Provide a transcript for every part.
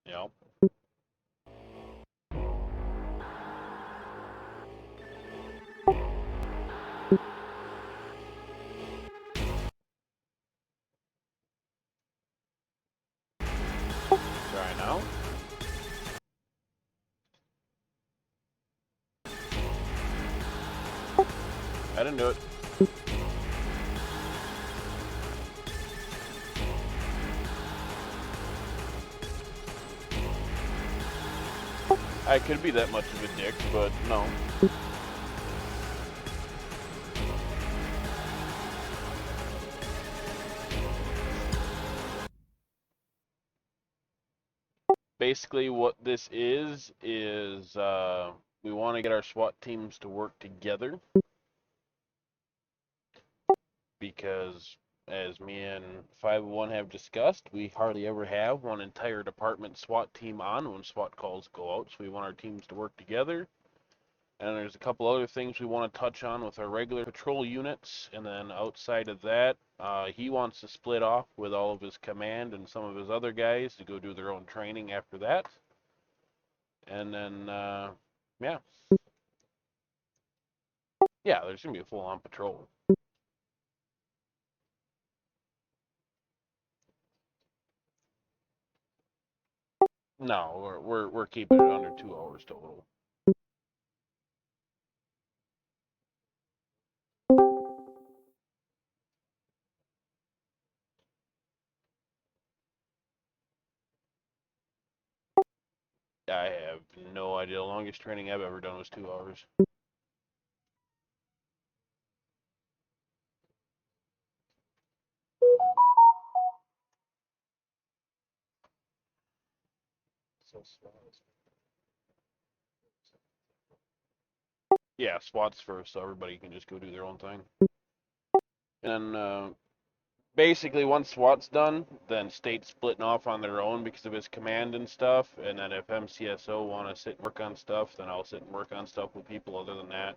Yep. Try now. I didn't do it. I could be that much of a dick, but no. Basically, what this is we want to get our SWAT teams to work together because, as me and 501 have discussed, we hardly ever have one entire department SWAT team on when SWAT calls go out. So we want our teams to work together. And there's a couple other things we want to touch on with our regular patrol units. And then outside of that, he wants to split off with all of his command and some of his other guys to go do their own training after that. And then, yeah. Yeah, there's going to be a full-on patrol. No, we're keeping it under 2 hours total. I have no idea. The longest training I've ever done was 2 hours. Yeah, SWAT's first, so everybody can just go do their own thing. And basically, once SWAT's done, then state's splitting off on their own because of his command and stuff. And then if MCSO want to sit and work on stuff, then I'll sit and work on stuff with people. Other than that,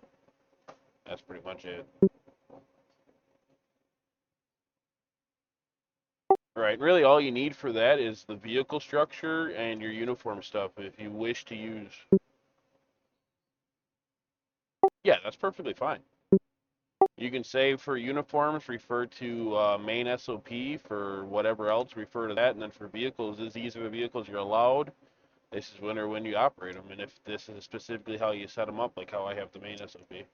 that's pretty much it. Right. Really, all you need for that is the vehicle structure and your uniform stuff. If you wish to use, yeah, that's perfectly fine. You can say for uniforms, refer to main SOP. For whatever else, refer to that. And then for vehicles, these are the vehicles you're allowed. This is when or when you operate them. And if this is specifically how you set them up, like how I have the main SOP.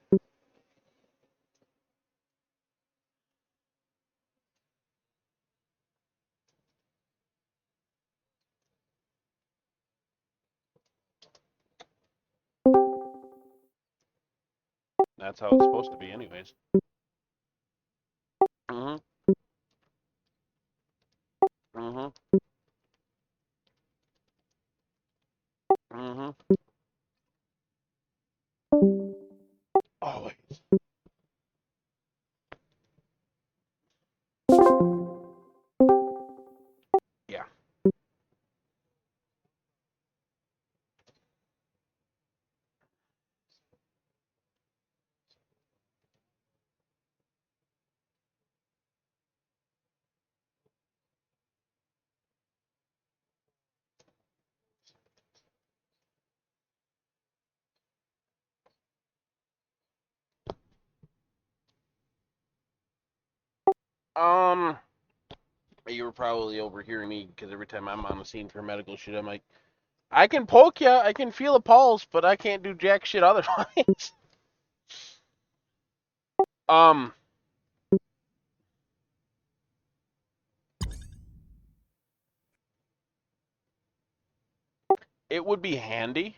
That's how it's supposed to be, anyways. Mhm. Mhm. Mhm. Always. Yeah. Um, you were probably overhearing me because every time I'm on the scene for medical shit, I'm like, I can poke you, I can feel a pulse, but I can't do jack shit otherwise. um, it would be handy.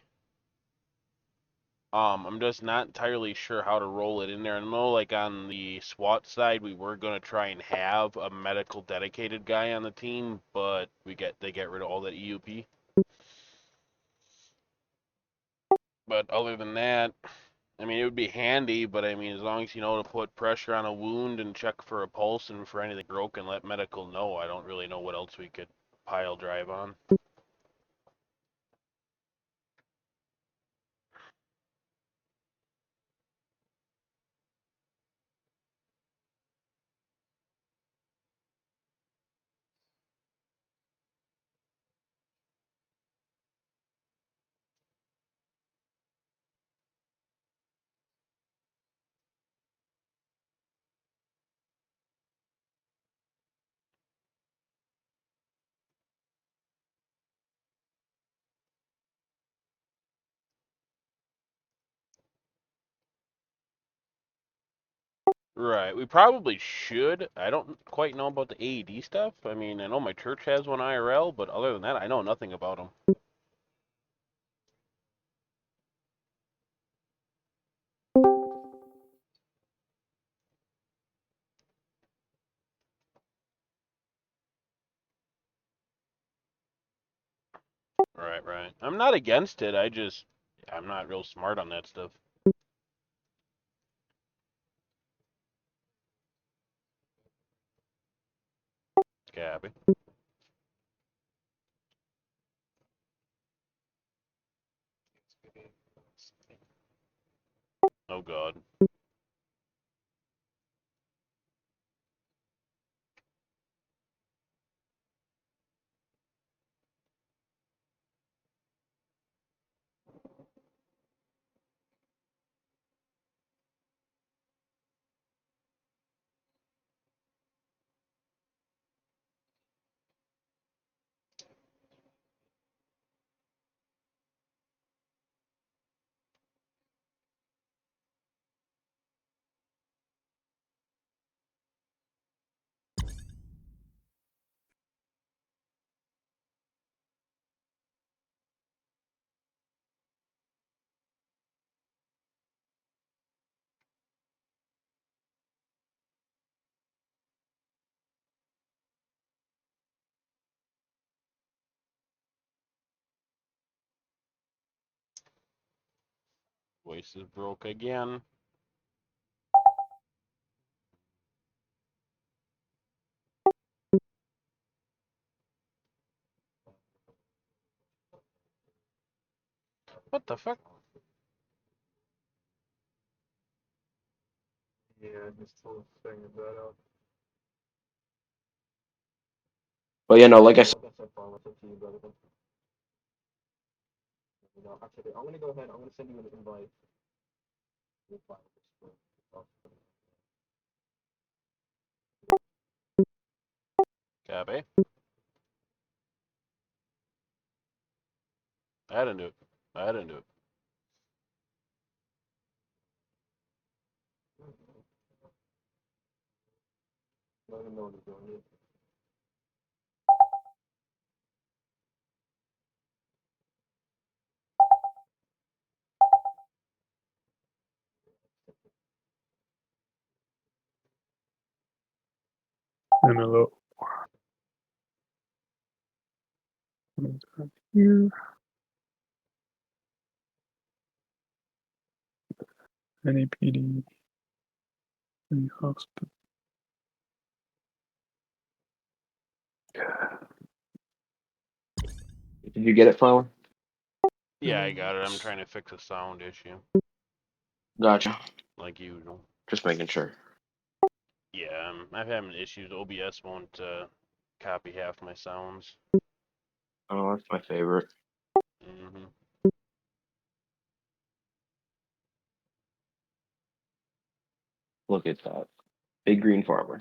I'm just not entirely sure how to roll it in there. I know, like on the SWAT side, we were gonna try and have a medical dedicated guy on the team, but they get rid of all that EUP. But other than that, I mean, it would be handy. But I mean, as long as you know to put pressure on a wound and check for a pulse and for anything broken, let medical know. I don't really know what else we could pile drive on. Right. We probably should. I don't quite know about the AED stuff. I mean, I know my church has one IRL, but other than that, I know nothing about them. Right, right. I'm not against it. I'm not real smart on that stuff. Copy. Oh God. Voice is broke again. What the fuck? Yeah, just told figured that out. But you know, like I said, Paul, it's up to you, brother. You know, actually, I'm gonna go ahead. I'm gonna send you an invite. Copy. I didn't do it. I didn't do it. Let him know what he's doing. And a little here. NAPD. Any hospital. Did you get it, Flower? Yeah, I got it. I'm trying to fix a sound issue, Gotcha. like usual. Just making sure. Yeah, I'm having issues. OBS won't copy half my sounds. Oh, that's my favorite. Hmm. Look at that. Big green farmer.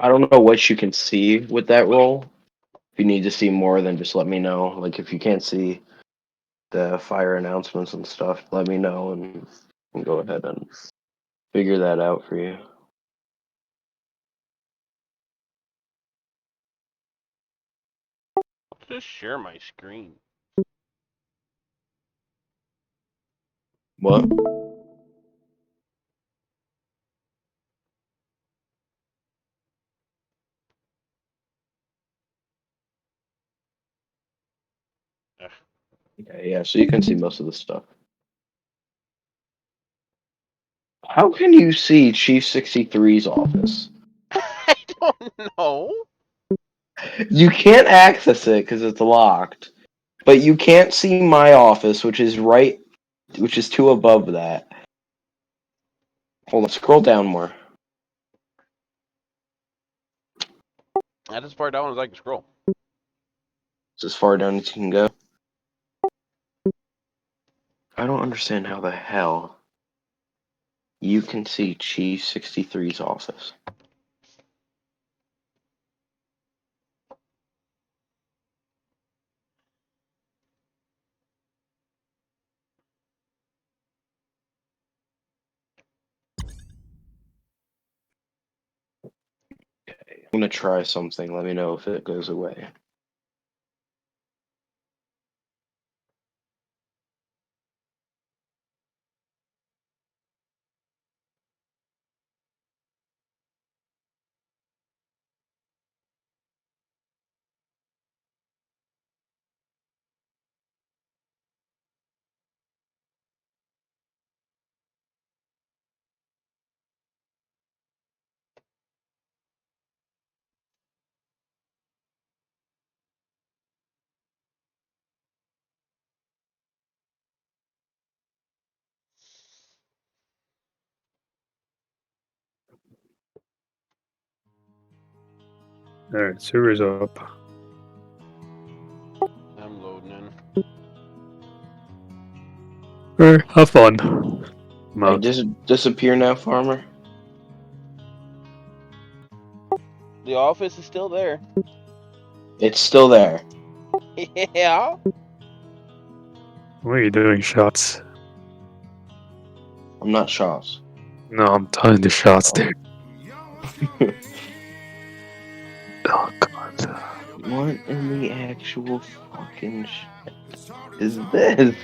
I don't know what you can see with that roll. If you need to see more, then just let me know. Like if you can't see the fire announcements and stuff, let me know and go ahead and figure that out for you. I'll just share my screen. What? Ugh. Okay, yeah, so you can see most of the stuff. How can you see Chief 63's office? I don't know. You can't access it because it's locked, but you can't see my office, which is two above that. Hold on, scroll down more. That's as far down as I can scroll. It's as far down as you can go. I don't understand how the hell you can see Chief 63's office. Okay, I'm gonna try something. Let me know if it goes away. Alright, server's up. I'm loading in. Alright, have fun. I'm Hey, out. disappear now, farmer. The office is still there. It's still there. Yeah. What are you doing, shots? I'm not shots. No, I'm telling the shots, dude. Oh, God. What in the actual fucking shit is this?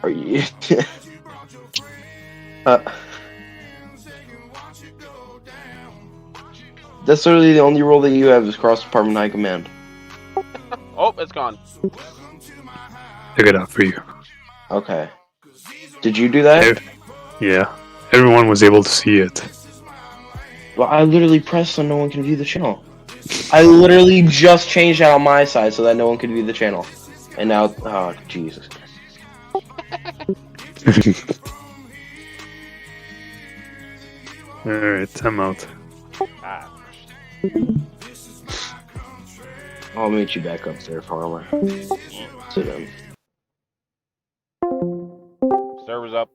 Are you? uh, that's literally the only role that you have is cross department high command. Oh, it's gone. Took it out for you. Okay. Did you do that? Yeah. Everyone was able to see it. Well, I literally pressed so no one can view the channel. I literally just changed that on my side so that no one could view the channel. And now, oh, Jesus. Alright, I'm out. Ah. I'll meet you back up there, farmer. Sit down. Server's up.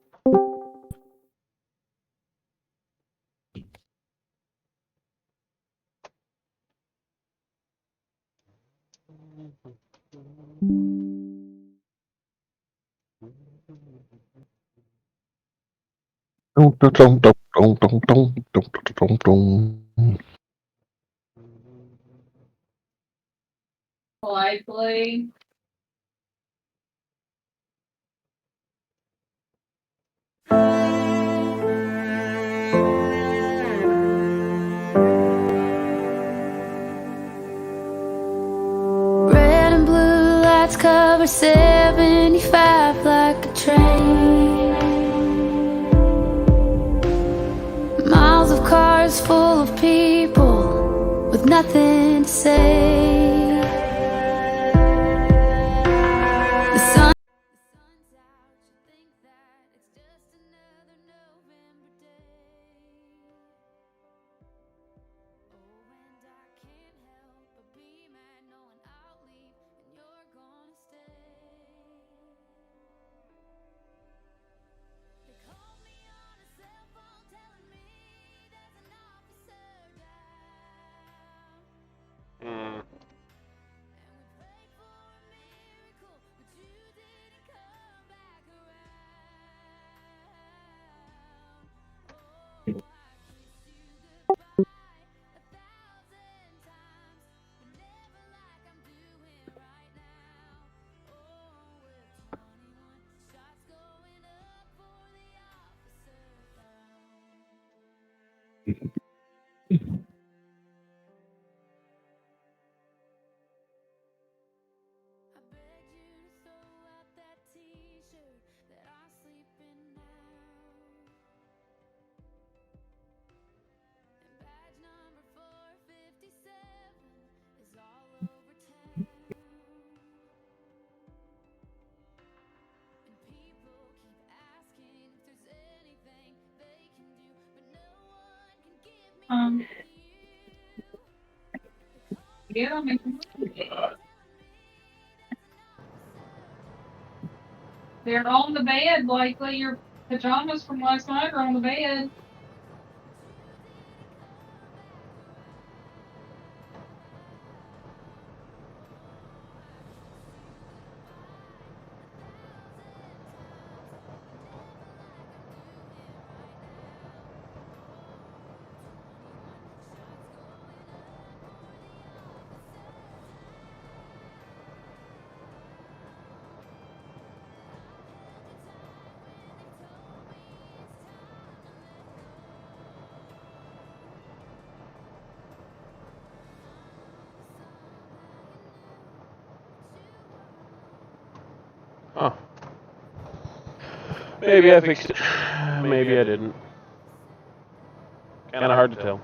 Dong, dong, dong, dong, dong, dong, dong, dong, dong, dong. Lively. Red and blue lights cover 75 like a train. Miles of cars full of people with nothing to say. The sun's out, you think that it's just another November day. Oh, and I can't help but be mad knowing I'll leave and you're gonna stay. They called me on a cell phone telling me there's an officer down. Mm. And we prayed for a miracle, but you didn't come back around. Oh, I kissed you goodbye 1,000 times, but never like I'm doing right now. Oh, with 21 shots going up for the officer down. I begged you to throw out that t-shirt that I sleep in now. And badge number 457 is all over town. Yeah, they're on the bed, Blakely. Your pajamas from last night are on the bed. Huh. Maybe I fixed it. Maybe I didn't. Kind of hard to tell.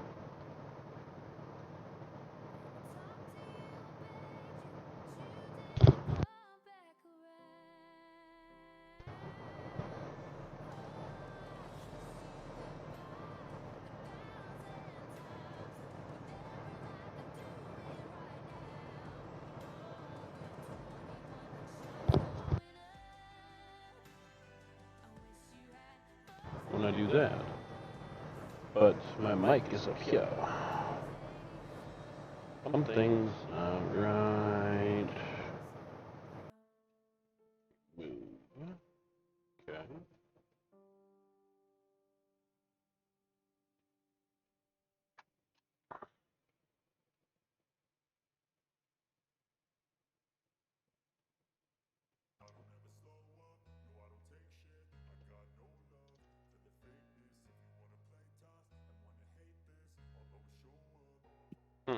When I do that. But my mic is up here. Something's not right. Move. Okay. Hmm.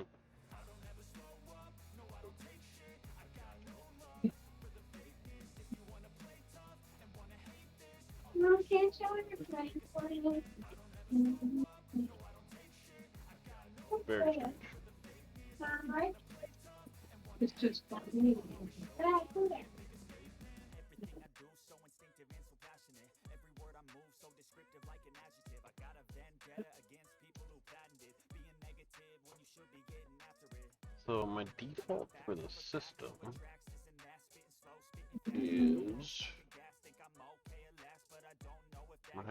Very strange. It's just So my default for the system is my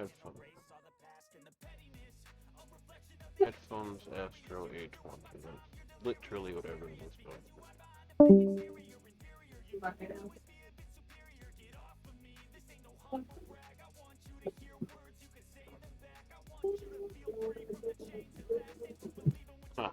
headphones Astro A20. That's literally whatever this phone. Huh.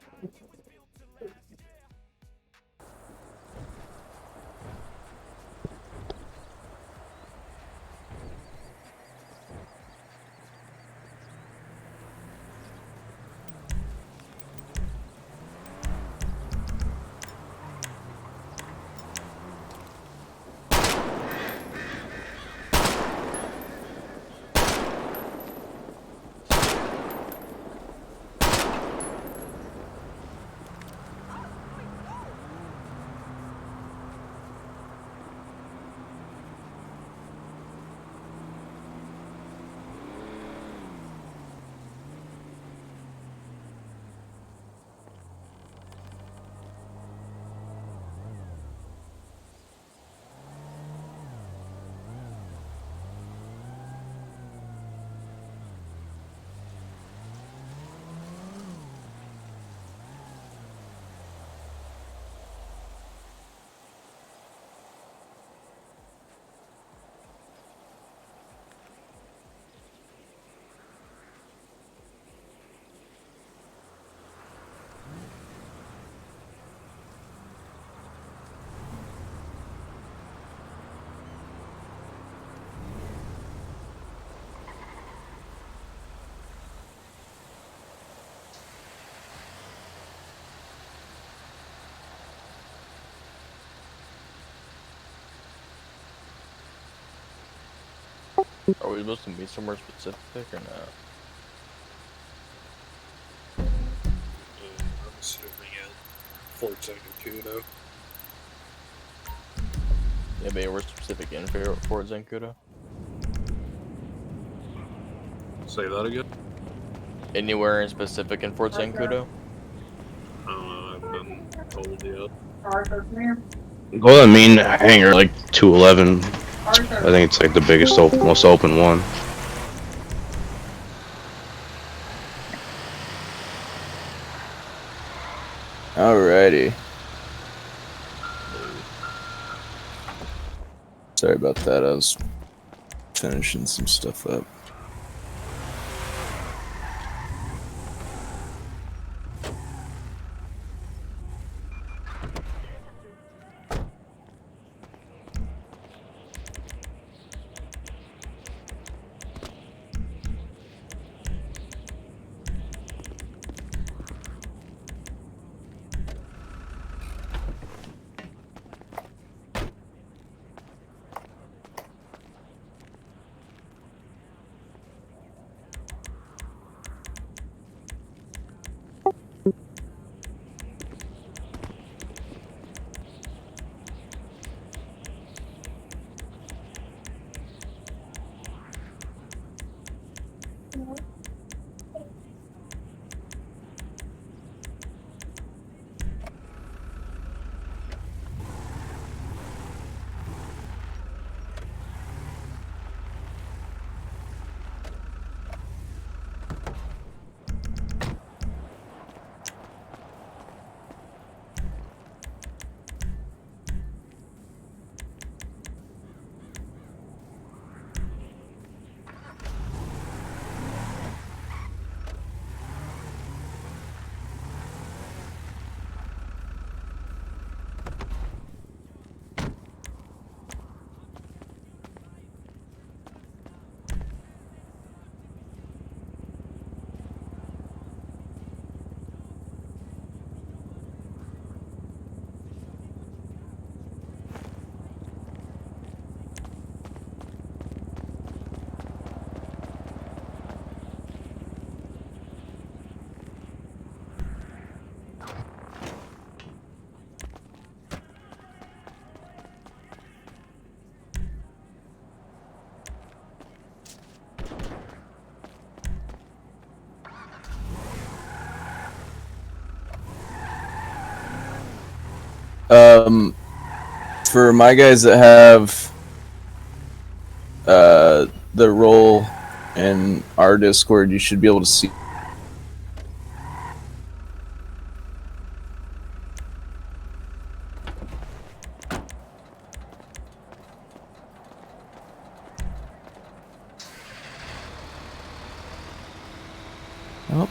Are we supposed to meet somewhere specific or not? I'm assuming at Fort Zancudo. Yeah, but we're specific in Fort Zancudo. Say that again? Anywhere in specific in Fort Zancudo? I don't know. I haven't been told yet. Arthur, come here. Go to the main hangar, like 211. I Arthur. think it's like the biggest, most open one. Alrighty. Sorry about that. I was finishing some stuff up. For my guys that have the role in our Discord, you should be able to see. Oh.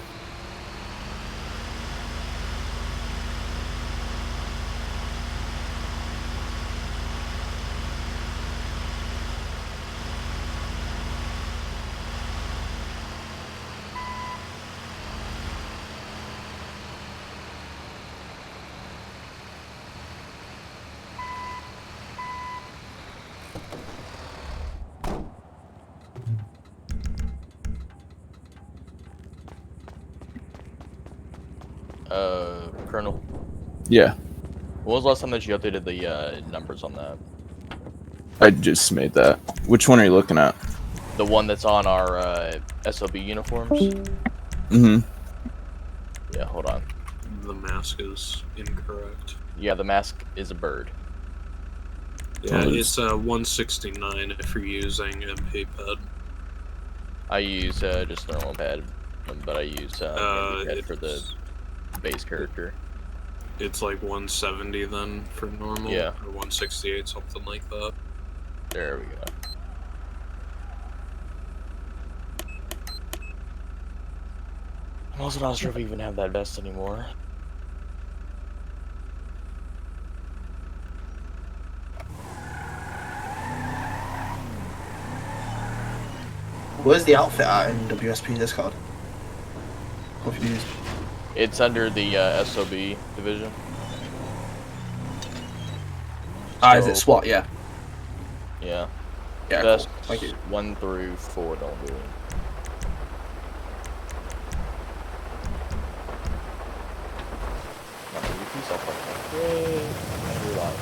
Colonel, Yeah, when was the last time that you updated the numbers on that? I just made that. Which one are you looking at? The one that's on our SOB uniforms? Mm-hmm. Yeah, hold on. The mask is incorrect. Yeah, the mask is a bird. Yeah, Oh, it's 169 if you're using MP ped. I use just normal pad, but I use MP pad for the base character. It's like 170 then for normal, Yeah. or 168, something like that. There we go. I'm also not sure if we even have that vest anymore. Where's the outfit at in WSP Discord? Confused. It's under the SOB division. Ah, is So, it SWAT? Yeah. Yeah. Yeah, Vests cool. Thank you. 1 through 4 don't do it. Yay! I realize.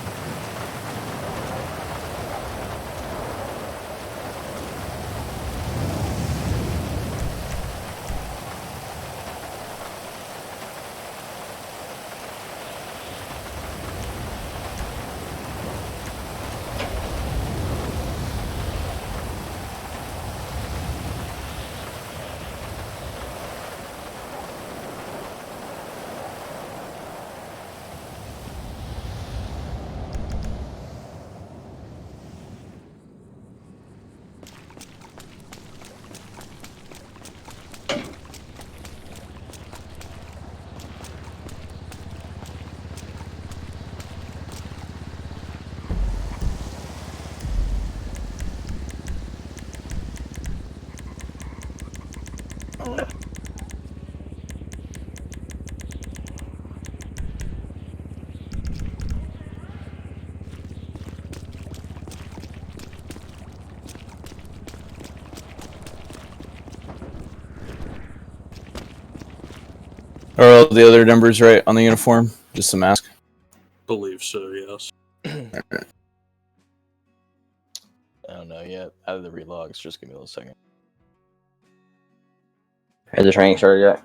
Are all the other numbers right on the uniform? Just to mask. Believe so, yes. I don't know yet. Out of the relogs, just give me a little second. Has the training started yet?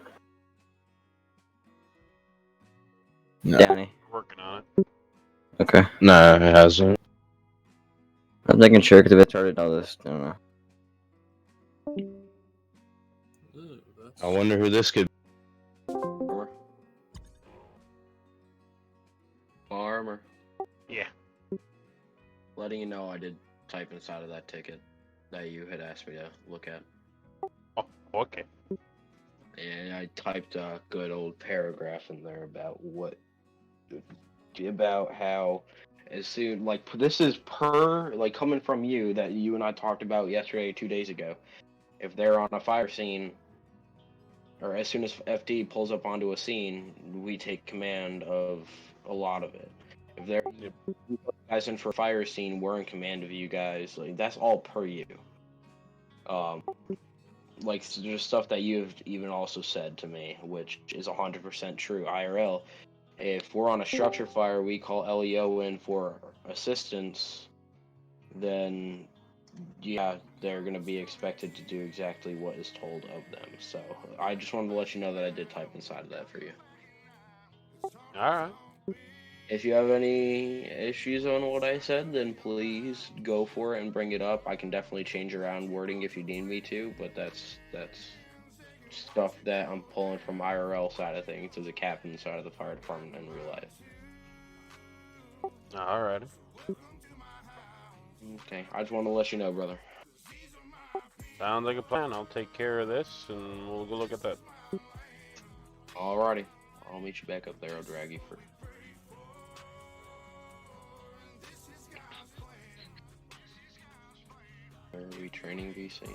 No. Danny. Working on it. Okay. Nah, it hasn't. I'm making sure because if it started, I'll just, I don't know. Ooh, that's... I wonder who this could be. Armor. Yeah. Letting you know I did type inside of that ticket that you had asked me to look at. Oh, okay. And I typed a good old paragraph in there about how as soon, like, this is per, like, coming from you that you and I talked about yesterday, 2 days ago. If they're on a fire scene, or as soon as FD pulls up onto a scene, we take command of a lot of it. If they're guys in for a fire scene, we're in command of you guys. Like, that's all per you. Like, there's stuff that you've even also said to me, which is 100% true. IRL, if we're on a structure fire, we call LEO in for assistance, then yeah, they're going to be expected to do exactly what is told of them. So I just wanted to let you know that I did type inside of that for you. Alright. If you have any issues on what I said, then please go for it and bring it up. I can definitely change around wording if you need me to, but that's stuff that I'm pulling from IRL side of things to the captain side of the fire department in real life. Alright. Okay, I just want to let you know, brother. Sounds like a plan. I'll take care of this and we'll go look at that. Alrighty, I'll meet you back up there. I'll drag you for. Are we training VC?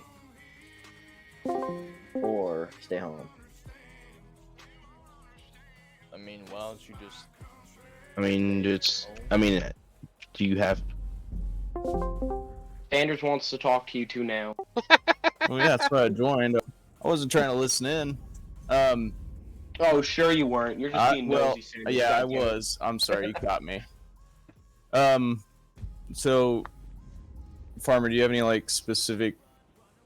Or stay home. I mean, why don't you just... I mean, do you have... Sanders wants to talk to you two now. Well, yeah, that's why I joined. I wasn't trying to listen in. Oh, sure you weren't. You're just being nosy, Sanders. Yeah, I God damn it. was. I'm sorry, you caught me. So, Farmer, do you have any, like, specific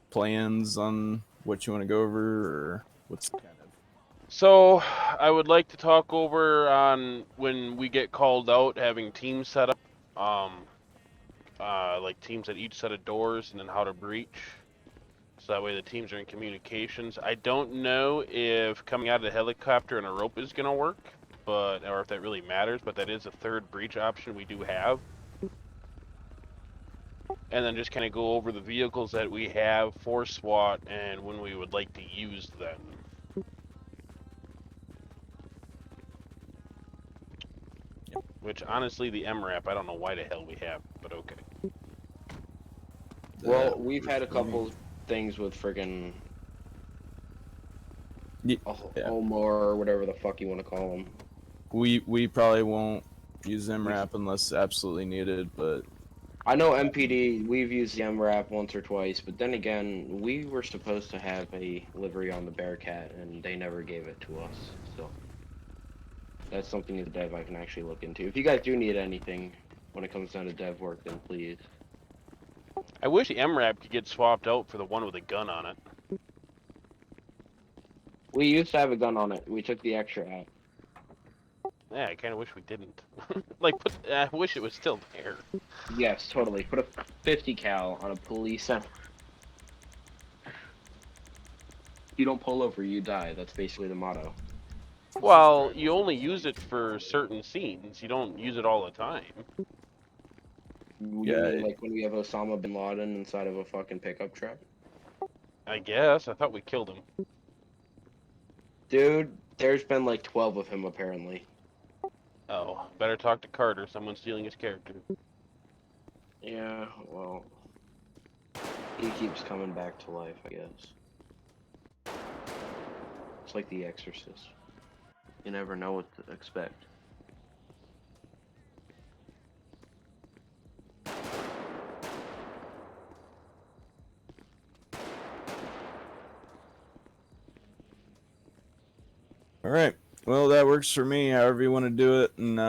plans on what you want to go over, or what's kind of... So, I would like to talk over on when we get called out, having teams set up. Like teams at each set of doors, and then how to breach. So that way the teams are in communications. I don't know if coming out of the helicopter and a rope is going to work, or if that really matters, but that is a third breach option we do have. And then just kind of go over the vehicles that we have for SWAT and when we would like to use them. Which, honestly, the MRAP, I don't know why the hell we have, but okay. Well, we've had a couple things with friggin' Homo or whatever the fuck you want to call them. We probably won't use MRAP unless absolutely needed, but... I know MPD, we've used the MRAP once or twice, but then again, we were supposed to have a livery on the Bearcat, and they never gave it to us, so... That's something as a dev I can actually look into. If you guys do need anything when it comes down to dev work, then please. I wish the MRAP could get swapped out for the one with a gun on it. We used to have a gun on it. We took the extra out. Yeah, I kind of wish we didn't. Like, I wish it was still there. Yes, totally. Put a 50 cal on a police center. You don't pull over, you die. That's basically the motto. Well, you only use it for certain scenes. You don't use it all the time. You mean like when we have Osama bin Laden inside of a fucking pickup truck? I guess. I thought we killed him. Dude, there's been like 12 of him apparently. Oh, better talk to Carter. Someone's stealing his character. Yeah, well, he keeps coming back to life, I guess. It's like The Exorcist. You never know what to expect. All right. Well, that works for me. However you want to do it, and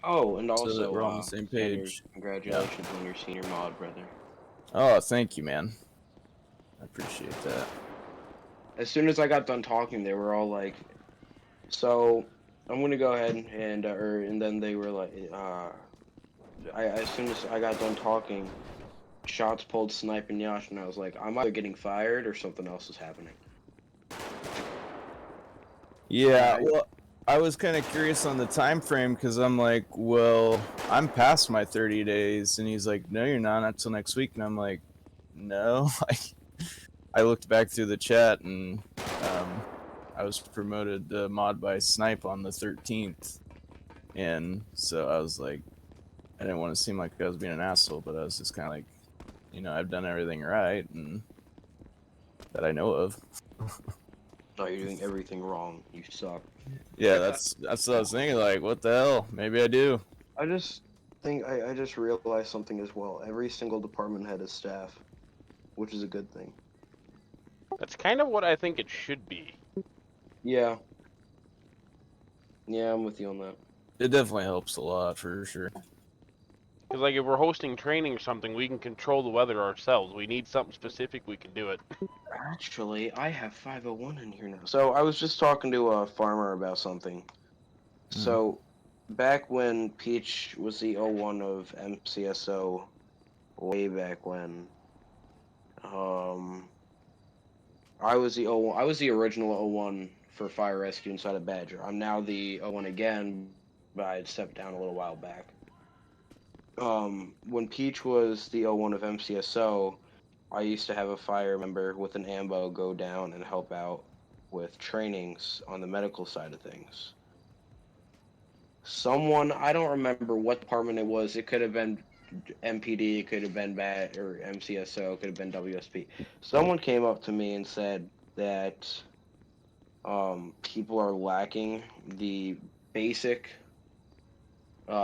Oh, and so that also, we're on the same Sanders, page. congratulations on your senior mod, brother. Oh, thank you, man. I appreciate that. As soon as I got done talking, they were all like, "So, I'm gonna go ahead and then they were like, as soon as I got done talking, shots pulled, sniping Yash, and I was like, I'm either getting fired or something else is happening." Yeah, well, I was kind of curious on the time frame because I'm like, well, I'm past my 30 days, and he's like, no, you're not until next week, and I'm like, no. I looked back through the chat, and I was promoted to mod by Snipe on the 13th, and so I was like, I didn't want to seem like I was being an asshole, but I was just kind of like, you know, I've done everything right, and that I know of. No, you're doing everything wrong. You suck. Yeah, that's what I was thinking. Like, what the hell? Maybe I do. I just think I just realized something as well. Every single department had a staff, which is a good thing. That's kind of what I think it should be. Yeah. Yeah, I'm with you on that. It definitely helps a lot for sure. Because, like, if we're hosting training or something, we can control the weather ourselves. We need something specific, we can do it. Actually, I have 501 in here now. So I was just talking to a farmer about something. So back when Peach was the 01 of MCSO, way back when, I was the 01, I was the original 01 for fire rescue inside of Badger. I'm now the 01 again, but I had stepped down a little while back. When Peach was the 01 of MCSO, I used to have a fire member with an ambo go down and help out with trainings on the medical side of things. Someone, I don't remember what department it was. It could have been MPD, it could have been BAT or MCSO, it could have been WSP. Someone came up to me and said that people are lacking the basic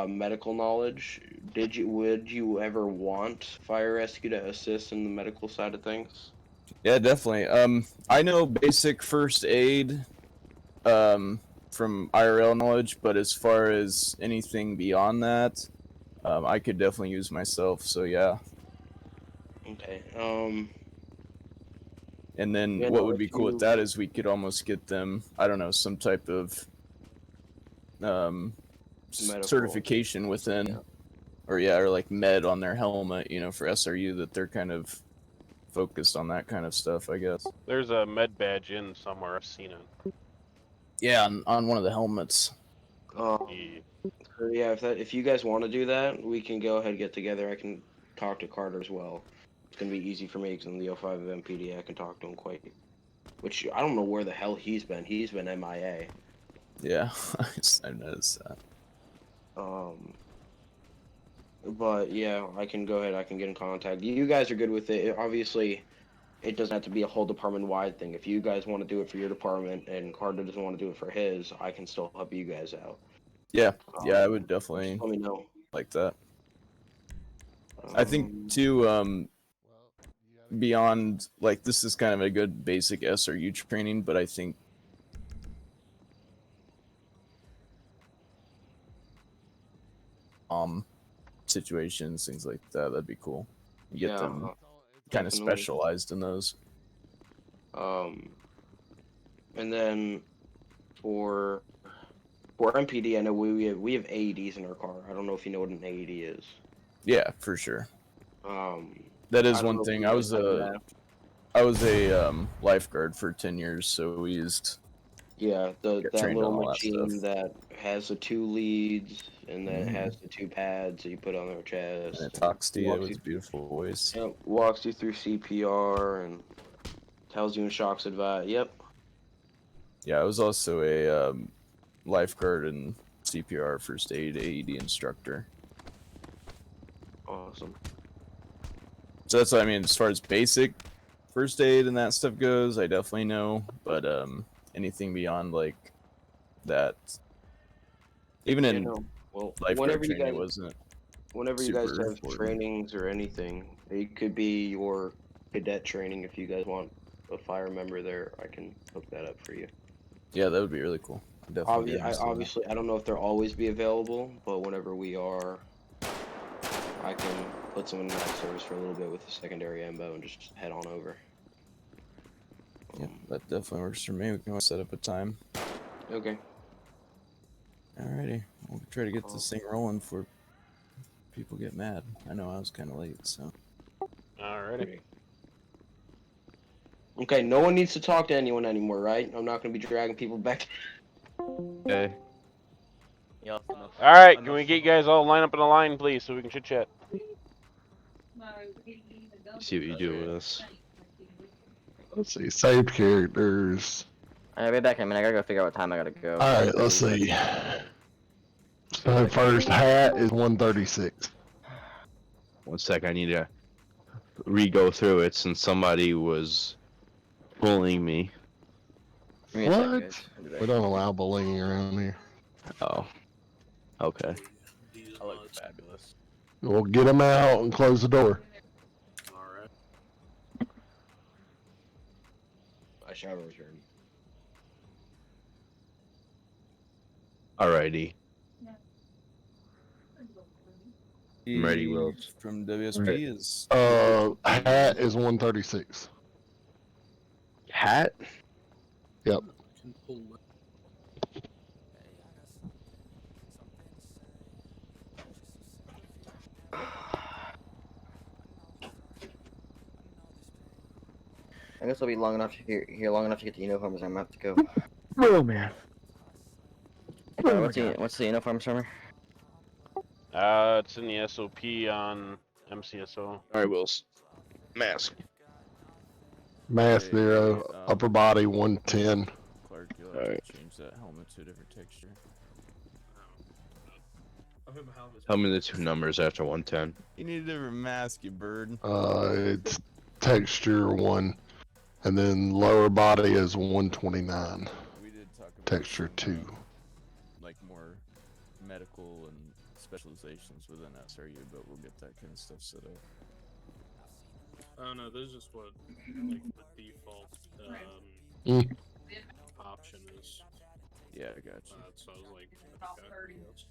medical knowledge. Would you ever want fire rescue to assist in the medical side of things? Yeah, definitely. I know basic first aid from IRL knowledge, but as far as anything beyond that, I could definitely use myself. So yeah. Okay. And then You what know, would if be cool with you that is we could almost get them, I don't know, some type of medical certification within, yeah. or like med on their helmet, you know, for SRU that they're kind of focused on that kind of stuff, I guess. There's a med badge in somewhere. I've seen it. Yeah, on one of the helmets. Yeah. So yeah, if you guys want to do that, we can go ahead and get together. I can talk to Carter as well. It's gonna be easy for me because I'm the 05 of MPD. I can talk to him quite. Which I don't know where the hell he's been. He's been MIA. Yeah, I noticed that. But yeah, I can go ahead. I can get in contact. You guys are good with it. Obviously, it doesn't have to be a whole department-wide thing. If you guys want to do it for your department and Carter doesn't want to do it for his, I can still help you guys out. Yeah, I would definitely just let me know. like that. I think too, beyond like this is kind of a good basic SRU training, but I think situations, things like that, that'd be cool. Get them kind of definitely. specialized in those. And then for MPD, I know we have AEDs in our car. I don't know if you know what an AED is. Yeah, for sure. That I is don't one know if thing. you I guys was a lifeguard for 10 years, so we used that trained little on all that machine stuff. that has the 2 leads and then it Mhm. has the 2 pads that you put on their chest. And it talks to you walks with a beautiful voice. walks you through CPR and tells you in shocks advice. Yep. Yeah, I was also a lifeguard and CPR first aid AED instructor. Awesome. So that's what I mean. As far as basic, first aid and that stuff goes, I definitely know. But anything beyond like that, even You in know, well, lifeguard training, it wasn't. whenever you guys super have important. trainings or anything, it could be your cadet training. If you guys want a fire member there, I can hook that up for you. Yeah, that would be really cool. I'd definitely be interested in that. Obviously, I don't know if they'll always be available, but whenever we are, I can put someone in that service for a little bit with a secondary MBO and just head on over. Yeah, that definitely works for me. We can always set up a time. Okay. Alrighty, we'll try to get this thing rolling before people get mad. I know I was kind of late, so. Alrighty. Okay, no one needs to talk to anyone anymore, right? I'm not going to be dragging people back. Okay. Alright, can we get you guys all line up in a line, please, so we can chit chat? See what you do with this. Let's see. Save characters. I'll be back in a minute. I gotta go figure out what time I gotta go. Alright, let's see. So first hat is 136. 1 sec, I need to re-go through it since somebody was bullying me. What? We don't allow bullying around here. Oh. Okay. I look fabulous. We'll get them out and close the door. Alright. I shall return. Alrighty. I'm ready, Wills. From WSP Right. is. Hat is 136. Hat? Yep. I guess I'll be long enough to here long enough to get the uniforms. I'm gonna have to go. Oh man. What's the uniform, Summer? It's in the SOP on MCSO. Alright, Wills. Mask. Mass 0, upper body 110. Clark, you'll All right. change that helmet to a different texture. Tell me the two numbers after 110. You need a different mask, you bird. It's texture 1. And then lower body is 129. We did talk about Texture some, 2. like more medical and specializations within SRU, but we'll get that kind of stuff set up. Oh no, this is just what like the default option is. Yeah, I got you. So I was like, okay, yes.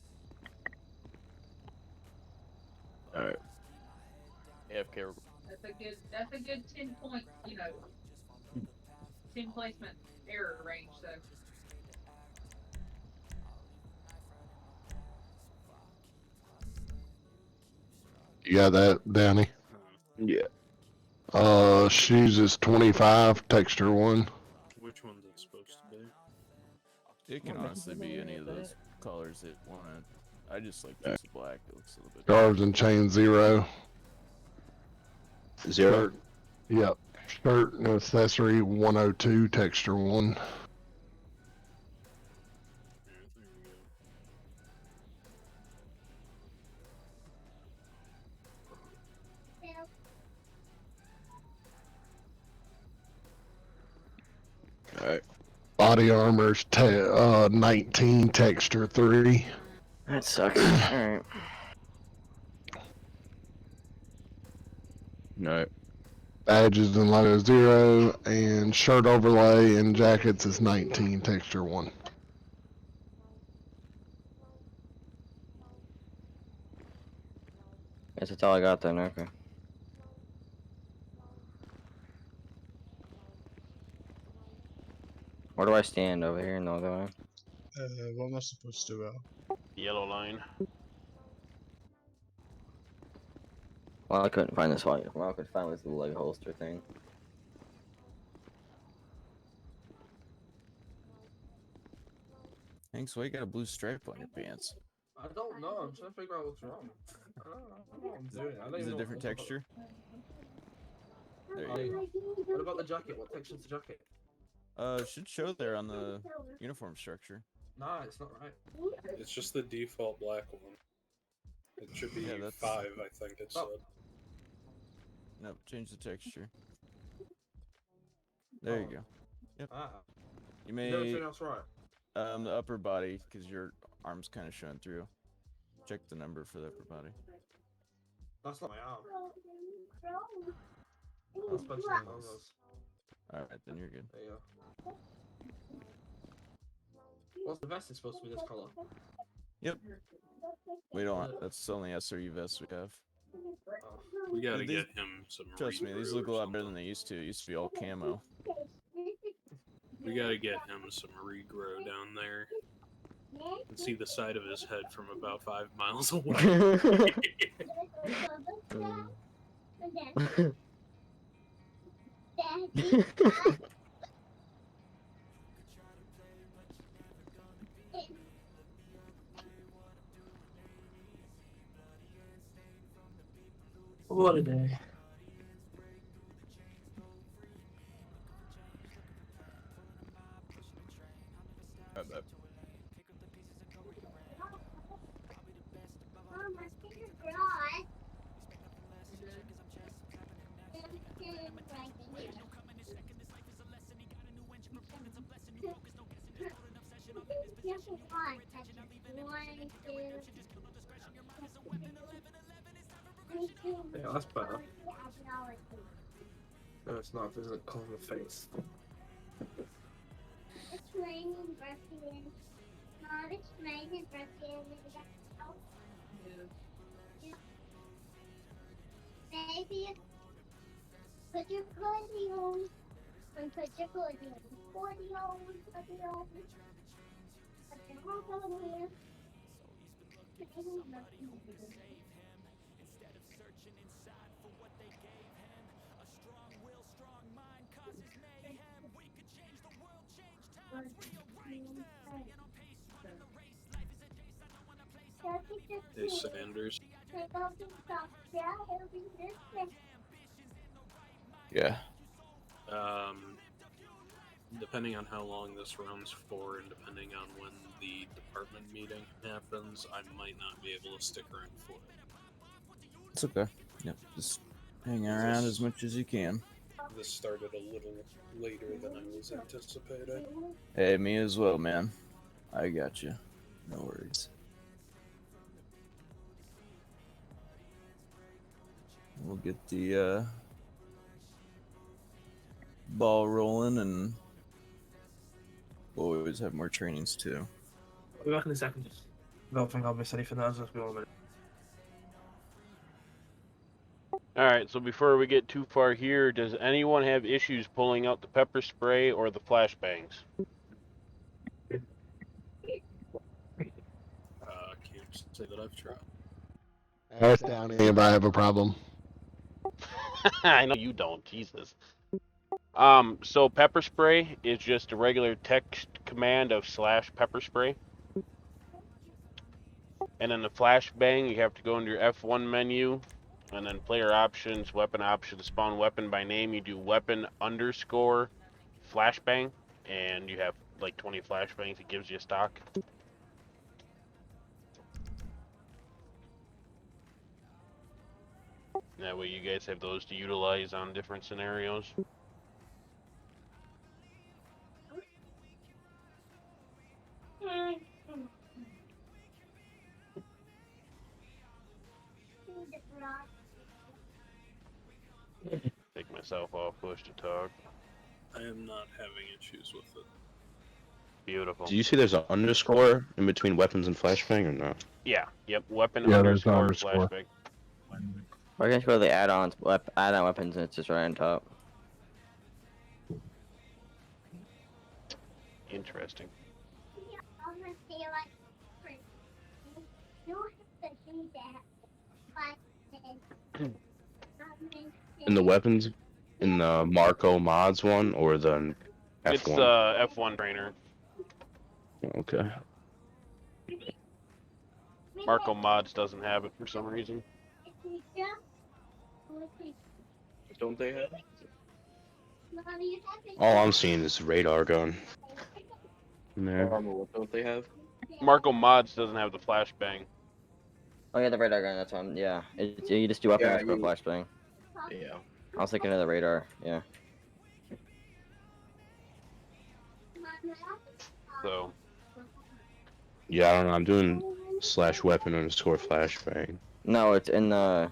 Alright. AFK. That's a good 10 point, 10 placement error range, though. You got that, Danny? Yeah. Shoes is 25, texture 1. Which one's it supposed to be? It can honestly be any of those colors that want it. I just like this black. It looks a little bit. Scarves and chain 0. 0? Shirt, yep. Shirt and accessory 102, texture 1. Alright. Body armor's 19, texture 3. That sucks. Alright. Alright. Badges and logo 0, and shirt overlay and jackets is 19, texture 1. Guess that's all I got then. Okay. Where do I stand over here in the other line? What am I supposed to do? Yellow line. Well, I couldn't find this one. Well, I could find this little leg holster thing. Hanks, why you got a blue stripe on your pants? I don't know. I'm trying to figure out what's wrong. I don't know what I'm doing. I don't Is even it a know different texture? There you Hey, go. what about the jacket? What texture's the jacket? It should show there on the uniform structure. Nah, it's not right. It's just the default black one. It should be Yeah, that's- 5, I think it said. Nope, change the texture. There you go. Yep. Ah. You Is everything may else right? the upper body because your arm's kind of showing through. Check the number for the upper body. That's not my arm. That's supposed to be my arms. All right, then you're good. There you go. What's the vest is supposed to be this color? Yep. We don't. That's the only SRU vest we have. We gotta These- get him some. Trust me, these regrow look a or lot better something. than they used to. It used to be all camo. We gotta get him some regrow down there. You can see the side of his head from about 5 miles away. What a day. Yeah, that's better. No, it's not. It doesn't cover the face. It's raining, Brooklyn. Mom, it's raining, Brooklyn. Baby, put your clothing on. And put your clothing on. Put your on. Put your clothing on. Hey, Sanders. Yeah. Depending on how long this runs for, and depending on when the department meeting happens, I might not be able to stick around for it. It's okay. Yep. Just hang around as much as you can. This started a little later than I was anticipating. Hey, me as well, man. I got you. No worries. We'll get the ball rolling, and we'll always have more trainings too. I'll be back in a second. I don't think I'll miss anything else. Just be on a minute. Alright, so before we get too far here, does anyone have issues pulling out the pepper spray or the flashbangs? Can't say that I've tried. Ask Downey if I have a problem. I know you don't, Jesus. So pepper spray is just a regular text command of /pepper spray. And then the flashbang, you have to go into your F1 menu, and then player options, weapon options, spawn weapon by name. You do weapon _ flashbang, and you have like 20 flashbangs. It gives you a stock. That way you guys have those to utilize on different scenarios. Take myself off push to talk. I am not having issues with it. Beautiful. Do you see there's an underscore in between weapons and flashbang or no? Yeah, yep, weapon Yeah, there's an _ underscore. flashbang. We're gonna go to the add-ons, add-on weapons, and it's just right on top. Interesting. In the weapons, in the Marco mods one or the F1? It's the F1 trainer. Okay. Marco Mods doesn't have it for some reason. Don't they have? All I'm seeing is radar gun. In there. What don't they have? Marco Mods doesn't have the flashbang. Oh yeah, the radar gun. That's one. Yeah, you just do weapon Yeah, underscore flashbang. Yeah. I was thinking of the radar. Yeah. So. Yeah, I don't know. I'm doing /weapon_flashbang. No, it's in the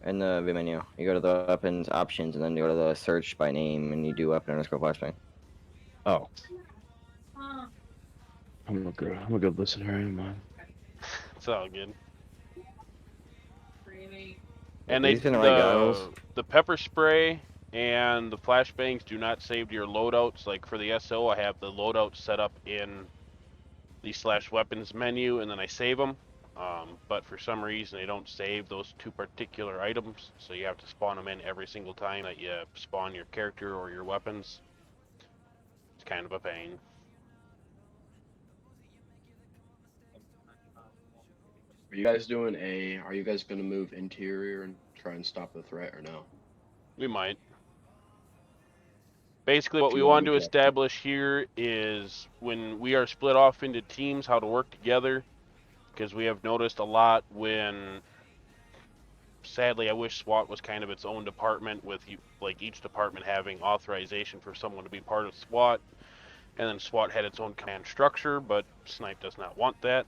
menu. You go to the weapons options, and then you go to the search by name, and you do weapon_flashbang. Oh. I'm a good listener, am I? It's all good. Are And these in the right goggles? the pepper spray and the flashbangs do not save to your loadouts. Like for the SO, I have the loadouts set up in the /weapons menu, and then I save them. But for some reason, they don't save those two particular items, so you have to spawn them in every single time that you spawn your character or your weapons. It's kind of a pain. Are you guys doing are you guys gonna move interior and try and stop the threat or no? We might. Basically, what Do we you want want me to to? establish here is when we are split off into teams, how to work together. Because we have noticed a lot when, sadly, I wish SWAT was kind of its own department with like each department having authorization for someone to be part of SWAT, and then SWAT had its own command structure, but Snipe does not want that.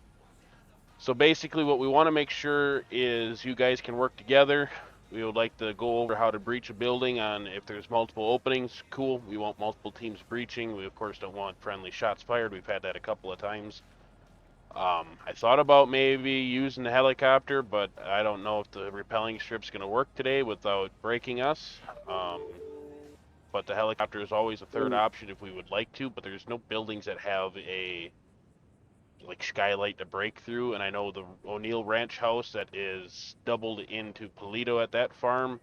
So basically what we want to make sure is you guys can work together. We would like to go over how to breach a building on if there's multiple openings. Cool. We want multiple teams breaching. We of course don't want friendly shots fired. We've had that a couple of times. I thought about maybe using the helicopter, but I don't know if the repelling strip's going to work today without breaking us. But the helicopter is always a third option if we would like to, but there's no buildings that have a like skylight to break through, and I know the O'Neill Ranch house that is doubled into Polito at that farm,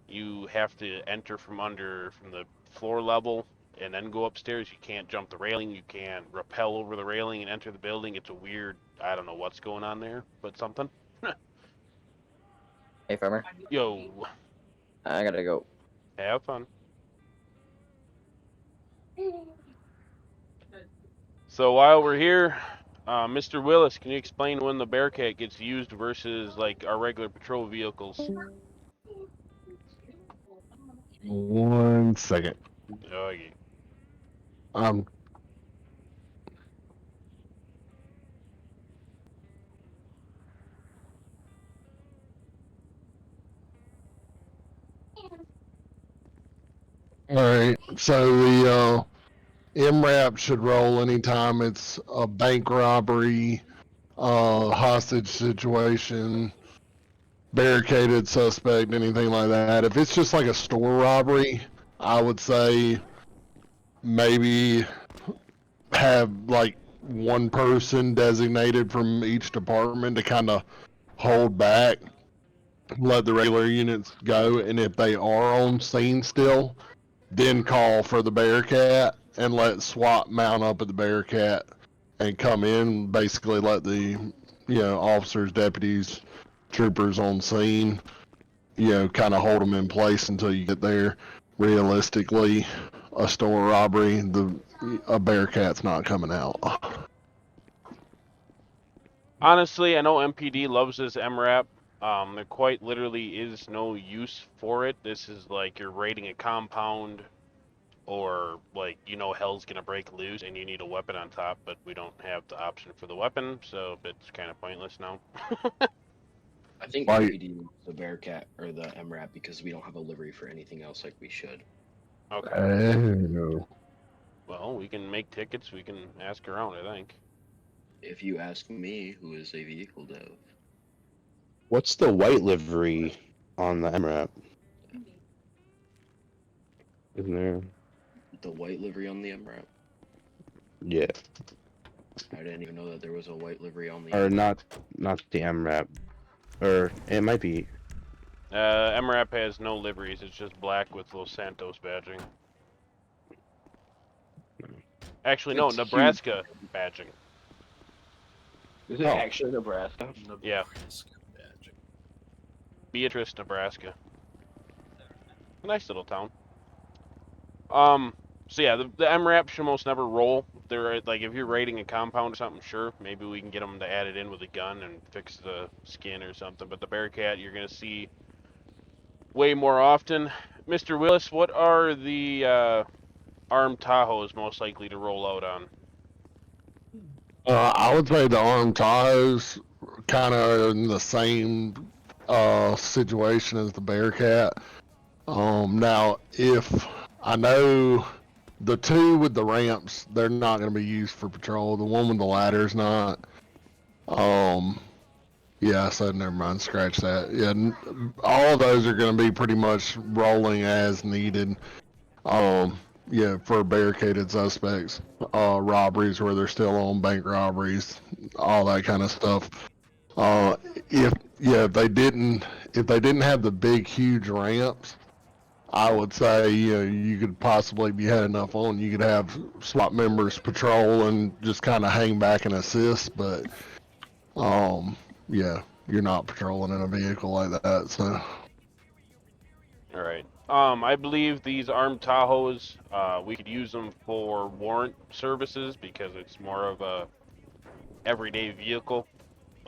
you have to enter from the floor level and then go upstairs. You can't jump the railing, you can't rappel over the railing and enter the building. It's a weird, I don't know what's going on there, but something. Hey, farmer. Yo, I gotta go. have fun. So while we're here, Mr. Willis, can you explain when the Bearcat gets used versus like our regular patrol vehicles? 1 second. Okay. Um. All right. So the MRAP should roll anytime it's a bank robbery, hostage situation, barricaded suspect, anything like that. If it's just like a store robbery, I would say maybe have like one person designated from each department to kind of hold back, let the regular units go, and if they are on scene still, then call for the Bearcat and let SWAT mount up at the Bearcat and come in, basically let the officers, deputies, troopers on scene, kind of hold them in place until you get there. Realistically, a store robbery, a Bearcat's not coming out. Honestly, I know MPD loves this MRAP. There quite literally is no use for it. This is like you're raiding a compound, or like hell's gonna break loose and you need a weapon on top, but we don't have the option for the weapon, so it's kind of pointless now. I think MPD needs the Bearcat or the MRAP because we don't have a livery for anything else like we should. Okay. Oh. Well, we can make tickets. We can ask around, I think. If you ask me, who is a vehicle dev. What's the white livery on the MRAP? Isn't there? The white livery on the MRAP? Yeah. I didn't even know that there was a white livery on the Or MRAP. not the MRAP. Or it might be. MRAP has no liveries. It's just black with Los Santos badging. Actually, no, It's Nebraska badging. Is it actually Nebraska? Yeah. Beatrice, Nebraska. A nice little town. So yeah, the MRAP should almost never roll. They're like, if you're raiding a compound or something, sure, maybe we can get them to add it in with a gun and fix the skin or something. But the Bearcat, you're gonna see way more often. Mr. Willis, what are the armed Tahoe is most likely to roll out on? I would say the armed Tahoe's kind of in the same situation as the Bearcat. Now, if I know the two with the ramps, they're not going to be used for patrol. The one with the ladder's not. Yeah, so never mind. Scratch that. Yeah, all of those are going to be pretty much rolling as needed. Yeah, for barricaded suspects, robberies where they're still on, bank robberies, all that kind of stuff. Uh, if yeah, if they didn't have the big huge ramps, I would say you could possibly be had enough on. You could have SWAT members patrol and just kind of hang back and assist, but yeah, you're not patrolling in a vehicle like that, so. All right. I believe these armed Tahoes, we could use them for warrant services because it's more of a everyday vehicle.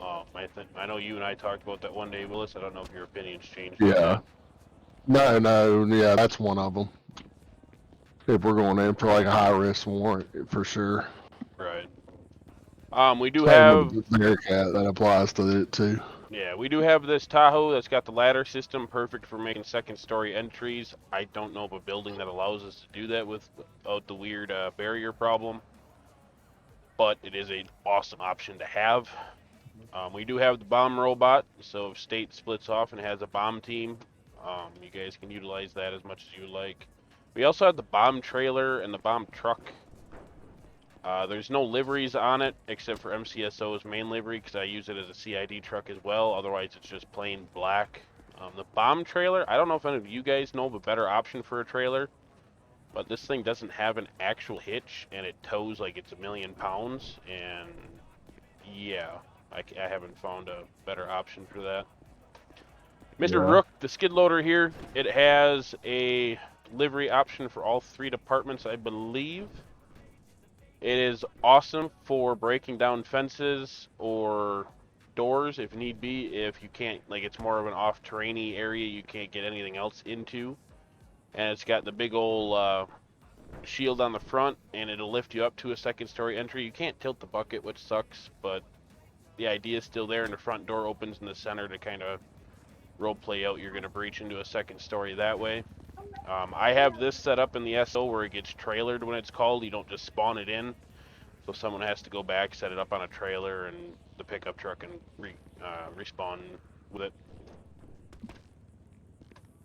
I know you and I talked about that one day, Willis. I don't know if your opinions changed on Yeah. that. No, yeah, that's one of them. If we're going in for like a high risk warrant, for sure. Right. We do Same have, with the Bearcat, that applies to it too. yeah, we do have this Tahoe that's got the ladder system, perfect for making second-story entries. I don't know of a building that allows us to do that without the weird barrier problem, but it is an awesome option to have. We do have the bomb robot, so if state splits off and has a bomb team, you guys can utilize that as much as you like. We also have the bomb trailer and the bomb truck. There's no liveries on it except for MCSO's main livery because I use it as a CID truck as well. Otherwise, it's just plain black. The bomb trailer, I don't know if any of you guys know of a better option for a trailer, but this thing doesn't have an actual hitch and it tows like it's 1,000,000 pounds. And yeah, I haven't found a better option for that. Mr. Yeah. Rook, the skid loader here, it has a livery option for all 3 departments, I believe. It is awesome for breaking down fences or doors if need be. If you can't, like, it's more of an off-terrainy area you can't get anything else into. And it's got the big old shield on the front, and it'll lift you up to a second-story entry. You can't tilt the bucket, which sucks, but the idea is still there, and the front door opens in the center to kind of role play out. You're going to breach into a second story that way. I have this set up in the SO where it gets trailered when it's called. You don't just spawn it in. So someone has to go back, set it up on a trailer, and the pickup truck and respawn with it.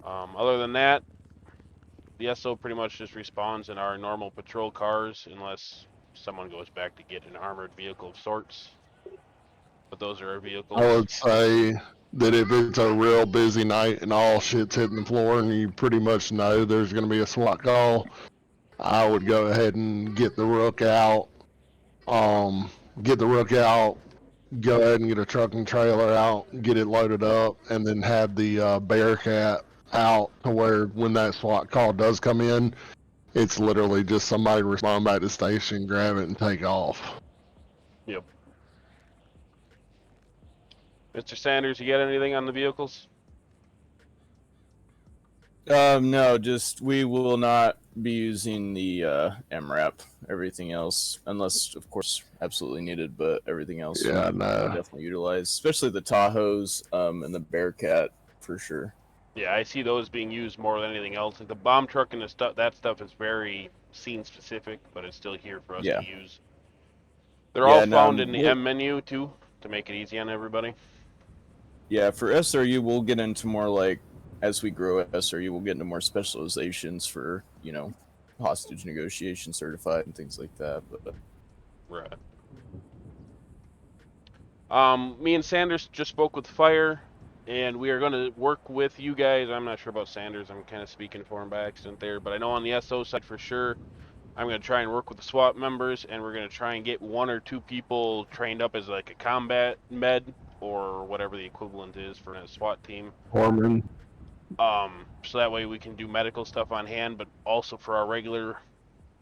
Other than that, the SO pretty much just respawns in our normal patrol cars unless someone goes back to get an armored vehicle of sorts. But those are our vehicles. I would say that if it's a real busy night and all shit's hitting the floor and you pretty much know there's going to be a SWAT call, I would go ahead and get the Rook out. Get the Rook out, go ahead and get a truck and trailer out, get it loaded up, and then have the Bearcat out to where when that SWAT call does come in, it's literally just somebody respond back to the station, grab it, and take off. Yep. Mr. Sanders, you got anything on the vehicles? No, just we will not be using the MRAP. Everything else, unless of course absolutely needed, but everything else Yeah, we no. definitely utilize, especially the Tahoes and the Bearcat for sure. Yeah, I see those being used more than anything else. Like the bomb truck and the stuff, that stuff is very scene specific, but it's still here for us to use. They're all found in the M menu too, to make it easy on everybody. Yeah, for SRU, we'll get into more like as we grow SRU, we'll get into more specializations for hostage negotiation certified and things like that. But right. Me and Sanders just spoke with Fire, and we are going to work with you guys. I'm not sure about Sanders. I'm kind of speaking for him by accident there, but I know on the SO side for sure, I'm going to try and work with the SWAT members, and we're going to try and get 1 or 2 people trained up as like a combat med or whatever the equivalent is for a SWAT team. Foreman. So that way we can do medical stuff on hand, but also for our regular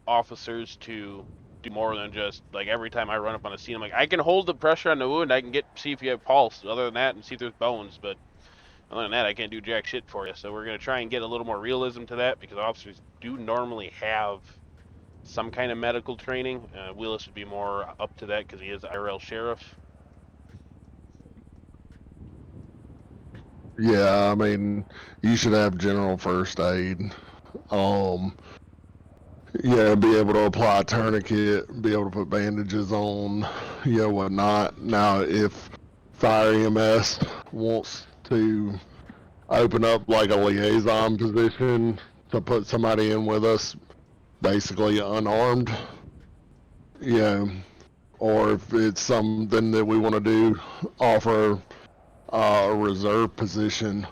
officers to do more than just like every time I run up on a scene, I'm like, I can hold the pressure on the wound, I can see if you have pulse. Other than that, and see if there's bones, but other than that, I can't do jack shit for you. So we're gonna try and get a little more realism to that because officers do normally have some kind of medical training. Willis would be more up to that because he is IRL sheriff. Yeah, I mean, you should have general first aid. Yeah, be able to apply a tourniquet, be able to put bandages on, whatnot. Now, if Fire EMS wants to open up like a liaison position to put somebody in with us, basically unarmed, or if it's something that we want to do, offer a reserve position,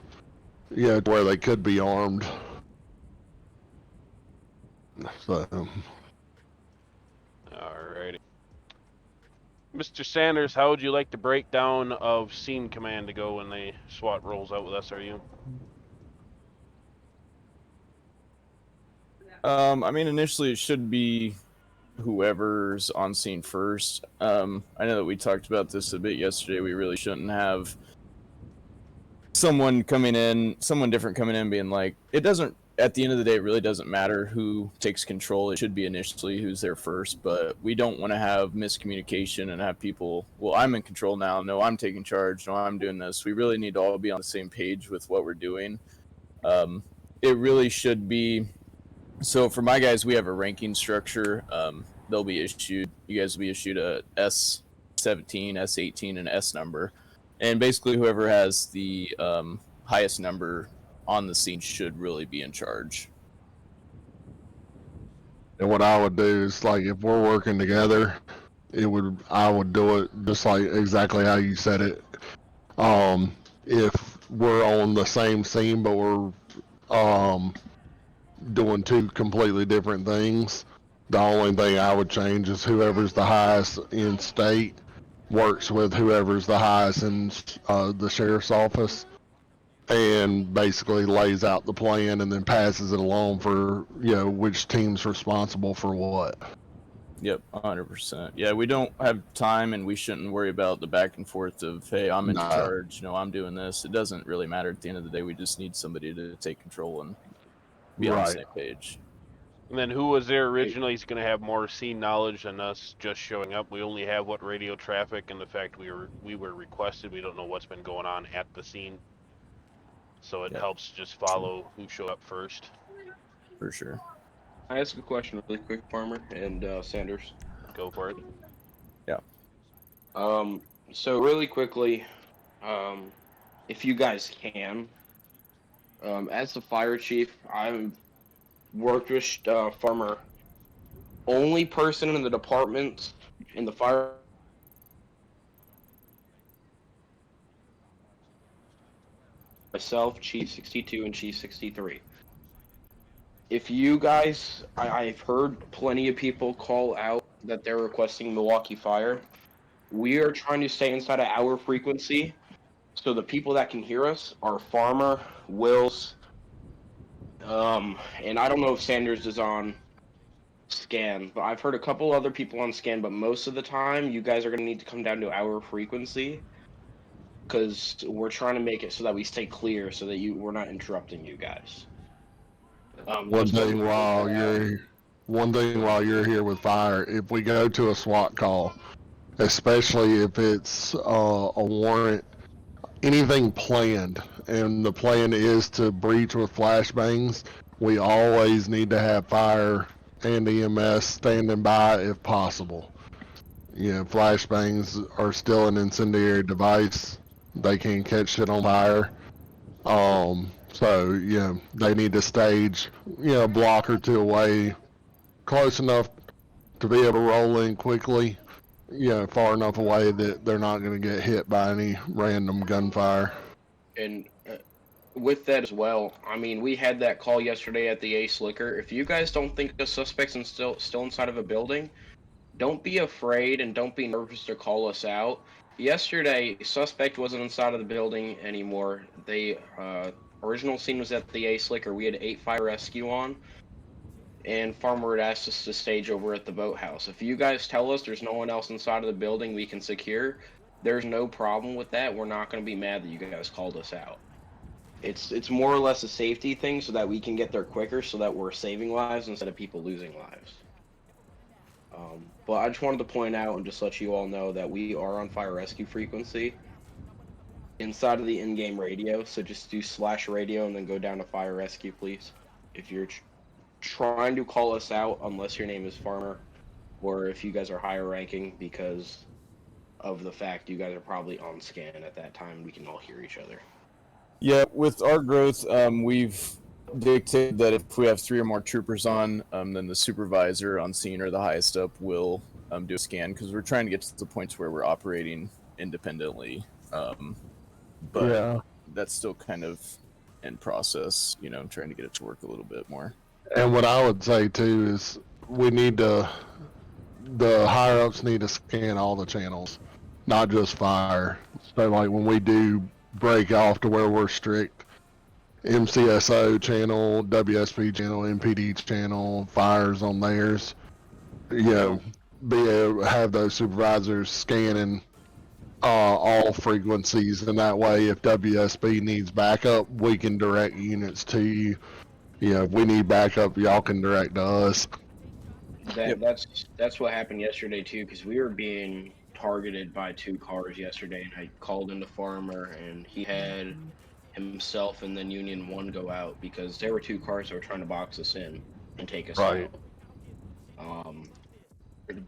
where they could be armed. So, Alrighty. Mr. Sanders, how would you like the breakdown of scene command to go when the SWAT rolls out with SRU? I mean, initially it should be whoever's on scene first. I know that we talked about this a bit yesterday. We really shouldn't have someone different coming in being like, it doesn't, at the end of the day, it really doesn't matter who takes control. It should be initially who's there first, but we don't want to have miscommunication and have people, well, I'm in control now. No, I'm taking charge. No, I'm doing this. We really need to all be on the same page with what we're doing. It really should be. So for my guys, we have a ranking structure. You guys will be issued a S17, S18, and S number. And basically whoever has the highest number on the scene should really be in charge. and what I would do is, like, if we're working together, I would do it just like exactly how you said it. If we're on the same scene but we're doing two completely different things, the only thing I would change is whoever's the highest in state works with whoever's the highest in the sheriff's office, and basically lays out the plan and then passes it along for which team's responsible for what. Yep, 100%. Yeah, we don't have time, and we shouldn't worry about the back and forth of, hey, I'm in charge, I'm doing this. It doesn't really matter at the end of the day. We just need somebody to take control and be on the same page. And then who was there originally is going to have more scene knowledge than us just showing up. We only have radio traffic and the fact we were requested. We don't know what's been going on at the scene. So it helps just follow who showed up first. For sure. I ask a question really quick, Farmer and Sanders? Go for it. Yeah. So really quickly, if you guys can, as the fire chief, I've worked with Farmer. Only person in the department in the fire myself, Chief 62 and Chief 63. If you guys, I've heard plenty of people call out that they're requesting Milwaukee Fire. We are trying to stay inside of our frequency, so the people that can hear us are Farmer, Wills, and I don't know if Sanders is on scan, but I've heard a couple other people on scan, but most of the time you guys are going to need to come down to our frequency, because we're trying to make it so that we stay clear, so that we're not interrupting you guys. One thing while you're here with fire, if we go to a SWAT call, especially if it's a warrant, anything planned, and the plan is to breach with flashbangs, we always need to have fire and EMS standing by if possible. Flashbangs are still an incendiary device. They can catch shit on fire. So, they need to stage, a block or two away, close enough to be able to roll in quickly, far enough away that they're not going to get hit by any random gunfire. And with that as well, I mean, we had that call yesterday at the Ace Liquor. If you guys don't think the suspect's still inside of a building, don't be afraid and don't be nervous to call us out. Yesterday, suspect wasn't inside of the building anymore. The original scene was at the Ace Liquor. We had 8 fire rescue on, and Farmer had asked us to stage over at the boathouse. If you guys tell us there's no one else inside of the building we can secure, there's no problem with that. We're not going to be mad that you guys called us out. It's more or less a safety thing so that we can get there quicker, so that we're saving lives instead of people losing lives. But I just wanted to point out and just let you all know that we are on fire rescue frequency inside of the in-game radio. So just do /radio and then go down to fire rescue, please. If you're trying to call us out, unless your name is Farmer, or if you guys are higher ranking, because of the fact you guys are probably on scan at that time, we can all hear each other. Yeah, with our growth, we've dictated that if we have 3 or more troopers on, then the supervisor on scene or the highest up will do a scan, because we're trying to get to the points where we're operating independently. But Yeah. that's still kind of in process, trying to get it to work a little bit more. And what I would say too is the higher ups need to scan all the channels, not just fire. So like when we do break off to where we're strict, MCSO channel, WSP channel, MPD channel, fires on theirs, be able to have those supervisors scanning all frequencies, and that way if WSB needs backup, we can direct units to you. If we need backup, y'all can direct to us. That's what happened yesterday too, because we were being targeted by 2 cars yesterday, and I called into Farmer, and he had himself and then Union 1 go out because there were 2 cars that were trying to box us in and take us Right. out.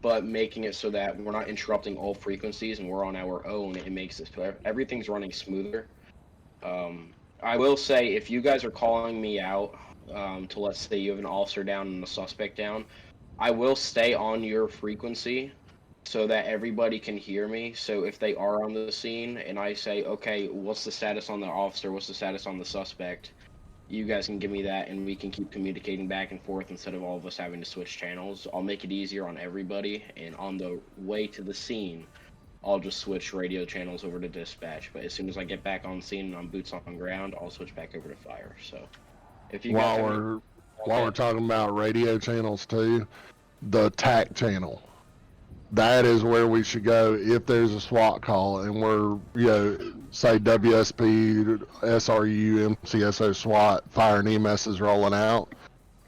But making it so that we're not interrupting all frequencies and we're on our own, it makes it so everything's running smoother. I will say, if you guys are calling me out to, let's say you have an officer down and a suspect down, I will stay on your frequency so that everybody can hear me. So if they are on the scene and I say, okay, what's the status on the officer, what's the status on the suspect, you guys can give me that and we can keep communicating back and forth instead of all of us having to switch channels. I'll make it easier on everybody, and on the way to the scene, I'll just switch radio channels over to dispatch. But as soon as I get back on scene and I'm boots on ground, I'll switch back over to fire. So if you guys While we're talking about radio channels too, the TAC channel, that is where we should go if there's a SWAT call and we're, say WSP, SRU, MCSO, SWAT, fire and EMS is rolling out.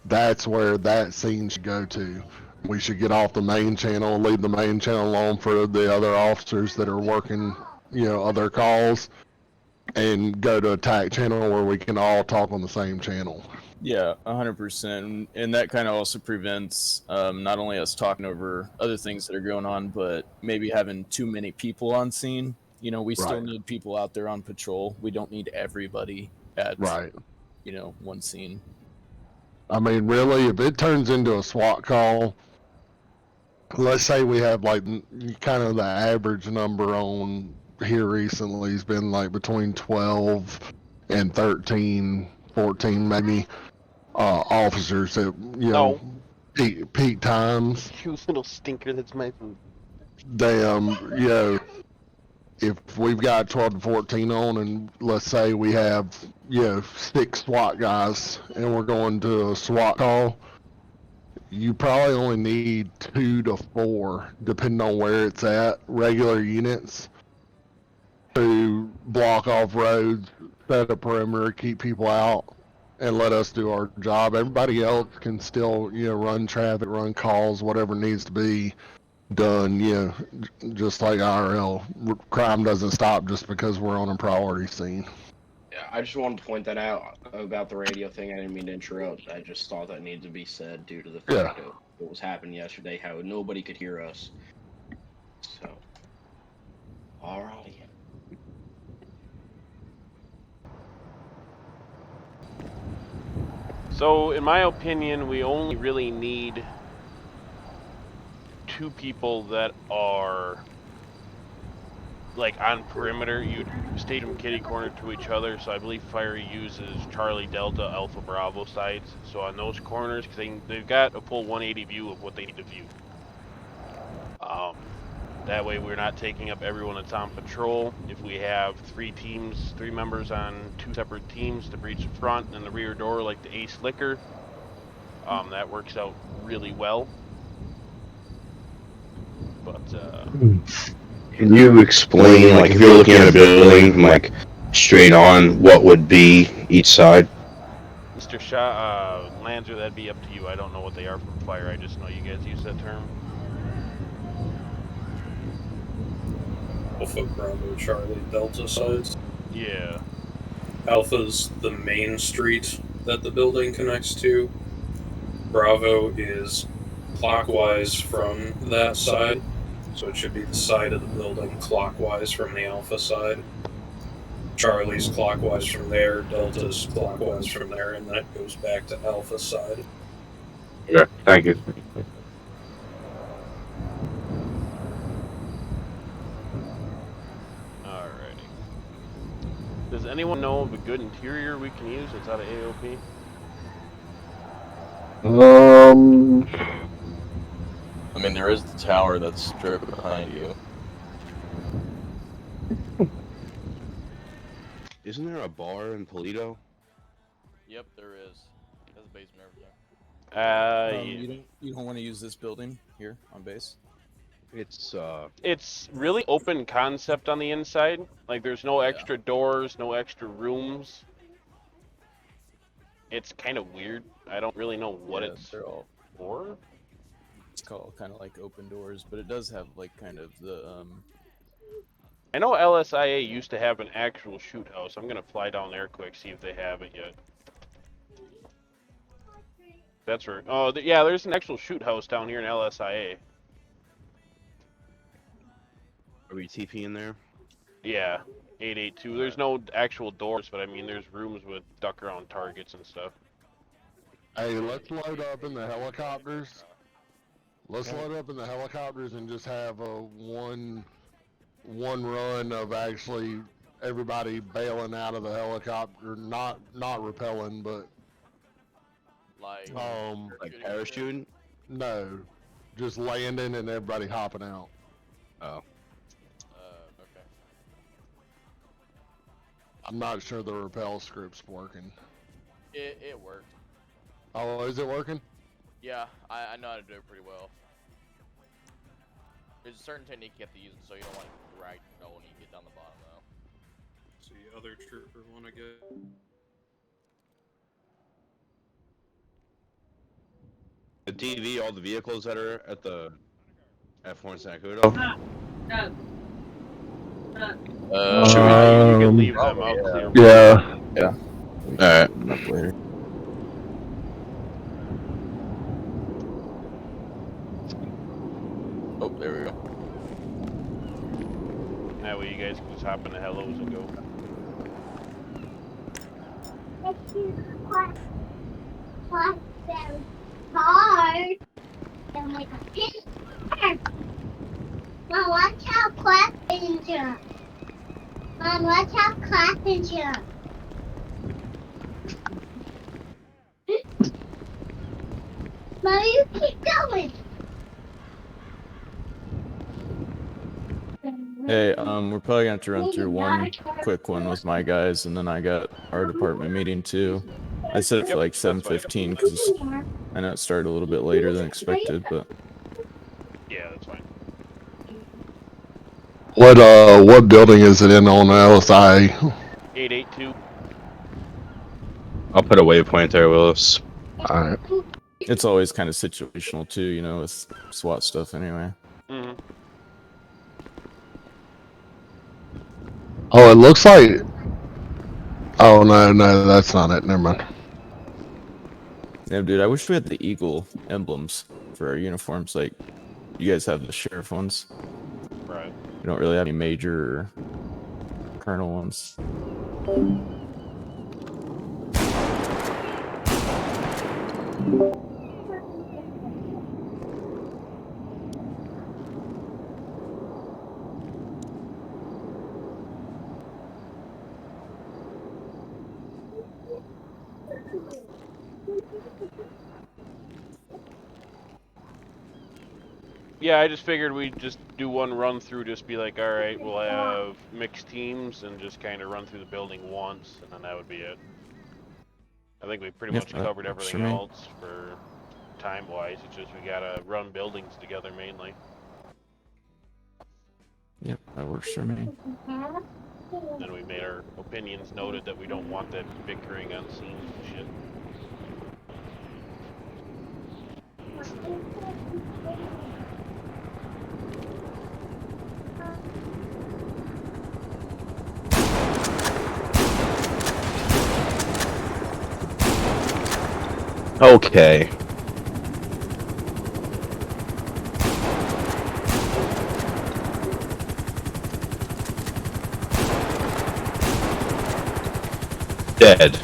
That's where that scene should go to. We should get off the main channel, leave the main channel alone for the other officers that are working, other calls, and go to a TAC channel where we can all talk on the same channel. Yeah, 100%, and that kind of also prevents not only us talking over other things that are going on, but maybe having too many people on scene. We still need people out there on patrol. We don't need everybody at one scene. I mean, really, if it turns into a SWAT call, let's say we have like kind of the average number on here recently has been like between 12 and 13, 14 maybe officers at peak times. You little stinker, that's my food. Damn, if we've got 12 to 14 on, and let's say we have 6 SWAT guys and we're going to a SWAT call, you probably only need 2 to 4, depending on where it's at, regular units to block off roads, set a perimeter, keep people out, and let us do our job. Everybody else can still, run traffic, run calls, whatever needs to be done, just like IRL. Crime doesn't stop just because we're on a priority scene. Yeah, I just wanted to point that out about the radio thing. I didn't mean to interrupt. I just thought that needed to be said due to the fact of what was happening yesterday, how nobody could hear us. So, alrighty. So, in my opinion, we only really need 2 people that are like on perimeter. You'd stage them kitty corner to each other. So I believe fire uses Charlie Delta Alpha Bravo sides. So on those corners, because they've got a full 180 view of what they need to view. That way we're not taking up everyone that's on patrol. If we have 3 members on 2 separate teams to breach the front and the rear door like the Ace Liquor, that works out really well. But can you explain, like, if you're looking at a building, like, straight on, what would be each side? Mr. Lanzer, that'd be up to you. I don't know what they are from fire. I just know you guys use that term. Alpha, Bravo, Charlie, Delta sides. Yeah. Alpha's the main street that the building connects to. Bravo is clockwise from that side, so it should be the side of the building clockwise from the Alpha side. Charlie's clockwise from there, Delta's clockwise from there, and then it goes back to Alpha side. Okay, thank you. Alrighty. Does anyone know of a good interior we can use that's out of AOP? I mean, there is the tower that's straight behind you. Isn't there a bar in Toledo? Yep, there is. There's a basement and everything. You don't want to use this building here on base? It's really open concept on the inside. Like, there's no extra doors, no extra rooms. It's kind of weird. I don't really know what it's they're all for. It's called kind of like open doors, but it does have like kind of the I know LSIA used to have an actual shoot house. I'm gonna fly down there quick, see if they have it yet. That's right. Oh, yeah, there's an actual shoot house down here in LSIA. Are we TP in there? Yeah, 882. There's no actual doors, but I mean, there's rooms with duck around targets and stuff. Hey, let's load up in the helicopters. Let's load up in the helicopters and just have a one run of actually everybody bailing out of the helicopter, not rappelling, but like parachuting? No, just landing and everybody hopping out. Oh. Okay. I'm not sure the rappel script's working. It worked. Oh, is it working? Yeah, I know how to do it pretty well. There's a certain technique you have to use, so you don't want to drag when you get down the bottom, though. See, other trooper want to get. The TV, all the vehicles that are at the F1 San Cudo. You can leave them out clear. Yeah. Alright. Up later. Oh, there we go. That way you guys can just hop in the hellos and go. Hard. And like a pin. Mom, watch how clapping jump. Mom, watch how clapping jump. Mom, you keep going. Hey, we're probably gonna have to run through one quick one with my guys, and then I got our department meeting too. I set it for like 7:15 because I know it started a little bit later than expected, but Yeah, that's fine. What building is it in on LSI? 882. I'll put a waypoint there, Willis. Alright. it's always kind of situational too, you know, with SWAT stuff anyway. Mm-hmm. Oh, it looks like. Oh no, that's not it. Never mind. Yeah, dude, I wish we had the eagle emblems for our uniforms. Like, you guys have the sheriff ones. Right. We don't really have any major or colonel ones. Yeah, I just figured we'd just do one run through, just be like, alright, we'll have mixed teams and just kind of run through the building once, and then that would be it. I think we pretty much covered everything else for time-wise. It's just we gotta run buildings together mainly. Yep, that works for me. And we made our opinions noted that we don't want that bickering on scenes and shit. Okay. Dead.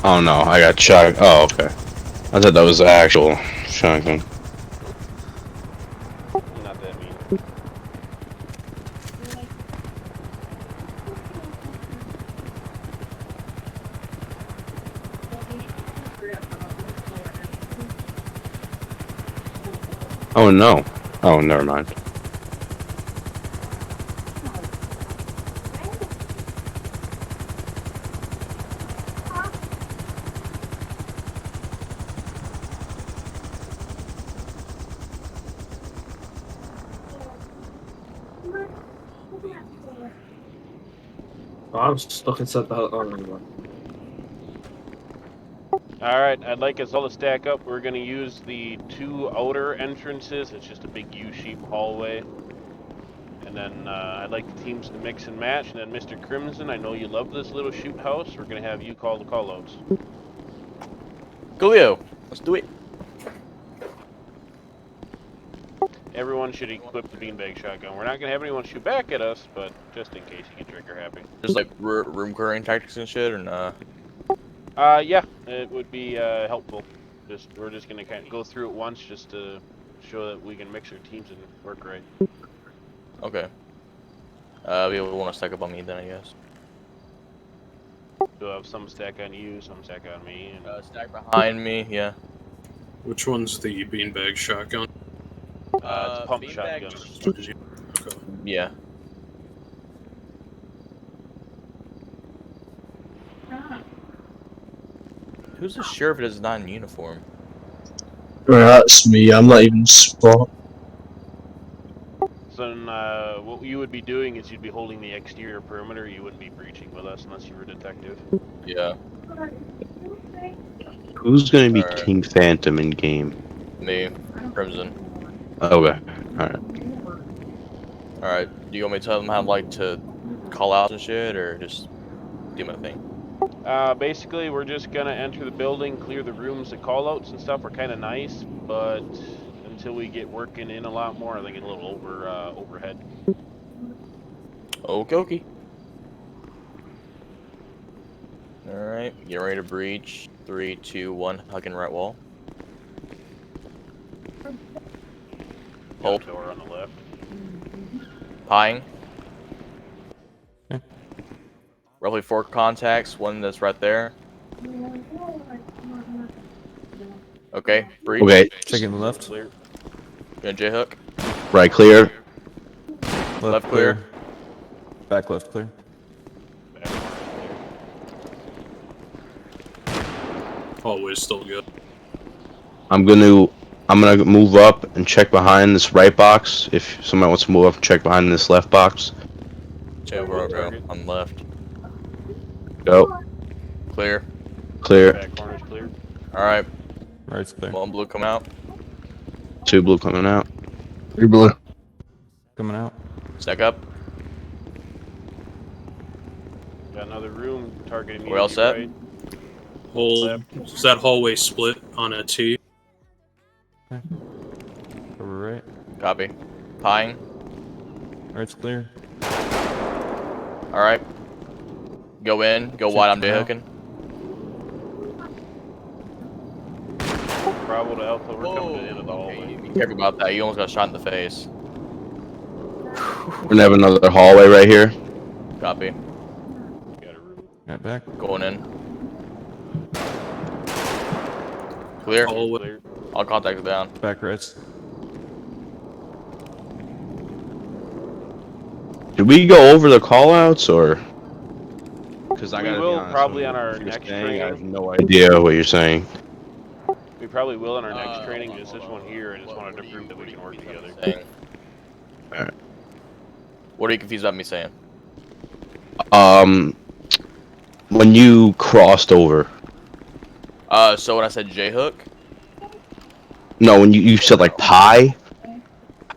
Oh no, I got shot. Oh, okay. I thought that was the actual shotgun. Not that mean. Oh no. Oh, never mind. Oh, I'm stuck inside the house. Oh, never mind. Alright, I'd like us all to stack up. We're going to use the 2 outer entrances. It's just a big U-shaped hallway. And then I'd like the teams to mix and match. And then Mr. Crimson, I know you love this little shoot house. We're going to have you call the callouts. Coolio. Let's do it. Everyone should equip the beanbag shotgun. We're not going to have anyone shoot back at us, but just in case you get trigger happy. Just like room clearing tactics and shit, or nah? Yeah, it would be helpful. We're just going to kind of go through it once just to show that we can mix our teams and work right. Okay. People want to stack up on me then, I guess. We'll have some stack on you, some stack on me. And... stack behind me, yeah. Which one's the beanbag shotgun? It's pump shotgun. Okay. Yeah. Who's the sheriff that is not in uniform? That's me. I'm not even spot. So then, what you would be doing is you'd be holding the exterior perimeter. You wouldn't be breaching with us unless you were a detective. Yeah. Who's gonna be King Phantom in game? Me. Crimson. Okay. Alright. Alright. Do you want me to tell them how like to call out and shit, or just do my thing? Basically, we're just gonna enter the building, clear the rooms. The callouts and stuff are kind of nice, but until we get working in a lot more, I think it's a little overhead. Okie dokie. Alright, get ready to breach. 3, 2, 1, hugging right wall. Hold. Door on the left. Pieing. Roughly 4 contacts, one that's right there. Okay, breach. Okay. Checking the left. Clear. Gonna J-hook. Right clear. Left clear. Back left clear. Always still good. I'm gonna move up and check behind this right box. If somebody wants to move up and check behind this left box. J-hook on left. Go. Clear. Clear. Back corner's clear. Alright. Right's clear. 1 blue coming out. 2 blue coming out. 3 blue. Coming out. Stack up. Got another room targeting me. We all set? Right. Hold. Is that hallway split on a T? Okay. Over right. Copy. Pieing. Right's clear. Alright. Go in. Go wide. I'm J-hooking. Bravo to Alpha. We're coming to the end of the hallway. Be careful about that. You almost got shot in the face. We're gonna have another hallway right here. Copy. Got a room. Right back. Going in. Clear. Clear. All contacts down. Back rights. Did we go over the callouts or? Because I We gotta will be honest, probably with on you. our What you're next saying, training. I have no idea what you're saying. We probably will in our next training. It's this one here. I just wanted to prove that we can work together. Alright. What are you confused about me saying? When you crossed over. So when I said J-hook? No, when you said like pie.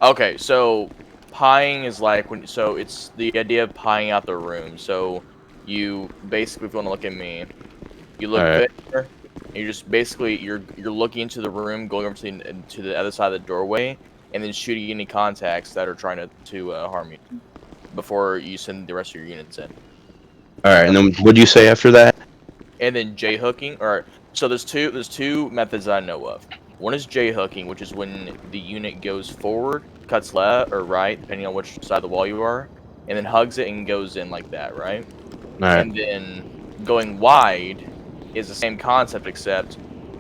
Okay, so pieing is like when, so it's the idea of pieing out the room. So you basically, if you want to look at me, you look Alright. there, And you're just basically you're looking into the room, going over to the other side of the doorway, and then shooting any contacts that are trying to harm you before you send the rest of your units in. All right, and then what'd you say after that? And then J hooking, or so there's two methods I know of. One is J hooking, which is when the unit goes forward, cuts left or right, depending on which side of the wall you are, and then hugs it and goes in like that, right? All right. And then going wide is the same concept, except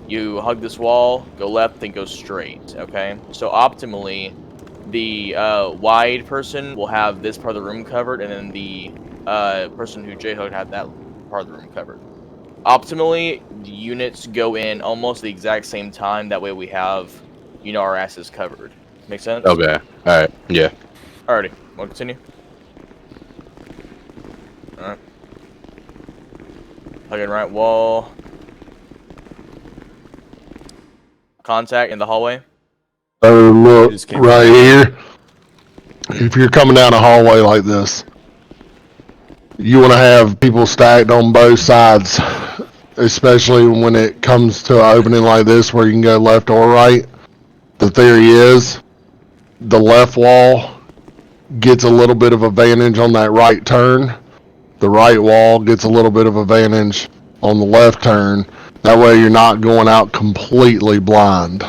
you hug this wall, go left, then go straight. Okay, so optimally, the wide person will have this part of the room covered, and then the person who J hooked had that part of the room covered. Optimally, the units go in almost the exact same time. That way, we have, our asses covered. Make sense? Okay. All right. Yeah. Alrighty, we'll continue. Alright. Hugging right wall. Contact in the hallway. So look right here. If you're coming down a hallway like this, you want to have people stacked on both sides, especially when it comes to an opening like this where you can go left or right. The theory is the left wall gets a little bit of advantage on that right turn. The right wall gets a little bit of advantage on the left turn. That way you're not going out completely blind.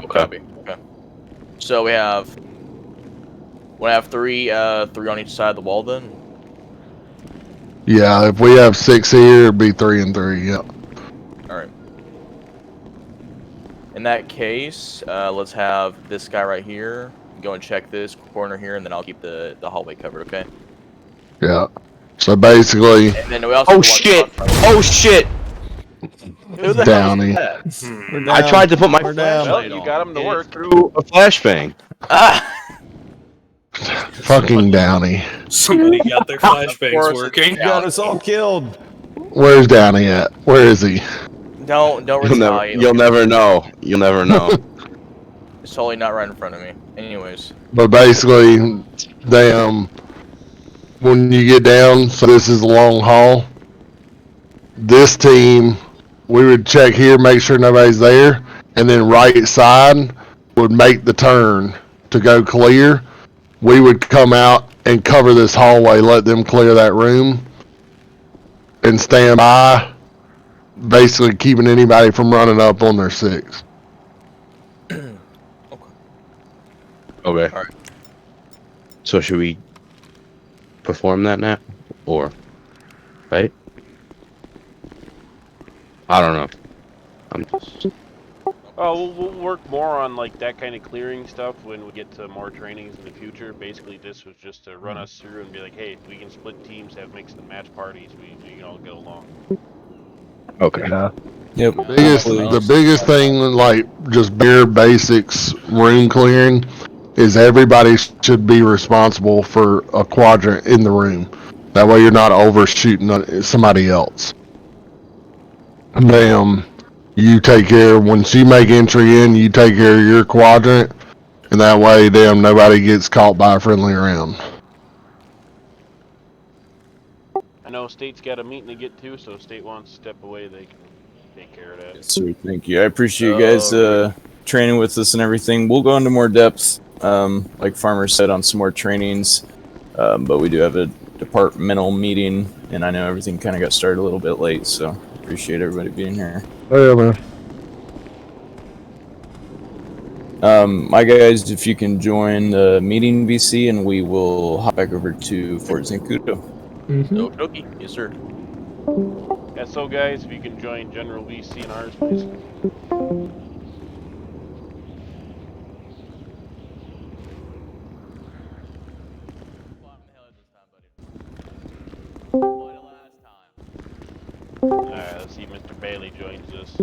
Copy. Okay. So we have three on each side of the wall then? Yeah, if we have 6 here, it'd be 3 and 3, yep. Alright. In that case, let's have this guy right here go and check this corner here, and then I'll keep the hallway covered, okay? Yeah. So basically... And then we also Oh shit! Oh shit! Who the Downy. hell is that? I tried to put my Well, you got him to work. through a flashbang. Fucking Downy. Somebody got their flashbangs working. You got us all killed. Where's Downy at? Where is he? Don't You'll never know. You'll never know. It's totally not right in front of me. Anyways. But basically, when you get down, so this is a long haul. This team, we would check here, make sure nobody's there, and then right side would make the turn to go clear. We would come out and cover this hallway, let them clear that room, and stand by, basically keeping anybody from running up on their 6. Okay. Alright. So should we perform that now? Or, right? I don't know. I'm just... We'll work more on like that kind of clearing stuff when we get to more trainings in the future. Basically, this was just to run us through and be like, hey, we can split teams, have mix the match parties, we can all get along. Okay. Yep. The biggest thing, like just bare basics room clearing, is everybody should be responsible for a quadrant in the room. That way you're not overshooting somebody else. You take care, once you make entry in, you take care of your quadrant, and that way, nobody gets caught by a friendly round. I know State's got a meeting to get to, so if State wants to step away, they can take care of that. Yes, sir. Thank you. I appreciate you guys training with us and everything. We'll go into more depth, like Farmer said, on some more trainings. But we do have a departmental meeting, and I know everything kind of got started a little bit late, so appreciate everybody being here. Oh, yeah, man. My guys, if you can join the meeting VC, and we will hop back over to Fort Zancudo. Okie, yes, sir. Yeah, so guys, if you can join General VC and ours, please. Alright, let's see if Mr. Bailey joins us.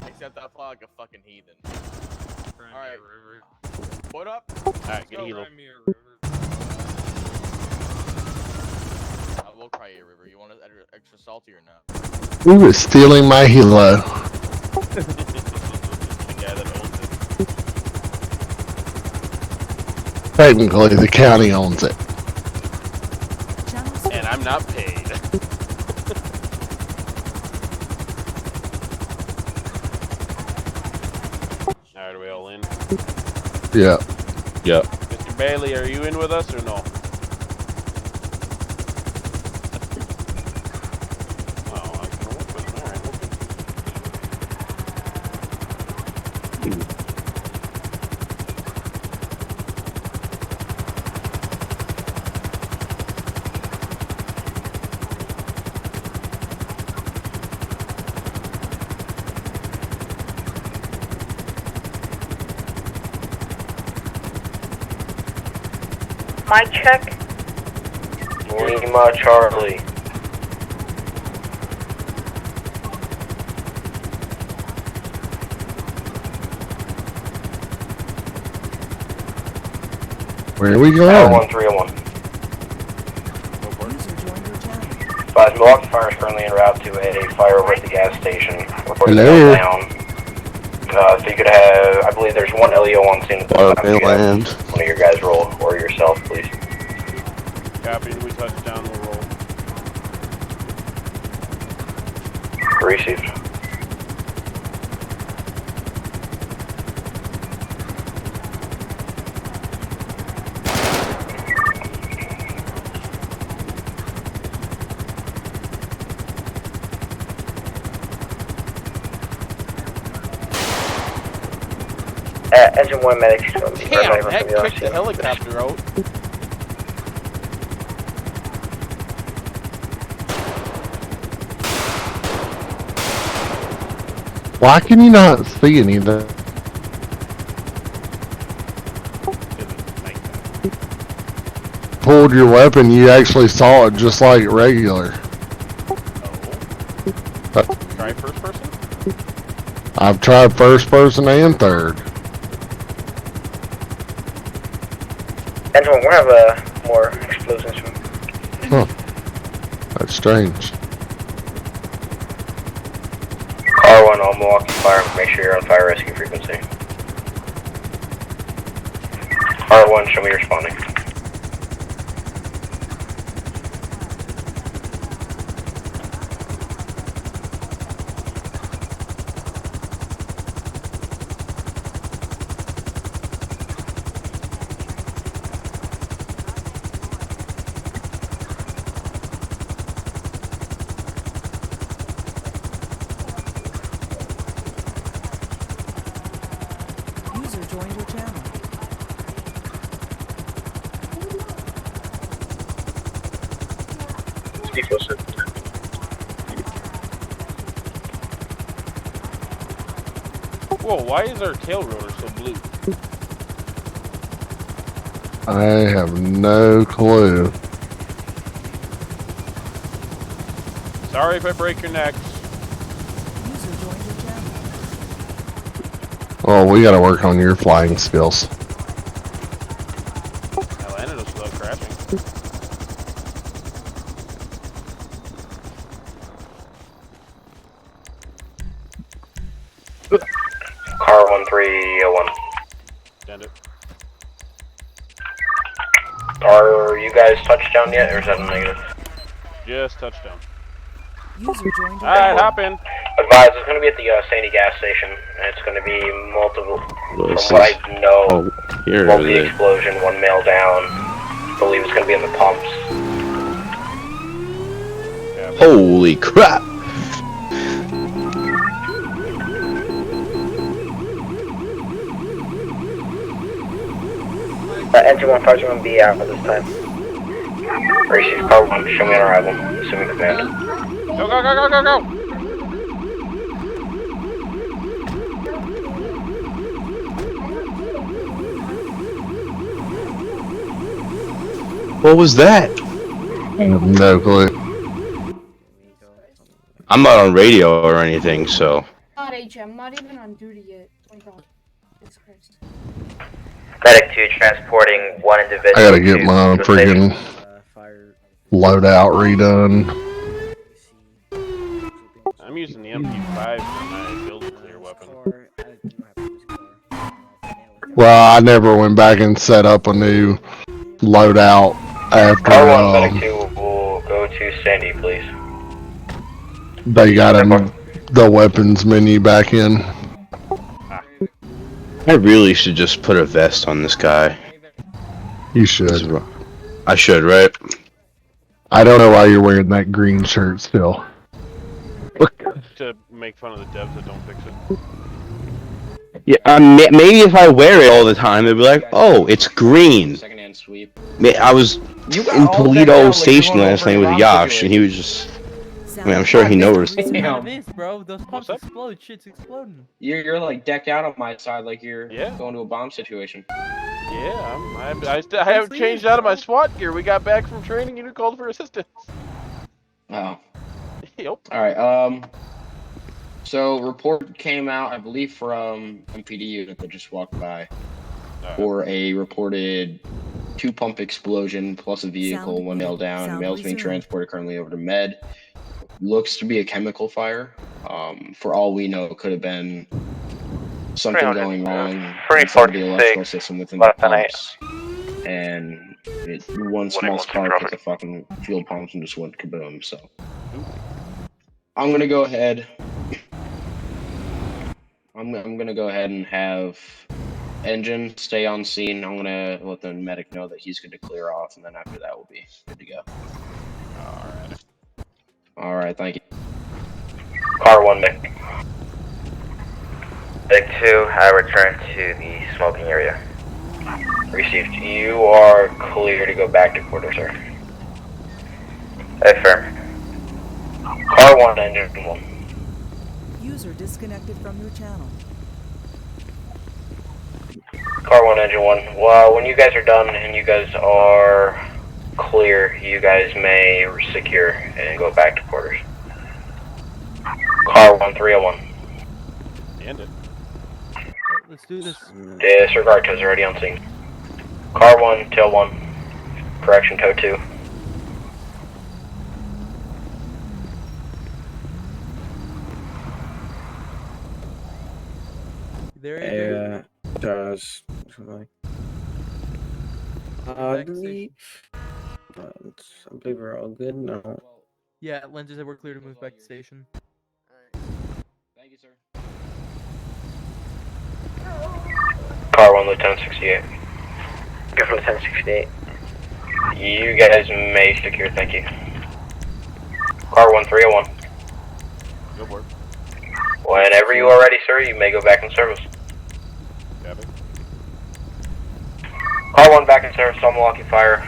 Except I fly like a fucking heathen. Alright. What up? Alright, get Hilo. I will cry you, River. You want it extra salty or not? Who is stealing my Hilo? The guy that owns it. Technically, the county owns it. not paid. Alright, are we all in? Yeah. Yep. Mr. Bailey, are you in with us or no? Oh, I can work with him. Alright, Mic check. Lima Charlie. Where are we going? 1301. Advise Milwaukee Fire is currently en route to a fire over at the gas station. Hello. Down. So you could have, I believe there's one LEO on scene at the time. You could have one of your guys roll, or yourself, please. copy, we touch down, we'll roll. Received. Engine 1 medics. Damn, that kicked the helicopter out. Why can you not see anything? Pulled your weapon, you actually saw it just like regular. Try first person? I've tried first person and third. Engine 1, we're gonna have more explosions from. Huh. That's strange. Car 1, all Milwaukee Fire, make sure you're on fire rescue frequency. R1, show me responding. User joined your channel. Whoa, why is our tail rotor so blue? I have no clue. Sorry if I break your neck. User joined your channel. Oh, we gotta work on your flying skills. I landed us without crashing. Car 1301. Send it. Are you guys touchdown yet, or is that a negative? Just touchdown. User joined your Alright, hop in. Advise, it's going to be at the Sandy gas station, and it's going to be multiple, This from what is- I know, Oh, here it multi-explosion, is. one male down. I believe it's going to be in the pumps. Holy crap! Engine 1, Fire 1 be out at this time. Receive car 1, show me on arrival, assuming command. Go, go, go, go, go, go! What was that? I have no clue. I'm not on radio or anything, so. God, HM, I'm not even on duty yet. Oh my god. Jesus Christ. Medic 2 transporting one individual. I gotta get my freaking loadout redone. I'm using the MP5 for my build clear weapon. Well, I never went back and set up a new loadout after. Car 1, Medic 2 will go to Sandy, please. They got the weapons menu back in. I really should just put a vest on this guy. You should. I should, right? I don't know why you're wearing that green shirt still. To make fun of the devs that don't fix it. Yeah, maybe if I wear it all the time, they'd be like, "Oh, it's green." Secondhand sweep. I was You got in all decked Toledo out like Station you're going last over night a with bomb Yash, and he situation. was just. I mean, I'm sure he noticed. Damn. It is, bro. Those pumps explode. Shit's exploding. You're like decked out on my side like you're Yeah. going to a bomb situation. Yeah, I haven't changed out of my SWAT gear. We got back from training and you called for assistance. Oh. Yep. Alright, so report came out, I believe, from MPD unit that just walked by for a reported 2-pump explosion plus a vehicle, one nail down. Male's being transported currently over to med. Looks to be a chemical fire. For all we know, it could have been something going wrong inside the electrical system within the pumps. And one small spark hit the fucking fuel pumps and just went kaboom, so. I'm gonna go ahead. I'm gonna go ahead and have engine stay on scene. I'm gonna let the medic know that he's good to clear off, and then after that we'll be good to go. Alright. Alright, thank you. Car 1, Mick. Mick 2, I return to the smoking area. Received. You are clear to go back to quarters, sir. Affirm. Car 1, engine 1. User disconnected from your channel. Car 1, engine 1. Well, when you guys are done and you guys are clear, you guys may secure and go back to quarters. Car 1, 301. End it. Let's do this. Disregard, tows already on scene. Car 1, tail 1. Correction, tow 2. There Does something. I believe we're all good now. Yeah, Len said we're clear to move back to station. Thank you, sir. Car 1, Lieutenant 68. Go from Lieutenant 68. You guys may secure, thank you. Car 1, 301. Go for it. Whenever you are ready, sir, you may go back in service. Got it. Car 1 back in service, all Milwaukee Fire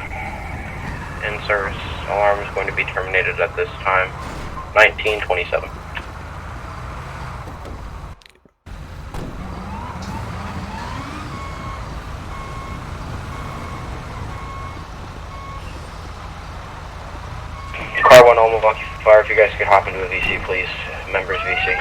in service. Alarm is going to be terminated at this time. 1927. Car 1, all Milwaukee Fire, if you guys could hop into a VC, please. Members VC.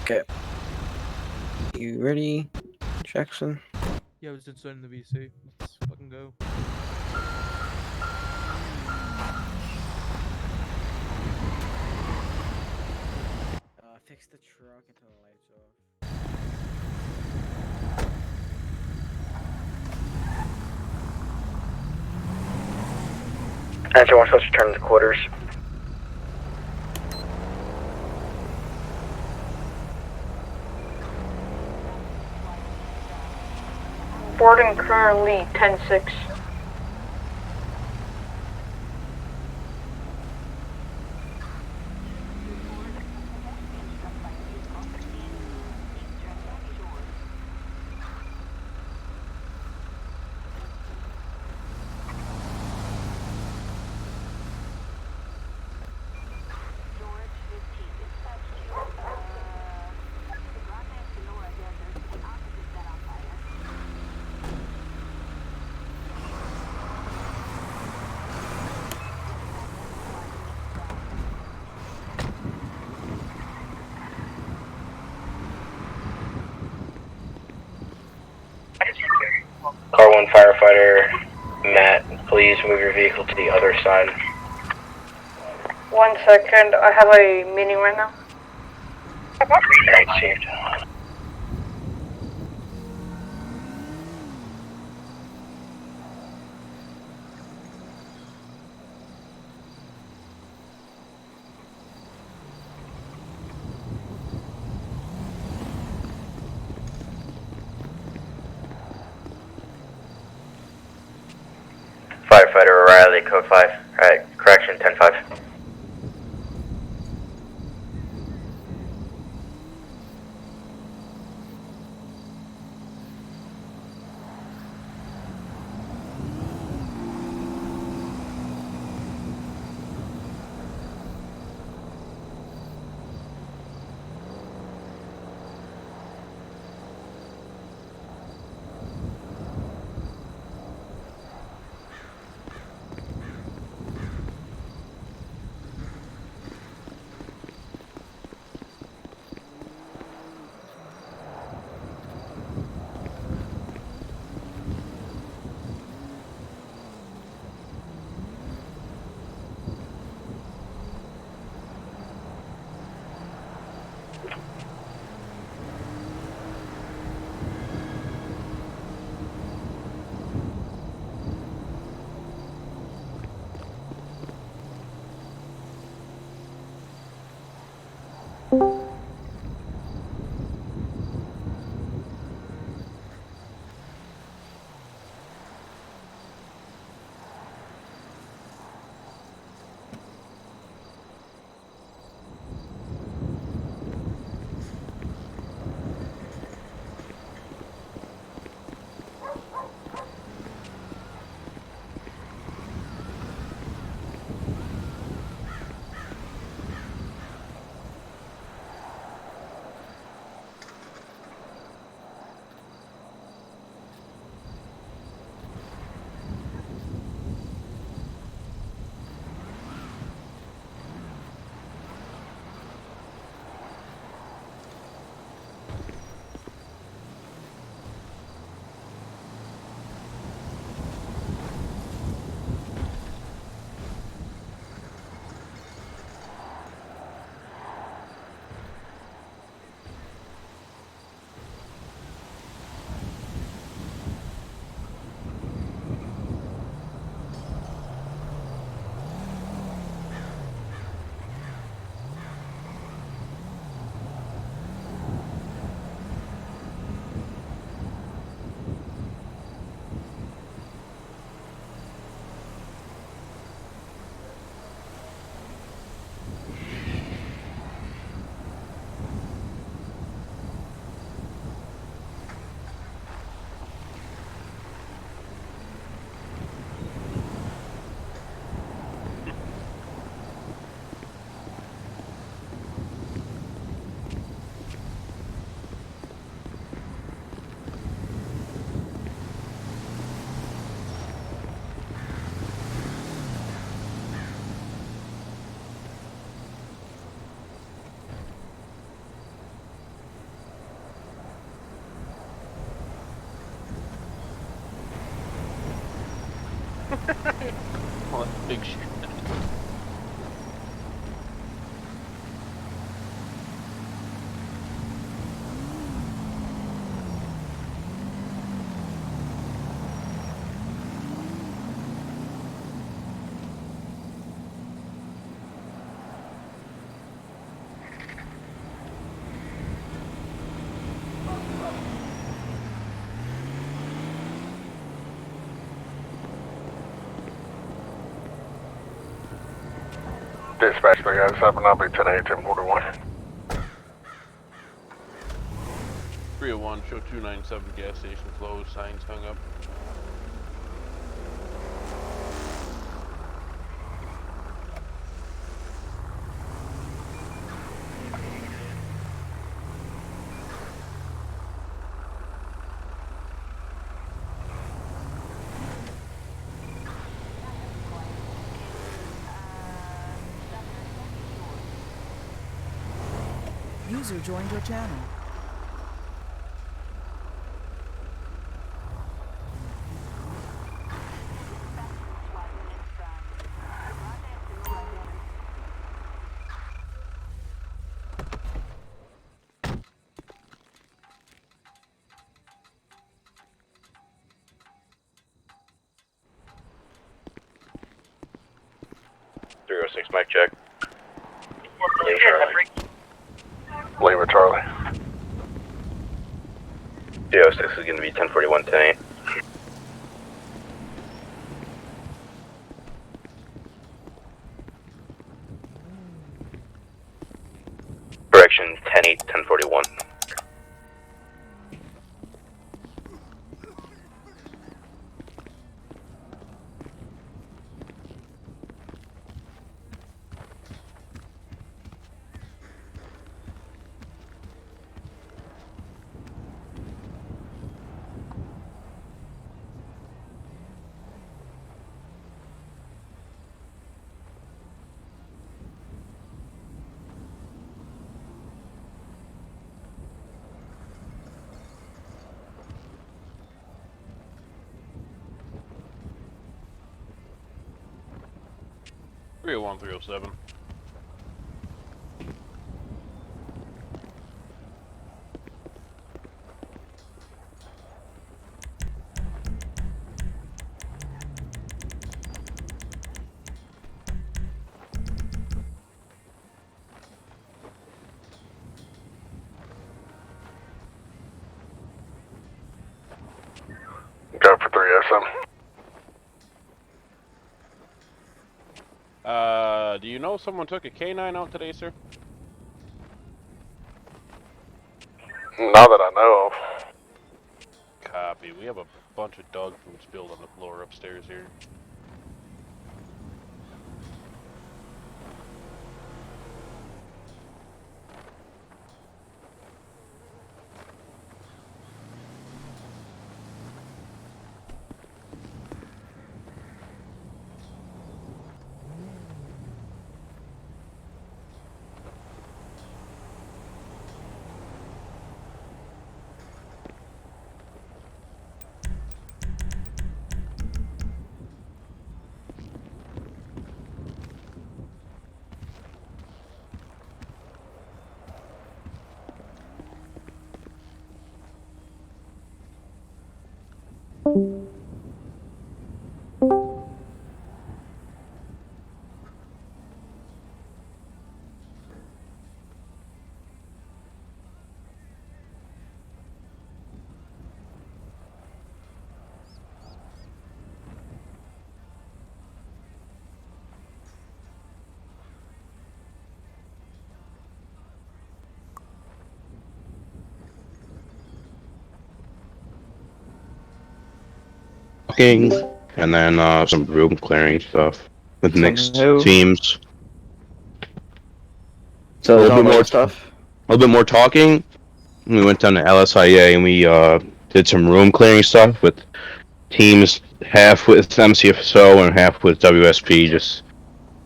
Okay. You ready, Jackson? Yeah, I was just starting the VC. Let's fucking go. Fix the truck until the lights off. Engine 1 supposed to return to quarters. Boarding currently 10-6. Car 1 firefighter, Matt, please move your vehicle to the other side. 1 second, I have a meeting right now. Alright, saved. Firefighter O'Reilly, code 5. Alright, correction, 10-5. Oh, that's big shit. Dispatch, they got 7 I'll be 10-8, 1041. 301, show 297 gas station closed, signs hung up. User joined your channel. 306, mic check. Labor Charlie. 306 is going to be 1041 tonight. Correction, 10-8, 1041. Three oh one, 307. Go for 307. Do you know someone took a K9 out today, sir? Not that I know of. Copy. We have a bunch of dog food spilled on the floor upstairs here. Talking, and then some room clearing stuff with Some mixed who? teams. So A there's little no bit more more, stuff. a little bit more talking. We went down to LSIA and we did some room clearing stuff with teams, half with MCFSO and half with WSP, just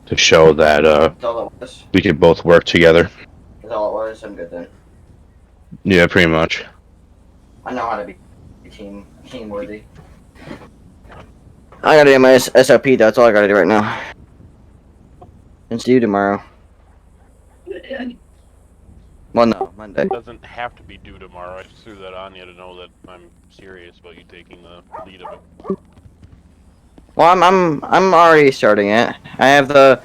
to show that That's all it was. we could both work together. That's all it was. I'm good then. Yeah, pretty much. I know how to be team worthy. I gotta do my SOP. That's all I gotta do right now. It's due tomorrow. Well, no, Monday. Doesn't have to be due tomorrow. I just threw that on you to know that I'm serious about you taking the lead of it. Well, I'm already starting it. I have the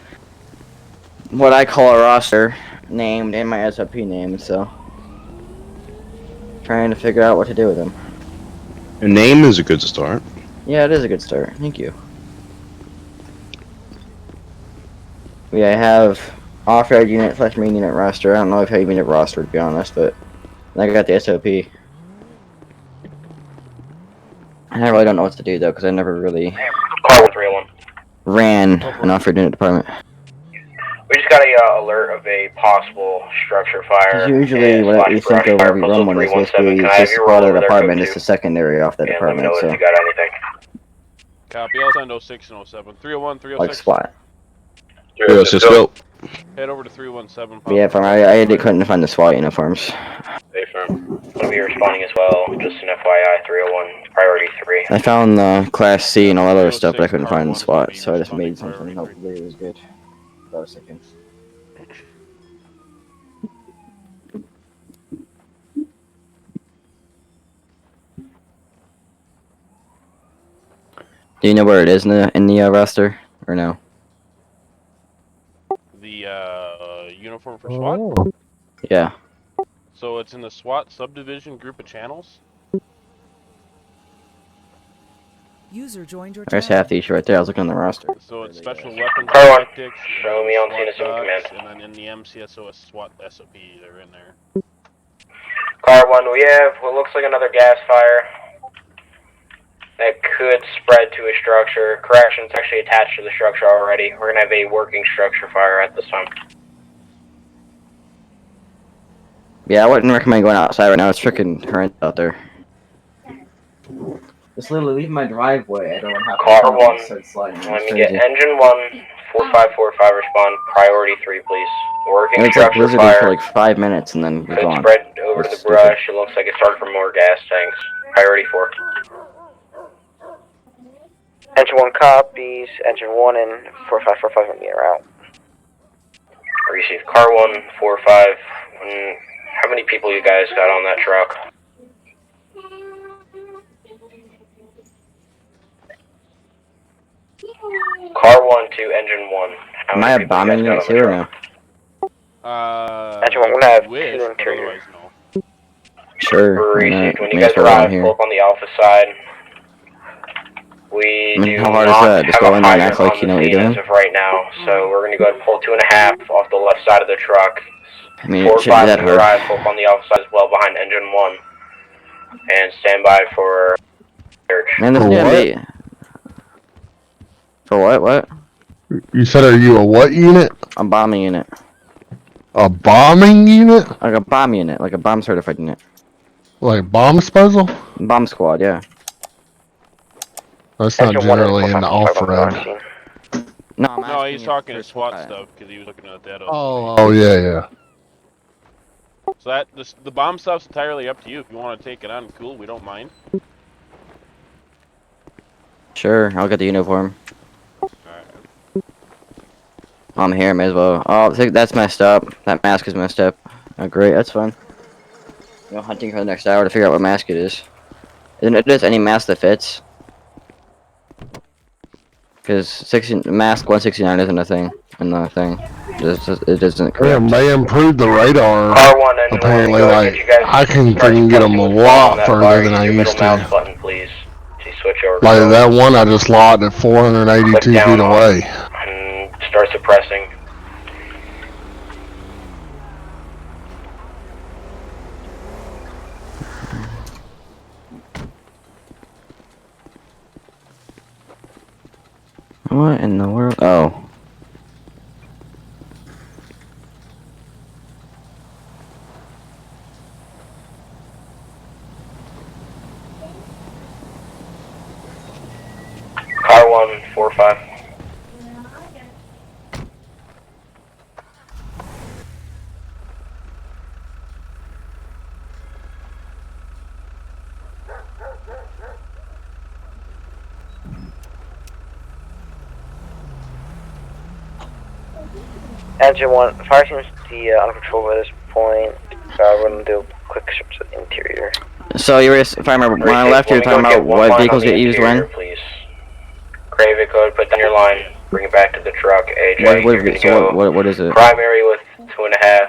what I call a roster named and my SOP name, so trying to figure out what to do with them. A name is a good start. Yeah, it is a good start. Thank you. Yeah, I have off-road unit / main unit roster. I don't know if I even have roster to be honest, but I got the SOP. I really don't know what to do though, because I never really Call 301. ran an off-road unit department. We just got a alert of a possible structure fire. Usually, what we think of fire. when we run one is 317. basically Can I have just your part roll of the over there, department. code It's 2? the secondary off that And let me know department, if so you got anything. Copy. I'll send 06 and 07. 301, like 306. SWAT. 306, go. Head over to 317. But yeah, I couldn't find the SWAT uniforms. Hey, firm. I'm gonna be responding as well. Just an FYI, 301, priority 3. I found the Class C and all that other stuff, but I 306 couldn't car find the 1's gonna SWAT, be so I just responding made something. priority 3. Hopefully, it was good. I was thinking. Do you know where it is in the roster or no? The uniform for SWAT? Oh. Yeah. So it's in the SWAT subdivision group of channels? User joined your There's channel. half the issue right there. I was looking on the roster. So it's special weapons Car and 1, tactics, show and me on scene SWAT assuming command. docs, and then in the MCSO SWAT SOP, they're in there. Car 1, we have what looks like another gas fire that could spread to a structure. Correction, it's actually attached to the structure already. We're going to have a working structure fire at this time. Yeah, I wouldn't recommend going outside right now. It's freaking horrendous out there. Just literally leave my driveway. I don't have Car 1, let me get engine 1, 4545 respond. Priority 3, please. Working It's like structure blizzarded for fire. like 5 minutes and then we're Could gone. spread over to It's the stupid. brush. It looks like it started from more gas tanks. Priority 4. Engine 1 copies. Engine 1 and 4545 on the route. Receive car 1, 45. How many people you guys got on that truck? Car 1 to engine 1. How Am many I people you bombing guys got it on the too or truck? no? Engine 1, we're gonna have wish, two but interiors. otherwise no. Sure. Why not? Received. When you May as guys well around arrive, here. pull up on the alpha side. We I mean, do how hard is not that? Just have go a in there and hydrant act like on you the know what you're scene as doing? of right now, so we're going to go ahead and pull 2.5 off the left side of the truck. I mean, 4 it or shouldn't 5 be that when you hard. arrive, pull up on the alpha side as well behind engine 1. And stand by for search. Man, this is For gonna what? be. For what? What? You said, are you a what unit? A bombing unit. A bombing unit? Like a bomb unit. Like a bomb certified unit. Like bomb disposal? Bomb squad, yeah. That's not Engine 1 and generally in the 4545 on the off-road. route scene. No, I'm No, asking he's you talking for SWAT stuff because he was looking at that. Oh, yeah. So the bomb stuff's entirely up to you. If you want to take it on, cool. We don't mind. Sure, I'll get the uniform. I'm here, may as well. Oh, that's messed up. That mask is messed up. Oh, great, that's fun. Go hunting for the next hour to figure out what mask it is. Isn't it just any mask that fits? Because mask 169 isn't a thing in the thing. It isn't correct. Damn, they improved the radar. Car 1, engine 1, Apparently, go ahead like, and get you guys I can start freaking get them suppressing a what's going on lot that further fire. than Use I your middle used mouse to. button, please. To switch over Like, controls. that one I just locked at 482 Click down feet on away. and start suppressing. What in the world? Oh. Car 1, 45. Engine 1, fire seems to be under control at this point. We're gonna do a quick search of the interior. So you were, if I remember, when I left, you were talking about what vehicles get used when? Please. Crave it, code, put down your line, bring it back to the truck. AJ, you're gonna So go what is it? primary with 2.5.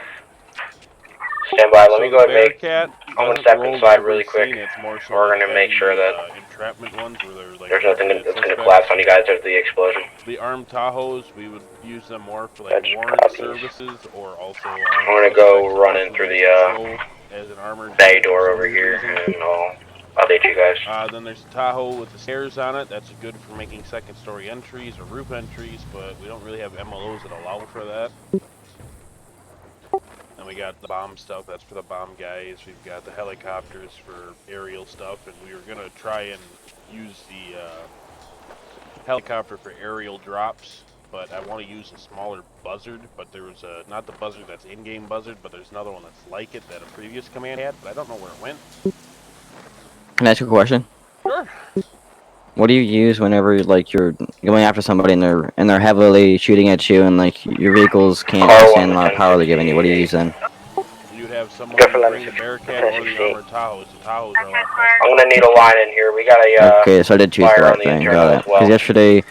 Stand by, let me go ahead and make, Bearcat I'm gonna doesn't step roll inside by really every quick. scene, it's more so We're like gonna make heavy, sure that entrapment ones where they're like there's nothing that's gonna suspects. collapse on you guys after the explosion. The armed Tahoes, we would use them more for like warrant services or also I'm gonna go run in through the as an armored bay door over here and I'll update you guys. Then there's a Tahoe with the stairs on it. That's good for making second story entries or roof entries, but we don't really have MLOs that allow for that. And we got the bomb stuff, that's for the bomb guys. We've got the helicopters for aerial stuff, and we were gonna try and use the helicopter for aerial drops, but I want to use a smaller buzzard, but there was not the buzzard that's in-game buzzard, but there's another one that's like it that a previous command had, but I don't know where it went. Can I ask you a question? Sure. What do you use whenever like you're going after somebody and they're heavily shooting at you and like your vehicles can't withstand the amount of power they're giving you? What do you use then? You'd have someone bring the Bearcat or the armored Tahoes. The Tahoes are a lot faster. I'm gonna need a line in here. We got a Okay, so I did choose the fire on right the thing. internal Got it. as well. Because yesterday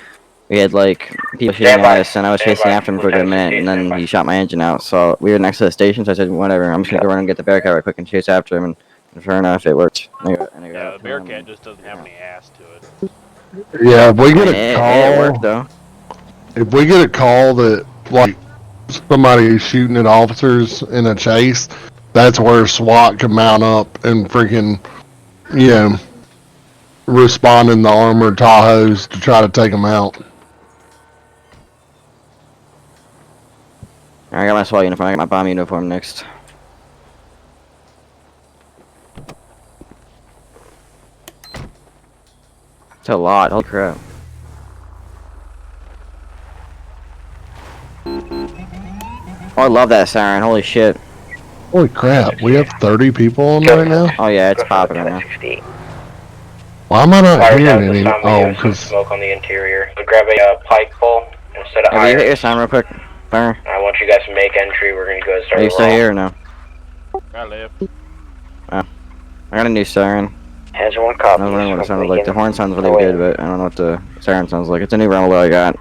We had like people shooting Stand by. at us, and I was Stand chasing by. after him for a good Lieutenant minute, 68, and stand then by. he shot my engine out. So we were next to the station, so I said, whatever, I'm just gonna go run and get the Bearcat right quick and chase after him, and sure enough, it worked. Yeah, the Bearcat just doesn't have any ass to it. Yeah, if we I get mean, a it worked call, though. if we get a call that like somebody's shooting at officers in a chase, that's where SWAT can mount up and freaking, you know, respond in the armored Tahoes to try to take them out. I got my SWAT uniform. I got my bomb uniform next. It's a lot. Holy crap. Oh, I love that siren. Holy shit. Holy crap, we have 30 people on right now? Oh yeah, it's popping right now. Why am I not Fire hearing down this any? time, we Oh, have some because smoke on the interior. So grab a pike pole instead of Yeah, will you hit your irons. siren real quick? Fire. I want you guys to make entry. We're gonna go ahead and start Are you the still roll. here or no? I left. Oh. I got a new siren. Hands on one I copy. was wondering what it sounded like. The horn sounds really good, but I don't know what the siren sounds like. It's a new rumbler I got.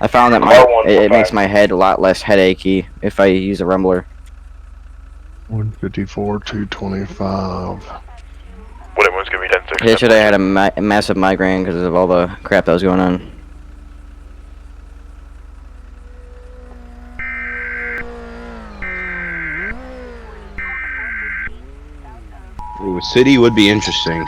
I found that it makes my head a lot less headachy if I use a rumbler. 154, 225. What everyone's gonna be 10-6. Yesterday I had a massive migraine because of all the crap that was going on. Ooh, city would be interesting.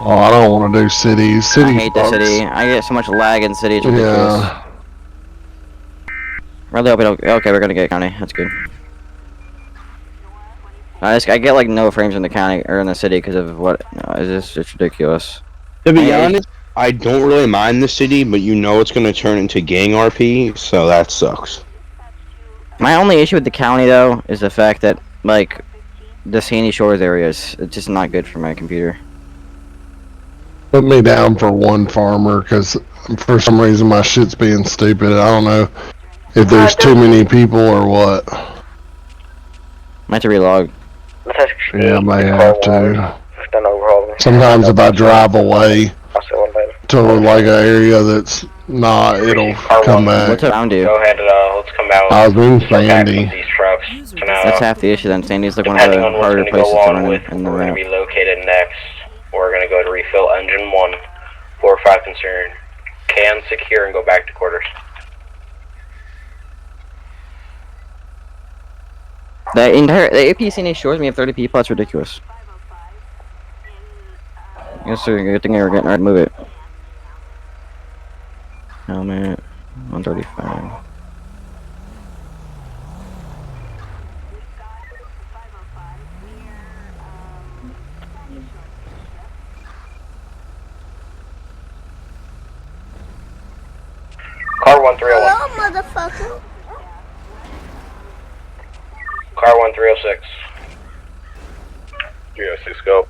Oh, I don't want to do cities. I City hate the sucks. city. I get so much lag in city. It's ridiculous. Yeah. Really hope we don't. Okay, we're gonna get county. That's good. I get like no frames in the county or in the city because of what? No, it's ridiculous. To be honest, I don't really mind the city, but you know it's gonna turn into gang RP, so that sucks. My only issue with the county though is the fact that like the Sandy Shores area is it's just not good for my computer. Put me down for one farmer, because for some reason my shit's being stupid. I don't know if there's too many people or what. Might have to relog. Yeah, I may have to. Sometimes if I drive away to like an area that's not, it'll come back. What's around you? Go ahead, let's come out. I was in Sandy. These trucks. So now, That's half the issue then. Sandy's like one of depending the on what's harder going to go places to on run with, in the we're going map. to be located next. We're going to go to refill engine 1, 4 or 5 concern. Can secure and go back to quarters. The AP Sandy Shores, we have 30 people. That's ridiculous. Yes, sir. Good thing they were getting ready to move it. Helmet 135. Car 1301. Hello, motherfucker. Car 1306. 306 go.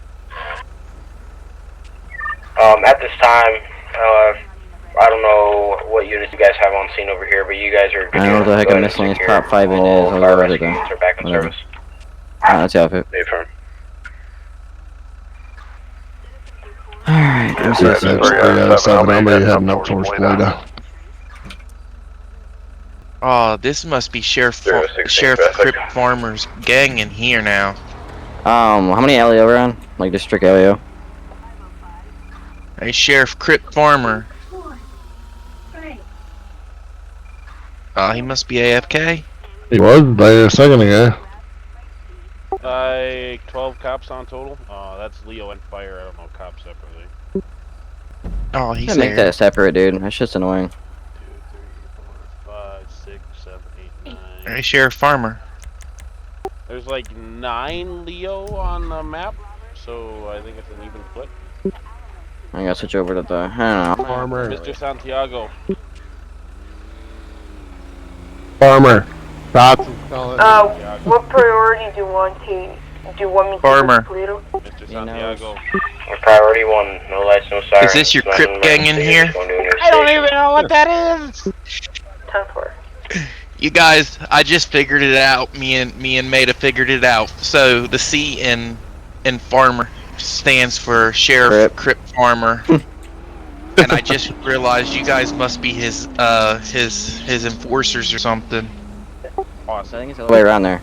At this time, I don't know what units you guys have on scene over here, but you guys are good. I don't know what the heck a miscellaneous prop 5 in is. I'll Fire go with it rescue though. units are back in Whatever. service. That's the outfit. Alright, let me see Yeah, what's up. that's 307. I'll be heading up towards Toledo. Oh, this must be Sheriff Crip Farmer's gang in here now. How many LEO are on? Like District LEO? Hey, Sheriff Crip Farmer. He must be AFK. He was there a second ago. 12 cops on total. That's Leo and Fire. I don't know cops separately. Oh, he's Make there. that separate, dude. That shit's annoying. 2, 3, 4, 5, 6, 7, 8, 9. Hey, Sheriff Farmer. There's like 9 Leo on the map, so I think it's an even flip. I gotta switch over to the. I don't know. Farmer. Mr. Santiago. Farmer. What priority do you want me to Farmer. Toledo? Mr. Santiago. Priority 1, no lights, no sirens. Is this your Crip gang in here? I don't even know what that is. 10-4. You guys, I just figured it out. Me and Maida figured it out. So the C in Farmer stands for Sheriff Crip Farmer. and I just realized you guys must be his enforcers or something. I think it's all the way around there.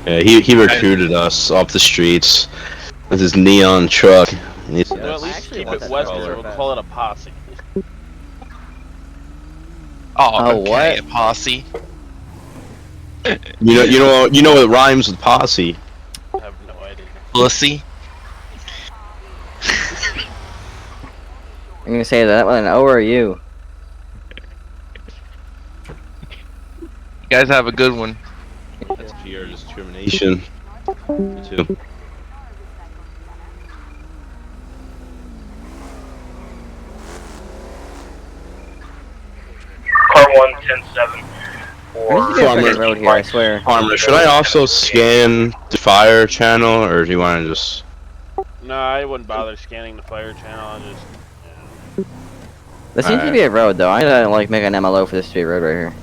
Yeah, he recruited us off the streets with his neon truck. And he's, No, at least keep it western. We'll call it a posse. Oh, okay, what? a posse. you know what rhymes with posse? I have no idea. Pussy. I'm gonna say that with an O or a U. You guys have a good one. That's pure discrimination. You too. Car 110-7. Farmer, road here, I swear. Farmer, should I also scan the fire channel, or do you want to just... No, I wouldn't bother scanning the fire channel. I'll just. There seems to be a road though. I gotta like make an MLO for this to be a road right here.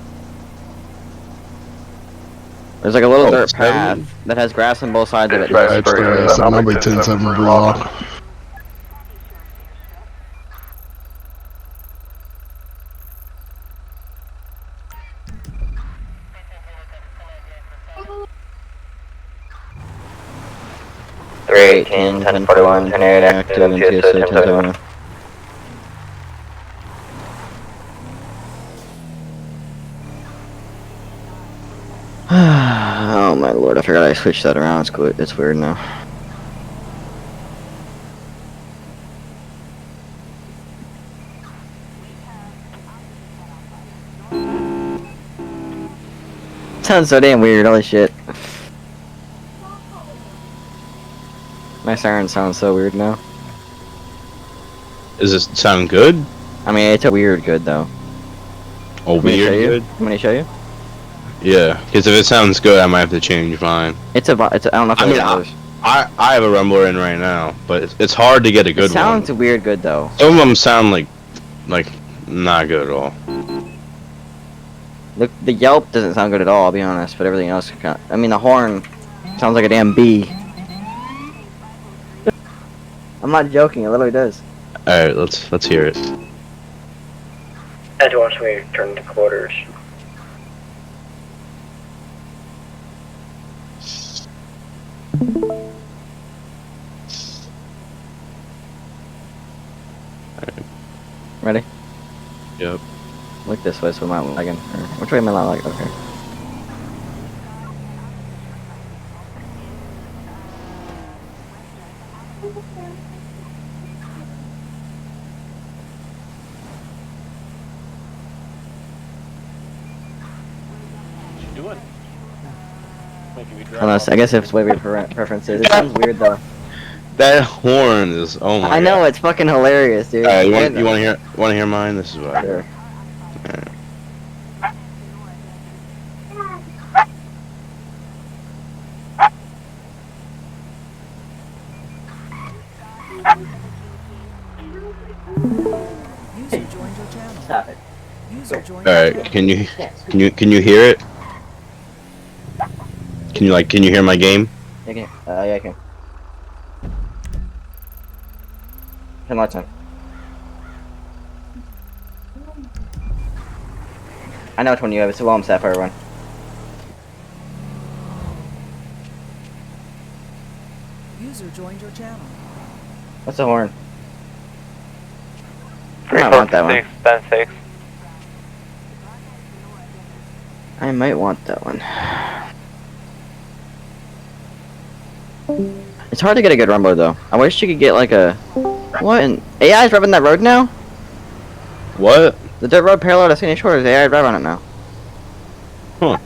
There's like a little dirt path that has grass on both sides of it. Right, so I'll be 10-7 block. Three, 10, 10, 41, 10, 8, active, and TSO, 10, 7. Oh my lord, I forgot I switched that around. It's good. It's weird now. Sounds so damn weird, holy shit. My siren sounds so weird now. Does this sound good? I mean, it's a weird good though. Oh, weird good? Want me to show you? Yeah, because if it sounds good, I might have to change mine. I don't know if I mean, I have a Rumbler in right now, but it's hard to get a good it sounds weird good though. Some of them sound like not good at all. The yelp doesn't sound good at all, I'll be honest, but everything else I mean, the horn sounds like a damn bee. I'm not joking, it literally does. Alright, let's hear it. Ed wants me to return to quarters. Ready? Yep. Look this way so I'm not lagging. Which way am I not lagging? Okay. What you doing? Making me drive Unless, off. I guess if it's way weird preferences. It sounds weird though. That horn is I know, it's fucking hilarious, dude. You want to hear mine? This is what I hear. User joined your channel. Stop it. User joined your Alright, channel. can you hear it? Can you hear my game? Yeah, I can. Turn lights on. I know which one you have. It's a long sapphire one. User joined your channel. What's the horn? I might want that one. 10-6. I might want that one. It's hard to get a good rumble though. I wish you could get like a... What? AI is driving that road now? What? The dirt road parallel to St. Shores, AI drive on it now. Huh.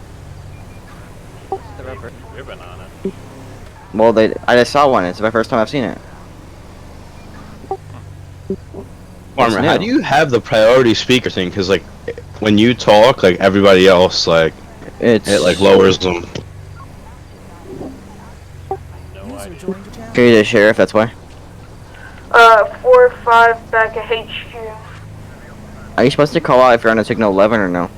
Ribbon on it. Well, I just saw one. It's my first time I've seen it. Farmer, how do you have the priority speaker thing? Because like, when you talk, like everybody else, like, it like lowers them. Can you just share if that's why? 4-5 back at HQ. Are you supposed to call out if you're on a signal 11 or no?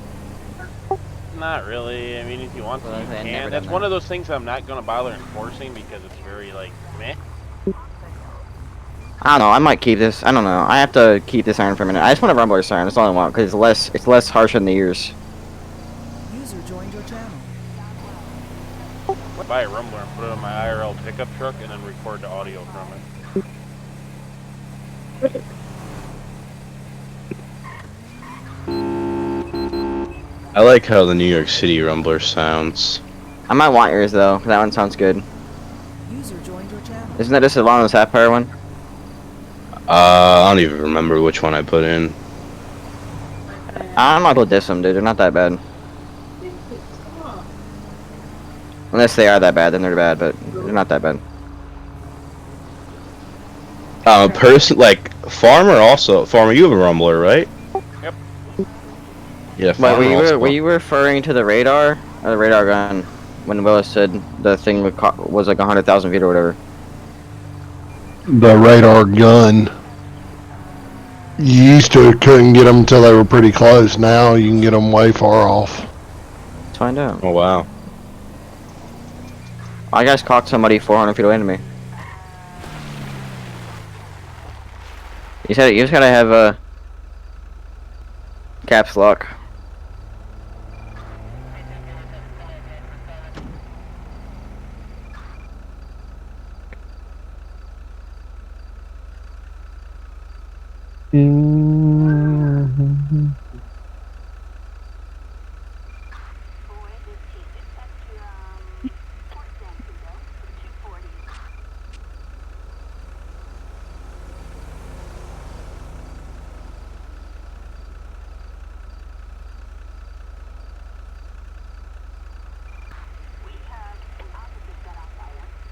Not really. I mean, if you want to, you can. That's one of those things I'm not going to bother enforcing because it's very, like, meh. I don't know. I might keep this. I don't know. I have to keep this siren for a minute. I just want a rumbler siren. That's all I want because it's less harsh on the ears. User joined your channel. Buy a rumbler and put it on my IRL pickup truck and then record the audio from it. I like how the New York City Rumbler sounds. I might want yours though, 'cause that one sounds good. User joined your channel. Isn't that just a long sapphire one? I don't even remember which one I put in. I might go diss them, dude. They're not that bad. Unless they are that bad, then they're bad, but they're not that bad. Like Farmer, you have a Rumbler, right? Yep. Yeah, But Farmer were you referring to the radar or the radar gun when Willis said the thing was like 100,000 feet or whatever? The radar gun. You used to couldn't get them until they were pretty close. Now you can get them way far off. Let's find out. Oh wow. I just caught somebody 400 feet away from me. You said you just gotta have a caps lock.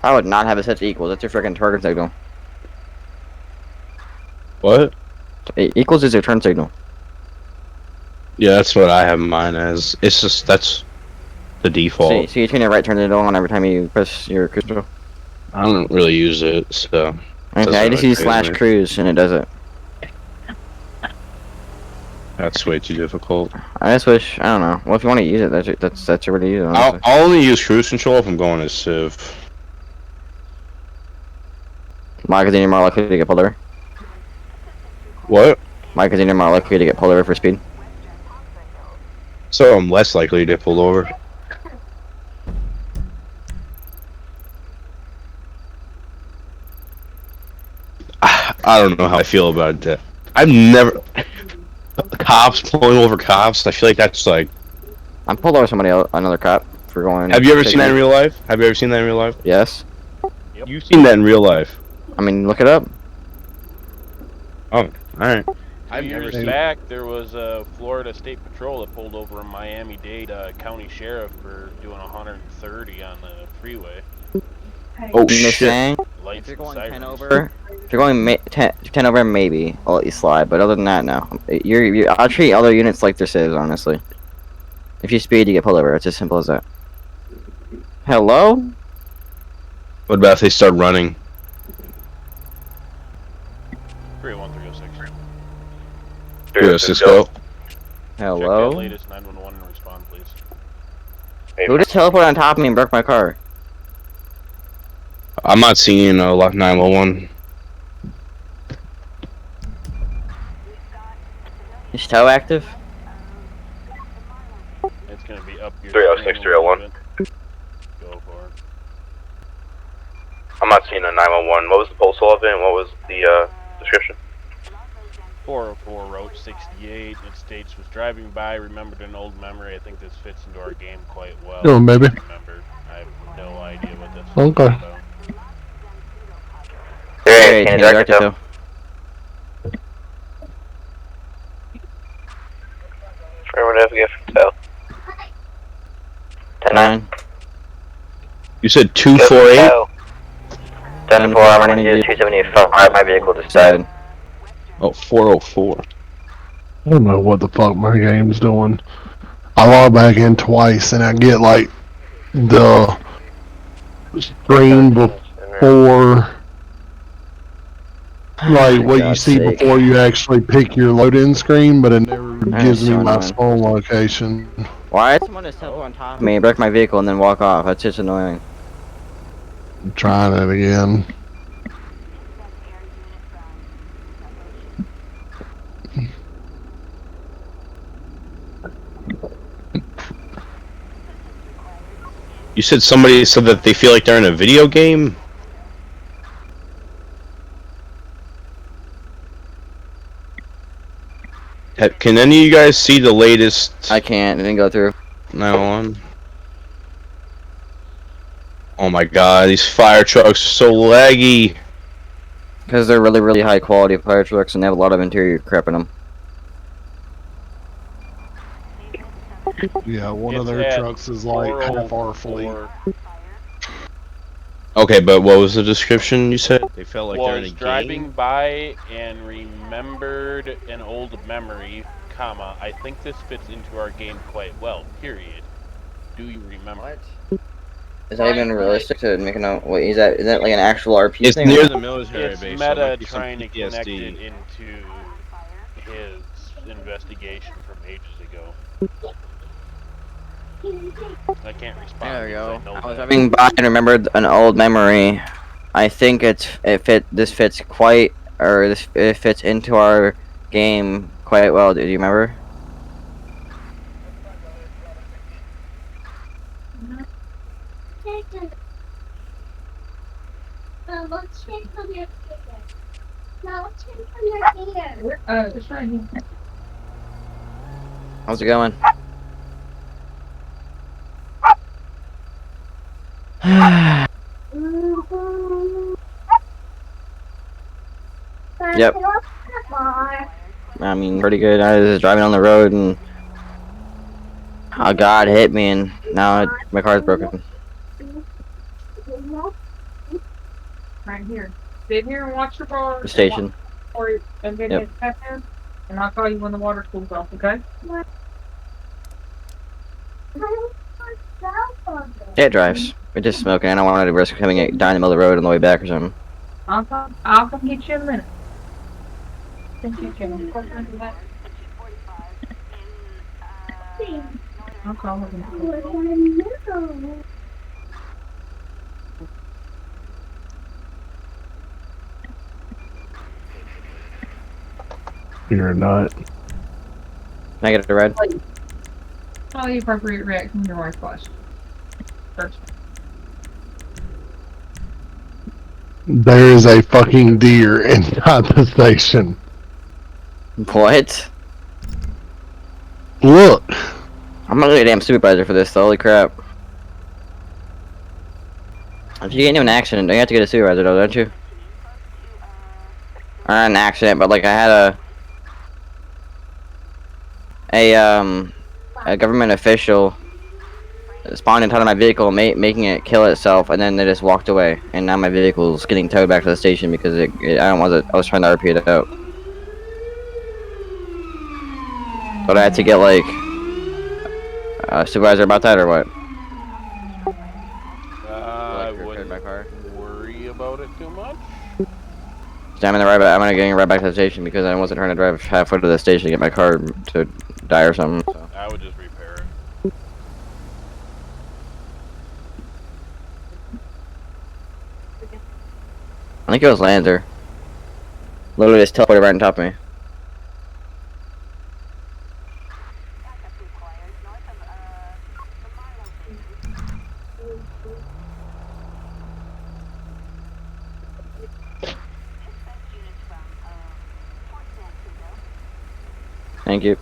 I would not have it set to equals. That's your freaking target signal. What? Equals is your turn signal. Yeah, that's what I have mine as. It's just that's the default. So you turn your right turn signal on every time you press your cruise control. I don't really use it, so. Okay, I just use /cruise and it does it. That's way too difficult. I just wish, I don't know. Well, if you want to use it, that's your way to use it. I'll only use cruise control if I'm going as Civ. Why? Because then you're more likely to get pulled over. What? Why? Because then you're more likely to get pulled over for speed. So I'm less likely to get pulled over. I don't know how I feel about that. I've never cops pulling over cops. I feel like that's like. I'm pulled over somebody else, another cop for going. Have you ever seen that in real life? Have you ever seen that in real life? Yes. Yep. You've seen that in real life. I mean, look it up. Oh, all right. I've years back, there was a Florida State Patrol that pulled over a Miami-Dade county sheriff for doing 130 on the freeway. Oh shit! Lights If you're going and 10 sirens. over, if you're going 10 over, maybe I'll let you slide. But other than that, no. I'll treat other units like they're civs, honestly. If you speed, you get pulled over. It's as simple as that. Hello? What about if they start running? 31306. 306 go. Hello? Check that latest 911 and respond, please. Who just teleported on top of me and broke my car? I'm not seeing a 911. Is tow active? It's gonna be up your 306, 301. Go for it. I'm not seeing a 911. What was the postal of it and what was the description? 404 Route 68. It states, was driving by, remembered an old memory. I think this fits into our game quite well. Go on, baby. Remember, I have no idea what this is Okay. about. Hey, can you direct it to? Affirmative, get from tail. 10-9. You said 248? 10-4, I'm running to 275. My vehicle decided. Oh, 404. I don't know what the fuck my game's doing. I log back in twice and I get like the screen before, like what you see before you actually pick your load-in screen, but it never gives me my spawn location. Why did someone just teleport on top of me, break my vehicle, and then walk off? That's just annoying. I'm trying it again. You said somebody said that they feel like they're in a video game? Can any of you guys see the latest? I can't. It didn't go through. 911. Oh my god, these fire trucks are so laggy. Because they're really, really high quality fire trucks and they have a lot of interior crap in them. Yeah, one of It's Mm-hmm. their at trucks is like half our fleet. 404. Okay, but what was the description you said? They felt like they're in a Was game? driving by and remembered an old memory, comma, I think this fits into our game quite well, period. Do you remember? What? Is that even realistic to make a wait, is that like an actual RP It's thing? near the military It's base, so it Meta might be some trying to connect it PTSD. into his investigation from ages ago. I can't respond There we because go. I know I was that. driving by and remembered an old memory. I think it fits quite, or it fits into our game quite well. Do you remember? How's it going? Yep. I mean, pretty good. I was just driving on the road and a god hit me and now my car's broken. Right here. Sit here and watch your bar. The station. And then Yep. hit step in, and I'll call you when the water cools off, okay? Yeah, it drives. We're just smoking. I don't want to risk having it down the middle of the road on the way back or something. I'll come get you in a minute. Thank you, Kevin. I'll call him. You're not. Can I get a ride? Follow the appropriate reaction to your wife's question. First. There is a fucking deer inside the station. What? Look. I'm not really a damn supervisor for this, though. Holy crap. If you get into an accident, you have to get a supervisor, though, don't you? Or not an accident, but like I had a government official spawned inside of my vehicle, making it kill itself, and then they just walked away. And now my vehicle's getting towed back to the station because I was trying to RP it out. But I had to get like a supervisor about that, or what? I wouldn't worry about it too much. So I'm gonna get right back to the station because I wasn't trying to drive halfway to the station to get my car to die or something. So. I would just repair it. I think it was Lander. Literally just teleported right on top of me. Thank you.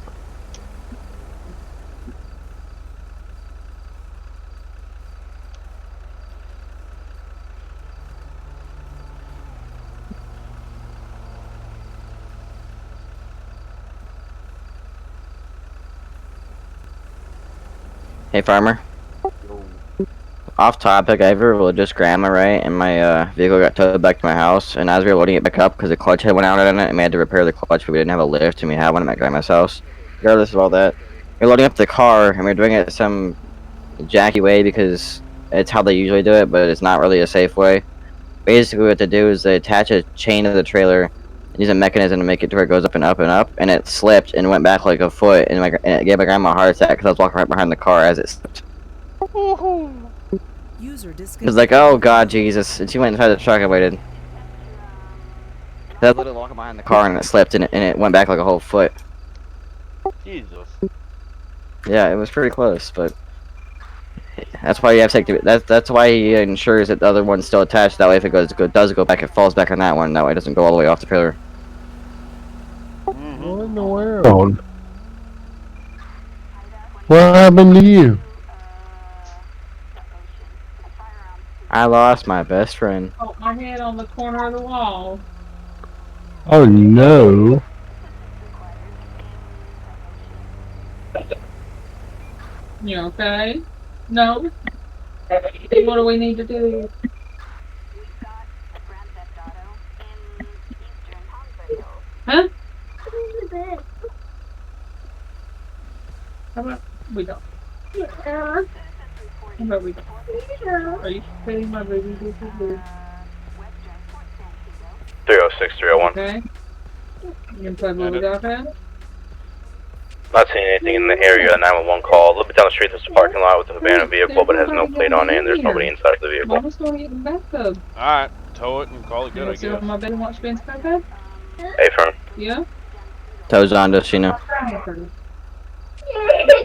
Hey, farmer. Off topic, I have a religious grandma, right? And my vehicle got towed back to my house. And as we were loading it back up, because the clutch head went out on it, and we had to repair the clutch, but we didn't have a lift, and we had one at my grandma's house. Regardless of all that, we were loading up the car, and we were doing it some jacky way because it's how they usually do it, but it's not really a safe way. Basically, what to do is they attach a chain to the trailer and use a mechanism to make it to where it goes up and up and up, and it slipped and went back like a foot, and it gave my grandma a heart attack because I was walking right behind the car as it slipped. It was like, oh god, Jesus, and she went inside the truck and waited. I was literally walking behind the car and it slipped and it went back like a whole foot. Jesus. Yeah, it was pretty close, but that's why you have to take that's why he ensures that the other one's still attached. That way, if it does go back, it falls back on that one. That way, it doesn't go all the way off the pillar. Mm-hmm. What in the world? What happened to you? I lost my best friend. Put my head on the corner of the wall. Oh no. You okay? No? What do we need to do? Huh? How about we don't? How about we don't? Are you petting my baby? 306, 301. Okay. You can play And Bully Dog Pad? Not seeing anything in the area. 911 call. A little bit down the street, there's a parking lot with an abandoned vehicle, but it has no plate on it, and there's nobody inside the vehicle. Mama's going to get in the bathtub. Alright, tow it and call it You good, I want to sit guess. on my bed and watch Ben's iPad? Hey, firm. Yeah? Toes on, does she know?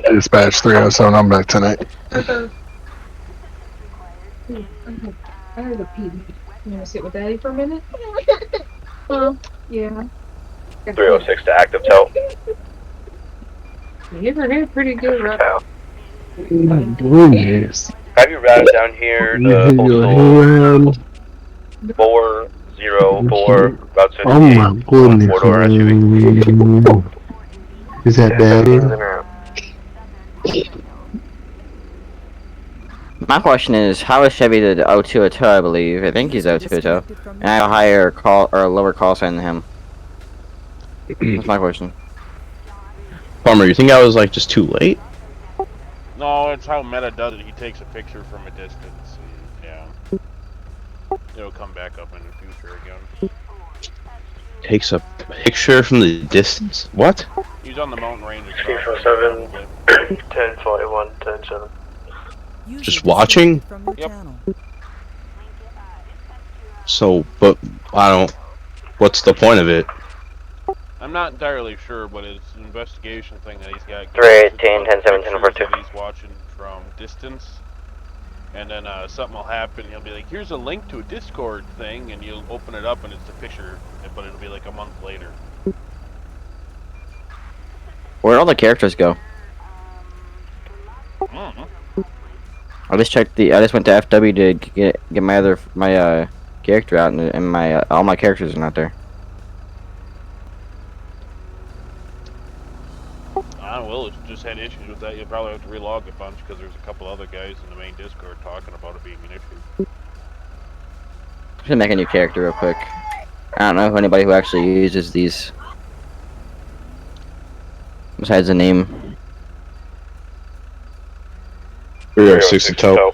Dispatch 307, I'm back tonight. I heard a pee. You want to sit with Daddy for a minute? Yeah. 306 to active tow. You hit her head pretty good, right? Oh my goodness. Have you routed down here to postal 404, Route 68? Oh my goodness. Four-door SUV. Is that bad? My question is, how is Chevy the O2 a tow? I believe. I think he's O2 a tow, and I have a higher call or a lower call sign than him. That's my question. Farmer, you think I was like just too late? No, it's how Meta does it. He takes a picture from a distance, and yeah, it'll come back up in the future again. Takes a picture from the distance? What? He's on the mountain range. 347, 1041, 107. Just watching? Yep. So, but I don't. What's the point of it? I'm not entirely sure, but it's an investigation thing that he's got. 318, 1017, number 2. That he's watching from distance, and then something will happen. He'll be like, "Here's a link to a Discord thing," and you'll open it up, and it's a picture, but it'll be like a month later. Where'd all the characters go? Mm-hmm. I just went to FW to get my character out, and my all my characters are not there. Will just had issues with that. You'll probably have to relog a bunch because there's a couple other guys in the main Discord talking about it being an issue. I'm gonna make a new character real quick. I don't know if anybody who actually uses these. Besides the name. 306 to tow.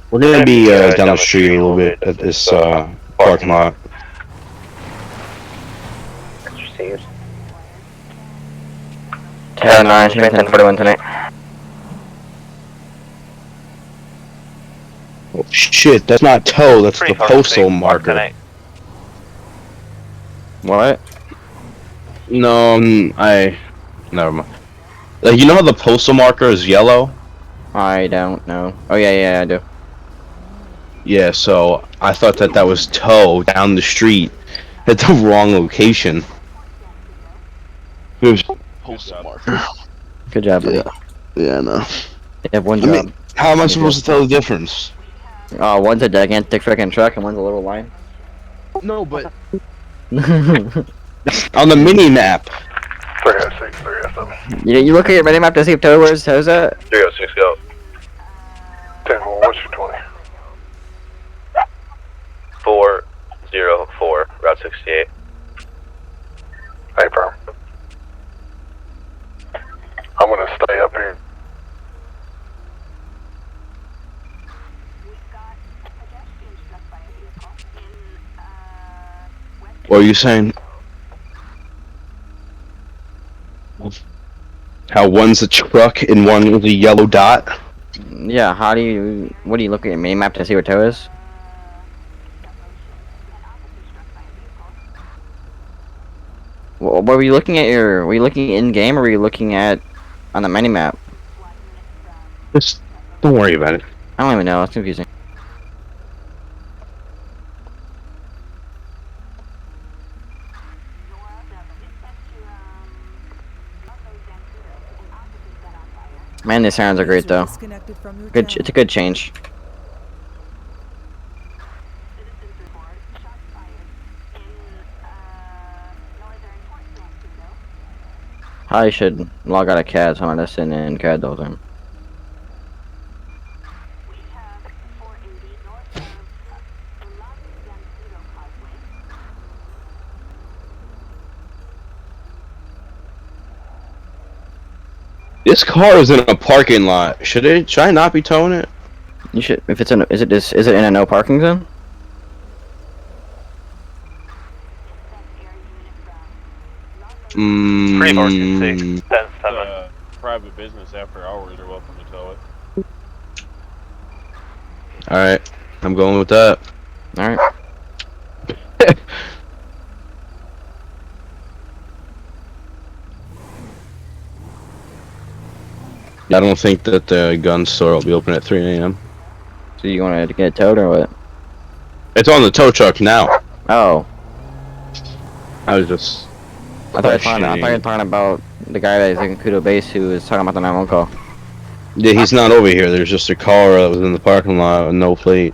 We're gonna be down the street a little bit at this parking lot. Received. 10-9, 10-41 tonight. Oh shit, that's not tow, that's the postal marker. What? No, never mind. Like, you know how the postal marker is yellow? I don't know. Oh yeah, I do. Yeah, so I thought that was tow down the street at the wrong location. It was postal marker. Good job. Yeah, I know. You have one I job. mean, how am I supposed to tell the difference? One's a gigantic freaking truck and one's a little line. No, but on the mini map. 306, 307. You look at your mini map to see if where's at? 306, go. 10, what's your 20? 404, Route 68. Hey, bro. I'm gonna stay up here. What are you saying? How one's a truck and one is a yellow dot? Yeah, what do you look at your mini map to see where tow is? What were you looking at were you looking in game or were you looking at on the mini map? Just don't worry about it. I don't even know. It's confusing. Man, these sounds are great though. Disconnected from your Good. channel. It's a good change. I should log out of CAD, so I'm gonna sit in CAD the whole time. This car is in a parking lot. Should I not be towing it? You should. If it's in, is it in a no parking zone? Private business after hours are welcome to tow it. Alright, I'm going with that. Alright. I don't think that the gun store will be open at 3 a.m. So you want to get towed or what? It's on the tow truck now. Oh. I was just... I thought you were talking about the guy that is in Kudo base who was talking about the 911 call. Yeah, he's not over here. There's just a car that was in the parking lot with no plate.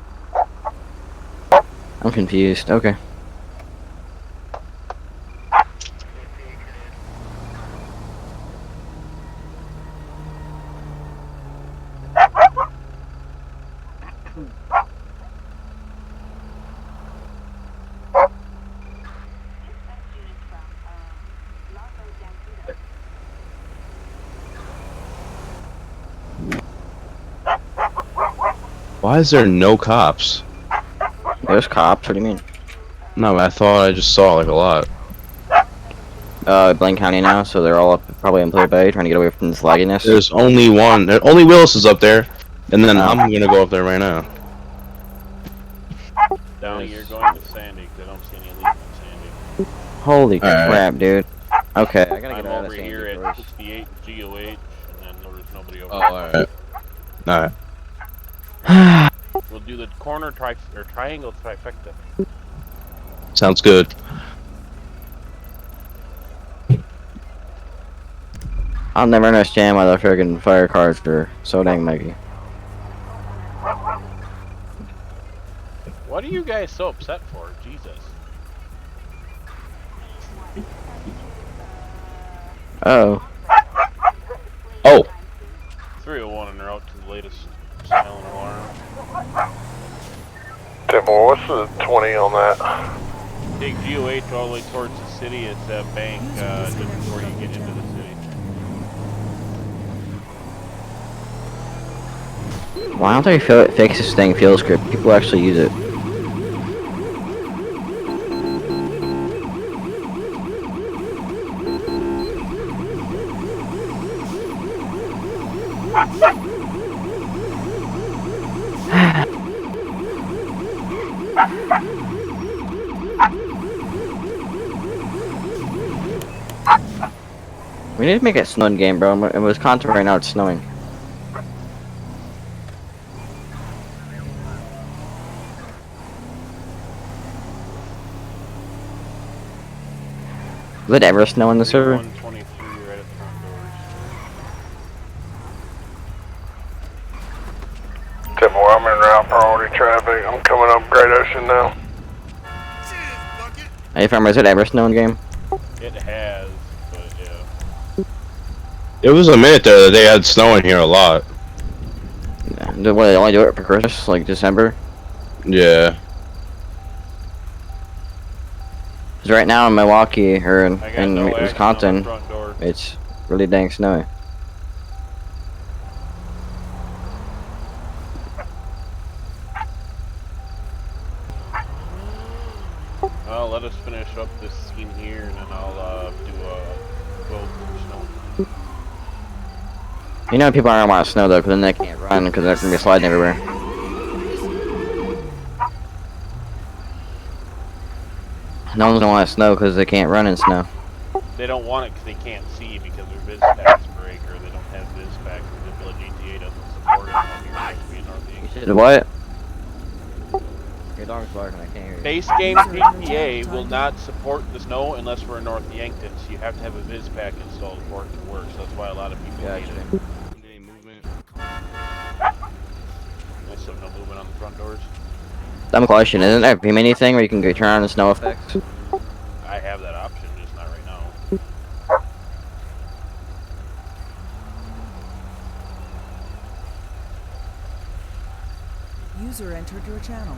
I'm confused. Okay. Why is there no cops? There's cops. What do you mean? No, I thought I just saw like a lot. Blaine County now, so they're all up probably in Player Bay trying to get away from this lagginess. There's only one. Only Willis is up there, and then I'm gonna go up there right now. Downey, you're going to Sandy because I don't see any leads in Sandy. Holy crap, dude. Okay, I gotta I'm get out of over Sandy here at first. 68 GOH, and then there's nobody over Oh, alright. We'll do the corner triangle trifecta. Sounds good. I'll never understand why the friggin' fire cars are so dang muggy. What are you guys so upset for? Jesus. Oh. Oh. 301 and they're out to the latest silent alarm. Timber, what's the 20 on that? Take GOH all the way towards the city. It's that bank just before you get into the city. Why don't they fix this thing field script? People actually use it. We need to make it snowing game, bro. In Wisconsin right now, it's snowing. Will it ever snow in the server? 123 right at the front doors. Timber, I'm in route priority traffic. I'm coming up Great Ocean now. Hey, farmer, is it ever snow in game? It has, but yeah. It was a minute there that they had snow in here a lot. Yeah. What, they only do it for Christmas, like December? Yeah. Cause right now in Milwaukee or in no Wisconsin, it's really dang snowy. Well, let us finish up this scene here, and then I'll do a quote for snow. You know people aren't gonna want snow though, because then they can't run because they're gonna be sliding everywhere. No one's gonna want snow because they can't run in snow. They don't want it because they can't see because their viz packs break or they don't have viz packs because the village GTA doesn't support it when you're supposed to be in North You Yankton. said what? Your dog's barking. I can't hear you. Base game GTA will not support the snow unless we're in North Yankton, so you have to have a viz pack installed for it to work. So that's why a lot of people hate it. Any movement? Nice of no movement on the front doors. Dumb question. Isn't there a V-mini thing where you can go turn on the snow effects? I have that option, just not right now. User entered your channel.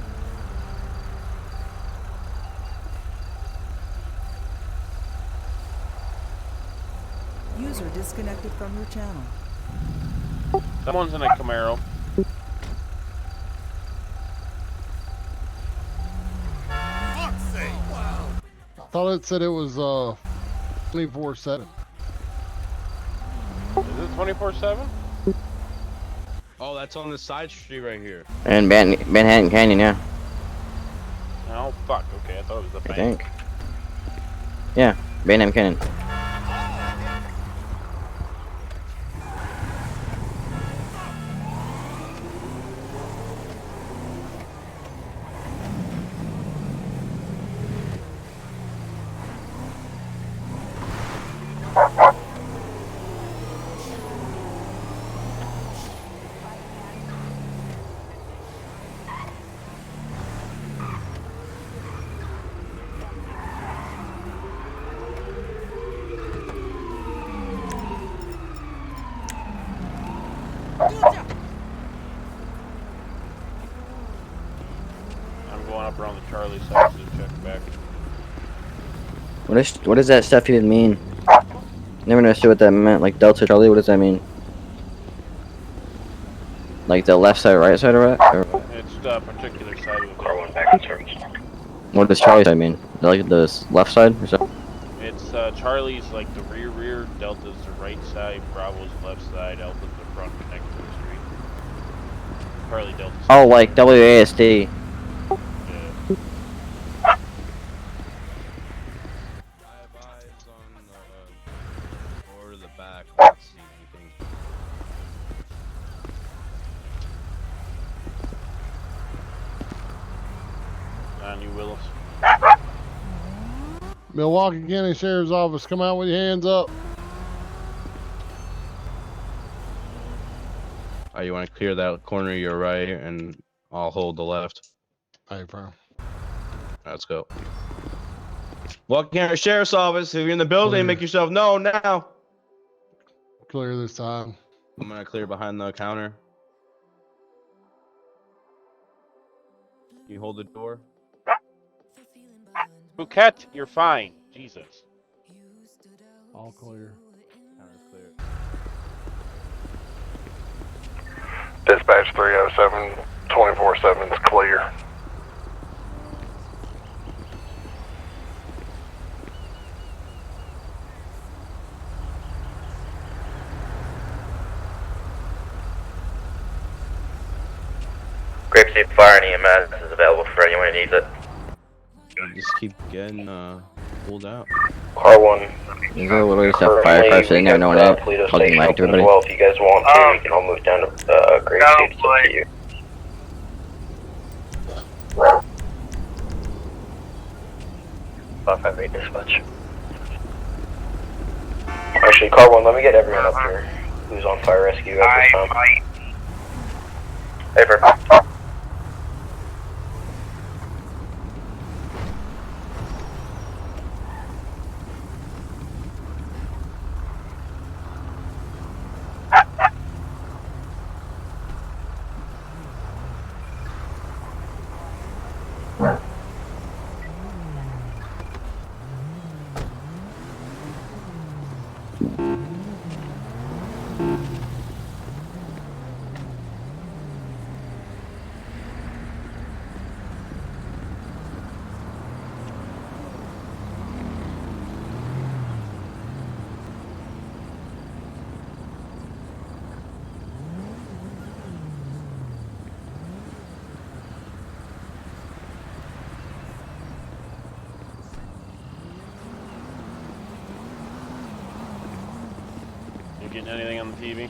User disconnected from your channel. Someone's in a Camaro. I thought it said it was 24/7. Is it 24/7? Oh, that's on the side street right here. And Manhattan Canyon, yeah. Oh fuck. Okay, I thought it was the I bank. think. Yeah, Manhattan Canyon. I'm going up around the Charlie side to check back. What does that stuff even mean? Never understood what that meant. Like Delta Charlie, what does that mean? Like the left side, right side, or what? It's the particular side of the Car 1 back in service. What does Charlie side mean? Like the left side or something? It's Charlie's like the rear, Delta's the right side, Bravo's left side, Alpha's the front connected to the street. Charlie Delta. Oh, like WASD. Yeah. Drive eyes on the door to the back. I don't see anything. On you, Willis. Milwaukee County Sheriff's Office, come out with your hands up. Oh, you want to clear that corner to your right, and I'll hold the left. Hey, bro. Let's go. Walk in our sheriff's office. If you're in the building, make yourself known now. Clear this time. I'm gonna clear behind the counter. You hold the door. Bouquet, you're fine. Jesus. All clear. Counter's clear. Dispatch 307, 24/7 is clear. Grape State Fire and EMS is available for anyone who needs it. You just keep getting pulled out. Car 1. Is there literally just a firefighter sitting there, no one out, hugging light to everybody? Well, if you guys want to, we can all move down to Grape State. It's up to you. Off at dispatch. Actually, car 1, let me get everyone up here who's on fire rescue at this time. Paper. getting anything on the TV?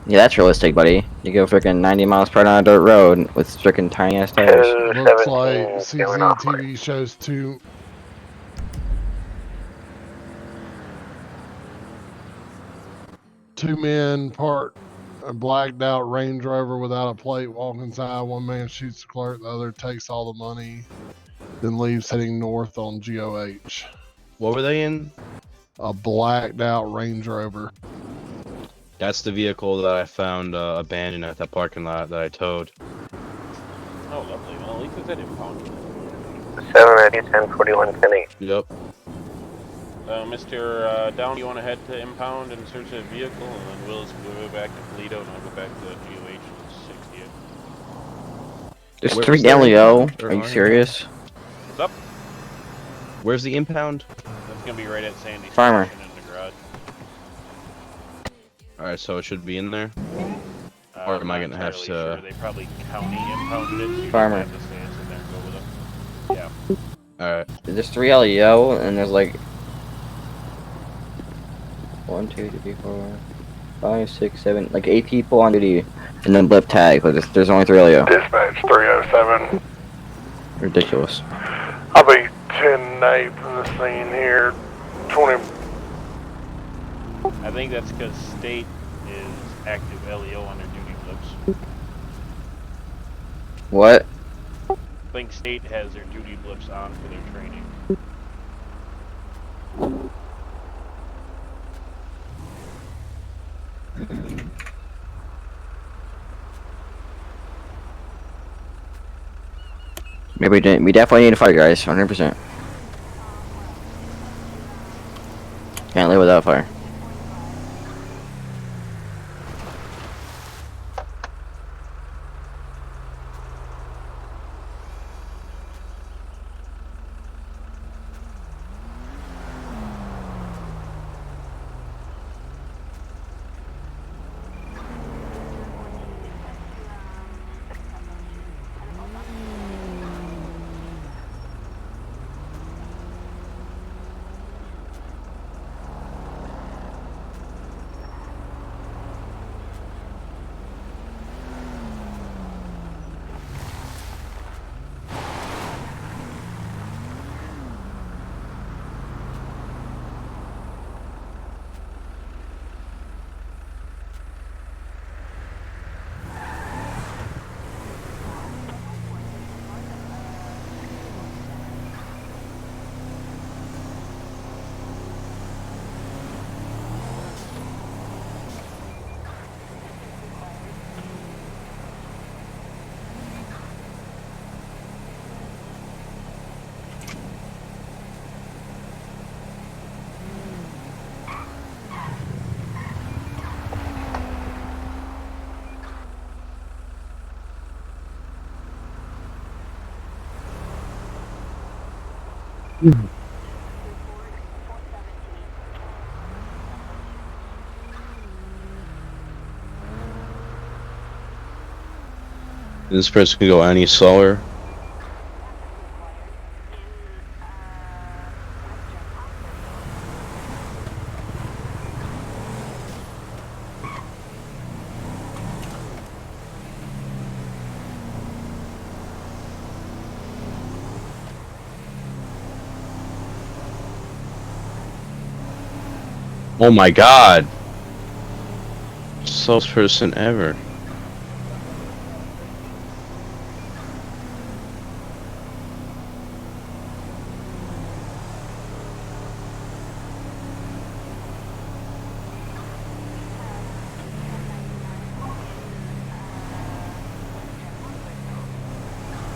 Yeah, that's realistic, buddy. You go freaking 90 miles per hour on a dirt road with freaking tiny ass tires. Looks like CCTV shows two men parked a blacked out Range Rover without a plate walk inside. One man shoots the clerk, the other takes all the money, then leaves heading north on GOH. What were they in? A blacked out Range Rover. That's the vehicle that I found abandoned at that parking lot that I towed. Oh, lovely. Well, at least it's at impound. 790-1041 Kenny. Yep. Mr. Down, you want to head to impound and search that vehicle, and then Willis can go back to Toledo, and I'll go back to the GOH and 60th. There's Where's 3 the LEO. impound? Or Are you on serious? What's up? Where's the impound? That's going to be right at Sandy's Farmer. station in the garage. Alright, so it should be in there? Or I'm am I not gonna have entirely to... Sure. They probably county impounded it, so you Farmer. just have to say it's in there and go with it. Yeah. Alright. There's 3 LEO, and there's like 1, 2, 3, 4, 5, 6, 7, like 8 people on duty, and then blip tag. But there's only 3 LEO. Dispatch 307. Ridiculous. I'll be 10-8 from the scene here. 20. I think that's because State is active LEO on their duty blips. What? I think State has their duty blips on for their training. Maybe we didn't. We definitely need to fight, guys. 100%. Can't live without fire. This person can go any slower. Oh my god! Slowest person ever.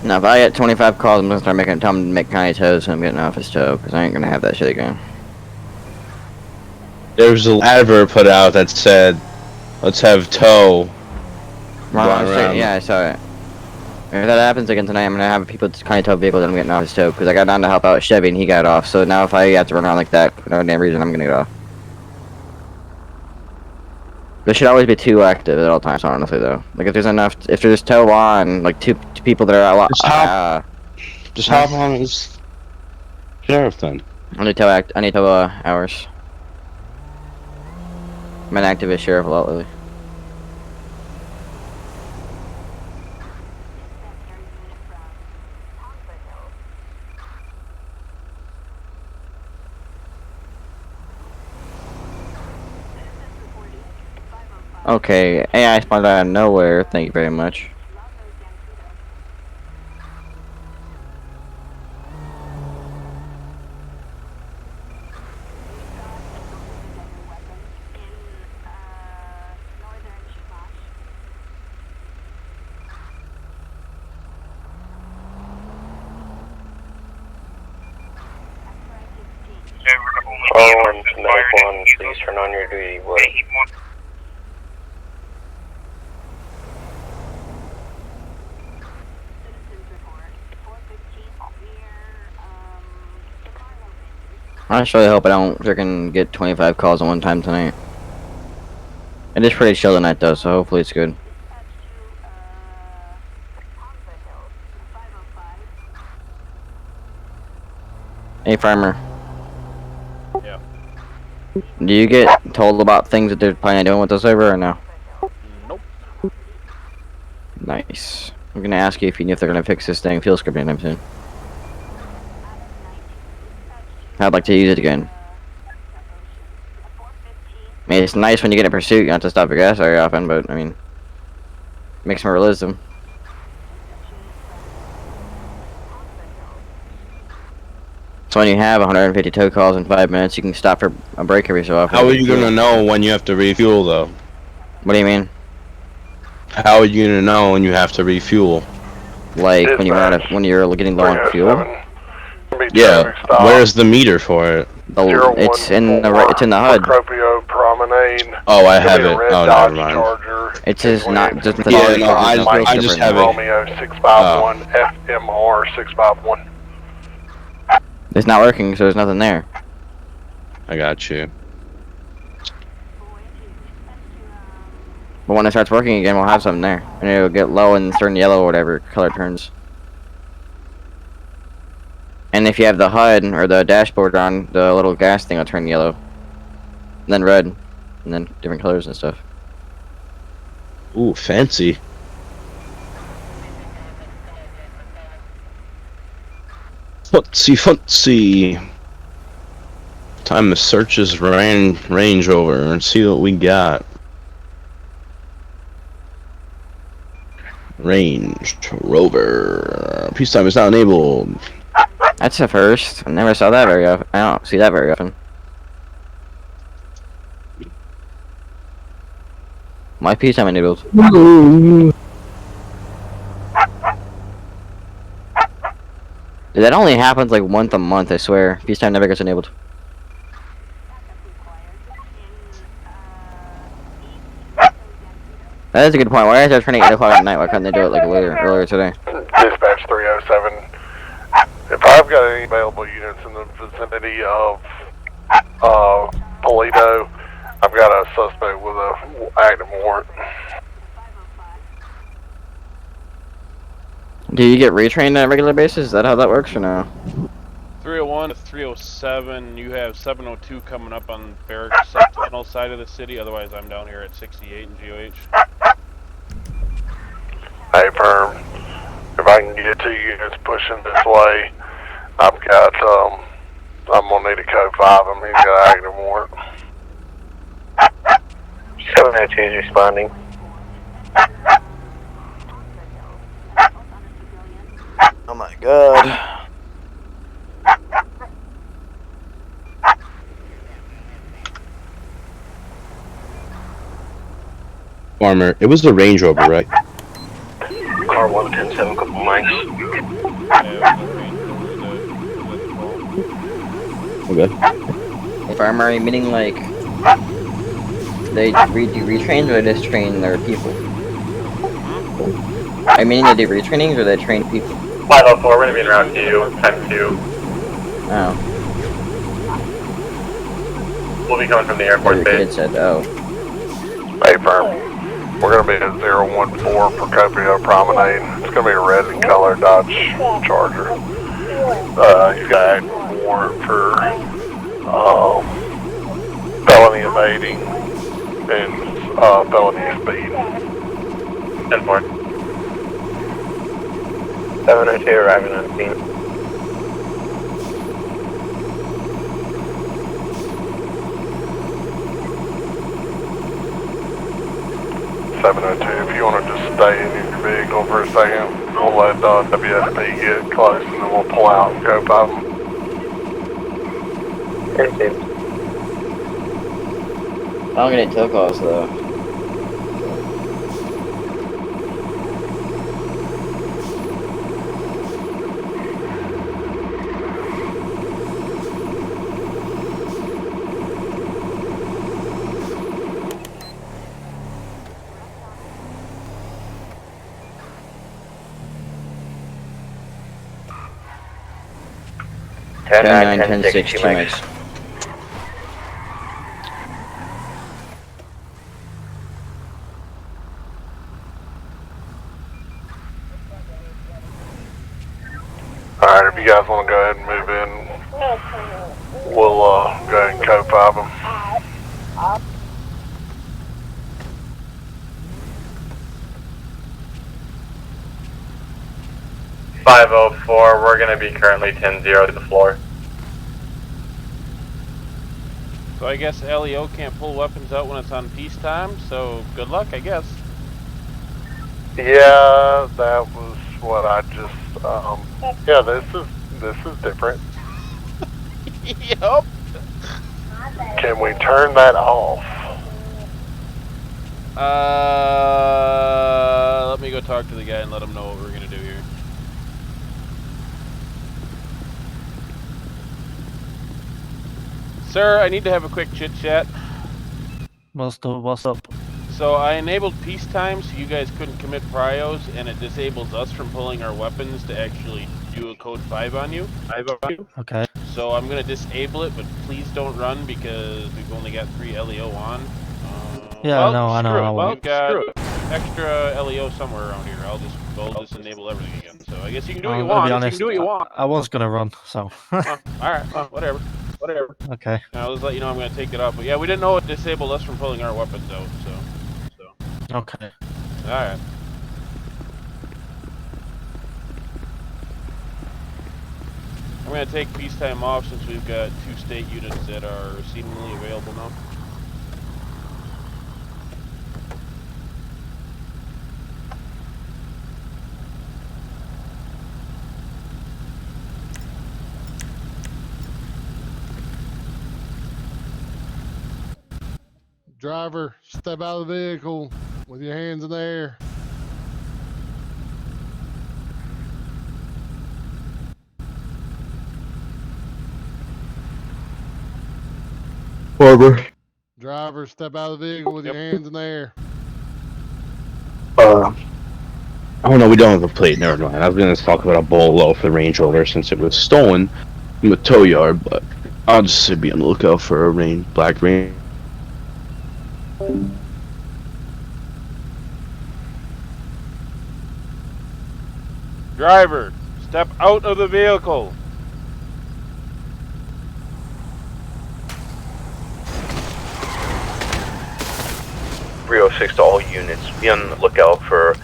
Now, if I get 25 calls, I'm gonna start making tell them to make county tows, and I'm getting off his tow, because I ain't gonna have that shit again. There was an advert put out that said, let's have tow. Yeah, I saw it. If that happens again tonight, I'm gonna have people county tow vehicle that I'm getting off his tow, because I got down to help out Chevy, and he got off, so now if I have to run around like that, for no damn reason, I'm gonna get off. There should always be 2 active at all times, honestly, though. Like, if there's enough, if there's tow on, like, two people that are Just hop on his... Sheriff then. I need to hours. I'm an activist sheriff lately. Okay, AI spawned out of nowhere. Thank you very much. Oh, medic 1, please turn on your duty. What? I just really hope I don't freaking get 25 calls at one time tonight. It is pretty chill tonight though, so hopefully it's good. Hey farmer. Yeah. Do you get told about things that they're planning on doing with the server or no? Nope. Nice. I'm gonna ask you if you knew if they're gonna fix this dang field script anytime soon. I'd like to use it again. I mean, it's nice when you get in pursuit, you don't have to stop your gas very often, but I mean, it makes more realism. So when you have 150 tow calls in 5 minutes, you can stop for a break every so often. How are you gonna know when you have to refuel though? What do you mean? How are you gonna know when you have to refuel? Like when you're getting low on fuel? Yeah. Where's the meter for it? It's in the HUD. Oh, I have it. Oh, never mind. It's just not just Yeah, no, I just have it. Romeo 651 FMR 651. It's not working, so there's nothing there. I got you. But when it starts working again, we'll have something there, and it'll get low and turn yellow or whatever color it turns. And if you have the HUD or the dashboard on, the little gas thing will turn yellow, and then red, and then different colors and stuff. Ooh, fancy. Fancy. Time to search this Range Rover and see what we got. Range Rover. Peacetime is not enabled. That's a first. I never saw that very often. I don't see that very often. My peacetime enabled. That only happens like once a month, I swear. Peacetime never gets enabled. That is a good point. Why is it turning 8 o'clock at night? Why couldn't they do it like earlier today? Dispatch 307. If I've got any available units in the vicinity of Polito, I've got a suspect with a active warrant. Do you get retrained on a regular basis? Is that how that works or no? 301 to 307, you have 702 coming up on Barracks Sentinel side of the city, otherwise I'm down here at 68 in GOH. Hey, firm. If I can get 2 units pushing this way, I've got, I'm gonna need a code 5 of him. He's got an active warrant. 702 is responding. Oh my god. Farmer, it was the Range Rover, right? Car 1107, couple mics. Okay. Farmer, are you meaning like they do retrains or they just train their people? I mean, they do retrainings or they train people? 504, we're gonna be in round 2, time 2. Oh. We'll be coming from the airport base. It said, oh. Hey, firm. We're gonna be at 014 Procopio Promenade. It's gonna be a red in color Dodge Charger. He's got active warrant for felony evading and felony speed. 10-4. 702 arriving on scene. If you want to just stay in your vehicle for a second, we'll let WSP get close and then we'll pull out and go by them. I don't get any tow calls though. Ten 9, 9, 10, 10 6, 6, QMX. Alright, if you guys want to go ahead and move in, we'll go ahead and code 5 them. 504, we're going to be currently 10-0 to the floor. So I guess LEO can't pull weapons out when it's on peacetime, so good luck, I guess. Yeah, that was what I just, yeah, this is different. Yup. Can we turn that off? Let me go talk to the guy and let him know what we're gonna do here. Sir, I need to have a quick chit chat. What's up? So I enabled peacetime so you guys couldn't commit prios, and it disables us from pulling our weapons to actually do a code 5 on you. Okay. So I'm gonna disable it, but please don't run because we've only got 3 LEO on. Yeah, well, I know. I Well, won't. we've got extra LEO somewhere around here. I'll just enable everything again. So I guess you can do what you I'll want. be honest. I was gonna run, so. All right, whatever. Okay. I'll just let you know I'm gonna take it off. But yeah, we didn't know it disabled us from pulling our weapons out. So. Okay. All right. I'm gonna take peacetime off since we've got 2 state units that are seemingly available now. Driver, step out of the vehicle with your hands in the air. Barber. Driver, step out of the vehicle with your hands in the air. Oh no, we don't have a plate. Never mind. I was gonna talk about a bolo for the Range Rover since it was stolen from the tow yard, but I'll just be on the lookout for a black Range. Driver, step out of the vehicle. .306 to all units, be on the lookout for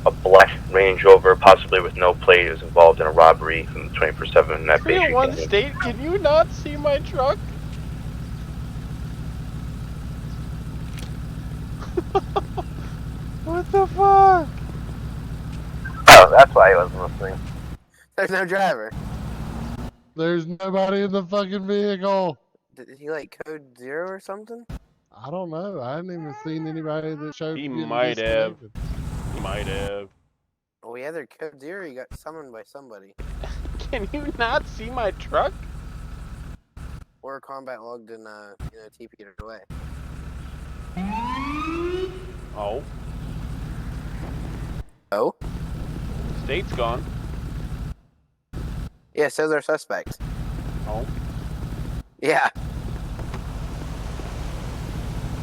a black Range Rover, possibly with no plate, is involved in a robbery from the 24/7 at Bay Street. 301 State, can you not see my truck? What the fuck? Oh, that's why he wasn't listening. There's no driver. There's nobody in the fucking vehicle. Did he like code 0 or something? I don't know. I hadn't even seen anybody that showed He getting might have. disconnected. He might have. Oh, yeah, they're code 0. He got summoned by somebody. Can you not see my truck? Or combat logged in TP'd away. Oh. Oh? State's gone. Yeah, so they're suspect. Oh. Yeah.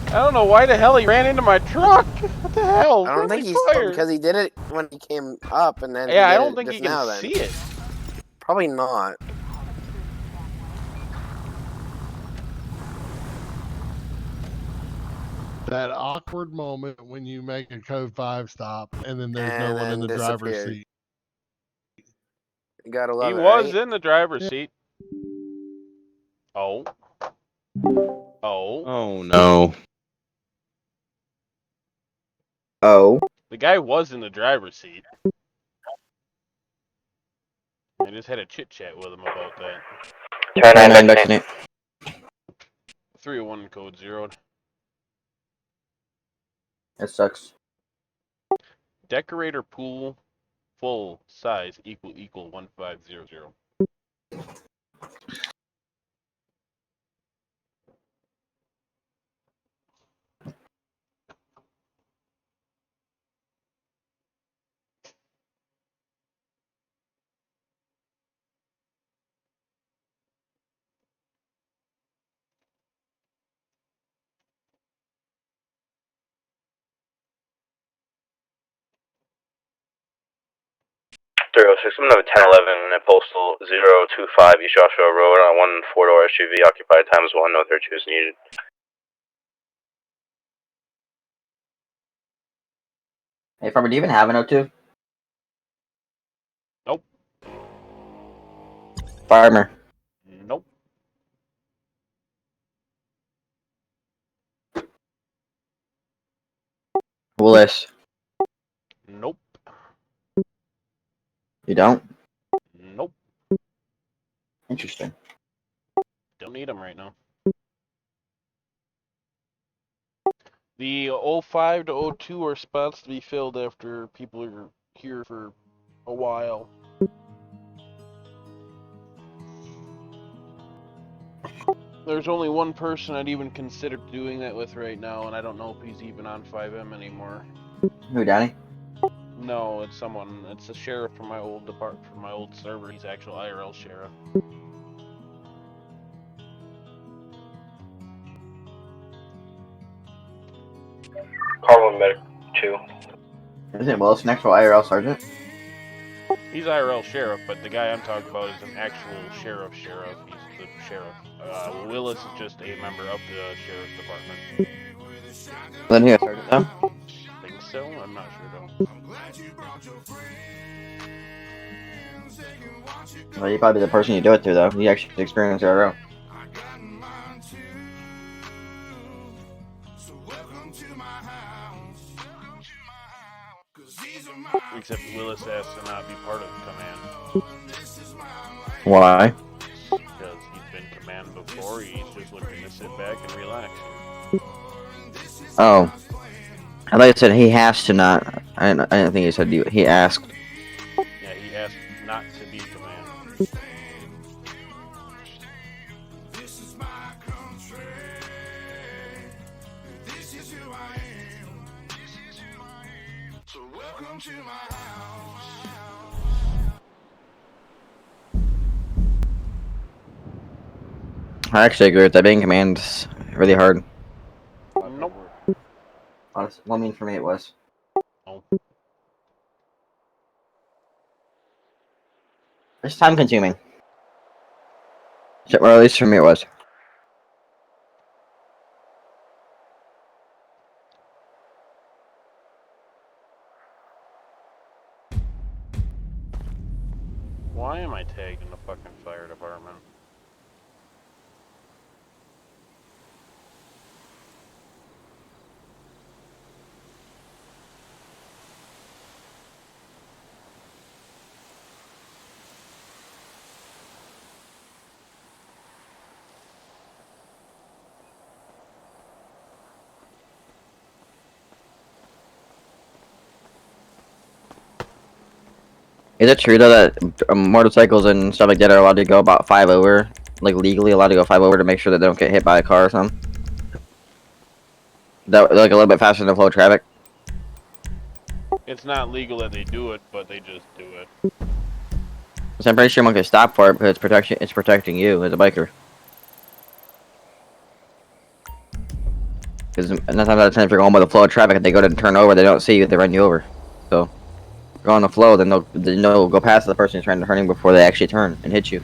I don't know why the hell he ran into my truck. What the hell? I don't think he's because he did it when he came up and then yeah, I don't think he can now, see it. Probably not. that awkward moment when you make a code 5 stop and then there's no And one in then the driver's disappeared. seat. You gotta He love it, was right? in the driver's seat. Oh. Oh. Oh no. Oh. The guy was in the driver's seat. I just had a chit chat with him about that. Turn 9 vaccinate. 301 code zeroed. That sucks. Decorator pool full size equal 1500. I'm gonna have 1011 at postal 025 East Joshua Road on one 4-door SUV occupied times 1. No third is needed. Hey, Farmer, do you even have an O2? Nope. Farmer. Nope. Willis. Nope. You don't? Nope. Interesting. Don't need them right now. The 05 to 02 are spots to be filled after people are here for a while. There's only one person I'd even consider doing that with right now, and I don't know if he's even on 5M anymore. Who, Danny? No, it's someone. It's a sheriff from my old department, from my old server. He's actual IRL sheriff. Carl Medic 2. Isn't Willis an actual IRL sergeant? He's IRL sheriff, but the guy I'm talking about is an actual sheriff. He's the sheriff. Willis is just a member of the sheriff's department. Then he a sergeant though? I think so. I'm not sure though. Well, you're probably the person you do it to though. You actually experience IRL. Except Willis has to not be part of command. Why? Because he's been command before. He's just looking to sit back and relax. Oh. I thought you said he has to not. I didn't think he said you. He asked. Yeah, he asked not to be command. I actually agree with that. Being command is really hard. Nope. Honestly, well, I mean, for me it was. Oh. It's time consuming. Or at least for me it was. Why am I tagged in the fucking fire department? Is it true though that motorcycles and stuff like that are allowed to go about 5 over? Like legally allowed to go 5 over to make sure that they don't get hit by a car or something? That like a little bit faster than the flow of traffic? It's not legal that they do it, but they just do it. So I'm pretty sure one could stop for it because it's protecting you as a biker. Because 9 times out of 10 if you're going by the flow of traffic and they go to turn over, they don't see you, they run you over. So if you're on the flow, then they'll go past the person who's trying to turn before they actually turn and hit you.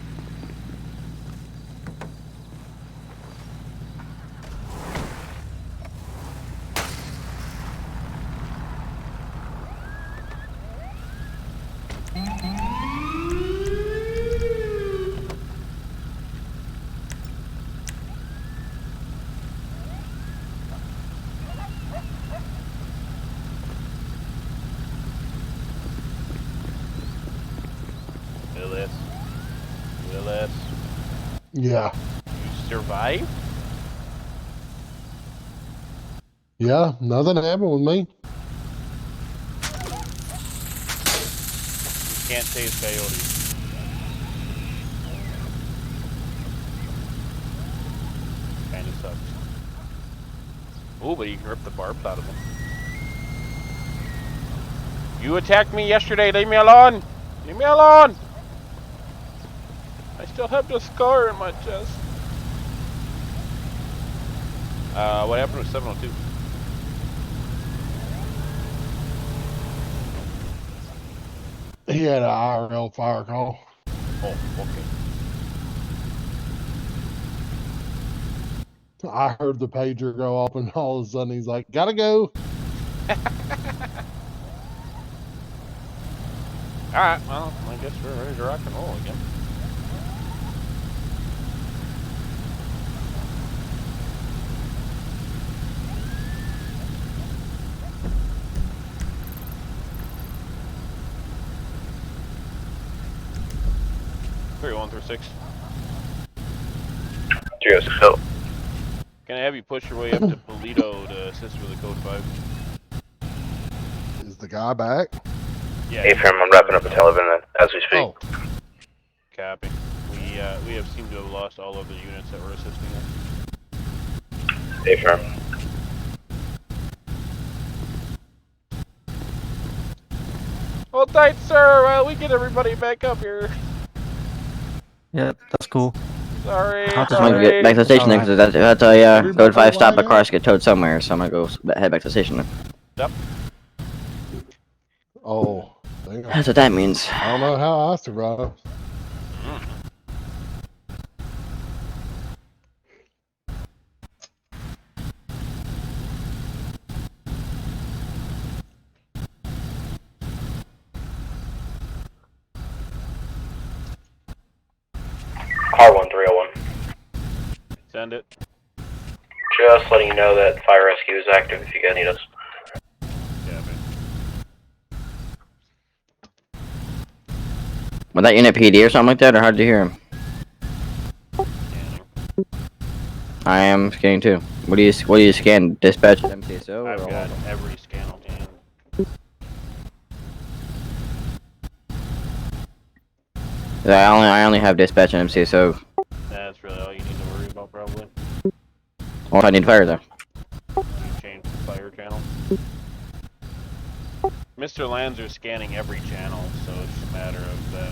Yeah. You survived? Yeah, nothing happened with me. You can't taste coyotes. Kinda sucks. Oh, but you can rip the barbs out of them. You attacked me yesterday, leave me alone! Leave me alone! I still have the scar in my chest. What happened with 702? He had an IRL fire call. Oh, okay. I heard the pager go off, and all of a sudden he's like, "Gotta go." Alright, well, I guess we're ready to rock and roll again. Three, 1 through 6. 306 Hill. Can I have you push your way up to Polito to assist with the code 5? Is the guy back? Yeah. A-firm, I'm wrapping up the television as we speak. Oh. Copy. We have seemed to have lost all of the units that were assisting us. A-firm. Hold tight, sir, while we get everybody back up here. Yeah, that's cool. Sorry. I'll just want to get back to the station then, because that's a code 5 stop, but cars get towed somewhere, so I'm gonna go head back to the station then. Yep. Oh. That's what that means. I don't know how I survived. Car 1301. Send it. Just letting you know that fire rescue is active if you guys need us. Was that unit PD or something like that, or how did you hear him? I am scanning too. What do you scan? Dispatch MCSO? I've got every scan on hand. I only have dispatch and MCSO. That's really all you need to worry about, probably. What if I need fire though? You change the fire channel. Mr. Lanzer's scanning every channel, so it's just a matter of that.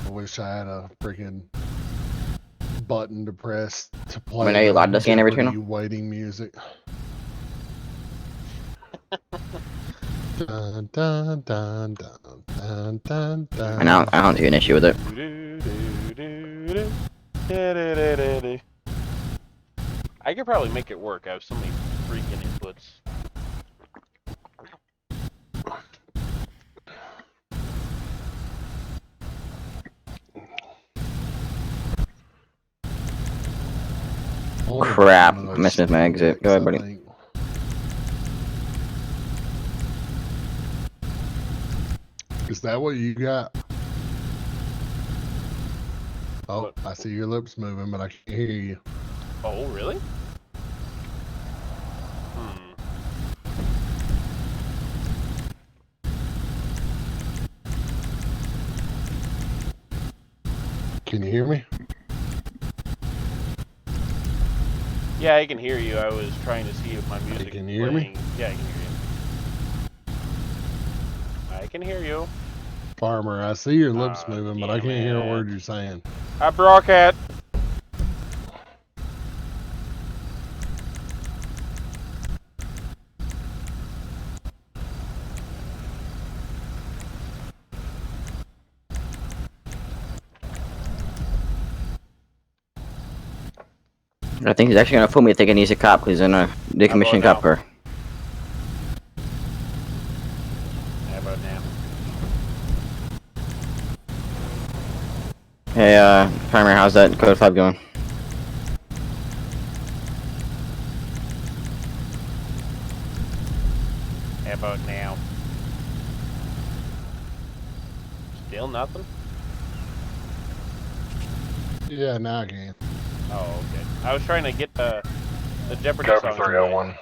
I wish I had a freaking button to press to play. When are you allowed to scan every channel? Waiting music. Dun, dun, dun, dun, dun, dun, dun. And I don't see an issue with it. I could probably make it work. I have so many freaking inputs. Crap, I messed with my exit. Go ahead, buddy. Is that what you got? Oh, I see your lips moving, but I can't hear you. Oh, really? Can you hear me? Yeah, I can hear you. I was trying to see if my music Can is you hear me? playing. Yeah, I can hear you. I can hear you. Farmer, I see your lips moving, but I can't hear a word you're saying. I broke it. I think he's actually gonna fool me thinking he's a cop because he's in a decommissioned cop car. How about now? Hey, Primer, how's that code 5 going? about now? Still nothing? Yeah, now I can. Oh, okay. I was trying to get the Jeopardy Go for song. 301.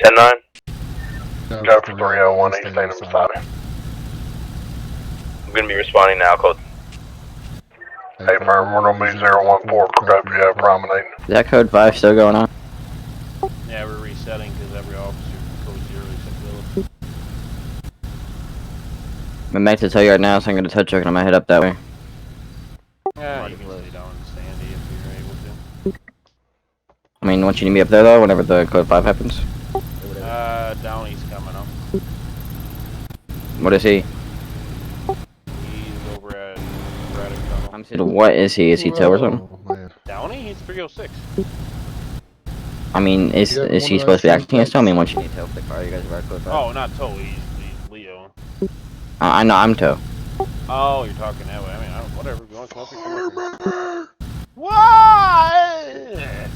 10-9. Go for 301. He's staying beside him. I'm going to be responding now, code. Hey, firm, we're going to be 014 Procopio Promenade. Is that code 5 still going on? Yeah, we're resetting because every officer code 0 except Philip. I'm back to tell you right now, so I'm gonna tow truck and I'm gonna head up that way. Yeah, you can stay down in Sandy if you're able to. I mean, once you need me up there though, whenever the code 5 happens. Downey's coming up. What is he? He's over at Braddock Tunnel. I'm saying, what is he? Is he tow or something? Downey? He's 306. I mean, is he supposed to be acting as tow? I mean, once you need tow for the car, you guys are code 5. Oh, not tow. He's Leo. I know, I'm tow. Oh, you're talking that way. I mean, whatever. If you want to smoke, you come up. Why?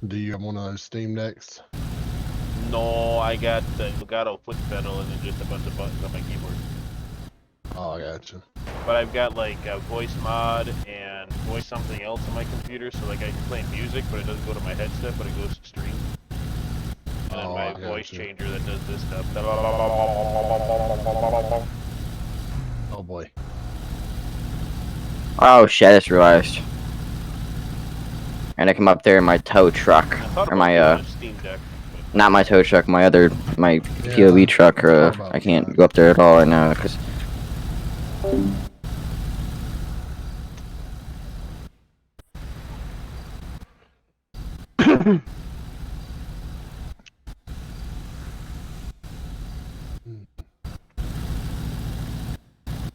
Do you have one of those Steam Decks? No, I got the Legato foot pedal and then just a bunch of buttons on my keyboard. Oh, I gotcha. But I've got like a voice mod and voice something else on my computer, so like I can play music, but it doesn't go to my headset, but it goes to stream. And then my voice changer that does this stuff. Oh boy. Oh shit, I just realized. And I come up there in my tow truck, or my not my tow truck, my POV truck, or I can't go up there at all right now, cause.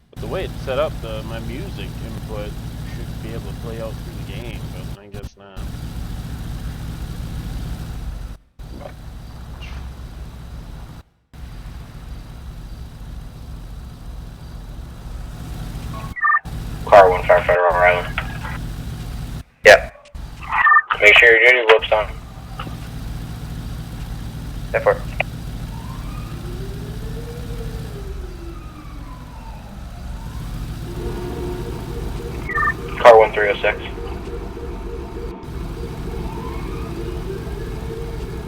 But the way it's set up, my music input should be able to play out through the game, but I guess not. Car 1 firefighter on Island. Yep. Make sure your duty whip's on. Step forward. Car 1306.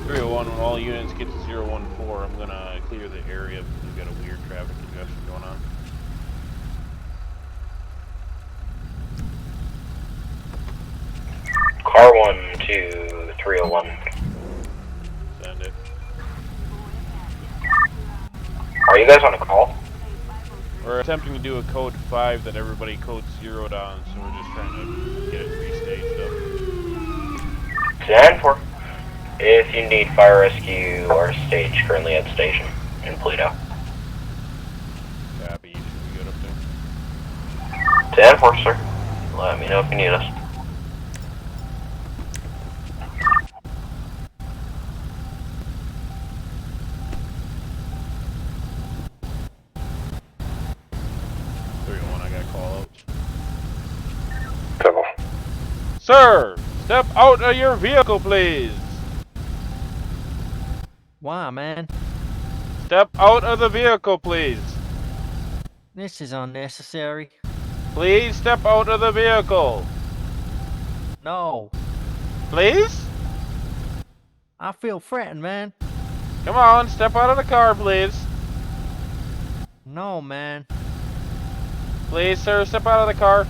301, when all units get to 014, I'm gonna clear the area because we've got a weird traffic congestion going on. Car 12301. Send it. Are you guys on a call? We're attempting to do a code 5 that everybody codes 0'd on, so we're just trying to get it restaged up. 10-4. If you need fire rescue, our stage currently at station in Pluto. Copy, you should be good up there. 10-4, sir. Let me know if you need us. Sir, step out of your vehicle, please. Why, man? Step out of the vehicle, please. This is unnecessary. Please step out of the vehicle. No. Please? I feel threatened, man. Come on, step out of the car, please. No, man. Please, sir, step out of the car.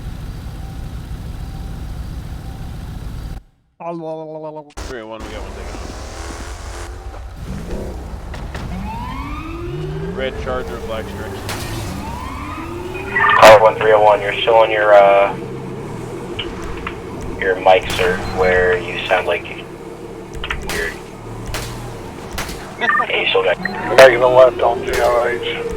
301, we got one taken off. Red Charger, black stripes. Car 1301, you're still on your mic, sir, where you sound like weird. And you still got Taking the left on GRH.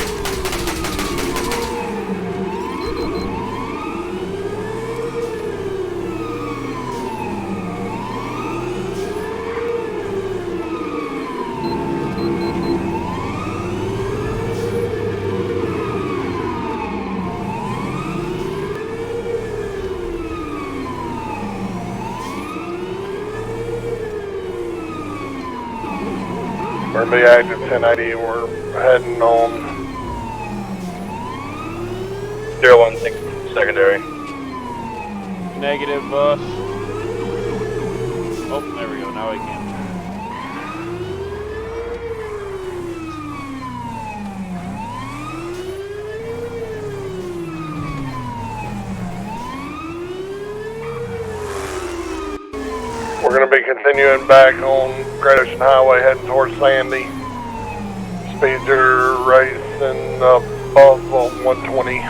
We're gonna be active 1080. We're heading on 016 secondary. Negative, bus. Oh, there we go. Now I can. We're going to be continuing back on Great Ocean Highway heading towards Sandy. Speeds are racing above 120.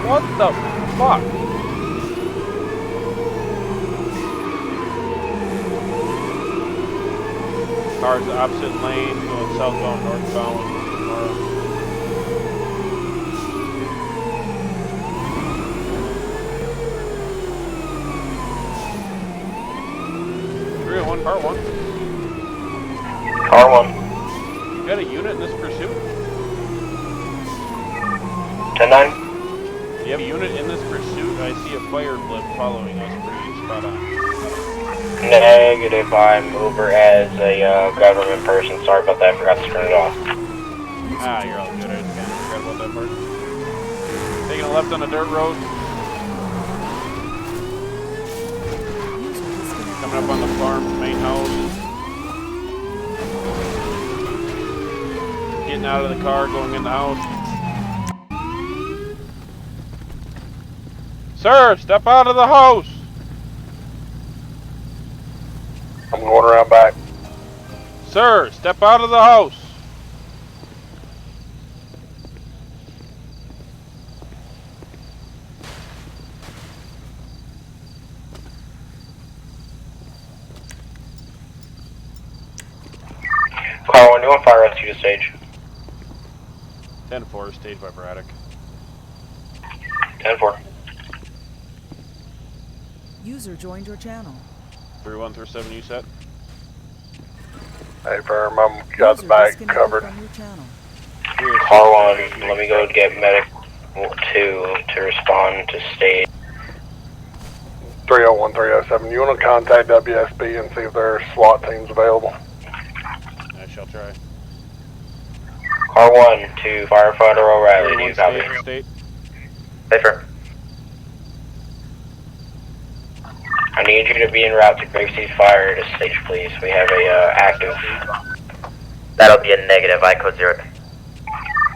What the fuck? Cars opposite lane, going southbound, northbound tomorrow. One, car one. Car 1. You got a unit in this pursuit? 10-9. You have a unit in this pursuit? I see a fire blip following us pretty spot on. Negative, I'm over as a government person. Sorry about that, I forgot to turn it off. Ah, you're all good. I just kind of forgot about that part. Taking a left on the dirt road. Coming up on the farm's main house. Getting out of the car, going in the house. Sir, step out of the house! I'm going around back. Sir, step out of the house! Car 1, do you want fire rescue to stage? 10-4, stage by Braddock. 10-4. User joined your channel. 3137, you set? Hey, firm, I'm got the back covered. Car 1, let me go get medic 2 to respond to stage. 301, 307. You want to contact WSB and see if there are SWAT teams available? I shall try. Car 1 to Firefighter O'Reilly, do you copy? State. Safer. I need you to be en route to Graveseed Fire to stage, please. We have a active. That'll be a negative. I code 0.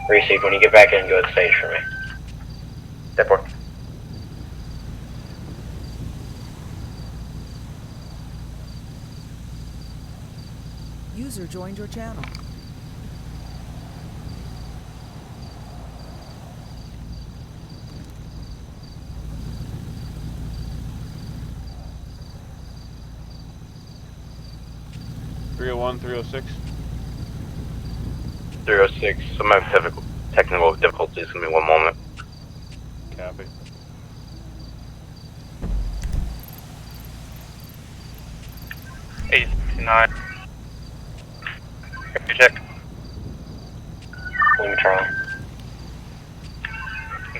Receive. When you get back in, go to stage for me. Step 4. User joined your channel. .301, 306. 306. Some technical difficulties. Give me 1 moment. Copy. Nine. Check. Let me try.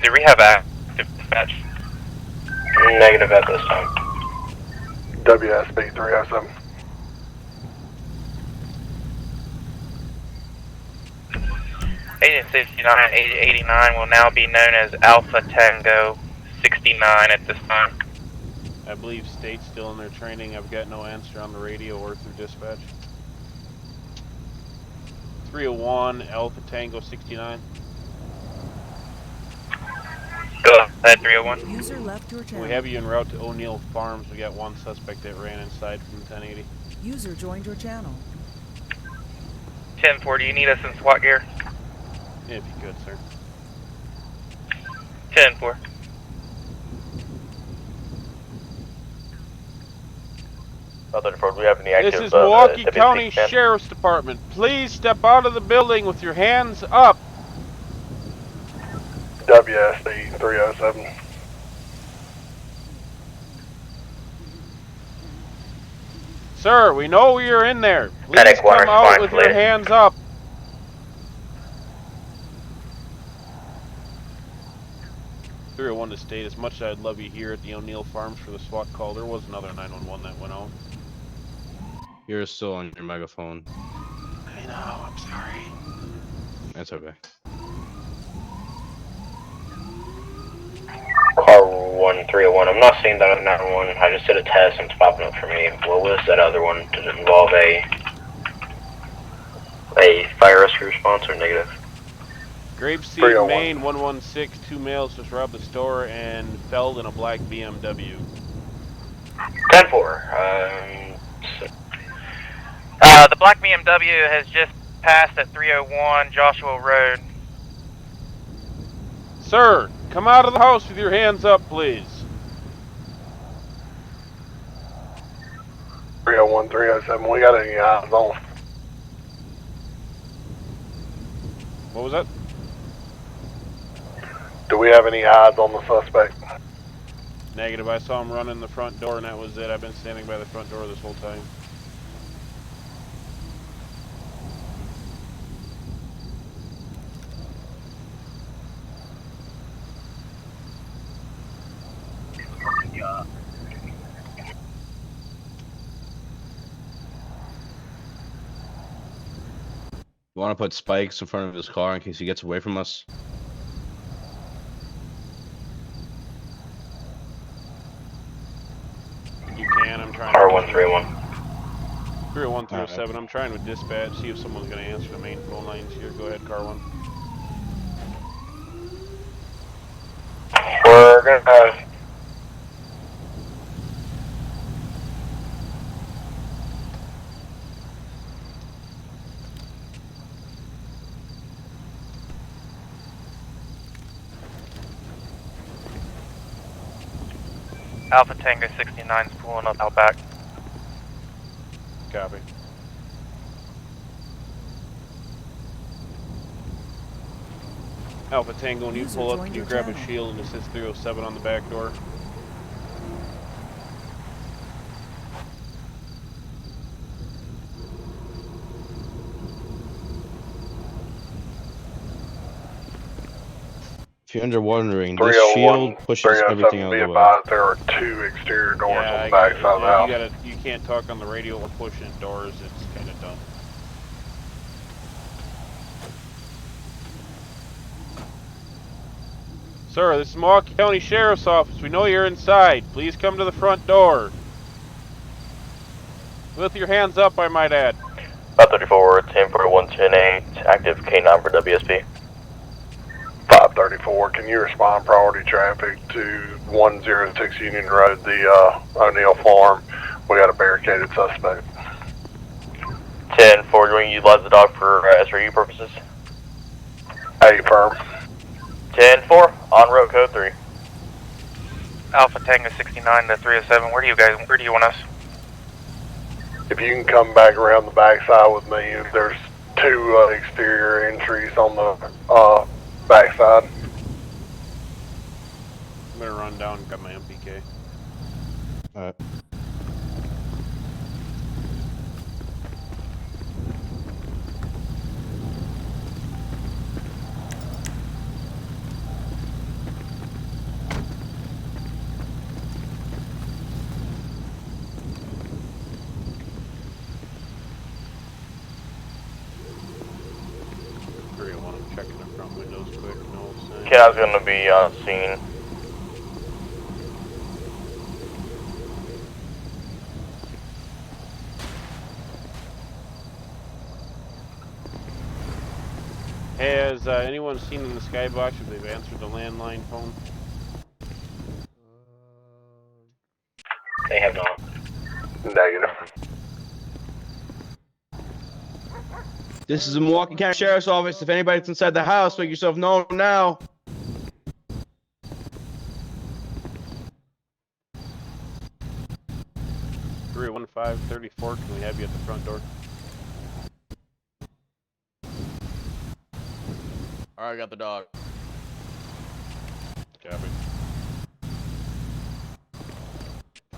Do we have active dispatch? Negative at this time. WSB 307. Agent 69, Agent 89 will now be known as Alpha Tango 69 at this time. I believe State's still in their training. I've got no answer on the radio or through dispatch. 301, Alpha Tango 69. Go ahead, 301. User left your channel. We have you en route to O'Neill Farms. We got one suspect that ran inside from the 1080. User joined your channel. 10-4, do you need us in SWAT gear? If you could, sir. 10-4. We have any active, This is Milwaukee WSP County man? Sheriff's Department. Please step out of the building with your hands up. WSB 307. Sir, we know you're in there. Please Medic 1 come out response, with your please. hands up. 301 to state, as much as I'd love you here at the O'Neill Farms for the SWAT call, there was another 911 that went out. You're still on your megaphone. I know, I'm sorry. That's okay. Car 1301, I'm not seeing that other 911. I just did a test and it's popping up for me. What was that other one? Does it involve a fire rescue response or negative? Grapeseed, Maine, 116, 2 males just robbed the store and felled in a black BMW. 10-4. The black BMW has just passed at 301 Joshua Road. Sir, come out of the house with your hands up, please. 301, 307, we got any eyes on? What was that? Do we have any eyes on the suspect? Negative, I saw him run in the front door and that was it. I've been standing by the front door this whole time. You want to put spikes in front of his car in case he gets away from us? You can, I'm trying to... R131. 301, 307, I'm trying with dispatch, see if someone's going to answer the main phone lines here. Go ahead, car 1. We're gonna Alpha Tango 69 is pulling up out back. Copy. Alpha Tango, when you User pull up, joined can you your grab a channel. shield and assist 307 on the back door? If you're wondering, this 301, shield pushes everything 307, out be of the way. advised there are 2 exterior doors on the back side of the house. You can't talk on the radio or pushing doors, it's kind of dumb. Sir, this is Milwaukee County Sheriff's Office. We know you're inside. Please come to the front door. With your hands up, I might add. 534, 1041, 108, active K9 for WSP. 534, can you respond priority traffic to 106 Union Road, the O'Neill Farm? We got a barricaded suspect. 10-4, do you utilize the dog for SRU purposes? Affirm. 10-4, on road code 3. Alpha Tango 69 to 307, where do you want us? If you can come back around the backside with me, there's 2 exterior entries on the backside. I'm gonna run down and got my MPK. Alright. I'm checking the front windows quick. No sign. Ken's gonna be on scene. Has anyone seen in the skybox if they've answered the landline phone? They have not. Negative. This is the Milwaukee County Sheriff's Office. If anybody's inside the house, make yourself known now. Three 1534. Can we have you at the front door? Alright, got the dog. Copy.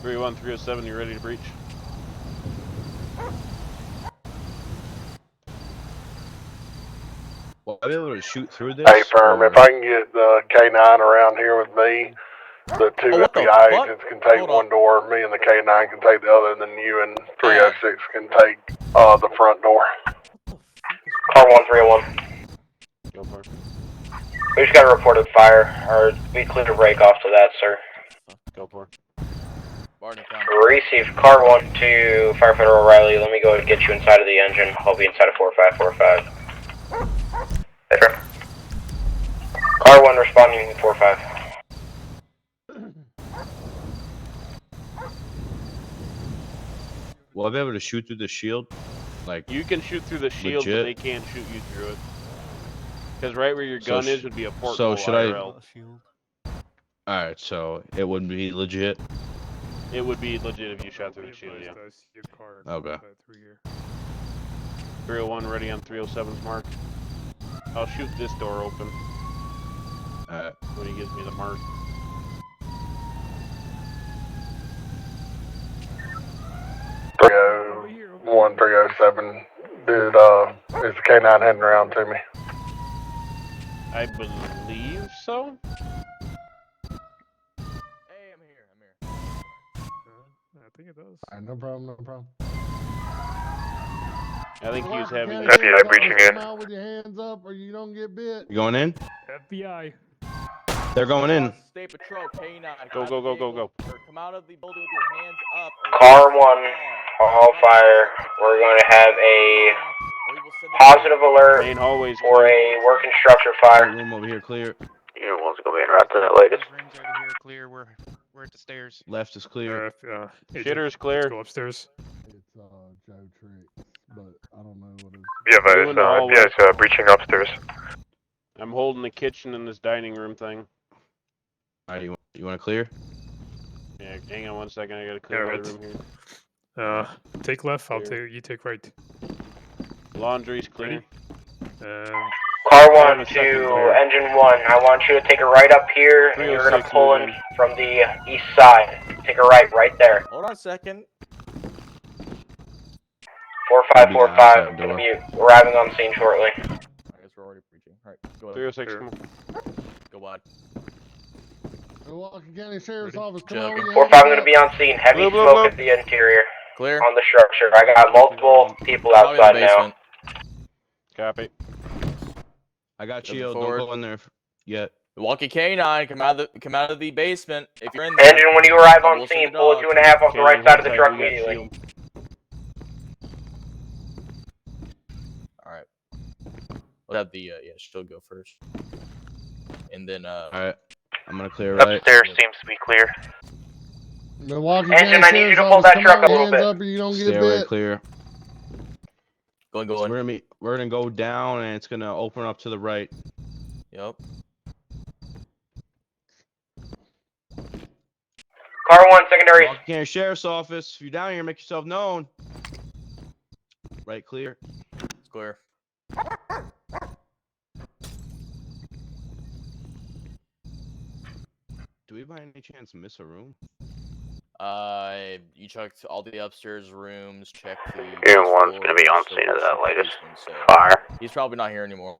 31307, you ready to breach? I be able to shoot through this? Hey, Firm, or- if I can get the K9 around here with me, the two FBI agents can take one door, me and the K9 can take the other, and then you and 306 can take the front door. Car 131. Go for it. We just got a reported fire, or we cleared a break off to that, sir. Go for it. Receive car 1 to Firefighter O'Reilly. Let me go and get you inside of the engine. I'll be inside of 4545. Hey, sir. Car 1 responding 45. Will I be able to shoot through the shield? Like You can shoot through the shield, legit? but they can't shoot you through it. Because right where your So gun sh- is would be a porthole so should I- IRL. Alright, so it would be legit. It would be legit if you shot through the shield, yeah. Okay. 301 ready on 307's mark. I'll shoot this door open. Alright. When he gives me the mark. One 307. Dude, is the K9 heading around to me? I believe so. I think it does. No problem, no problem. I think he was having. FBI breaching in. Come out with your hands up, or you don't get bit. You going in? FBI. They're going in. State Patrol K9. Go, go, go, go, go. Come out of the building with your hands up. Car 1, all fire. We're going to have a positive alert Main hallways for a working structure fire. Room over here clear. Unit 1's gonna be en route to that latest. Rooms over here clear. We're at the stairs. Left is clear. Shitter's clear. Go upstairs. It's Joe Tricks, but I don't know what it's. Yeah, but Doing the hallway. it's breaching upstairs. I'm holding the kitchen and this dining room thing. Alright, you want to clear? Yeah, hang on 1 second. I gotta clear Yeah, the right. room here. Take left. Clear. You take right. Laundry's clear. Car I have 1 a to second clear. engine 1. I want you to take a right up here, and you're going to 306 pull in moving. from the east side. Take a right there. Hold on a second. 4545 going to be arriving on scene shortly. I guess we're already preaching. Alright, go ahead. 306, come on. Go wide. Milwaukee County Sheriff's Office, come Jug. on with your 45 hands going to up. be on scene. Heavy Blue, blue, smoke blue. at the interior. Clear. On the structure. I got multiple people Probably in outside the now. basement. Copy. I got Moving shield. forward. Don't go in there yet. Milwaukee K9, come out of the basement. If you're in there. Engine, when you arrive on We'll see scene, the pull dog. 2.5 off the Okay, right side of the one truck we got immediately. shield. Alright. We'll have the shield go first. And then Alright. I'm gonna clear right. Upstairs seems to be clear. Milwaukee Engine, County I need you Sheriff's to pull Office, that come truck on up a with little your hands bit. up, or you don't get Stairway bit. clear. go So in. we're gonna go down and it's gonna open up to the right. Yep. Car 1, secondary. Milwaukee County Sheriff's Office. If you're down here, make yourself known. Right clear. It's clear. Do we by any chance miss a room? You checked all the upstairs rooms, checked the. Unit first 1's gonna be floor, on so scene of we'll that check the latest basement, so fire. he's probably not here anymore.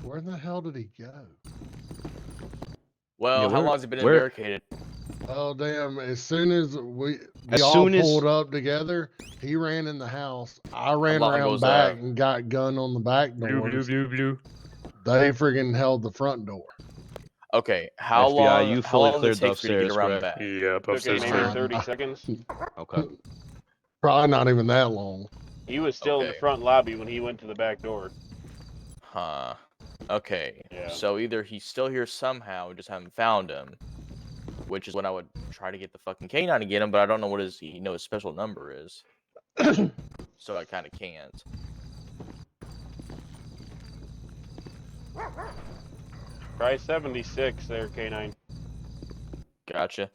Where the hell did he go? Well, Yeah, how where- long has it been where- barricaded? Oh damn! As soon as we As all soon as- pulled up together, he ran in the house. I ran long around was back that? and got gun on the back Blue. doors. They friggin' held the front door. Okay, how FBI, long? you How fully long did it cleared take for you to get upstairs, around correct? back? Yeah, Took him upstairs maybe clear. 30 seconds. Okay. Probably not even that long. He was still in the Okay. front lobby when he went to the back door. Huh. Okay. Yeah. So either he's still here somehow, we just haven't found him, which is when I would try to get the fucking K9 to get him, but I don't know what his special number is, so I kind of can't. Try 76 there, K9. Gotcha.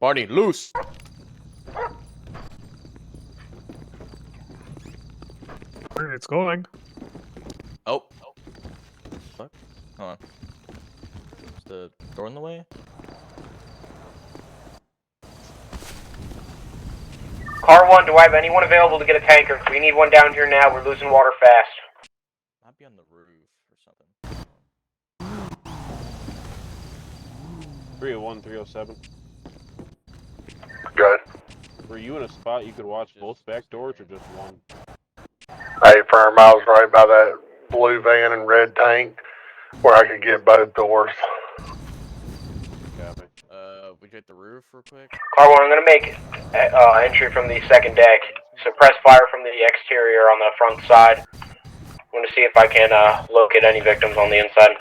Barney, loose. It's going. Oh. Fuck. Hold on. Is the door in the way? Car 1, do I have anyone available to get a tanker? We need one down here now. We're losing water fast. Might be on the roof or something. 301, 307. Good. Were you in a spot you could watch both back doors or just one? Hey, firm, I was right by that blue van and red tank where I could get both doors. Copy. We hit the roof real quick. Car 1, I'm going to make entry from the second deck. Suppress fire from the exterior on the front side. I'm going to see if I can locate any victims on the inside.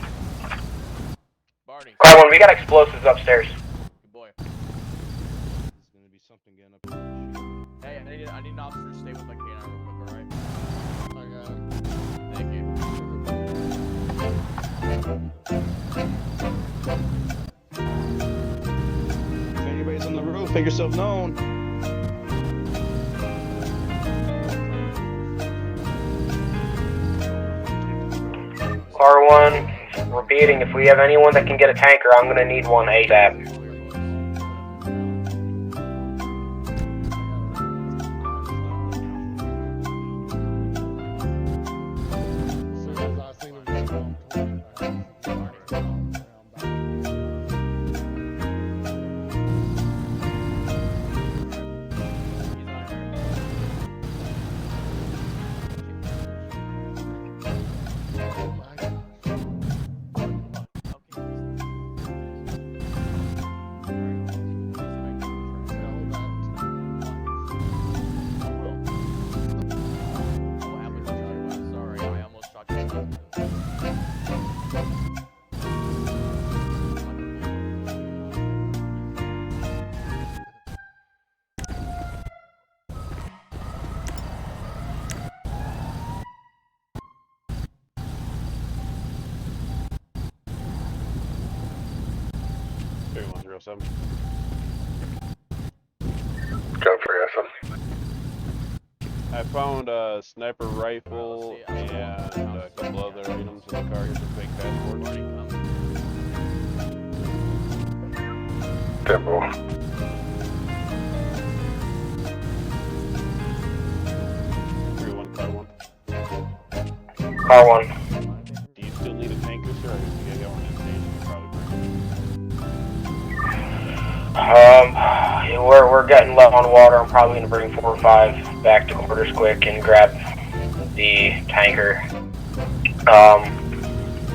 Barney. Car 1, we got explosives upstairs. Good boy. Hey, I need an officer to stay with my canine real quick, alright? Thank you. If anybody's on the roof, make yourself known. Car 1, repeating, if we have anyone that can get a tanker, I'm going to need one ASAP. Go for some. I found a sniper rifle and a couple other items in the car. Here's some fake passports. Temple. Car 1. Do you still need a tanker, sir? Or if you get one in station, you probably We're getting low on water. I'm probably going to bring 4 or 5 back to quarters quick and grab the tanker.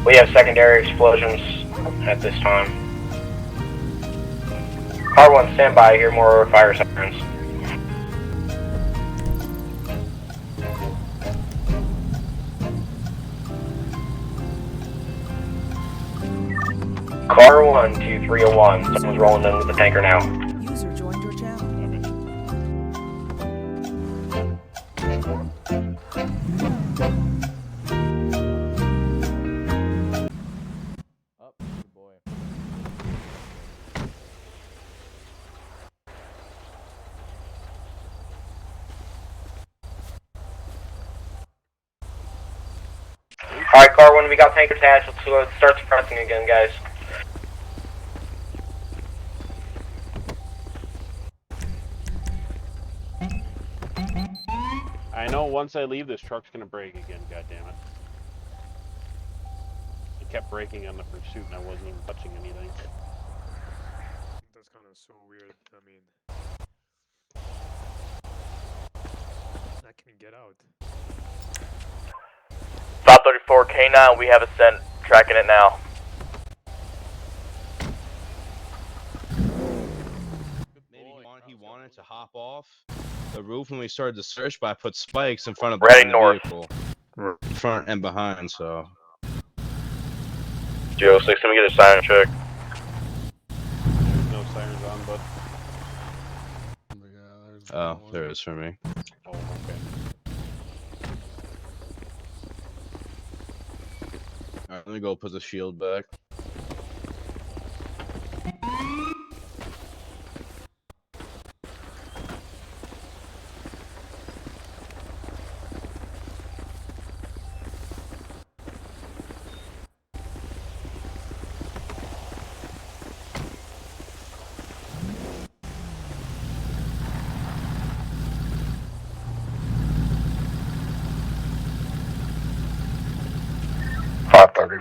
We have secondary explosions at this time. Car 1, stand by. Hear more fire sirens. Car 1 to 301. Someone's rolling in with the tanker now. User joined your channel. Up, good boy. Alright, car 1, we got tanker attached. Let's start suppressing again, guys. I know once I leave, this truck's gonna break again, goddammit. It kept braking on the pursuit and I wasn't even touching anything. That's kind of so weird. I mean, I can get out. Stop 34 K9, we have a scent. Tracking it now. Maybe he wanted to hop off the roof when we started the search, but I put spikes in front of Ready the north. vehicle, front and behind. So. 06, let me get a siren check. There's no sirens on, but. Oh, there it is for me. Oh, okay. Alright, let me go put the shield back.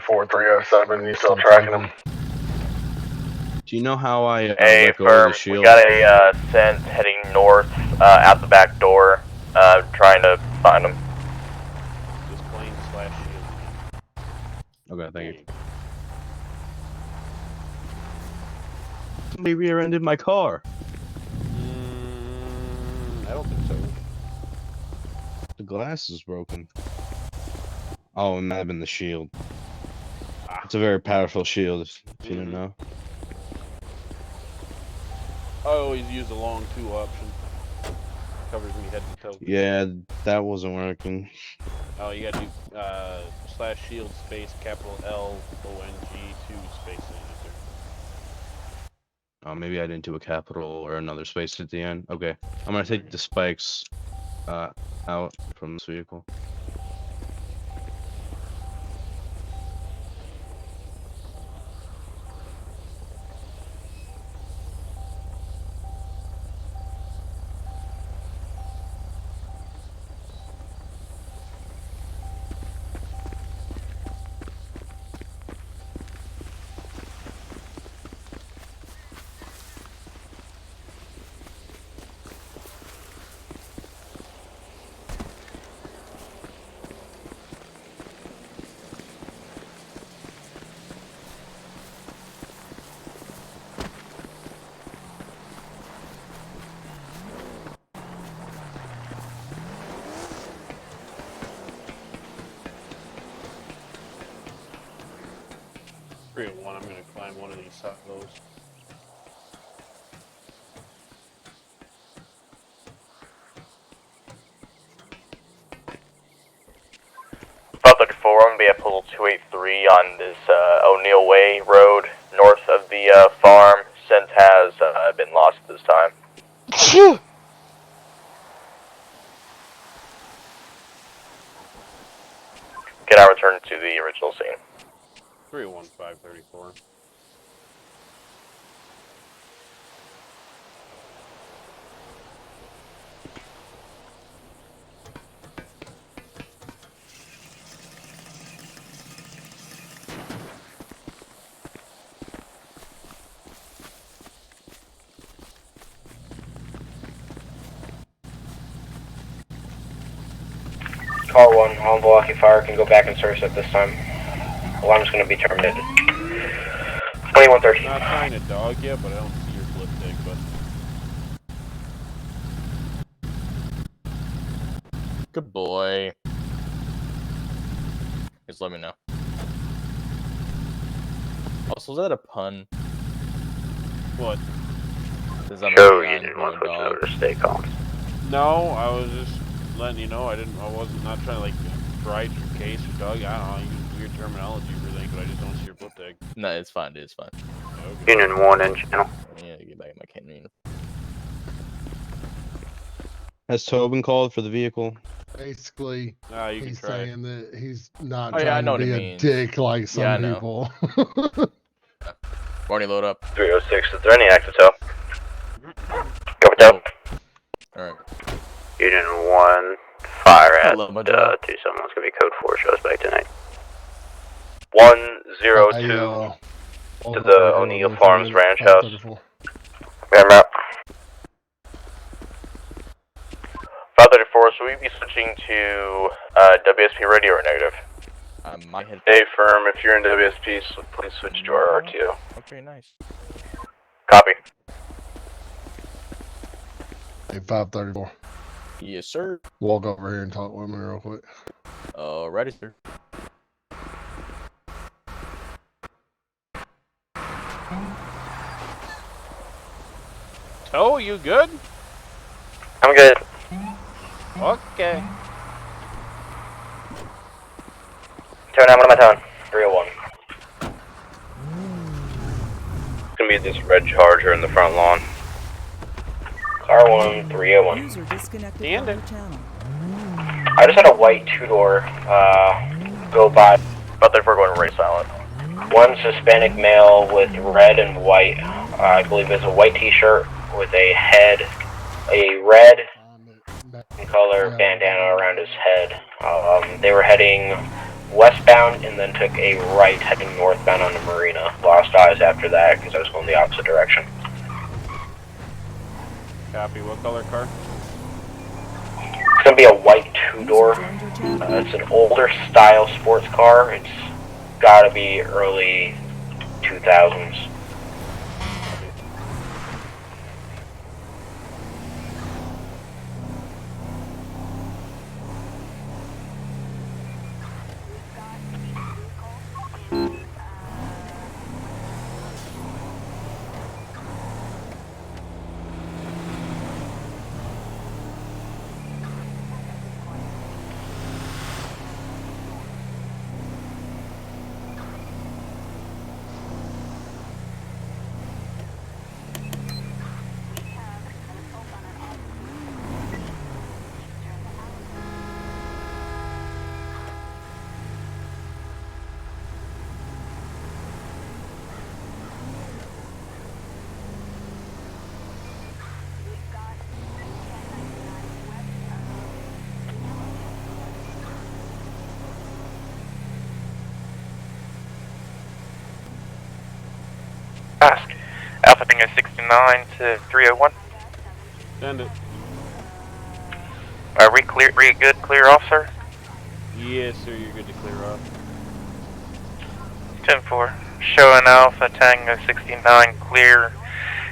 534, 307. You still tracking him? Do you know how I Hey, let go of the firm, shield? we got a scent heading north out the back door, trying to find him. Just plain /shield. Okay, thank you. Somebody rear-ended my car. I don't think so. The glass is broken. Oh, it might have been the shield. It's a very powerful shield, if you didn't know. I always use the long 2 option. Covers me head to toe. Yeah, that wasn't working. Oh, you gotta do /shield space capital LONG 2 space signature. Oh, maybe I didn't do a capital or another space at the end. Okay, I'm gonna take the spikes out from this vehicle. One, I'm gonna climb one of these silos. I'm gonna be at pool 283 on this O'Neill Way road north of the farm. Scent has been lost this time. Can I return to the original scene? 301 534. Car 1, all blocking fire can go back and search at this time. Alarm's going to be terminated. 2113. Not trying to dog you, but I don't see your flip dig, but. Good boy. Just let me know. Also, is that a pun? What? Go, Unit 1, switching over to stay calm. No, I was just letting you know I wasn't not trying to like ride your case or dog. I don't know, I use weird terminology for things, but I just don't see your flip dig. No, it's fine, it's fine. Okay. Unit 1 in channel. Yeah, get back in my canyon. Has Tobin called for the vehicle? Basically, you he's can try. saying that he's not Oh, yeah, I trying know to what be it a means. dick like some Yeah, I know. people. Barney, load up. 306, is there any active tow? Go with that. Alright. Unit 1, fire at love my job. 27, it's gonna be code 4, show us back tonight. 102 to the O'Neill Farms Ranch House. Ram out. 534, should we be switching to WSP radio or negative? My head. Hey, firm, if you're in WSP, please switch to our RTO. Okay, nice. Copy. Hey, 534. Yes, sir. Walk over here and talk with me real quick. Alrighty, sir. Oh, you good? I'm good. Okay. Turn on, what am I telling? 301. It's gonna be this red Charger in the front lawn. Car 1, 301. User disconnected And from your channel. I just had a white two-door go by. But if we're going race silent. One Hispanic male with red and white, I believe it's a white t-shirt with a red color bandana around his head. They were heading westbound and then took a right heading northbound on the marina. Lost eyes after that because I was going the opposite direction. Copy. What color car? It's going to be a white two-door. It's an older style sports car. It's got to be early 2000s. Ask. Alpha Bingo 69 to 301. Send it. Are we clear? We good? Clear off, sir? Yes, sir. You're good to clear off. 10-4. Showing Alpha Tango 69 clear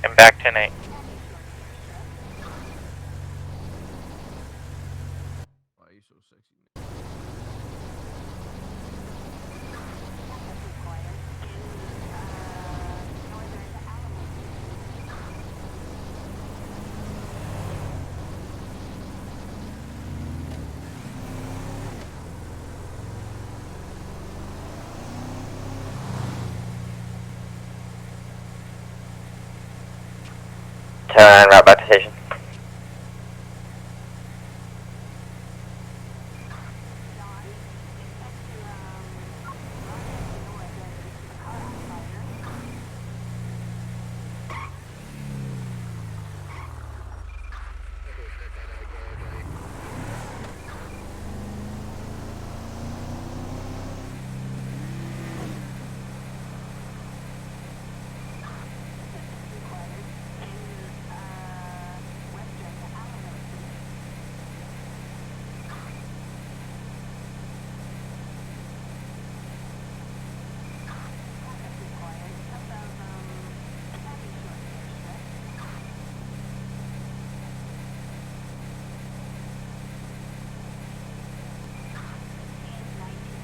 and back 10-8. Turn right back to station.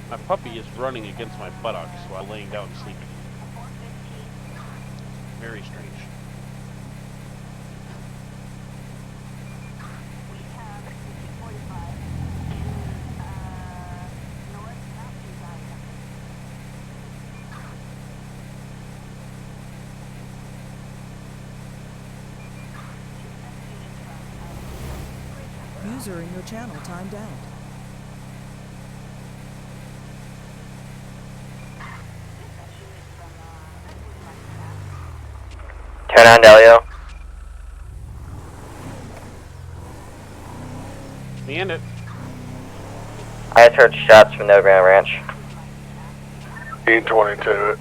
My puppy is running against my buttocks while laying down sleeping. Very strange. User in your channel timed out. Turn on Delio. And it. I just heard shots from No Ground Ranch. 1822 it.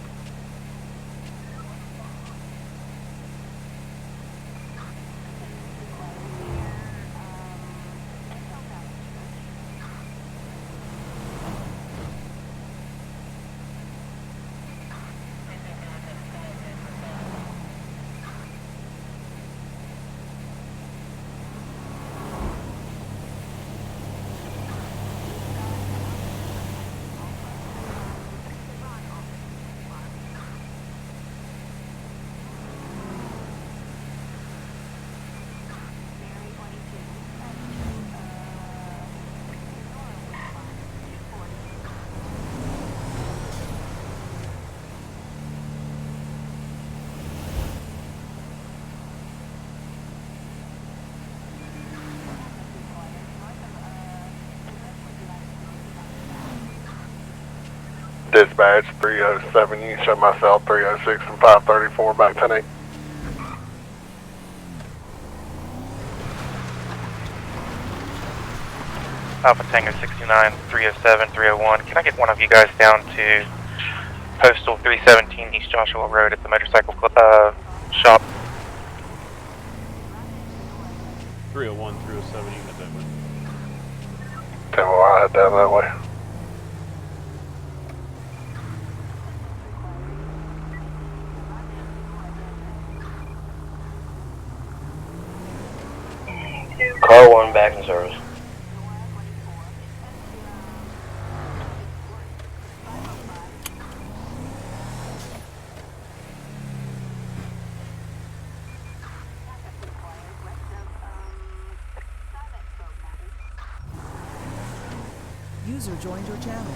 Dispatch 307, you can show myself 306 and 534 back 10-8. Alpha Tango 69, 307, 301. Can I get one of you guys down to Postal 317 East Joshua Road at the motorcycle shop? 301, 307, you head that way. Then we'll head down that way. Car 1 back in service. User joined your channel.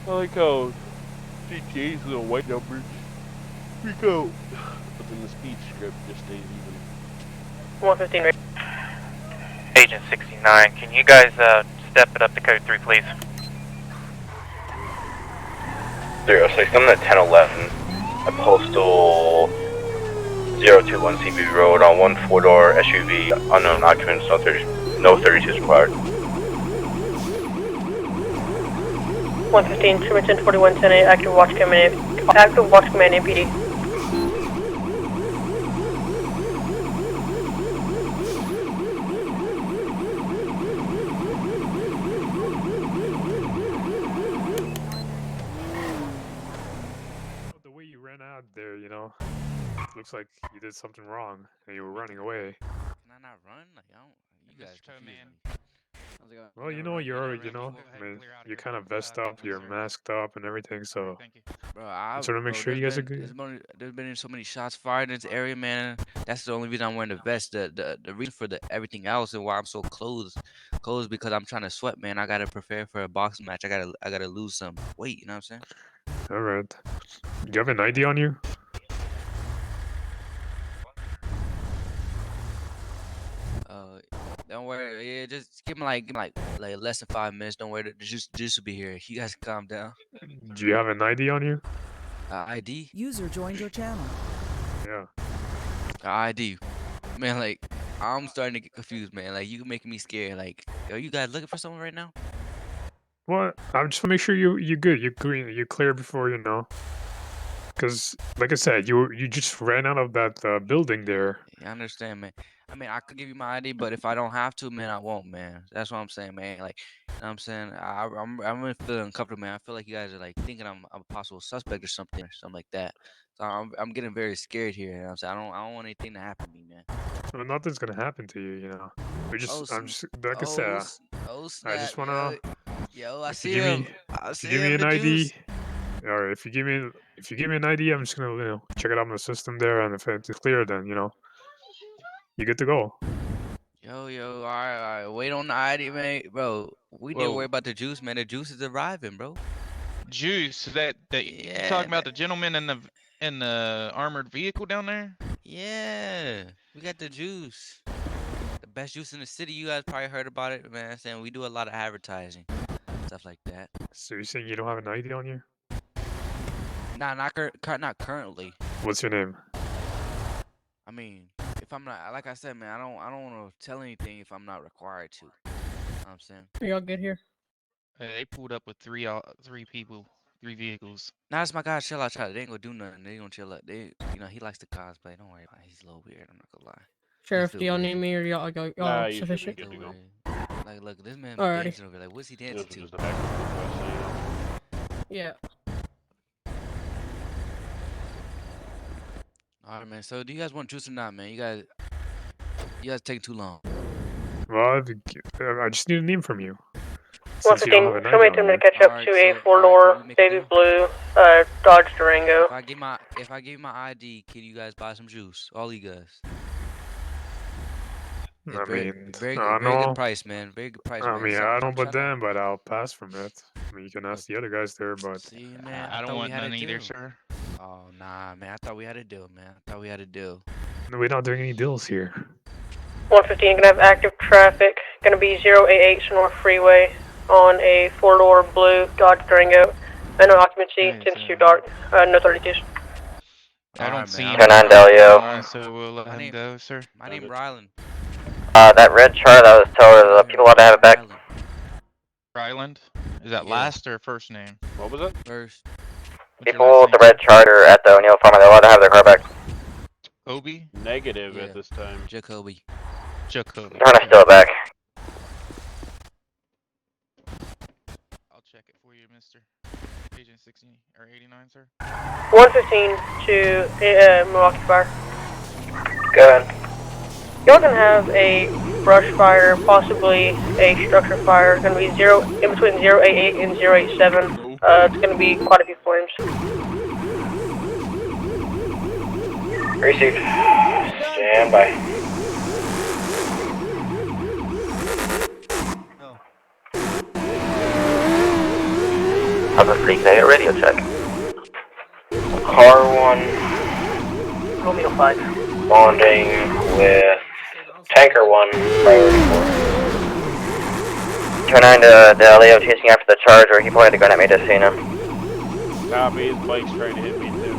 I like how GTA's little white numbers freak out, but then the speed script just stays even. 115 right. Agent 69, can you guys step it up to code 3, please? 306, I'm at 1011 at Postal 021 CB Road on one 4-door SUV, unknown occupants, no 32s required. 115, Trumanton 4110, active watch command MPD. The way you ran out there, you know, looks like you did something wrong and you were running away. Can I not run? Like, I don't. You guys confuse me. Well, you know, I mean, you're kind of vest up, you're masked up and everything, so Bro, I'm trying to make sure you guys are good. there's been so many shots fired in this area, man. That's the only reason I'm wearing the vest. The reason for the everything else and why I'm so closed because I'm trying to sweat, man. I gotta prepare for a boxing match. I gotta lose some weight. You know what I'm saying? Alright. Do you have an ID on you? Don't worry. Yeah, just give me like less than 5 minutes. Don't worry. The juice will be here. You guys calm down. Do you have an ID on you? ID? User joined your channel. Yeah. ID. Man, like, I'm starting to get confused, man. Like, you making me scared. Like, are you guys looking for someone right now? What? I just want to make sure you're good. You're green. You're clear before you know. Because, like I said, you just ran out of that building there. Yeah, I understand, man. I mean, I could give you my ID, but if I don't have to, man, I won't, man. That's what I'm saying, man. Like, you know what I'm saying? I'm really feeling uncomfortable, man. I feel like you guys are like thinking I'm a possible suspect or something like that. So I'm getting very scared here. You know what I'm saying? I don't want anything to happen to me, man. Well, nothing's gonna happen to you, you know. I'm just like I said. Oh I snap, just wanna. yo, I If you see give him. me, I if you see give me him. an The juice. ID, or if you give me an ID, I'm just gonna check it out in the system there, and if it's clear, then you're good to go. Yo, all right. Wait on the ID, man, bro. We need to worry Whoa, about the juice, man. The juice is arriving, bro. Juice, you Yeah, talking about the gentleman in the armored vehicle down there? yeah. We got the juice. The best juice in the city. You guys probably heard about it, man. Saying we do a lot of advertising, stuff like that. So you're saying you don't have an ID on you? Nah, not currently. What's your name? I mean, if I'm not, like I said, man, I don't want to tell anything if I'm not required to. You know what I'm saying? Are y'all good here? They pulled up with three people, three vehicles. Nah, that's my guy. Chill out, chill out. They ain't gonna do nothing. They gonna chill out. He likes to cosplay. Don't worry about it. He's a little weird. I'm not gonna lie. Sheriff, do y'all need me or y'all Nah, you should be sufficient? good to go. Like, look, this man Alrighty. dancing over. Like, what's he dancing to? Just a back request, so you know. Yeah. All right, man. So, do you guys want juice or not, man? You guys taking too long. Well, I just need a name from you. Since you don't have 115, an somebody ID tell on me to you. catch up to a 4-door baby blue Dodge Durango. If I give you my ID, can you guys buy some juice? All you guys. It's I very, mean, very, I very good know. price, man. Very good price, I man. mean, So I I'm don't put trying to. them, but I'll pass from it. I mean, you can ask the other guys there, but See, man, I I don't thought we want had a none either, deal. sir. Oh, nah, man. I thought we had a deal, man. I thought we had a deal. we're not doing any deals here. 115, gonna have active traffic. Gonna be 088 North Freeway on a 4-door blue Dodge Durango. No occupancy, 10 2 dark, no 32s. I don't Alright, see man. him 10-9 on our Delio. line, so we'll let him go, sir. My name Rylan. That red char that was told, the people had to have it back. Ryland? Is that Yeah. last or first name? What was it? First. What's your People last with the name, red charter at the O'Neill Farm, they're allowed to have their car back. Obi? Negative Yeah. at this time. Jacoby. Jacoby. Trying to Okay. steal it back. I'll check it for you, Mr. Agent 60 or 89, sir. 115 to Milwaukee Fire. Go ahead. Y'all can have a brush fire, possibly a structure fire. It's gonna be in between 088 and 087. It's gonna be quite a few flames. Received. Stand by. How's the freak there? Radio check. Car 1 Romeo 5. bonding with Tanker 1, priority 4. 209 to Delio chasing after the charger. He pointed a gun at me, just seeing him. Copy, his bike's trying to hit me too.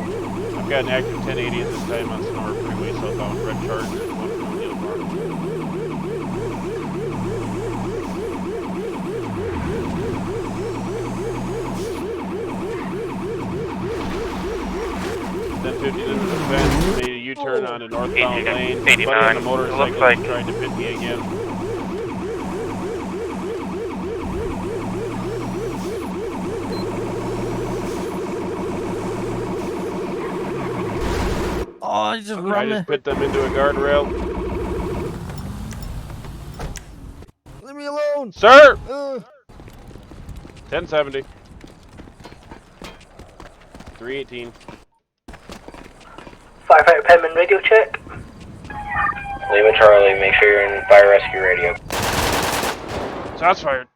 I've got an active 1080 at this time on Sonora Freeway southbound, red charger, one from O'Neill Farm. Then 50 into the fence, made a U-turn on a northbound lane. Somebody on a motorcycle tried to pit me again. Oh, I just I just put them into a guardrail. Leave me alone! Sir! 1070. 318. Firefighter Penman, radio check. Lima Charlie, make sure you're in fire rescue radio. Shots fired.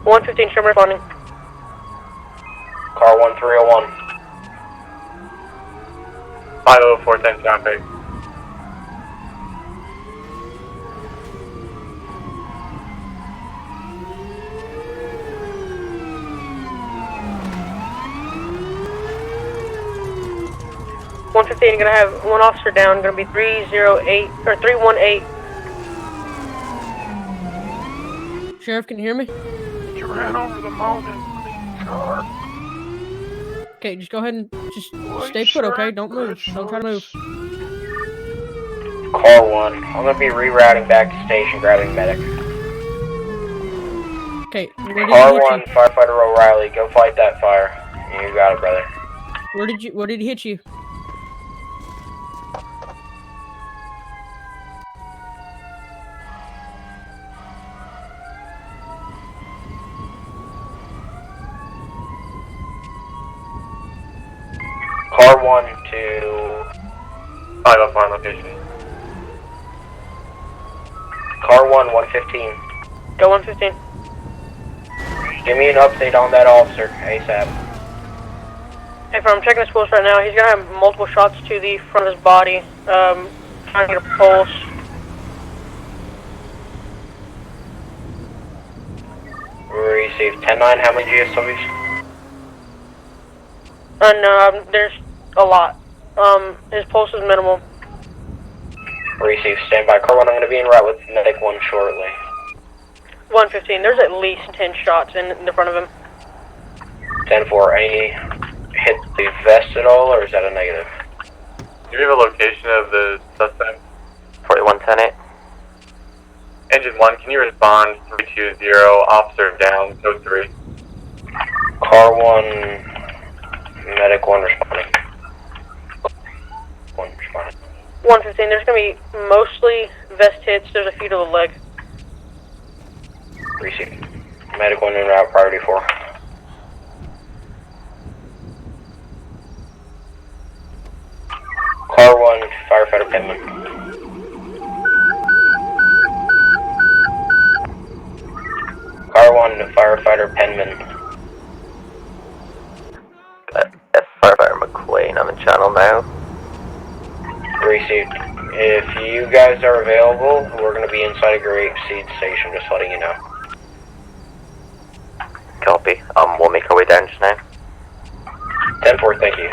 One 115 Sherman responding. Car 1301. 50410 traffic. One 115, gonna have one officer down, gonna be 308 or 318. Sheriff, can you hear me? You ran over the mountain car. Okay, just go ahead and just stay put, okay? Don't move. Don't try to move. Car 1, I'm gonna be rerouting back to station, grabbing medic. Okay, where did Car he hit 1, you? firefighter O'Reilly, go fight that fire. You got it, brother. Where did he hit you? Car 1 to 505 location. Car 1, 115. Go 115. Give me an update on that officer, ASAP. If I'm checking his pulse right now, he's gonna have multiple shots to the front of his body. Trying to get a pulse. Received 10-9, how many GSWs? No, there's a lot. His pulse is minimal. Received, standby. Car 1, I'm going to be en route with medic 1 shortly. 115, there's at least 10 shots in the front of him. 10-4, any hit the vest at all, or is that a negative? Do you have a location of the suspect? 4110-8. Engine 1, can you respond? 320, officer down, code 3. Car 1, medic 1 responding. 1 responding. 115, there's gonna be mostly vest hits, there's a few to the leg. Received. Medic 1 en route, priority 4. Car 1, firefighter Penman. Car 1, firefighter Penman. That's Firefighter McQueen. I'm in channel now. Received. If you guys are available, we're going to be inside a Great Seed Station, just letting you know. Copy. We'll make our way down just now. 10-4, thank you.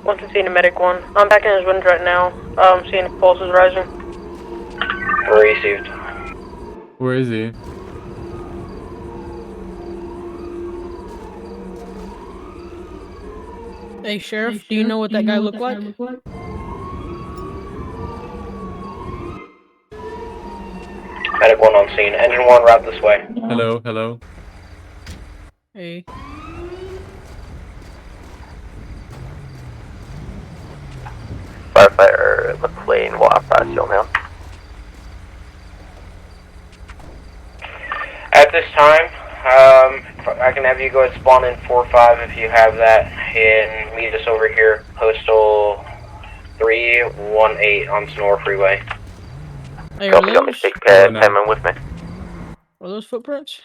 Once we've seen a medic 1. I'm back in his winds right now. Seeing if pulse is rising. Received. Where is he? Hey, Sheriff, do you know what that guy looked like? Medic 1 on scene. Engine 1, route this way. Hello, hello. Hey. Firefighter McLean will pass you now. At this time, I can have you go ahead and spawn in 4-5 if you have that, and meet us over here, Postal 318 on Sonora Freeway. Hey, Copy, got me stick pad, Penman with me. Are those footprints?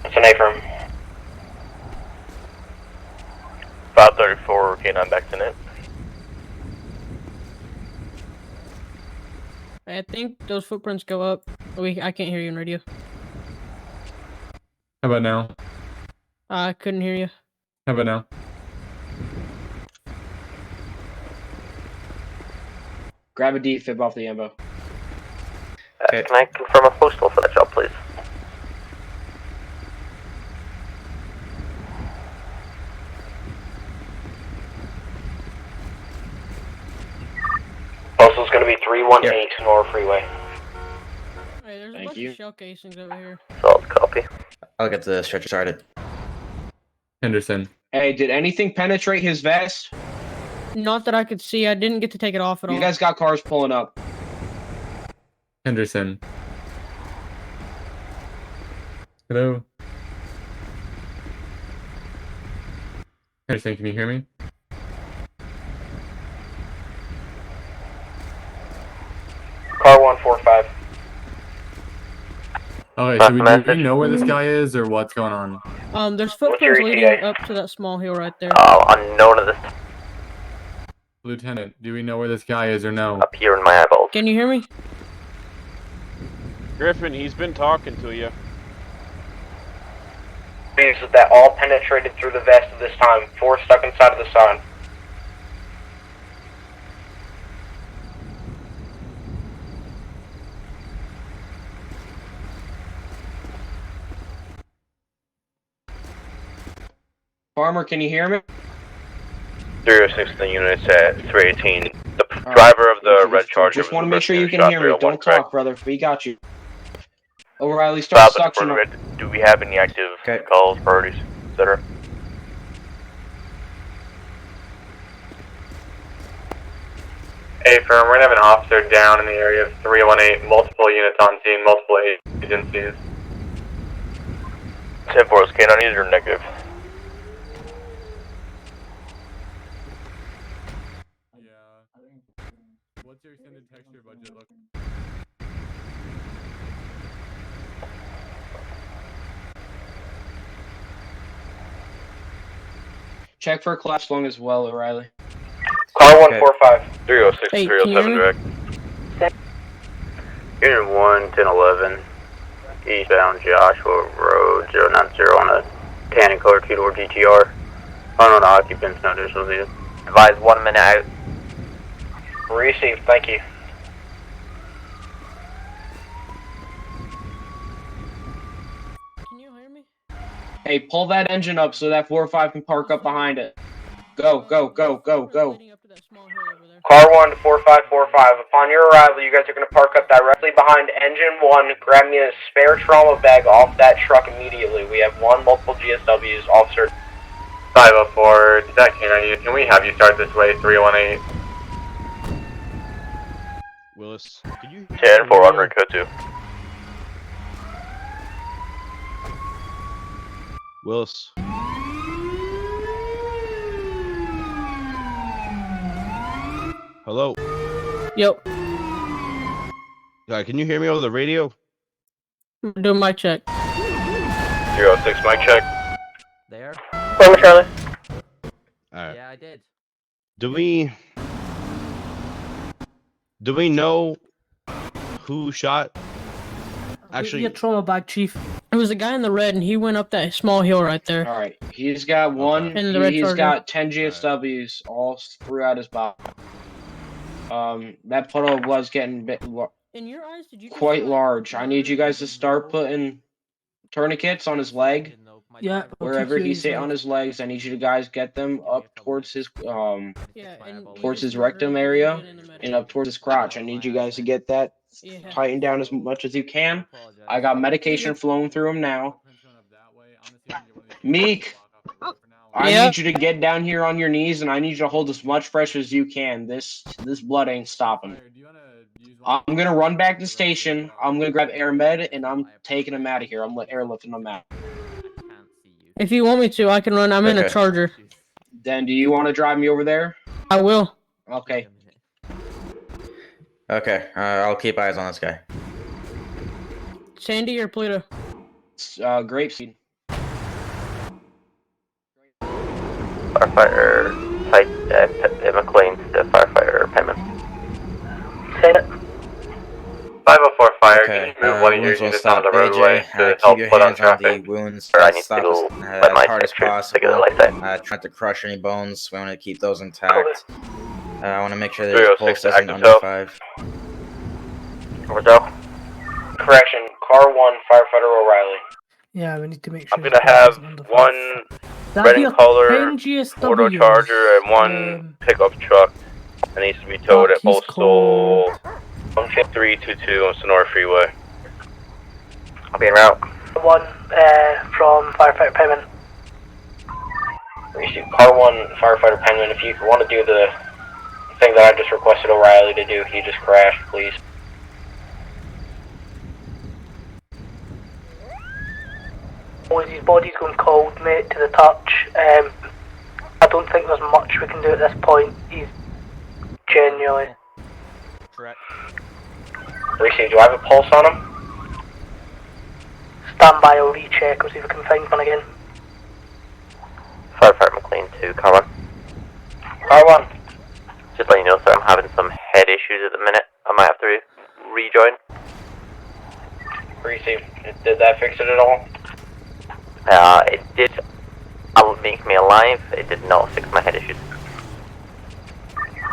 It's an A-firm. 534, K9 back to net. I think those footprints go up. I can't hear you in radio. How about now? I couldn't hear you. How about now? Grab a defib off the ambo. Can I confirm a postal for that job, please? Postal's going to be 318 Sonora Freeway. Hey, there's a Thank bunch you. of shell casings over here. Solid copy. I'll get the stretcher started. Henderson. Hey, did anything penetrate his vest? Not that I could see. I didn't get to take it off at all. You guys got cars pulling up. Henderson. Hello? Henderson, can you hear me? Car 145. Okay, so do we know where this guy is, or what's going on? There's What's your footprints leading ETA? up to that small hill right there. Unknown of this. Lieutenant, do we know where this guy is, or no? Up here in my eyeballs. Can you hear me? Griffin, he's been talking to you. Means that all penetrated through the vest at this time. 4 stuck inside of the sign. Farmer, can you hear me? 306 the units at 318. The driver of the red Charger. Just want to make sure you can hear me. Don't talk, brother. We got you. O'Reilly, start Bob, suction. do we have any active calls, priorities, etc.? Hey, firm, we're gonna have an officer down in the area of 318, multiple units on scene, multiple agencies. 10-4 is K9 either negative. What's your extended texture budget look? Check for a collapse lung as well, O'Reilly. Car 145. 306 Hey, 307 direct. Unit 1, 1011. Eastbound Joshua Road, 090 on a tan and color 2-door GTR. Unknown occupants, no additional needed. Advise 1 minute out. Received, thank you. Can you hear me? Hey, pull that engine up so that 405 can park up behind it. Go, go, go, go, go. Car 1 to 4545. Upon your arrival, you guys are going to park up directly behind engine 1. Grab me a spare trauma bag off that truck immediately. We have multiple GSWs. Officer 504, Detect K9, can we have you start this way, 318? Willis, could you 10-4 on ring code 2. Willis. Hello. Yep. Can you hear me over the radio? Do my check. 306, mic check. There? Over, Charlie. Alright. Yeah, I did. Do we know who shot? Actually, Your trauma bag, Chief. It was a guy in the red, and he went up that small hill right there. All right, he's got one. In the red He's Charger. got 10 GSWs all throughout his body. That puddle was getting In your eyes, did you quite large. I need you guys to start putting tourniquets on his leg. Yeah. Wherever he's hit on his legs, I need you guys get them up towards his towards his rectum area and up towards his crotch. I need you guys to get that tightened down as much as you can. I got medication flowing through him now. Meek, I need you to get down here on your knees, and I need you to hold as much pressure as you can. This blood ain't stopping. I'm gonna run back to the station. I'm gonna grab AirMed, and I'm taking him out of here. I'm airlifting him out. If you want me to, I can run. I'm in a Charger. Then, do you want to drive me over there? I will. Okay. Okay, I'll keep eyes on this guy. Sandy or Pluto? Grapeseed. Firefighter, McLean to firefighter Penman. Say it. 504 fire, Okay, can you move one of your wounds will units stop. onto the roadway AJ, to keep help your put on hands on the traffic? wounds. Or I need Stop to as, let my as hard as secretary take it possible. like that. Try not to crush any bones. We want to keep those intact. I want to make sure that his 306 pulse isn't active under tow. 5. Overdose. Correction, car 1, firefighter O'Reilly. Yeah, we need to make sure. I'm gonna have one red and color 4-door Charger and one pickup truck that needs to be towed at Postal 1322 on Sonora Freeway. I'll be en route. 1 from firefighter Penman. Car 1, firefighter Penman, if you want to do the thing that I just requested O'Reilly to do, he just crashed, please. His body's going cold, mate, to the touch. I don't think there's much we can do at this point. He's genuinely. Correct. Received, do I have a pulse on him? Stand by, I'll recheck, I'll see if I can find one again. Firefighter McLean to car 1. Car 1. Just letting you know, sir, I'm having some head issues at the minute. I might have to rejoin. Received. Did that fix it at all? It did make me alive. It did not fix my head issues.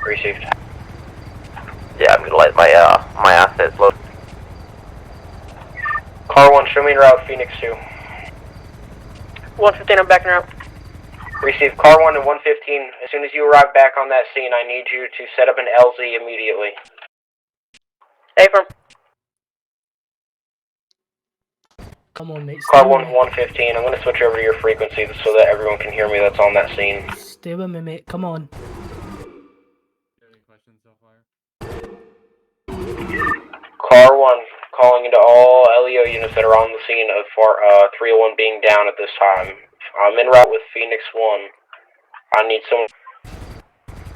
Received. Yeah, I'm gonna let my my assets load. Car 1, show me en route, Phoenix 2. 115, I'm backing out. Received. Car 1 and 115. As soon as you arrive back on that scene, I need you to set up an LZ immediately. Hey, firm. Come on, mate. Car 1 115. I'm going to switch over to your frequency so that everyone can hear me that's on that scene. Stay with me, mate. Come on. Car 1, calling into all LEO units that are on the scene of 301 being down at this time. I'm en route with Phoenix 1. I need someone.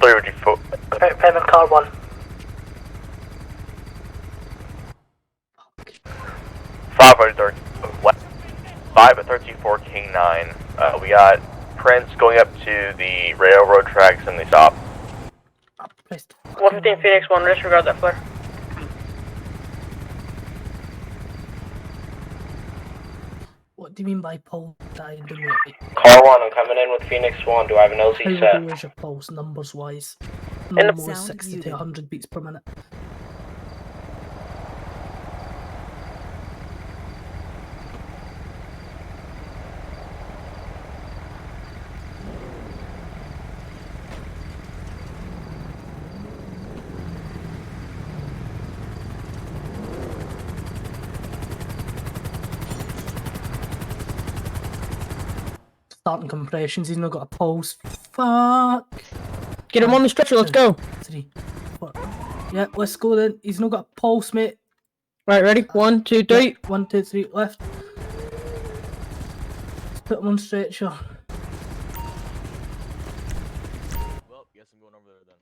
304. Penman, car 1. 5 at 134 King 9. We got Prince going up to the railroad tracks and they stop. 115 Phoenix 1, disregard that flare. What do you mean by pulse died? Car 1, I'm coming in with Phoenix 1. Do I have an LZ How set? low is your pulse, numbers wise? In the Normal is sound 60 muted. to 100 beats per minute. Starting compressions, he's not got a pulse. Fuck. Get him on the stretcher, let's go. 3, 4. Yeah, let's go then. He's not got a pulse, mate. Right, ready? 1, 2, 3. Yeah, 1, 2, 3, left. Let's put him on stretcher. Well, guess I'm going over there then.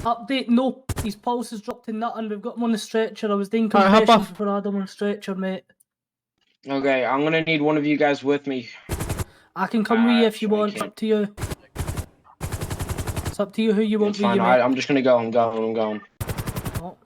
Update, no. His pulse has dropped to nothing. We've got him on the stretcher. I was doing Alright, hop compressions off. before I had him on the stretcher, mate. Okay, I'm gonna need one of you guys with me. I can come with you if you Actually, I want. It's can't. up to you. It's up to you who you want It's with fine. you, mate. I'm just gonna go. I'm going. Oh.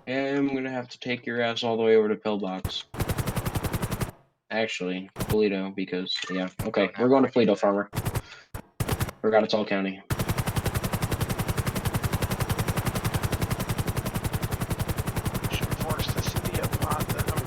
And I'm gonna have to take your ass all the way over to Pillbox. Actually, Toledo, because yeah. Okay, we're going to Toledo, Farmer. Forgot it's all county. Force the city upon them.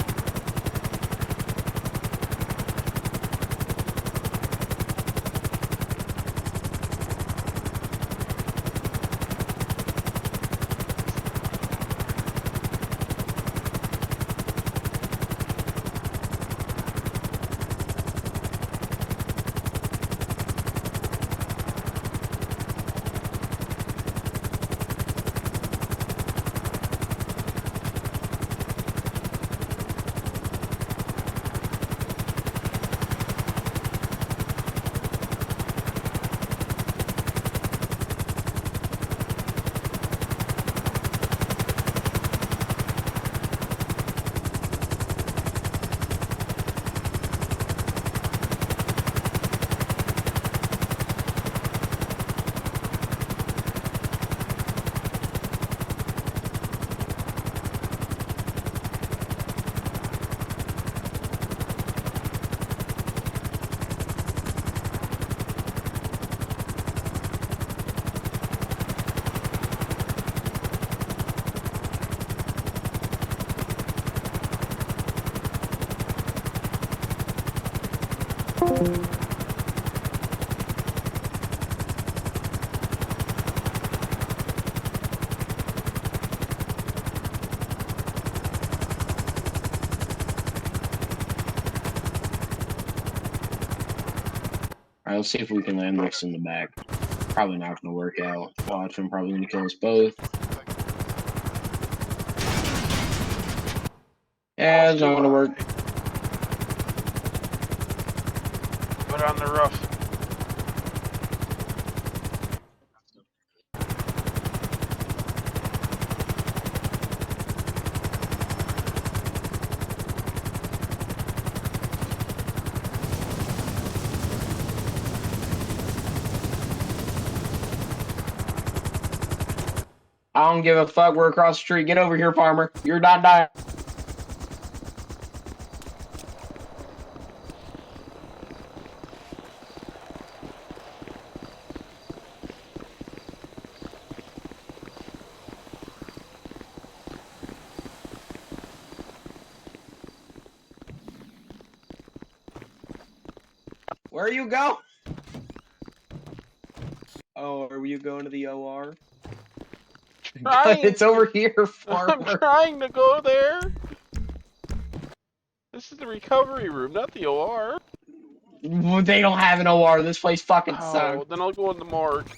Alright, let's see if we can land this in the back. Probably not gonna work out. Watch, I'm probably gonna kill us both. Yeah, it's not gonna work. Put on the roof. I don't give a fuck. We're across the street. Get over here, Farmer. You're not dying. Where you go? Oh, are you going to the OR? It's over here, Farmer. I'm trying to go there. This is the recovery room, not the OR. They don't have an OR. This place fucking Oh, sucks. then I'll go in the morgue.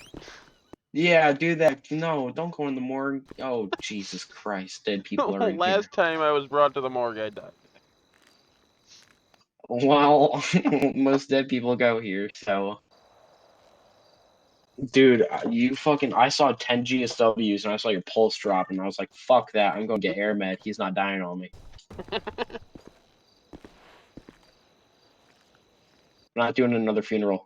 Yeah, do that. No, don't go in the morgue. Oh, Jesus Christ. Dead people are in here. Last time I was brought to the morgue, I died. Well, most dead people go here, so. Dude, you fucking. I saw 10 GSWs and I saw your pulse drop and I was like, fuck that. I'm going to get air med. He's not dying on me. I'm not doing another funeral.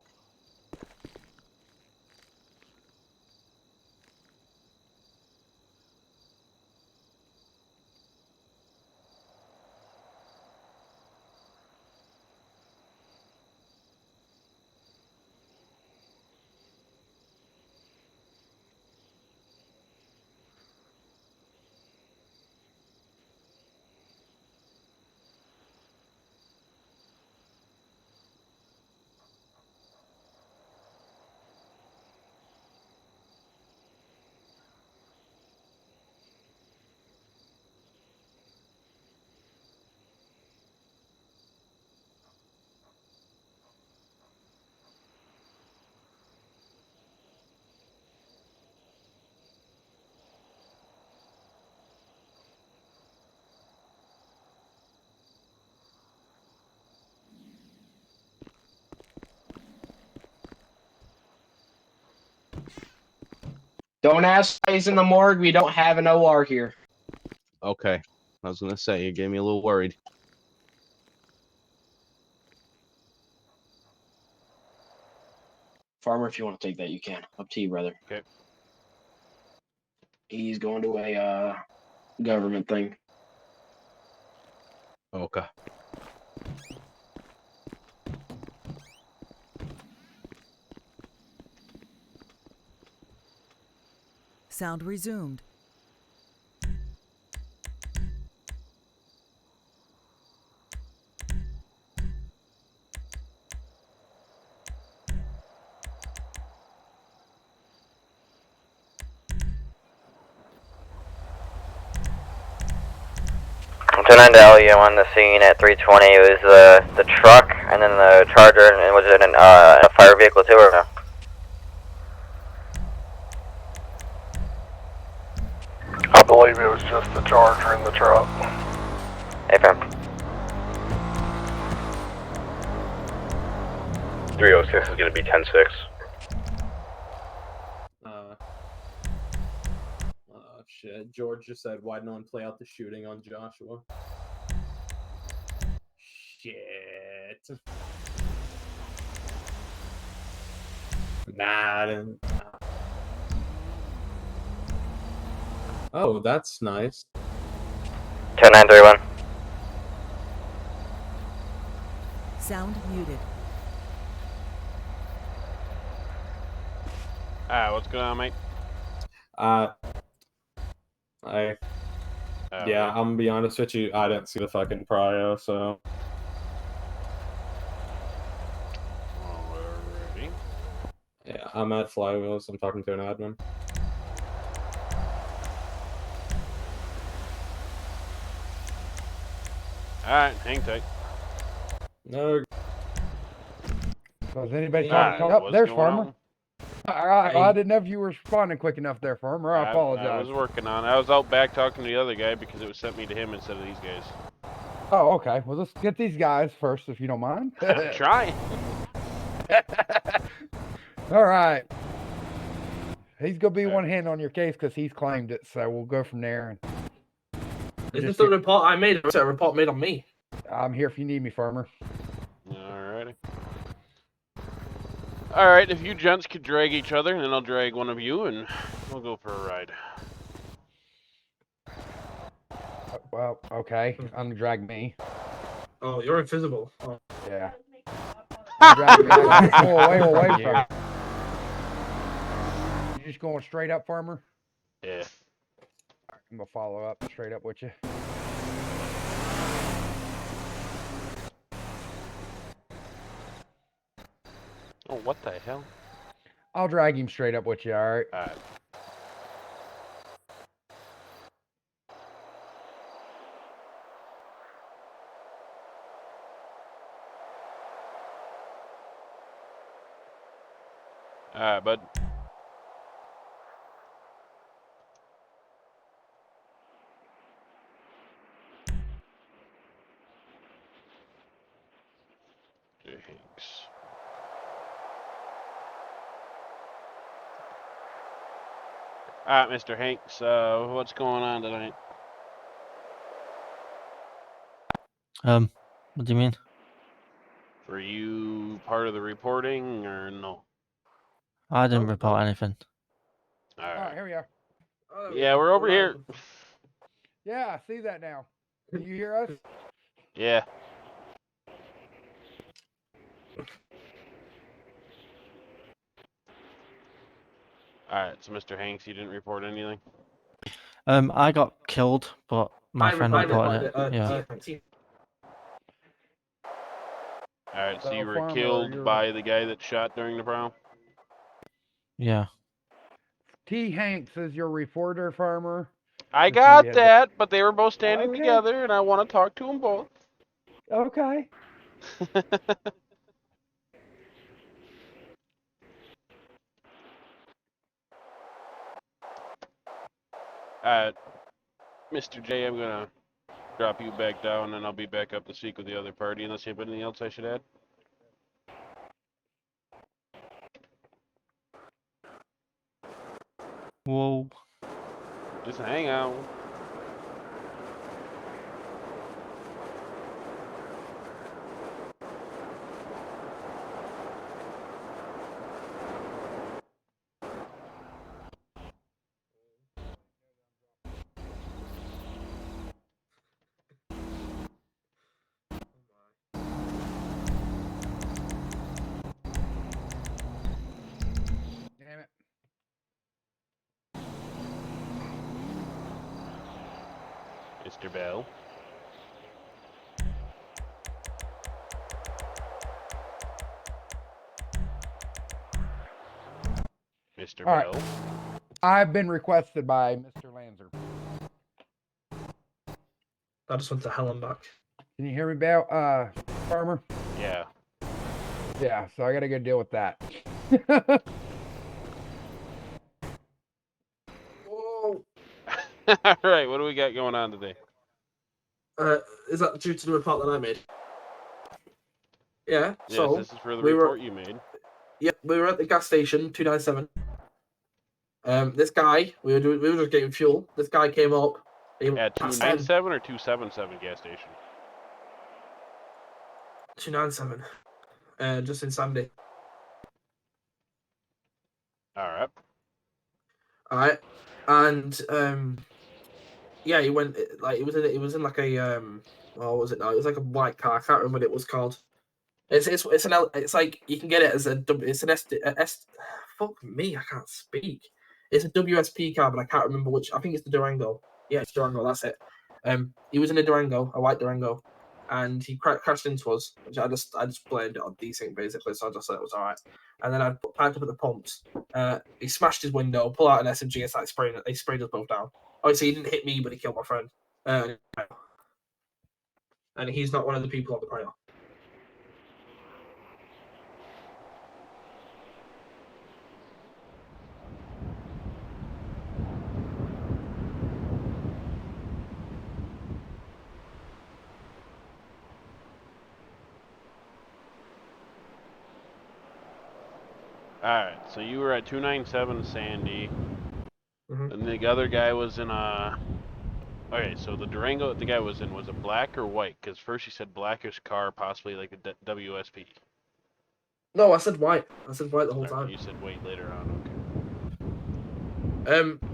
Don't ask why he's in the morgue. We don't have an OR here. Okay. I was gonna say, you gave me a little worried. Farmer, if you want to take that, you can. Up to you, brother. Okay. He's going to a government thing. Okay. Sound resumed. Lieutenant Alley, I'm on the scene at 320. It was the truck and then the Charger, and was it a fire vehicle too or no? I believe it was just the Charger and the truck. Affirm. 306 is gonna be 10-6. Shit. George just said, why no one play out the shooting on Joshua? Shit. Nah, I didn't. Oh, that's nice. 10931. Sound muted. What's going on, mate? Yeah, I'm gonna be honest with you, I didn't see the fucking prio, so. Alrighty. Yeah, I'm at Flywheels, I'm talking to an admin. Alright, hang tight. No. Was anybody talking? Oh, there's Farmer. I didn't know if you were responding quick enough there, Farmer. I apologize. I was working on it. I was out back talking to the other guy because it was sent me to him instead of these guys. Oh, okay. Well, let's get these guys first, if you don't mind. I'm trying. All right. He's gonna be one hand on your case because he's claimed it, so we'll go from there. Is this the report I made? Or is that a report made on me? I'm here if you need me, Farmer. Alrighty. Alright, if you gents could drag each other, then I'll drag one of you, and we'll go for a ride. Well, okay. I'm gonna drag me. Oh, you're invisible. Oh. Yeah. Drag me. I gotta pull away from you. You just going straight up, Farmer? Yeah. I'm gonna follow up straight up with you. Oh, what the hell? I'll drag him straight up with you, alright? Alright. Alright, bud. Thanks. Alright, Mr. Hanks, what's going on tonight? What do you mean? Were you part of the reporting, or no? I didn't report anything. Alright. Here we are. Yeah, we're over here. Yeah, I see that now. Can you hear us? Yeah. Alright, so Mr. Hanks, you didn't report anything? I got killed, but my friend reported it. Yeah. Alright, so you were Farmer, killed by the guy that shot during the prom? Yeah. T. Hanks is your reporter, Farmer. I got that, but they were both standing together, and I want to talk to them both. Okay. Mr. J, I'm gonna drop you back down, and I'll be back up to speak with the other party, unless you have anything else I should add. Whoa. Just hang out. Damn it. Mr. Bell. Mr. All right. Bell. I've been requested by Mr. Lanzer. I just went to hell and back. Can you hear me, Bell? Farmer? Yeah. Yeah, so I gotta go deal with that. Whoa. All right, what do we got going on today? Is that due to the report that I made? Yeah. Yes, So this is for the we report were. you made. Yep, we were at the gas station 297. This guy, we were just getting fuel. This guy came up. At 297 or 277 gas station? 297. Just in Sandy. All right. Alright. And yeah, he went like it was in like a what was it now? It was like a white car. I can't remember what it was called. It's like you can get it as it's an S. Fuck me, I can't speak. It's a WSP car, but I can't remember which. I think it's the Durango. Yeah, it's Durango. That's it. He was in a Durango, a white Durango, and he crashed into us, which I just blamed it on desync basically. So I just said it was alright. And then I parked up at the pumps. He smashed his window, pulled out an SMG, and started spraying it. He sprayed us both down. Obviously, he didn't hit me, but he killed my friend. And he's not one of the people on the prayer. Alright, so you were at 297 Sandy. And the other guy was in a... Okay, so the Durango that the guy was in, was it black or white? Because first you said blackish car, possibly like a WSP. No, I said white. I said white the whole time. You said white later on,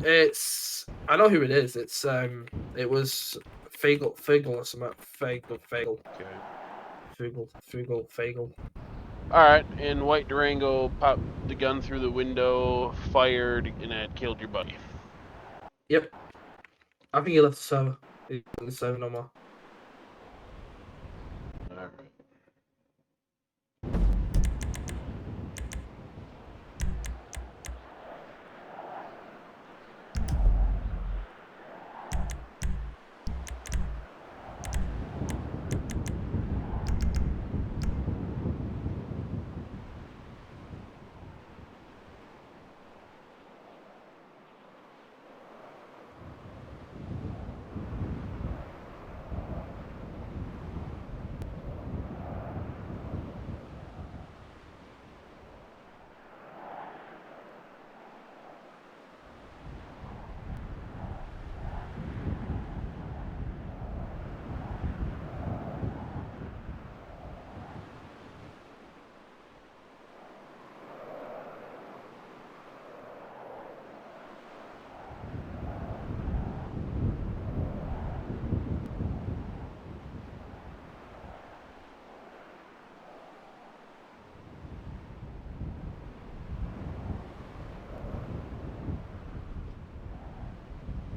It's... I know who it is. It's, it was Fagel or something. Fagel. Okay. Fagel. Alright, and white Durango popped the gun through the window, fired, and it killed your buddy. Yep. I think he left the server. He's in the server no more. Alright.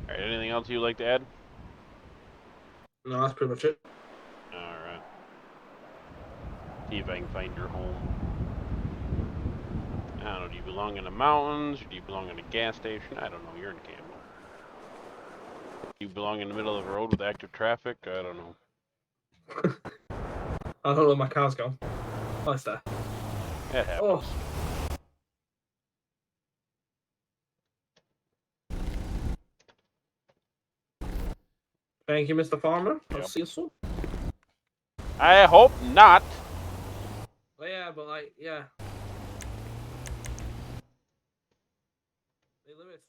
Alright, anything else you'd like to add? No, that's pretty much it. Alright. See if I can find your home. I don't know, do you belong in the mountains, or do you belong in a gas station? I don't know, you're in Campbell. Do you belong in the middle of a road with active traffic? I don't know. I don't know where my car's gone. Oh, it's there. That happens. Oh. Thank you, Mr. Farmer. I'll see you soon. I hope not. Well, yeah, but like, yeah. Hey, Lewis.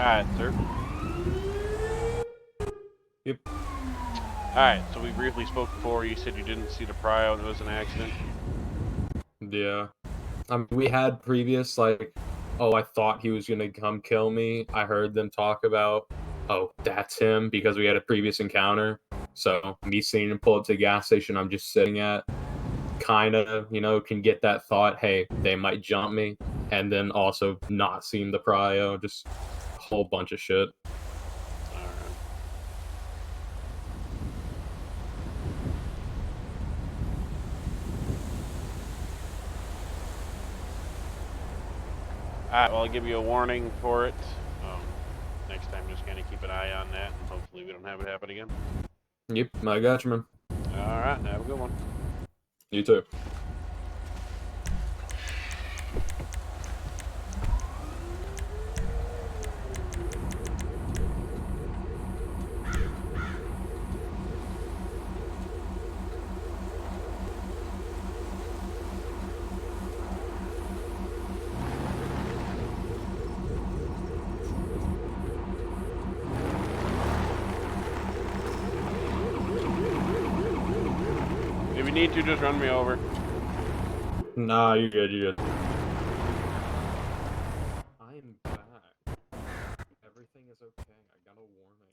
Alright, sir. Yep. Alright, so we briefly spoke before. You said you didn't see the prio and it was an accident? Yeah. We had previous, like, oh, I thought he was going to come kill me. I heard them talk about, oh, that's him, because we had a previous encounter. So, me seeing him pull up to the gas station I'm just sitting at, kind of, can get that thought, hey, they might jump me. And then also not seeing the prio, just a whole bunch of shit. Alright, well, I'll give you a warning for it. Next time, just kind of keep an eye on that, and hopefully we don't have it happen again. Yep, I got you, man. Alright, have a good one. You too. If you need to, just run me over. Nah, you're good, you're good. I am back. Everything is okay. I got a warning.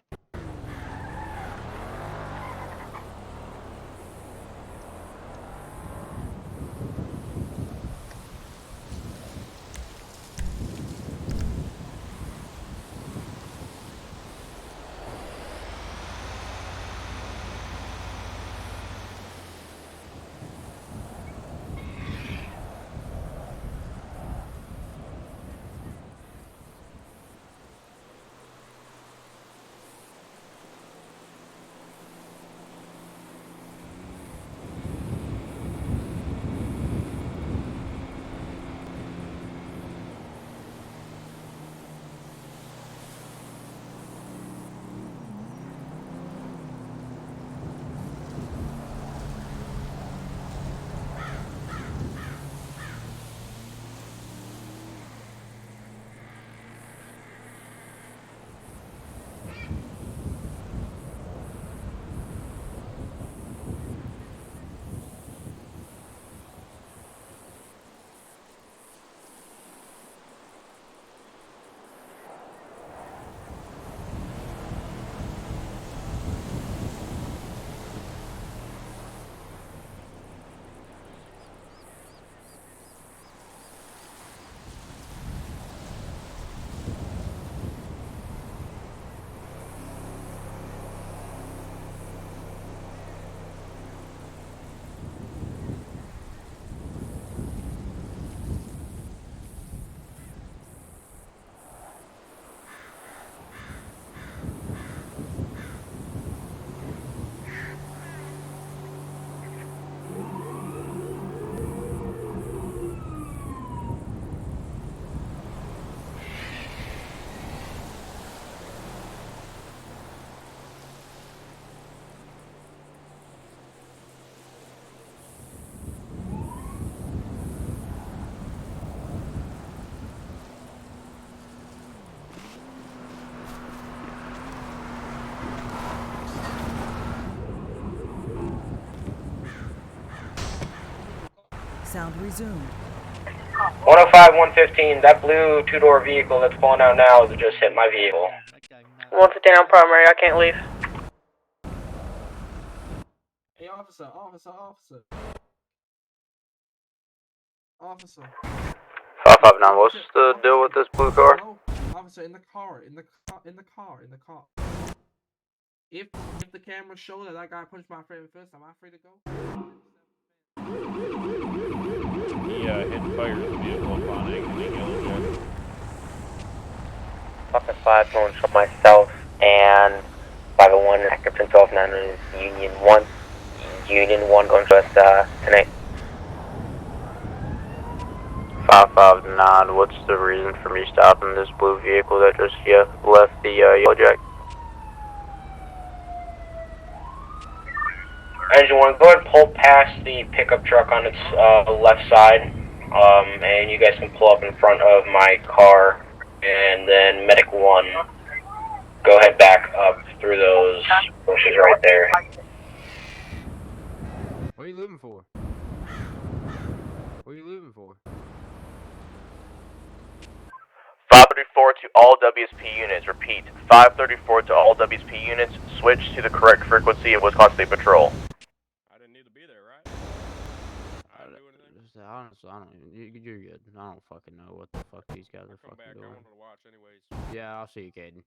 Sound resumed. 105, 115, that blue two-door vehicle that's pulling out now has just hit my vehicle. Once it's down primary, I can't leave. Hey, officer. Officer. 559, what's the deal with this blue car? No, officer, in the car. If the cameras show that guy punched my friend first, am I free to go? He hit and fired the vehicle upon exiting Yellow Jacket. Fucking 5 going from myself and 501 active 12-9 is Union 1. Union 1 going to us tonight. 559, what's the reason for me stopping this blue vehicle that just left the Yellow Jacket? Engine 1, go ahead and pull past the pickup truck on its left side, and you guys can pull up in front of my car and then Medic 1, go ahead back up through those bushes right there. What are you looking for? What are you looking for? 534 to all WSP units. Repeat, 534 to all WSP units. Switch to the correct frequency of Wisconsin State Patrol. Honestly, I don't even. You're good. I don't fucking know what the fuck these guys are fucking doing. Yeah, I'll see you, Caden.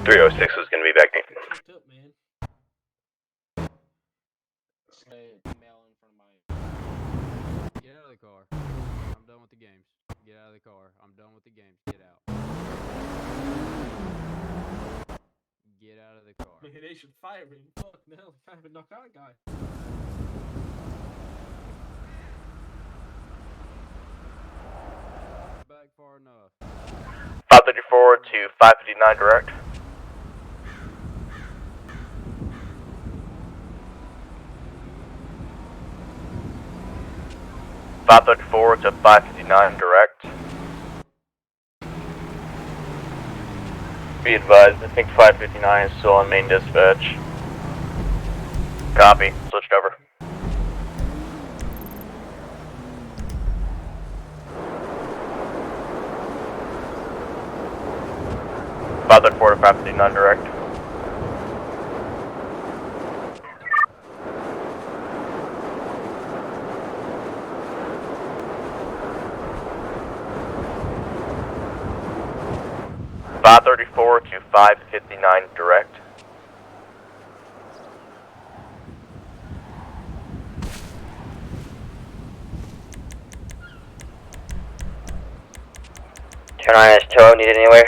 306 is going to be back in. Get out of the car. I'm done with the games. Get out of the car. I'm done with the games. Get out. Get out of the car. Maybe they should fire him. Fuck, now kind of a knockout guy. Back far enough. 534 to 559 direct. .534 to 559 direct. Be advised, I think 559 is still on main dispatch. Copy, switched over. .534 to 559 direct. .534 to 559 direct. Turn on his toe, needed anywhere?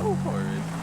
Go for it.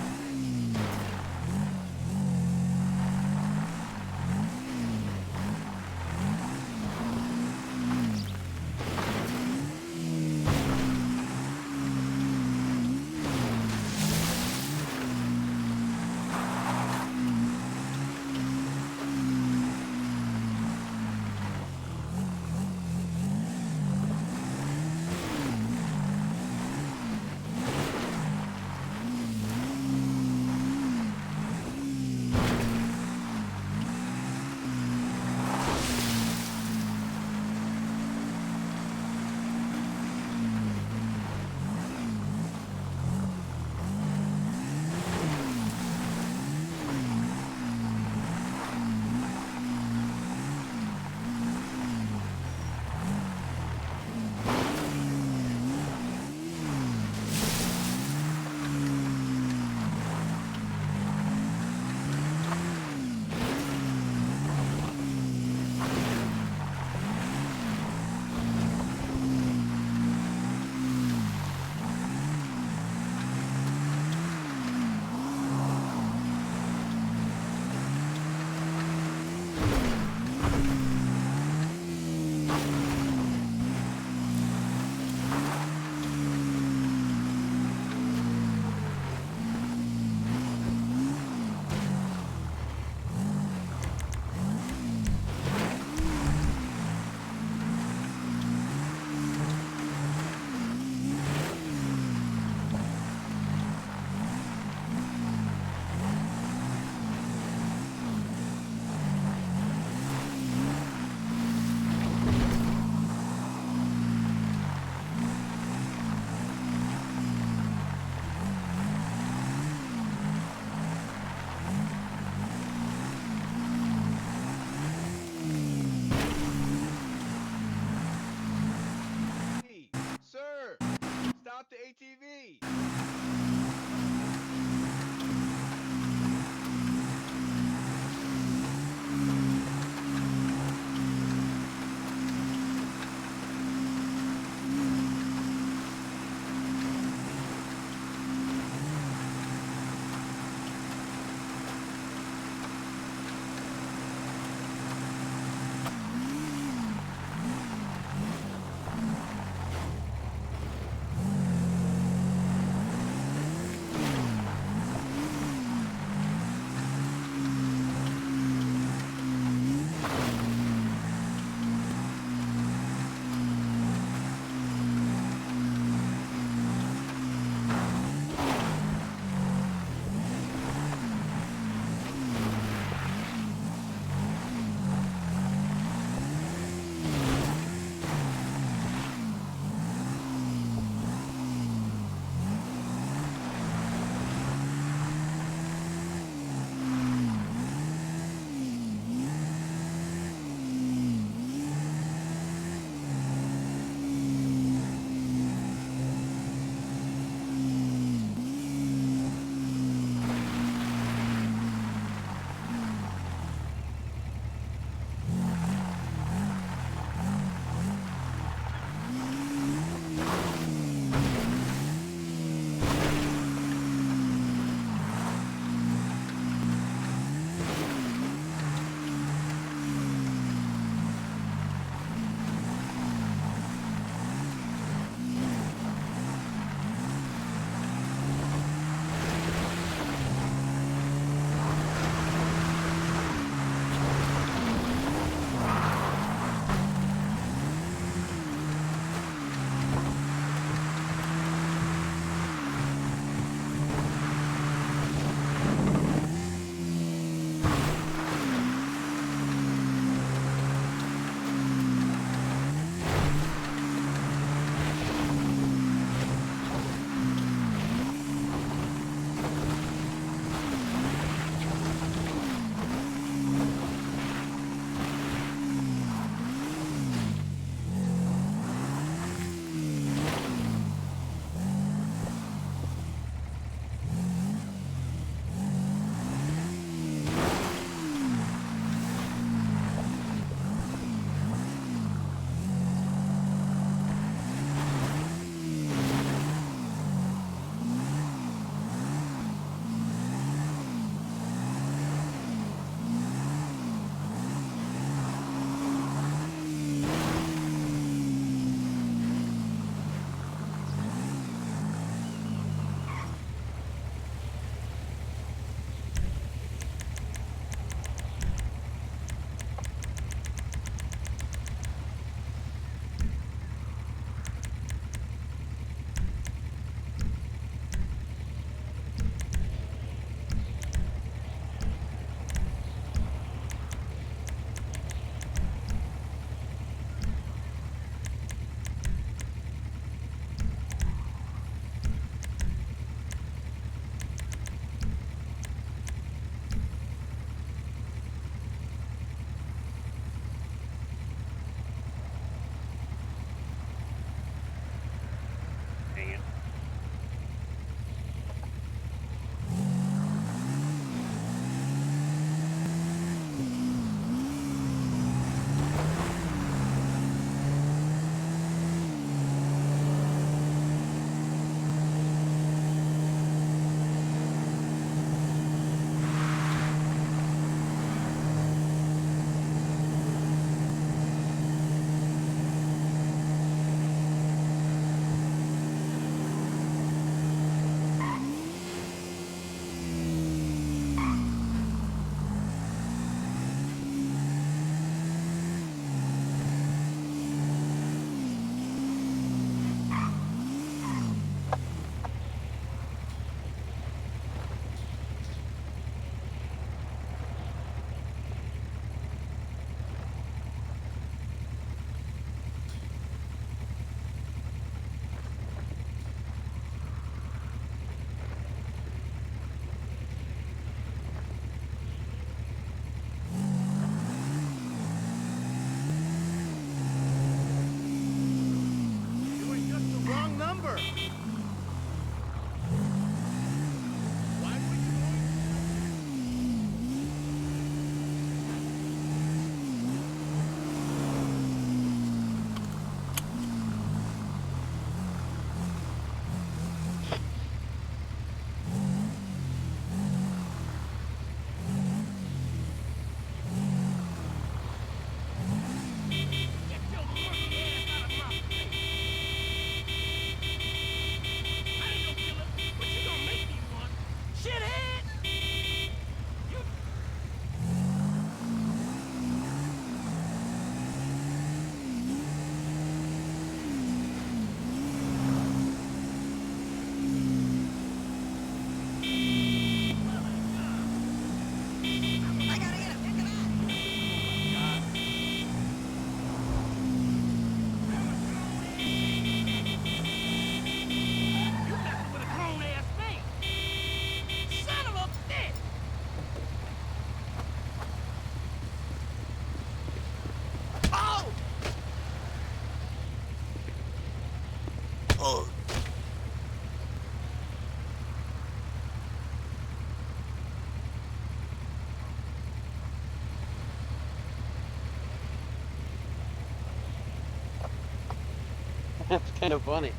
That's kind of funny.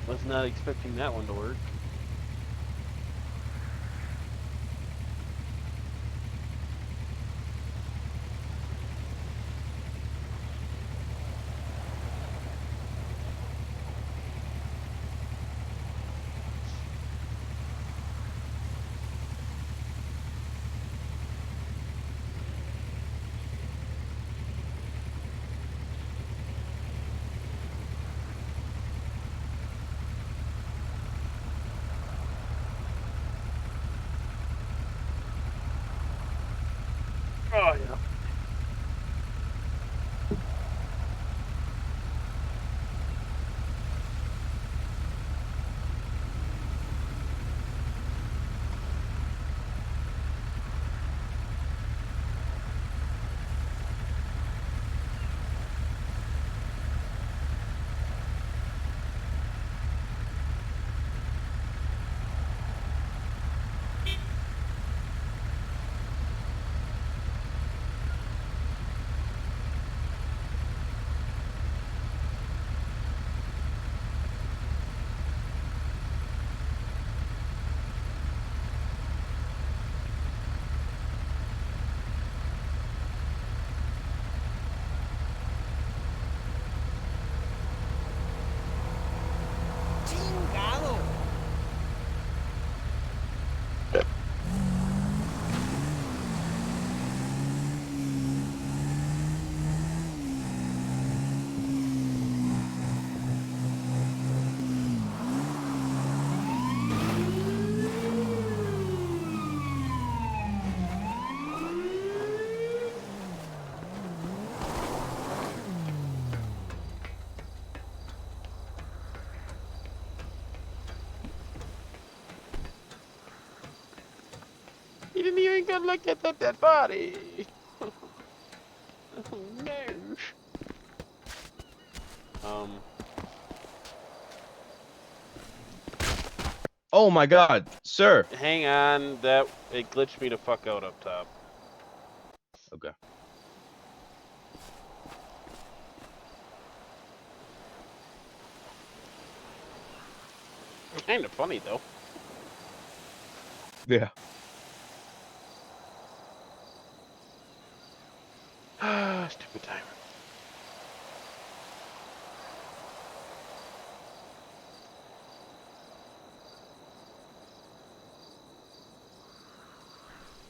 Was not expecting that one to work. Oh yeah. You didn't even go look at the dead body. Oh no. Oh my God, sir. Hang on, it glitched me to fuck out up top. Okay. Kind of funny though. Yeah. Stupid timer.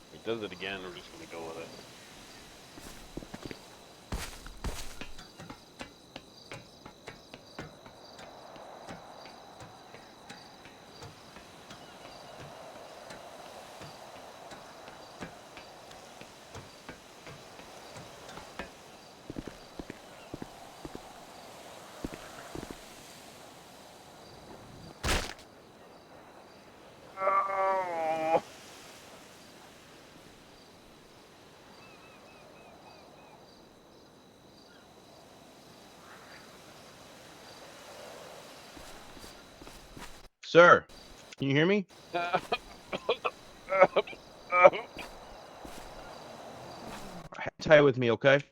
If it does it again, we're just gonna go with it. Oh. Sir, can you hear me? Hang tight with me, okay?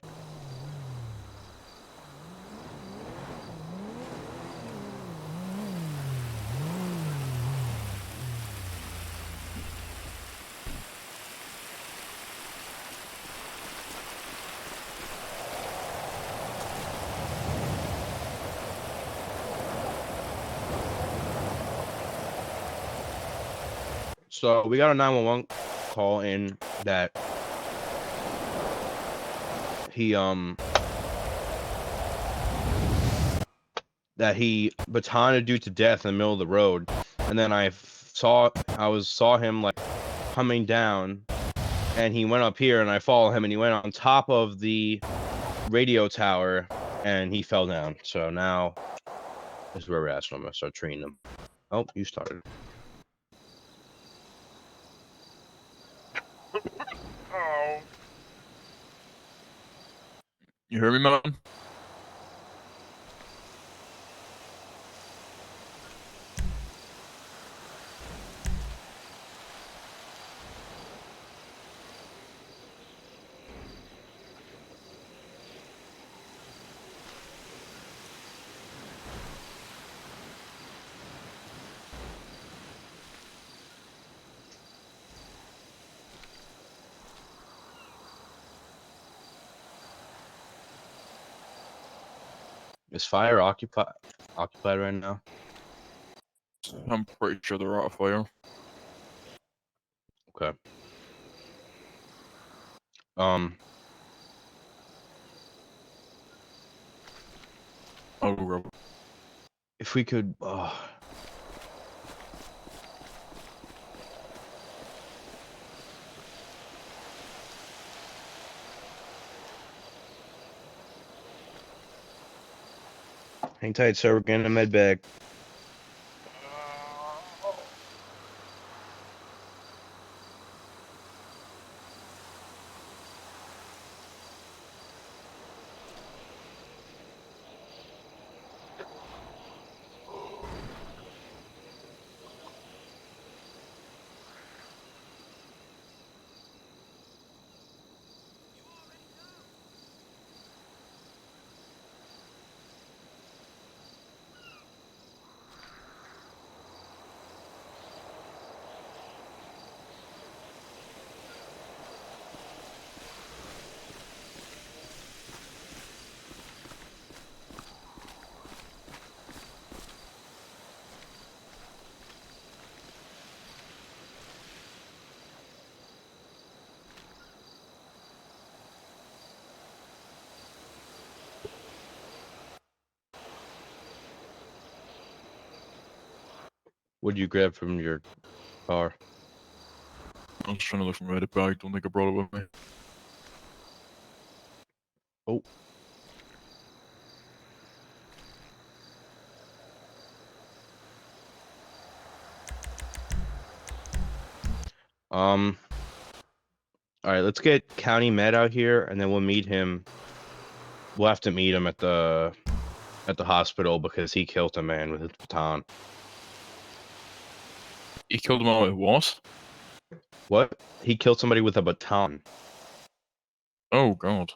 So we got a 911 call in that he batoned a dude to death in the middle of the road, and then I saw him like coming down, and he went up here, and I followed him, and he went on top of the radio tower, and he fell down. So now this is where we're at. So I'm gonna start treating him. Oh, you started. Oh. You hear me, Mom? Is fire occupied right now? I'm pretty sure they're out of fire. Okay. I'll go grab it. If we could, hang tight, sir. We're getting a med bag. What'd you grab from your car? I was trying to look for my edit bag. Don't think I brought it with me. Oh. All right, let's get County Med out here, and then we'll meet him. We'll have to meet him at the hospital because he killed a man with his baton. He killed him out with what? What? He killed somebody with a baton. Oh god.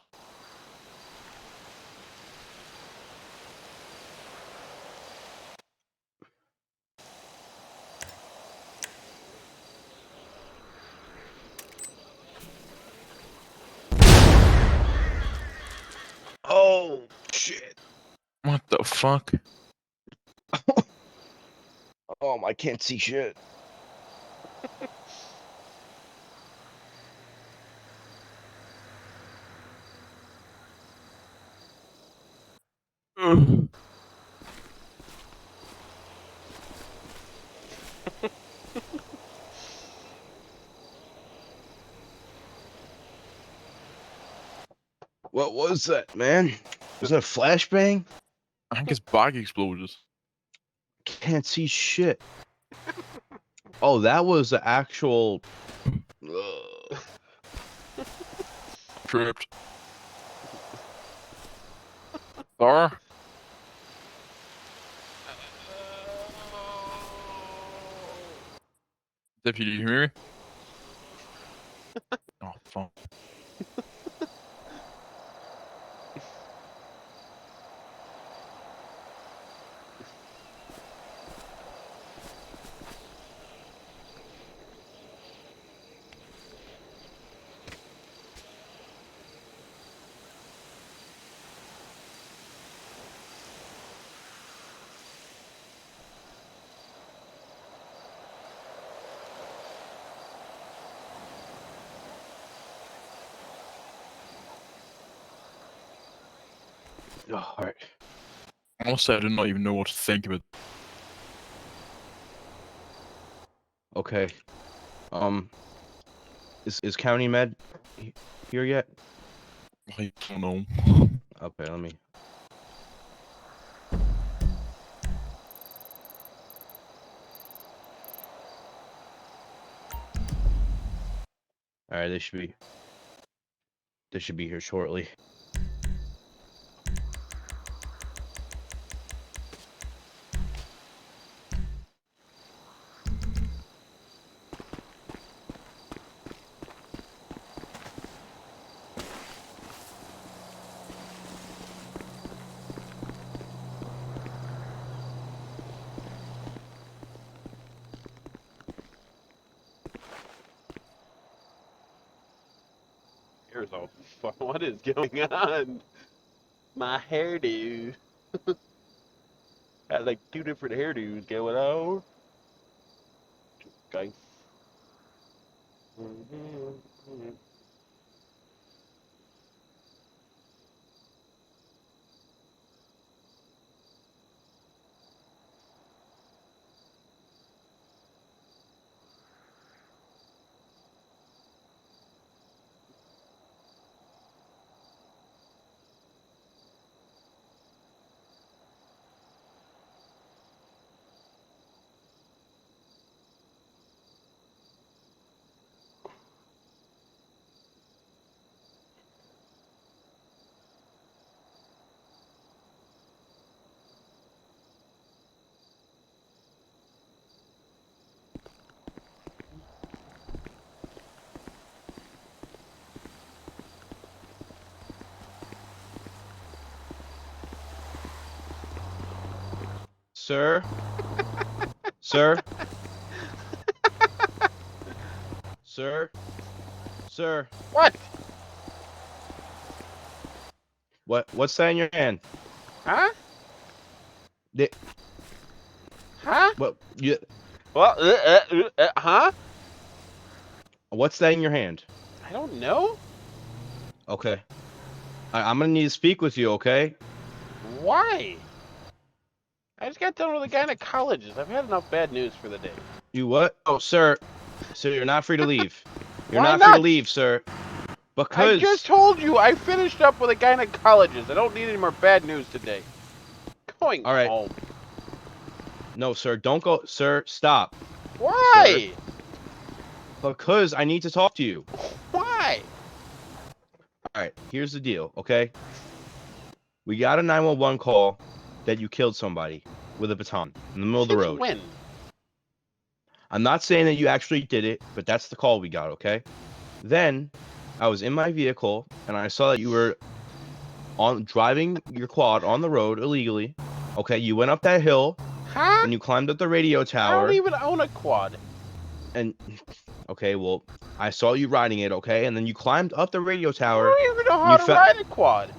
Oh shit! What the fuck? I can't see shit. What was that, man? Was that a flashbang? I think his bag exploded. Can't see shit. Oh, that was the actual. Tripped. Thor? Deputy, do you hear me? Oh, fuck. Oh, all right. Honestly, I did not even know what to think of it. Okay. Is County Med here yet? I don't know. Okay, let me. All right, they should be here shortly. Here's all fuck. What is going on? My hairdo. Got like 2 different hairdos going on. Guys. Sir? Sir? Sir? Sir? What? What's that in your hand? Huh? The, Huh? what you? Well, huh? What's that in your hand? I don't know. Okay. I'm gonna need to speak with you. Okay. Why? I just got done with a gynecologist. I've had enough bad news for the day. You what? Oh, sir. Sir, you're not free to leave. You're Why not free to not? leave, sir. I Because just told you I finished up with a gynecologist. I don't need any more bad news today. Going all right. home. No, sir. Don't go, sir. Stop. Why? Sir. Because I need to talk to you. Why? All right. Here's the deal. Okay. We got a 911 call that you killed somebody with a baton in the middle of the road. When? I'm not saying that you actually did it, but that's the call we got, okay? Then I was in my vehicle and I saw that you were driving your quad on the road illegally. Okay, you went up that hill and you climbed up the radio tower. I don't even own a quad. And okay, well, I saw you riding it, okay? And then you climbed up the radio I tower. don't even know how to ride a quad.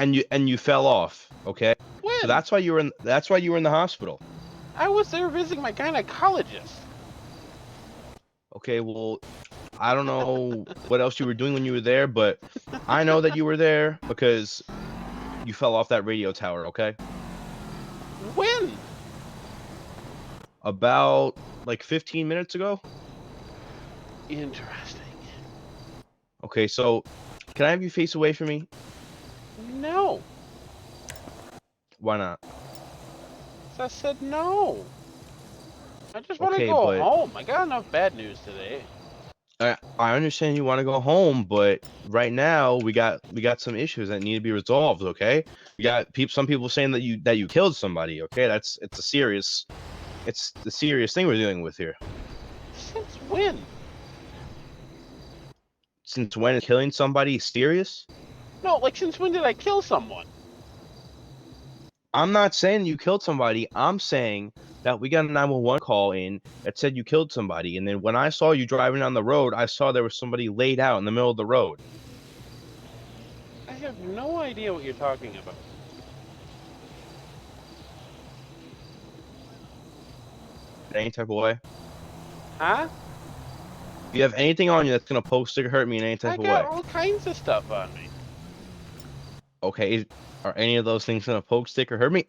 And you fell off, okay? When? So that's why you were in the hospital. I was there visiting my gynecologist. Okay, well, I don't know what else you were doing when you were there, but I know that you were there because you fell off that radio tower, okay? When? About like 15 minutes ago. Interesting. Okay, so can I have you face away from me? No. Why not? I said no. I just want to Okay, go but home. I got enough bad news today. I understand you want to go home, but right now we got some issues that need to be resolved, okay? We got some people saying that you killed somebody, okay? It's the serious thing we're dealing with here. Since when? Since when is killing somebody serious? No, like since when did I kill someone? I'm not saying you killed somebody. I'm saying that we got a 911 call in that said you killed somebody. And then when I saw you driving down the road, I saw there was somebody laid out in the middle of the road. I have no idea what you're talking about. Any type of way? Huh? If you have anything on you that's going to poke, stick, or hurt me in any type of way. I got all kinds of stuff on me. Okay, are any of those things going to poke, stick, or hurt me?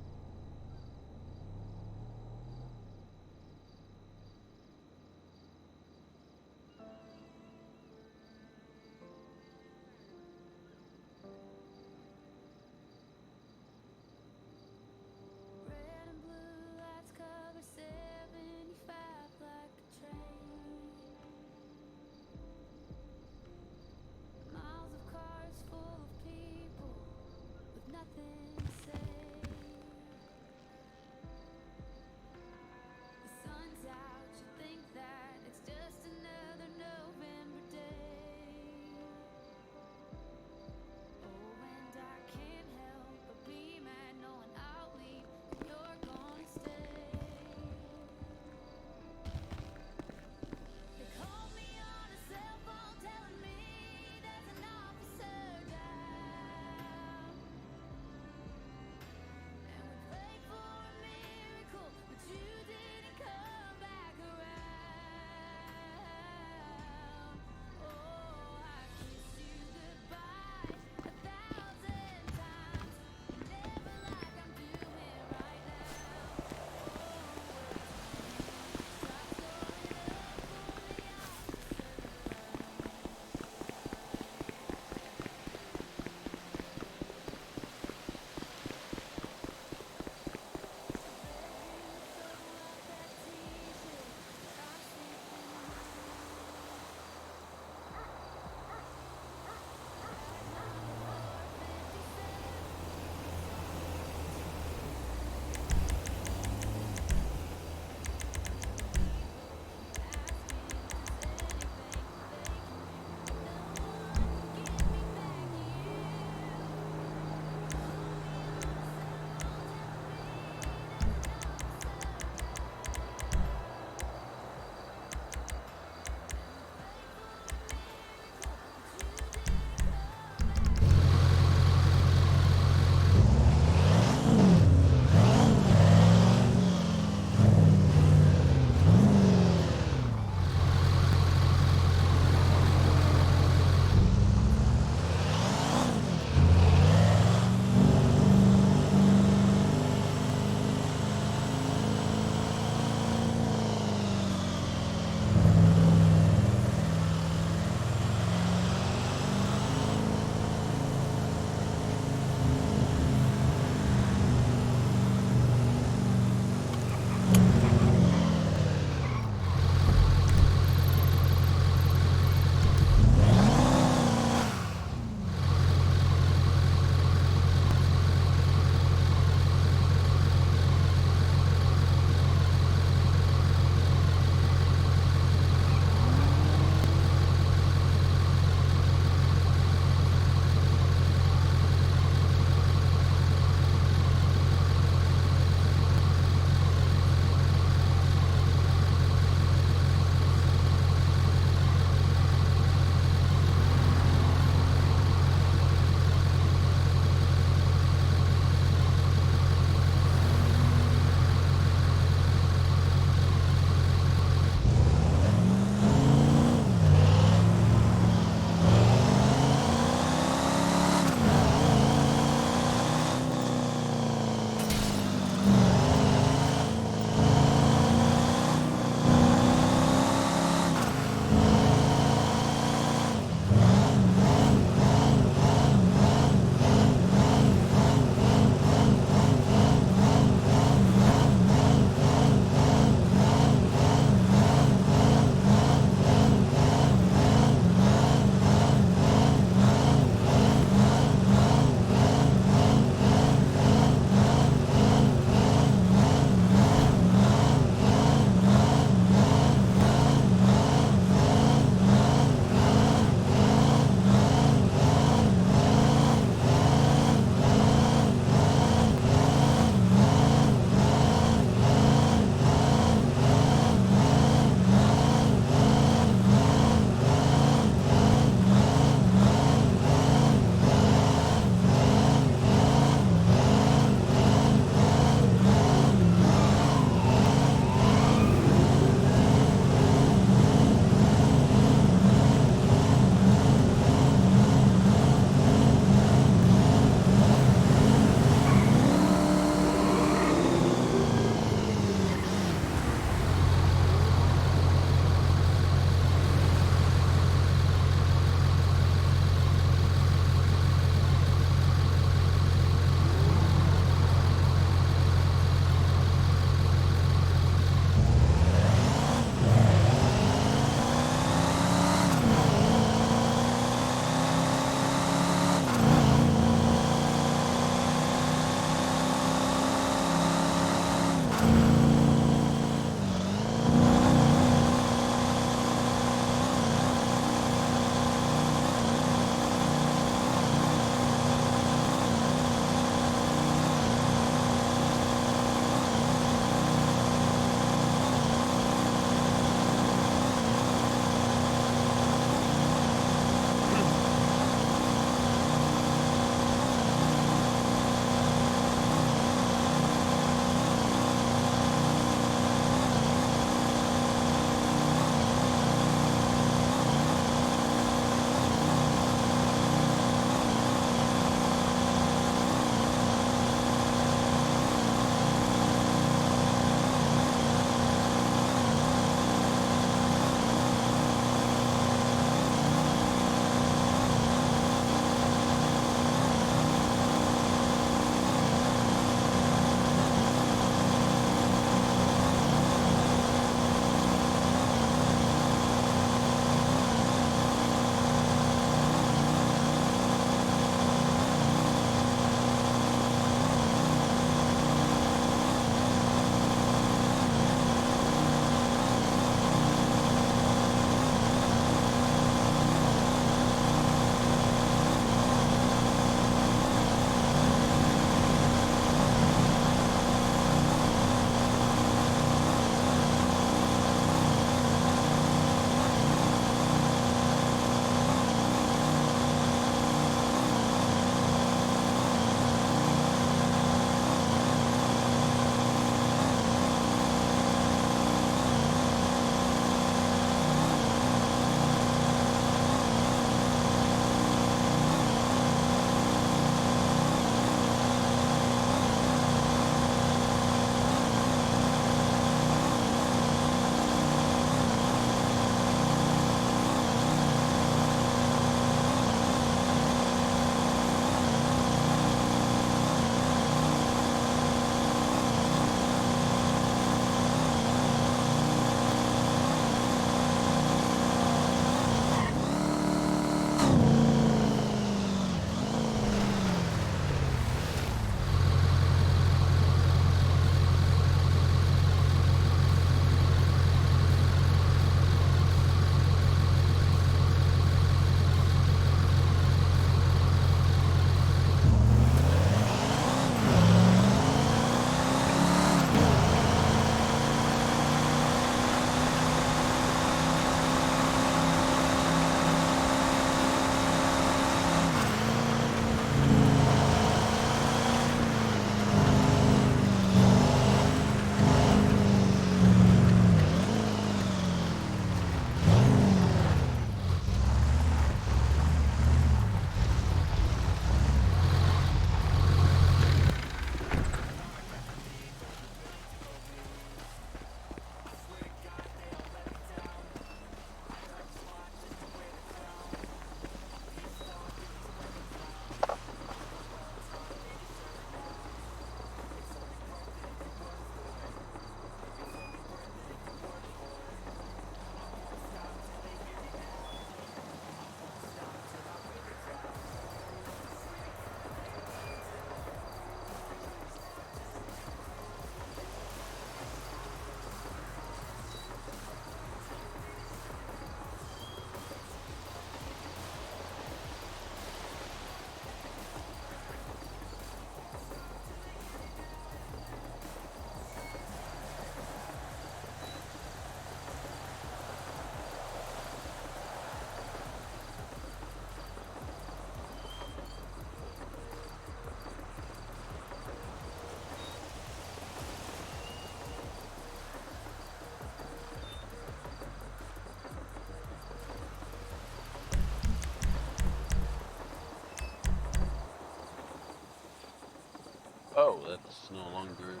it's no longer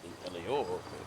an LAO. Okay.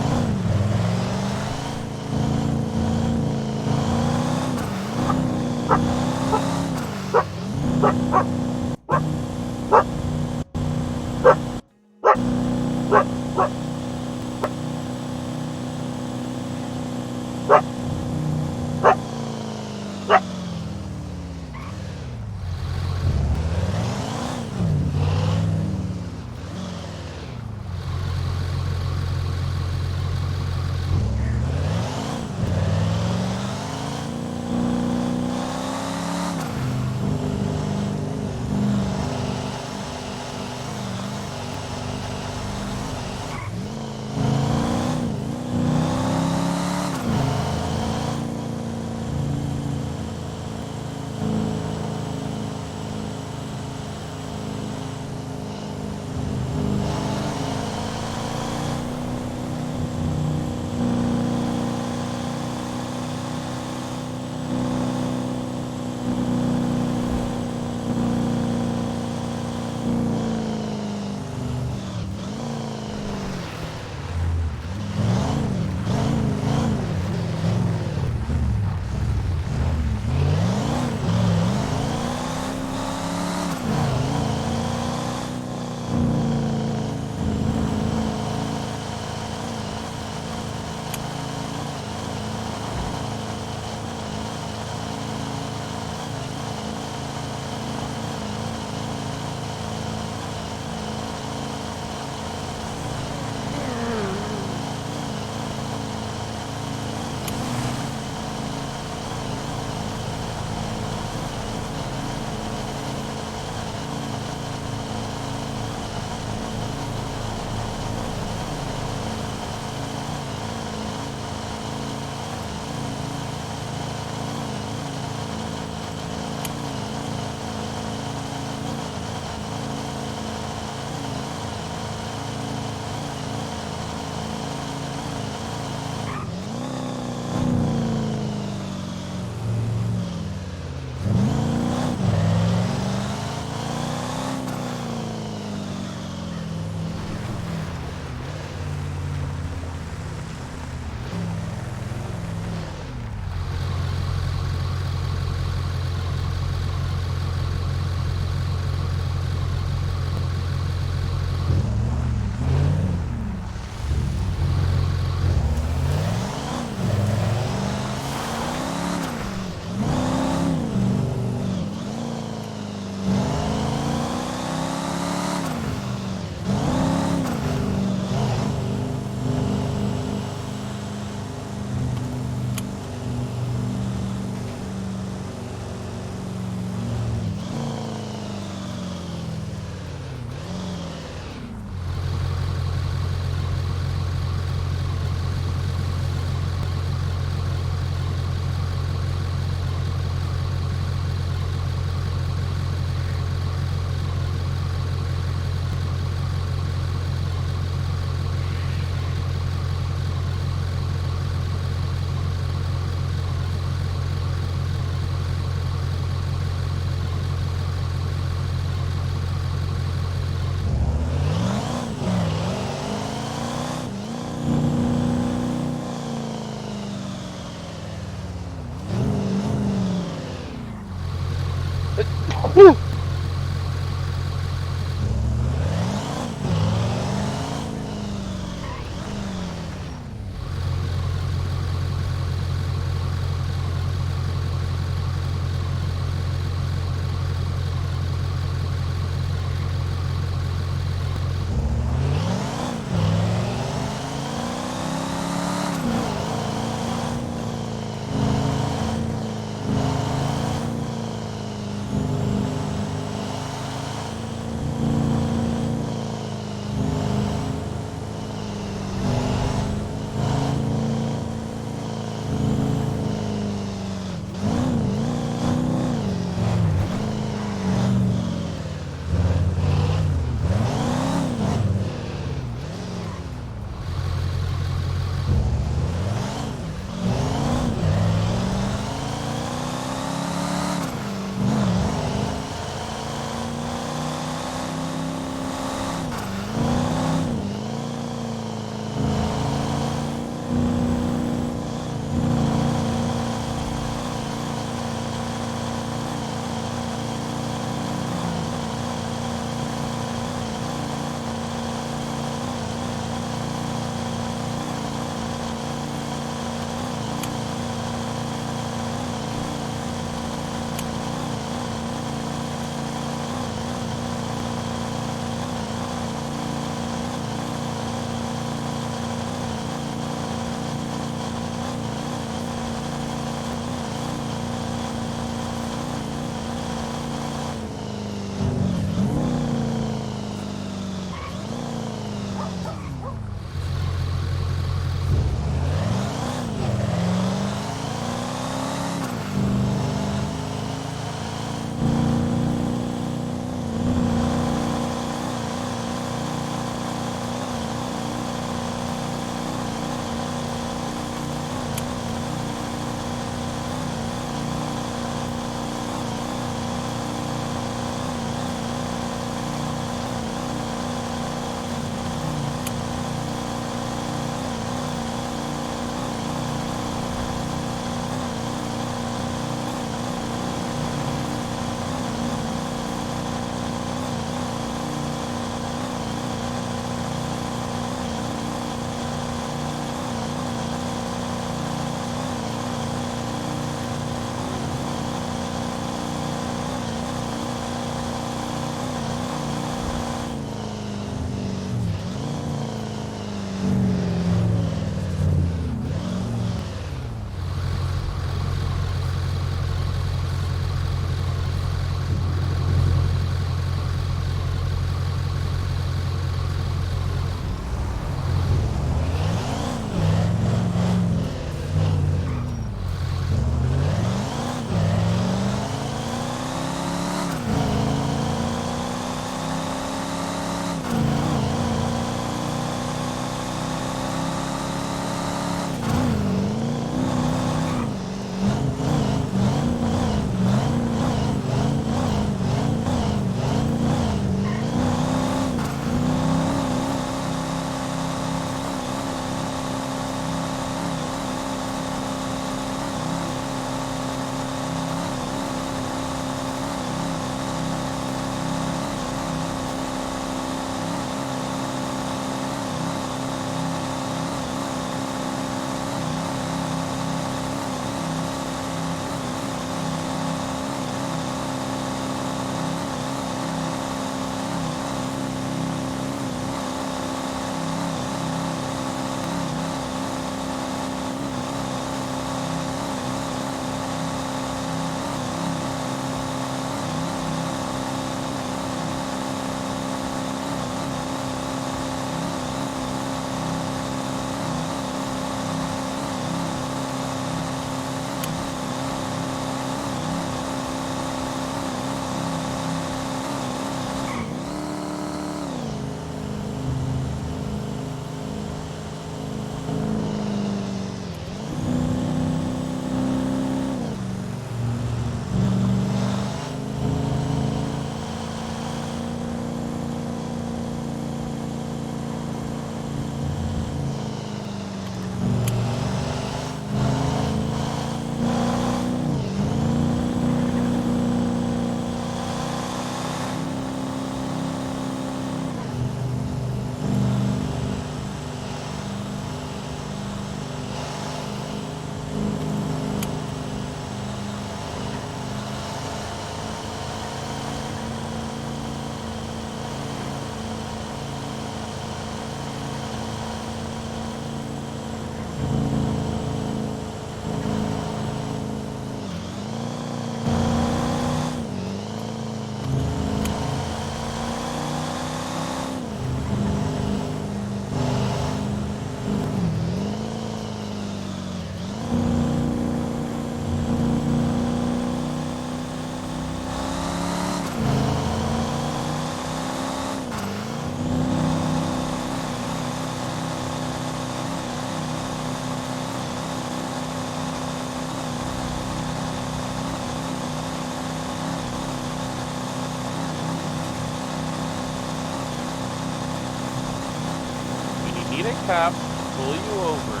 need a cop to pull you over.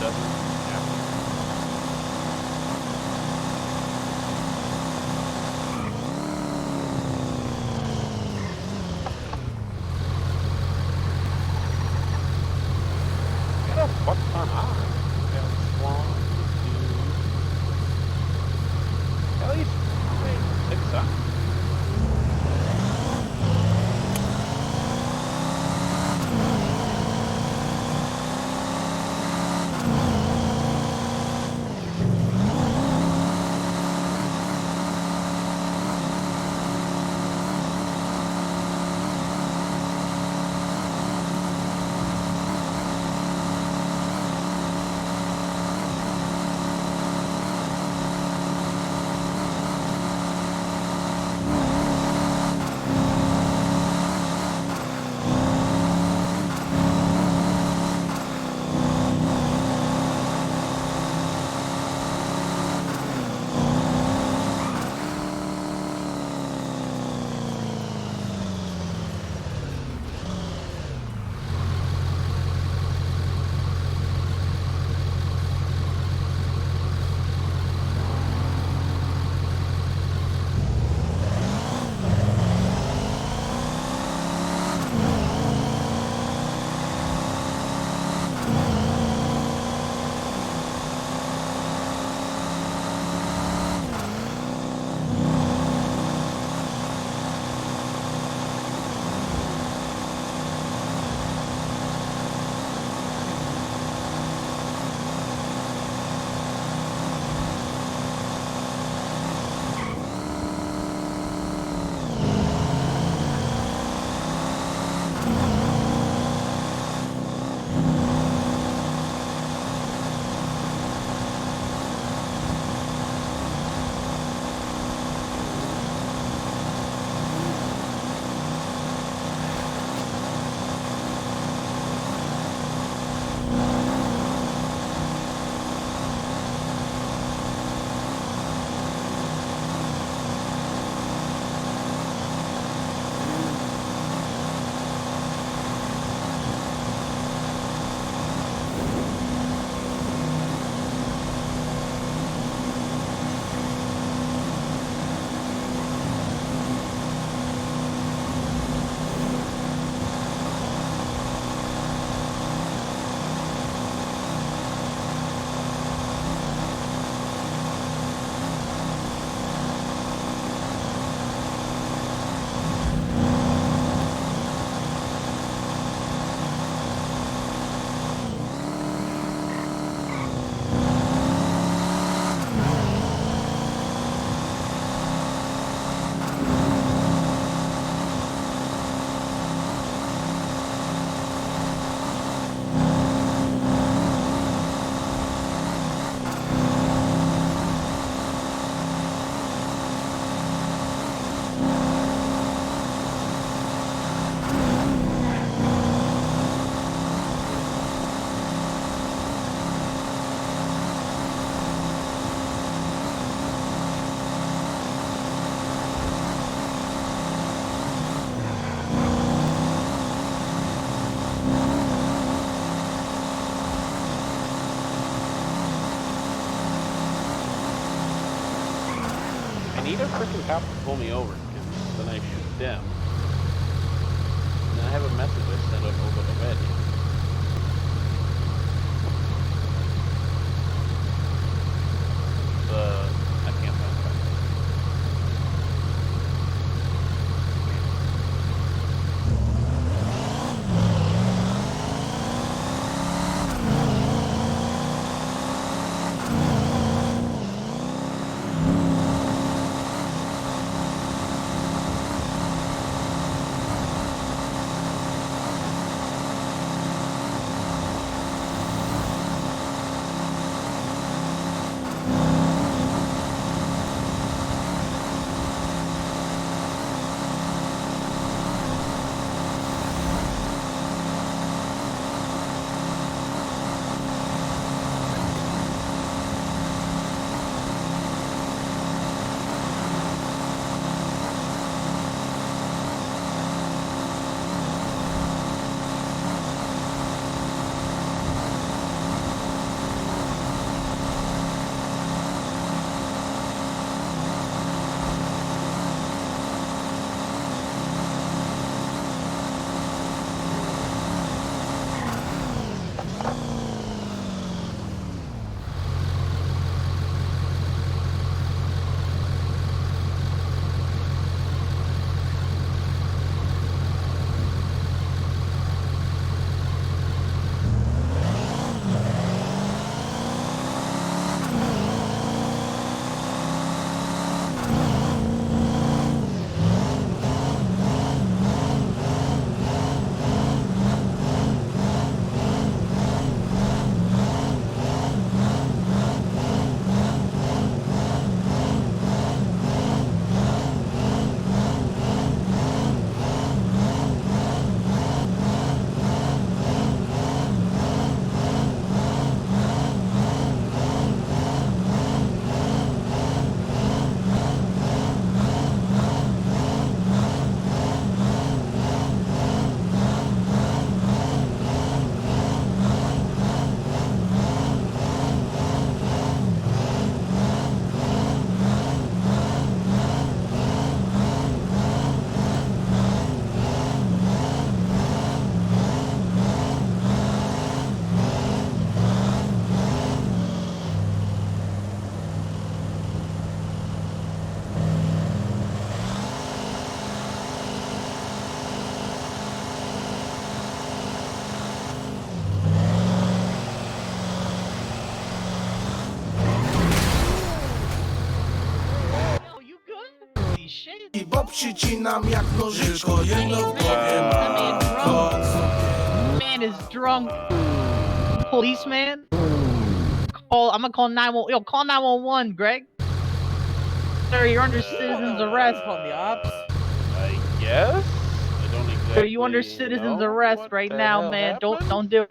Doesn't happen. Got a fuck ton on. Got Swan, dude. At least, wait, 6 on. need a freaking cop to pull me over, because then I shoot them. And I have a message I sent over to Red. I can't find the cop. bo przycinam jak nożyczko. Jedno w głowie mam. Man is drunk. Policeman. I'm gonna call 911. Yo, call 911, Greg. Sir, you're under citizen's arrest. Calling the ops? I guess. I don't exactly. Sir, you under citizen's arrest what right the now, hell man. happened? Don't do it.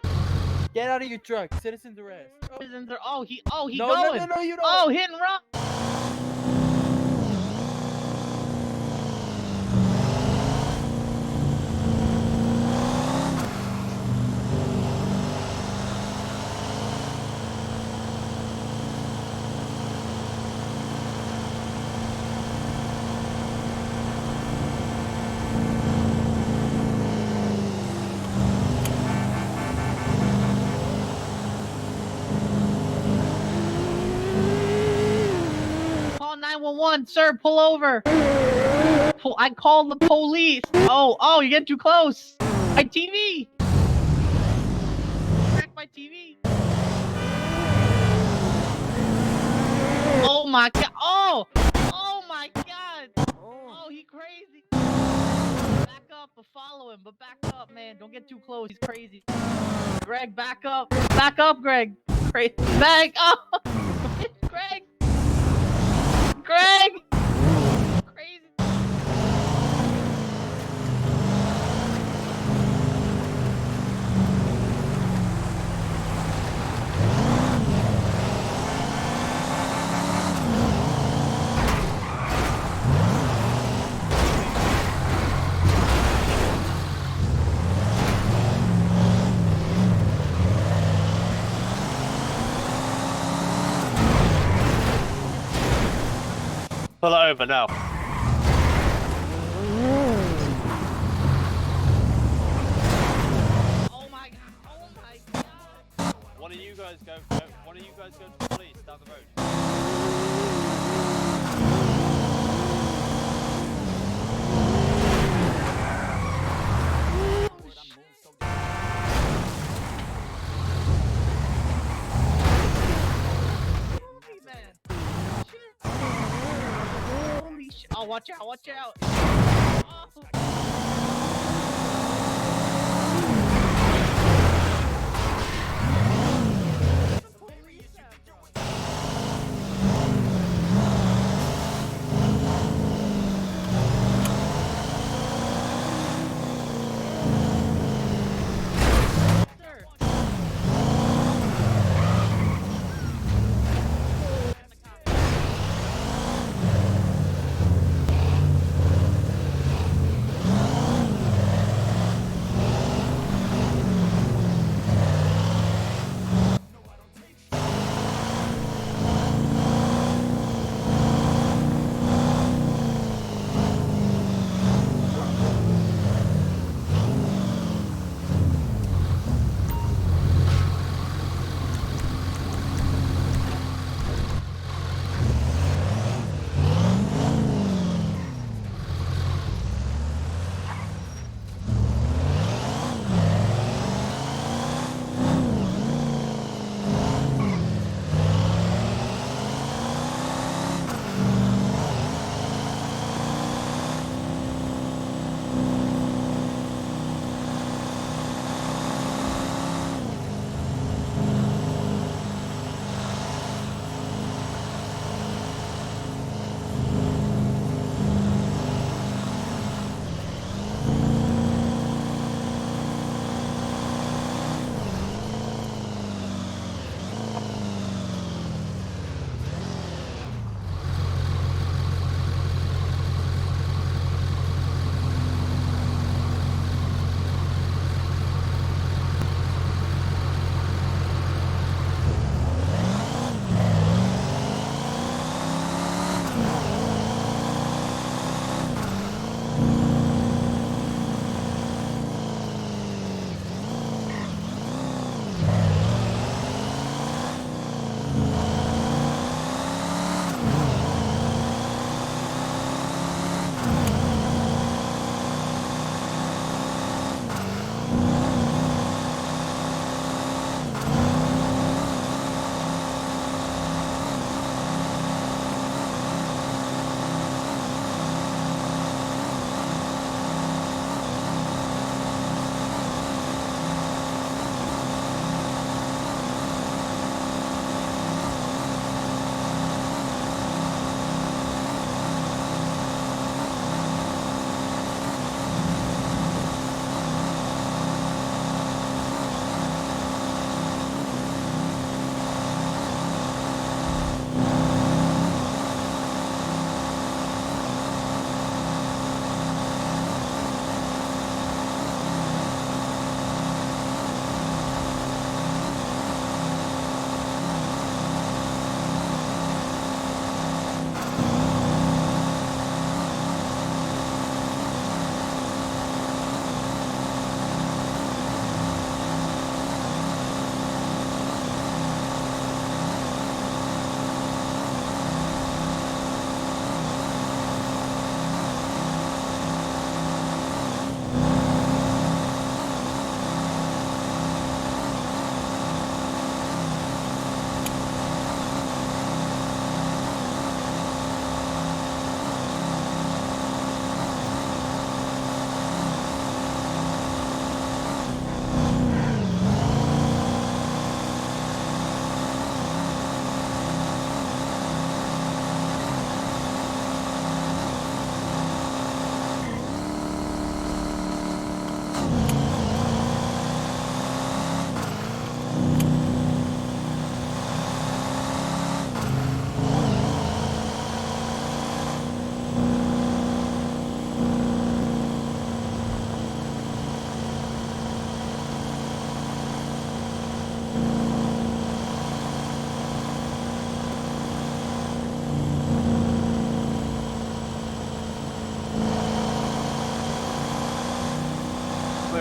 Get out of your truck. Citizen's arrest. Citizens are. Oh, he no, No, going. you don't. Oh, hit and run. Call 911, sir. Pull over. I called the police. Oh, you're getting too close. My TV. Crack my TV. Oh my god. Oh my god. Oh, he crazy. Back up, but follow him. But back up, man. Don't get too close. He's crazy. Greg, back up. Back up, Greg. Back up. Greg. Greg. Crazy. Pull it over now. One of you guys go. One of you guys go to the police down the road. Holy shit. Oh, watch out, watch out.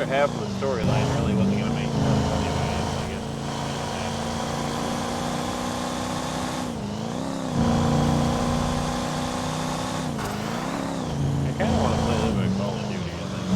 extra half of the storyline really wasn't gonna make sense anyways. I guess. I kind of want to play a little bit of Call of Duty. I think.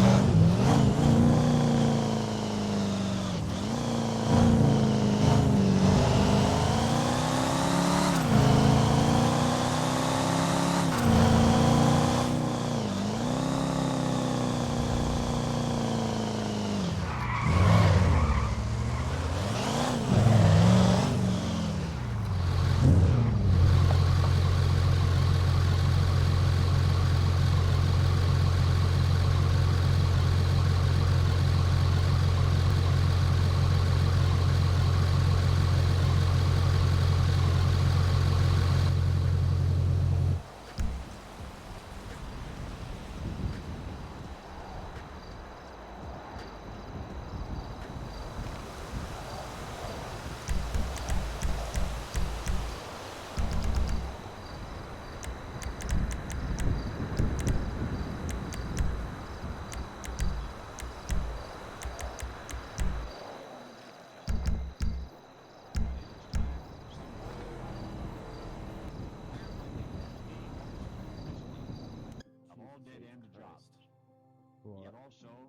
Yet also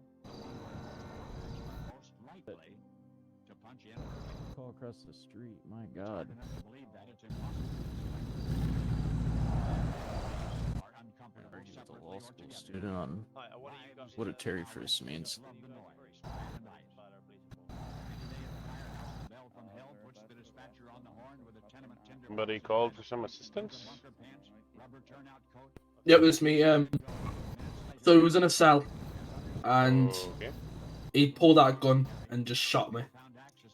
most likely to punch in. Call across the street. My God. Believe that it's impossible. Argue with a law school student on what a Terry first means. Somebody called for some assistance. Yep, it was me. So he was in a cell, and he pulled out a gun and just shot me,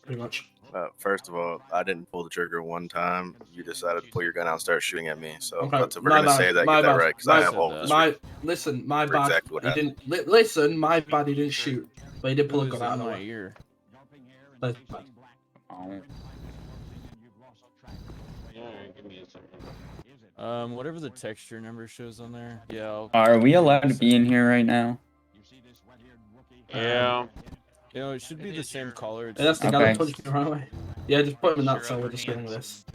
pretty much. First of all, I didn't pull the trigger one time. You decided to pull your gun out and start shooting at me. So Okay, we're gonna say that, get that right, because I have all of this. Listen, my for bad. exactly what He happened. didn't listen. My bad. He didn't shoot, but he did pull a gun out of my nowhere. ear. That's bad. Give me a second. Whatever the texture number shows on there. Yeah. Are we allowed to be in here right now? Yeah. You know, it should be the same color. Yeah, that's the guy that punched me right away. Yeah, just put him in that cell. We're just doing this.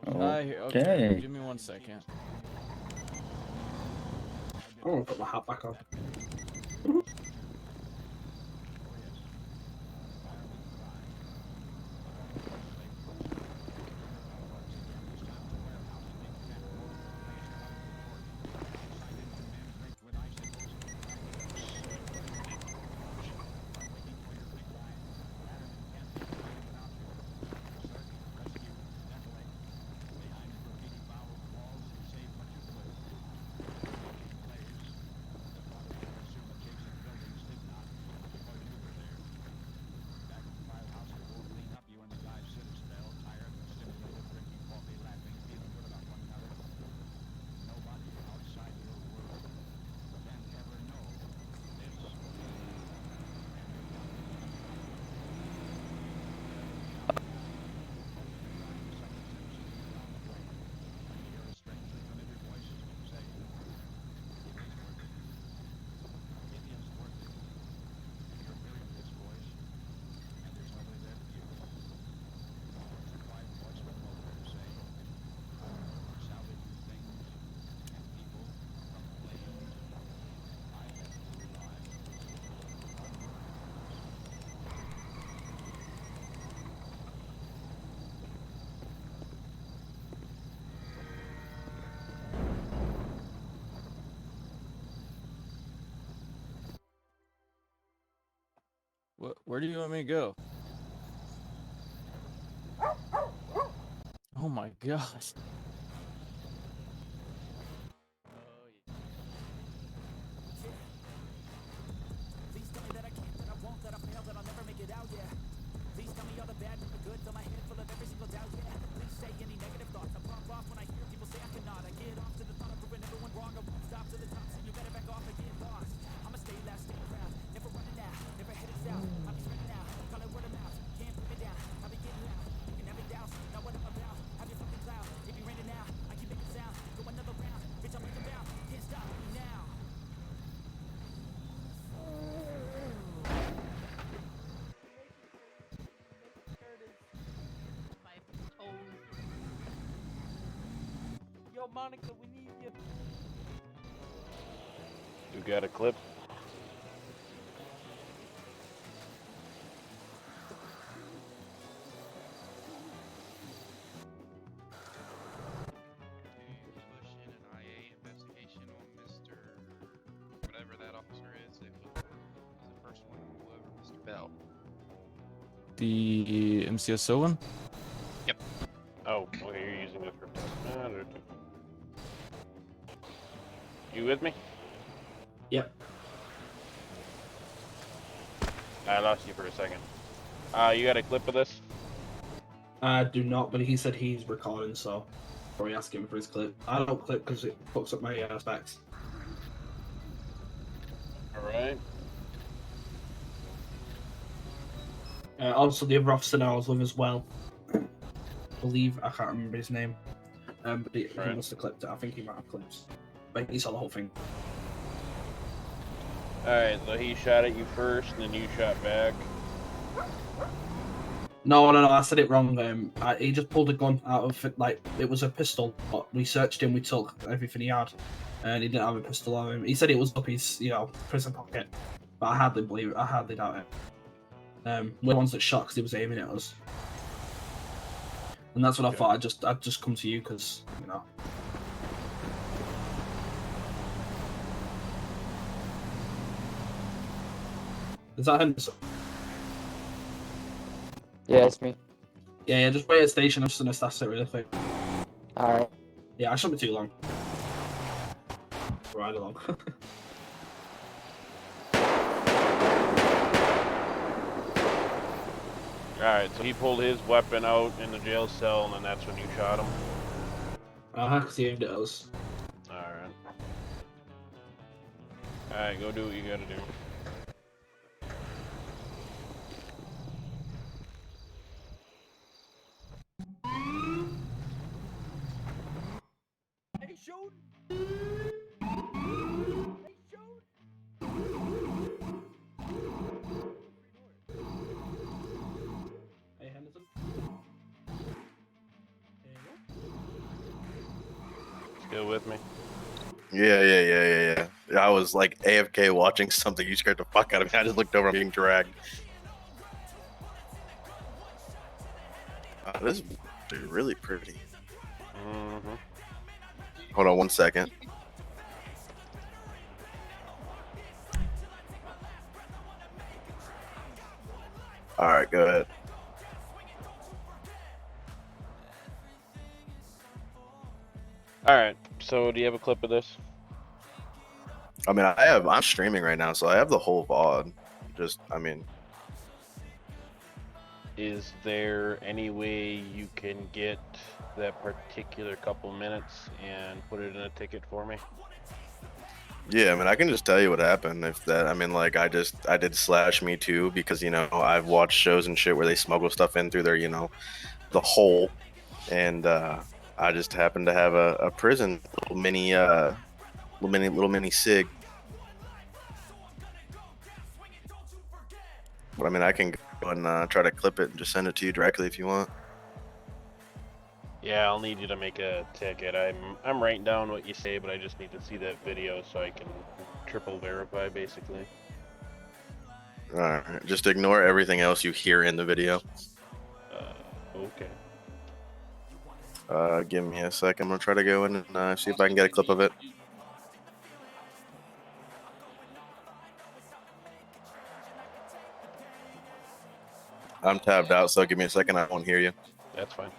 Okay. Give me 1 second. I want to put my hat back on. Where do you want me to go? Oh my gosh. Yo, Monica, we need you. You got a clip? Whatever that officer is, it was the first one to pull over Mr. Bell. The MCSO one? Yep. Oh, well, you're using it for You with me? Yep. I lost you for a second. You got a clip of this? I do not, but he said he's recording, so probably ask him for his clip. I don't clip because it fucks up my specs. Alright. Also, the other officer now I was with as well. I believe, I can't remember his name. But he must have clipped it. I think he might have clips. But he saw the whole thing. Alright, so he shot at you first, and then you shot back. No, I said it wrong. He just pulled a gun out of it, like it was a pistol. But we searched him, we took everything he had, and he didn't have a pistol on him. He said it was up his, prison pocket, but I hardly believe it. I hardly doubt it. We're the ones that shot because he was aiming at us, and that's what I thought. I'd just come to you because Is that him? Yeah, it's me. Yeah, just wait at station. I'm just gonna stash it really quick. Alright. Yeah, I shouldn't be too long. Right along. Alright, so he pulled his weapon out in the jail cell, and then that's when you shot him? Because he aimed at us. Alright. Alright, go do what you gotta do. Hey, shoot! Hey, Henderson. Still with me? Yeah. I was like AFK watching something. You scared the fuck out of me. I just looked over. I'm being dragged. This is really pretty. Mm-hmm. Hold on 1 second. All right, go ahead. Alright, so do you have a clip of this? I mean, I'm streaming right now, so I have the whole VOD. Is there any way you can get that particular couple minutes and put it in a ticket for me? Yeah, I mean, I can just tell you what happened. If that, I did slash me too because I've watched shows and shit where they smuggle stuff in through their the hole, and I just happened to have a prison little mini sig. But I mean, I can go and try to clip it and just send it to you directly if you want. Yeah, I'll need you to make a ticket. I'm writing down what you say, but I just need to see that video so I can triple verify, basically. Alright, just ignore everything else you hear in the video. Okay. Give me a sec. I'm gonna try to go in and see if I can get a clip of it. I'm tabbed out, so give me a second. I won't hear you. That's fine.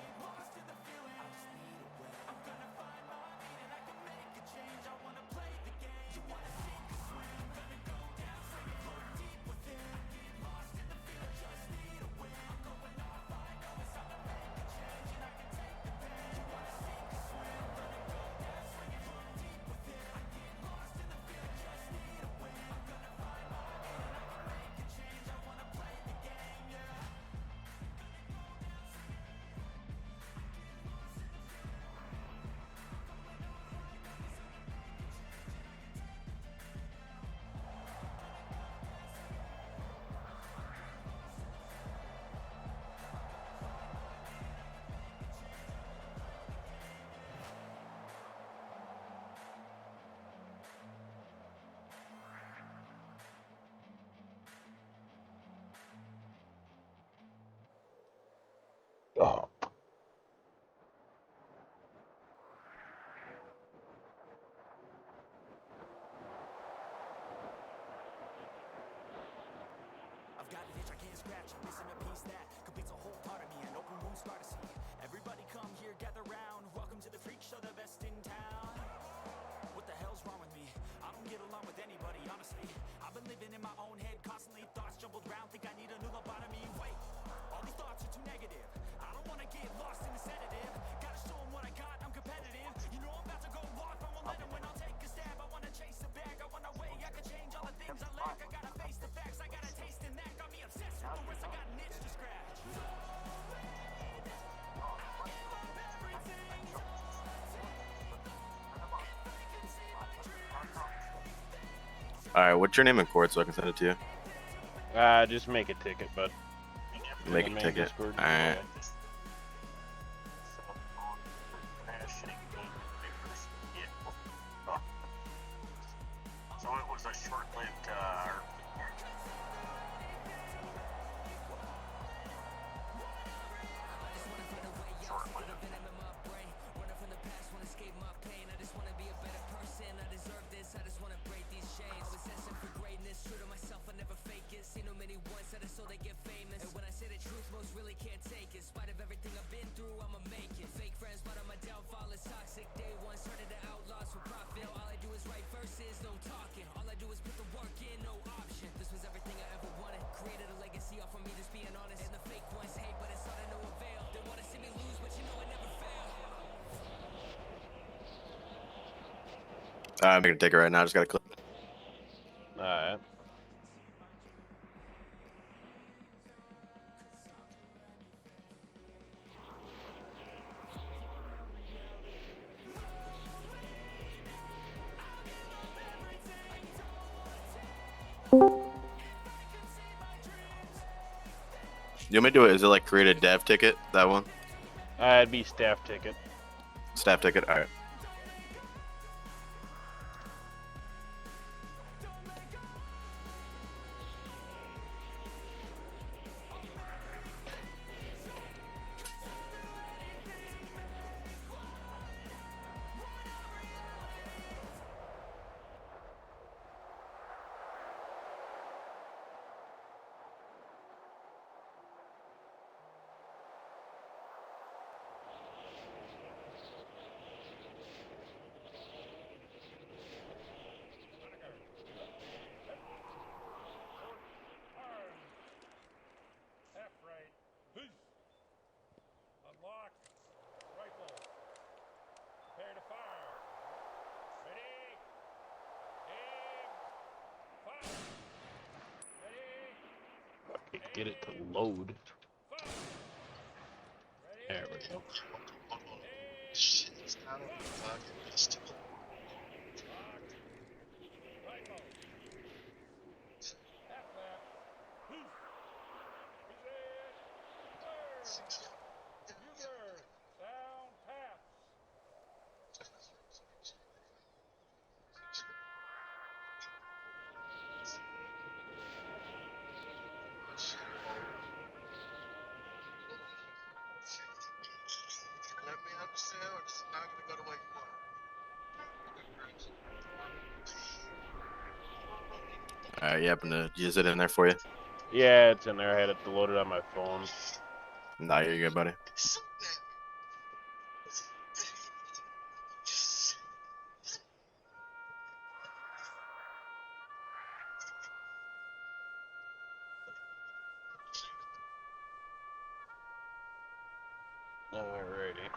scratch, missing a piece that completes a whole part of me. An open wound scar to see. Everybody come here, gather round. Welcome to the freak show, the best in town. What the hell's wrong with me? I don't get along with anybody, honestly. I've been living in my own head, constantly thoughts jumbled round. Think I need a new lobotomy. Wait, all these thoughts are too negative. I don't wanna get lost in the sedative. Gotta show them what I got, I'm competitive. You know I'm about to go off, I won't let them win. I'll take a stab, I wanna chase the bag. I wanna weigh, I can change all the things I lack. I gotta face the facts, I got a taste in that. Got me obsessed with the rest, I got an itch to scratch. All right, what's your name in court so I can send it to you? Just make a ticket, bud. Make a ticket. All right. So it was a short-lived I'm making a ticket right now. I just gotta click. Alright. You want me to do it? Is it like create a dev ticket? That one? It'd be staff ticket. Staff ticket. All right. Get it to load. There we go. All right, you happen to use it in there for you? Yeah, it's in there. I had it loaded on my phone. Nah, you're good, buddy. Alrighty.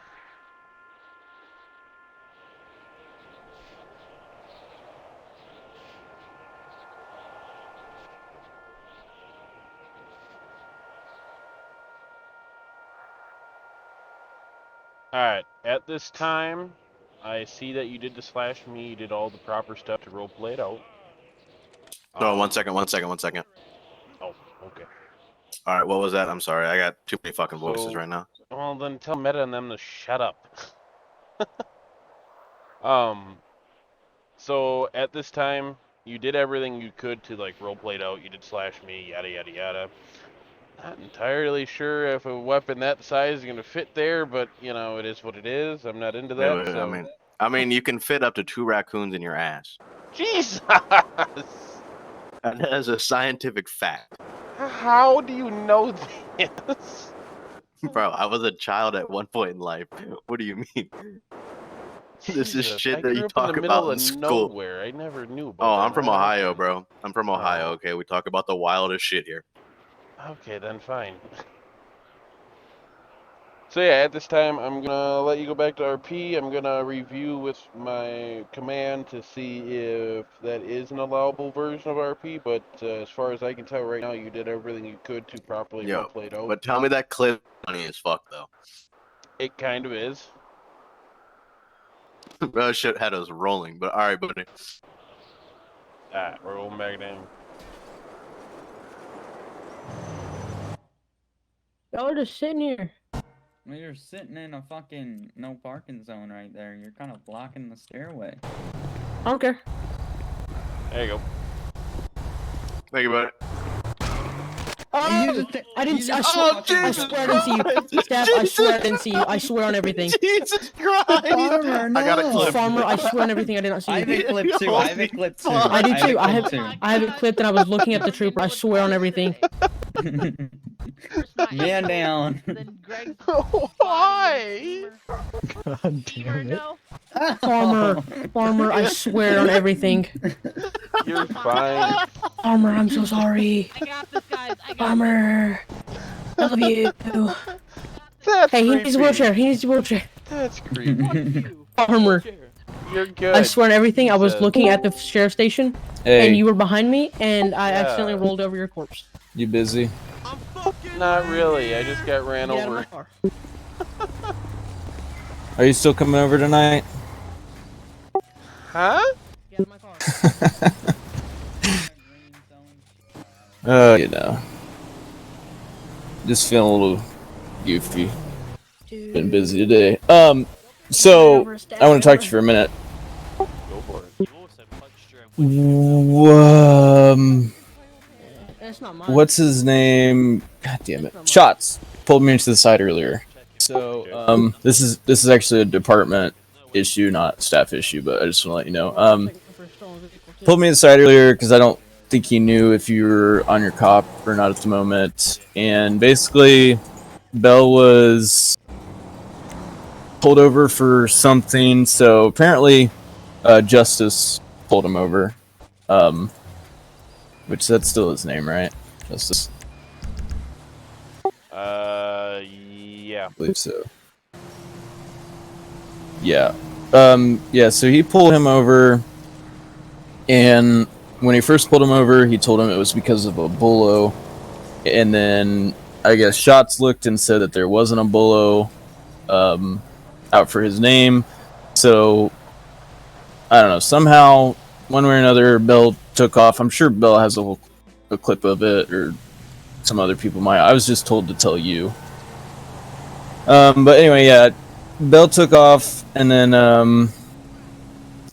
Alright, at this time, I see that you did the slash me, you did all the proper stuff to roleplay it out. No, 1 second, 1 second, 1 second. Oh, okay. All right, what was that? I'm sorry, I got too many fucking voices right now. Well, then tell Meta and them to shut up. So at this time, you did everything you could to like roleplay it out. You did slash me, yada yada yada. Not entirely sure if a weapon that size is gonna fit there, but you know it is what it is. I'm not into that. Wait, So I mean, you can fit up to 2 raccoons in your ass. Jesus. And that is a scientific fact. How do you know this? Bro, I was a child at one point in life. What do you mean? This is Jesus, shit I that you grew up in the talk about middle in of school. nowhere. I never knew about Oh, that. I'm from Now that I Ohio, can. bro. I'm from Ohio, okay? We talk about the wildest shit here. Okay, then fine. So yeah, at this time, I'm gonna let you go back to RP. I'm gonna review with my command to see if that is an allowable version of RP. But as far as I can tell right now, you did everything you could to properly Yo, roleplay it out. but tell me that clip funny as fuck, though. It kind of is. Bro, shit had us rolling, but alright, buddy. Alright, we're going back down. Y'all are just sitting here. Well, you're sitting in a fucking no parking zone right there. You're kind of blocking the stairway. I don't care. There you go. Thank you, buddy. Oh, I didn't. I swear I didn't see you. Steph, I swear I didn't see you. I swear on everything. Jesus Christ! Farmer, no. I got a clip. Farmer, I swear on everything I did not see you. I have it clipped too. I have it clipped too. I do too. I I have it clipped and I was looking at the trooper. I swear on everything. Man down. Why? God damn it. Farmer, I swear on everything. You're fine. Farmer, I'm so sorry. I got this, guys. I got Farmer, I love you. That's Hey, he creepy. needs a wheelchair. He needs a wheelchair. That's creepy. Farmer. You're good. I swear on everything, I was Jesus. looking at the sheriff station, Hey. and you were behind me, and I Yeah. accidentally rolled over your corpse. You busy? Not really. I just got ran Get out of my over. car. Are you still coming over tonight? Huh? Get out of my car. You know. Just feeling a little goofy. Been busy today. So I want to talk to you for a minute. Go for it. That's not mine. What's his name? God damn it! Shots pulled me into the side earlier. So this is actually a department issue, not staff issue, but I just want to let you know. Pulled me aside earlier because I don't think he knew if you were on your cop or not at the moment, and basically, Bell was pulled over for something. So apparently, Justice pulled him over. Which that's still his name, right? Justice. Yeah. I believe so. Yeah. Yeah, so he pulled him over, and when he first pulled him over, he told him it was because of a bolo, and then I guess Shots looked and said that there wasn't a bolo out for his name, so I don't know, somehow, one way or another, Bell took off. I'm sure Bell has a clip of it, or some other people might. I was just told to tell you. But anyway, yeah, Bell took off, and then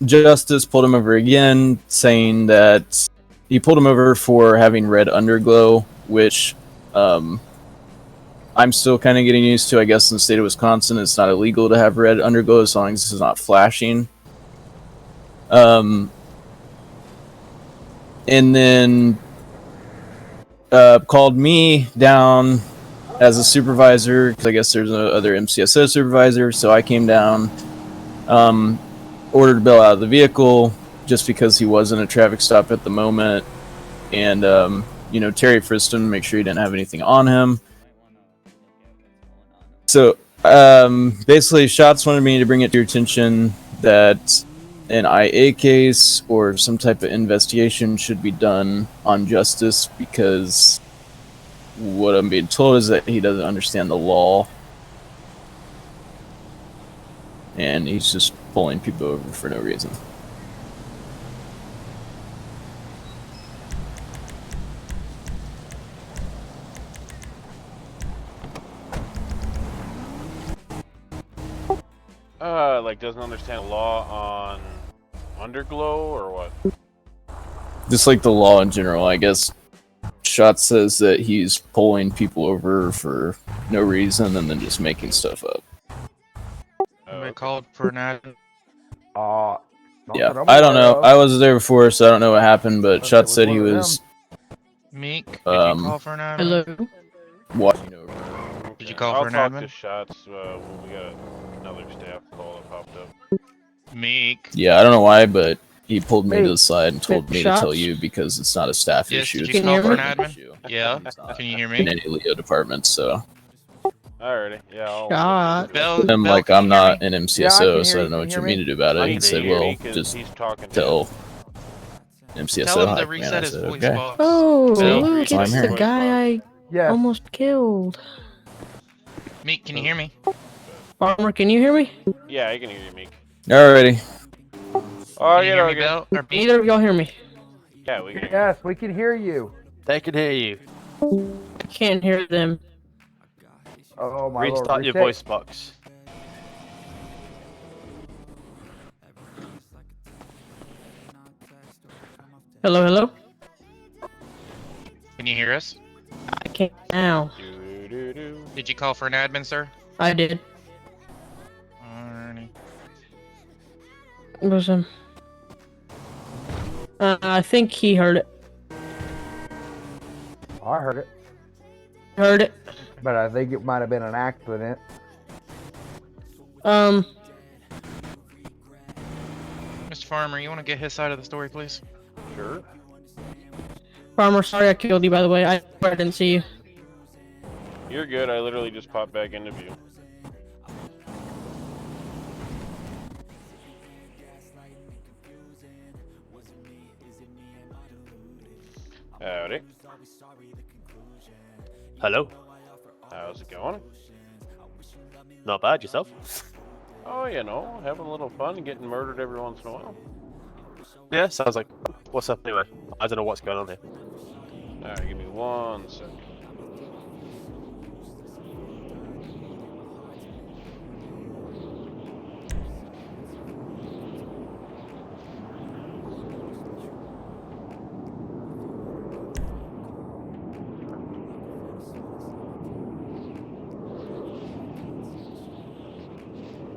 Justice pulled him over again, saying that he pulled him over for having red underglow, which I'm still kind of getting used to. I guess in the state of Wisconsin, it's not illegal to have red underglow as long as it's not flashing. And then called me down as a supervisor, because I guess there's no other MCSO supervisor, so I came down, ordered Bill out of the vehicle, just because he wasn't a traffic stop at the moment, and, you know, Terry frisked him to make sure he didn't have anything on him. So, basically, Shots wanted me to bring it to your attention that an IA case or some type of investigation should be done on Justice, because what I'm being told is that he doesn't understand the law, and he's just pulling people over for no reason. Like doesn't understand the law on underglow or what? Just like the law in general, I guess. Shot says that he's pulling people over for no reason and then just making stuff up. They called for an ad. Yeah, I don't know. I wasn't there before, so I don't know what happened, but Shot said he was Meek, did you call for an admin? Hello. Watching over. Did you call I'll for an talk admin? to Shots when we got another staff call that popped up. Meek. Yeah, I don't know why, but he pulled me to Wait, the side and told me to tell Shots? you because it's not a staff Yes, issue. did you It's a call for an department admin? issue. Yeah. He's not Can you hear in me? any Leo departments, so. Alrighty, yeah, I'll Shot. look I'm like, I'm not an MCSO, so I don't know Can what you you hear mean me? to do about it. I He can said, hear well, me 'cause just he's talking to tell Tell MCSO him hi, to man. reset I his said, voice okay. box. Oh, Bill. look, Reset it's your the voice guy I Yes. almost killed. Meek, can you hear me? Farmer, can you hear me? Yeah, I can hear you, Meek. Alrighty. Oh, Can you hear me, Bill? Or Meek? Neither of y'all hear me. Yeah, we can hear you. Yes, we can hear you. They can hear you. Can't hear them. Oh my Restart lord! your Reset. voice box. Hello, hello. Can you hear us? I can't now. Did you call for an admin, sir? I did. Alrighty. It was him. I think he heard it. I heard it, Heard it. but I think it might have been an accident. Mr. Farmer, you want to get his side of the story, please? Sure. Farmer, sorry I killed you, by the way. I didn't see you. You're good. I literally just popped back into view. Howdy. Hello. How's it going? Not bad, yourself? Oh, you know, having a little fun, getting murdered every once in a while. Yeah, sounds like. What's up anyway? I don't know what's going on here. Alright, give me 1 second.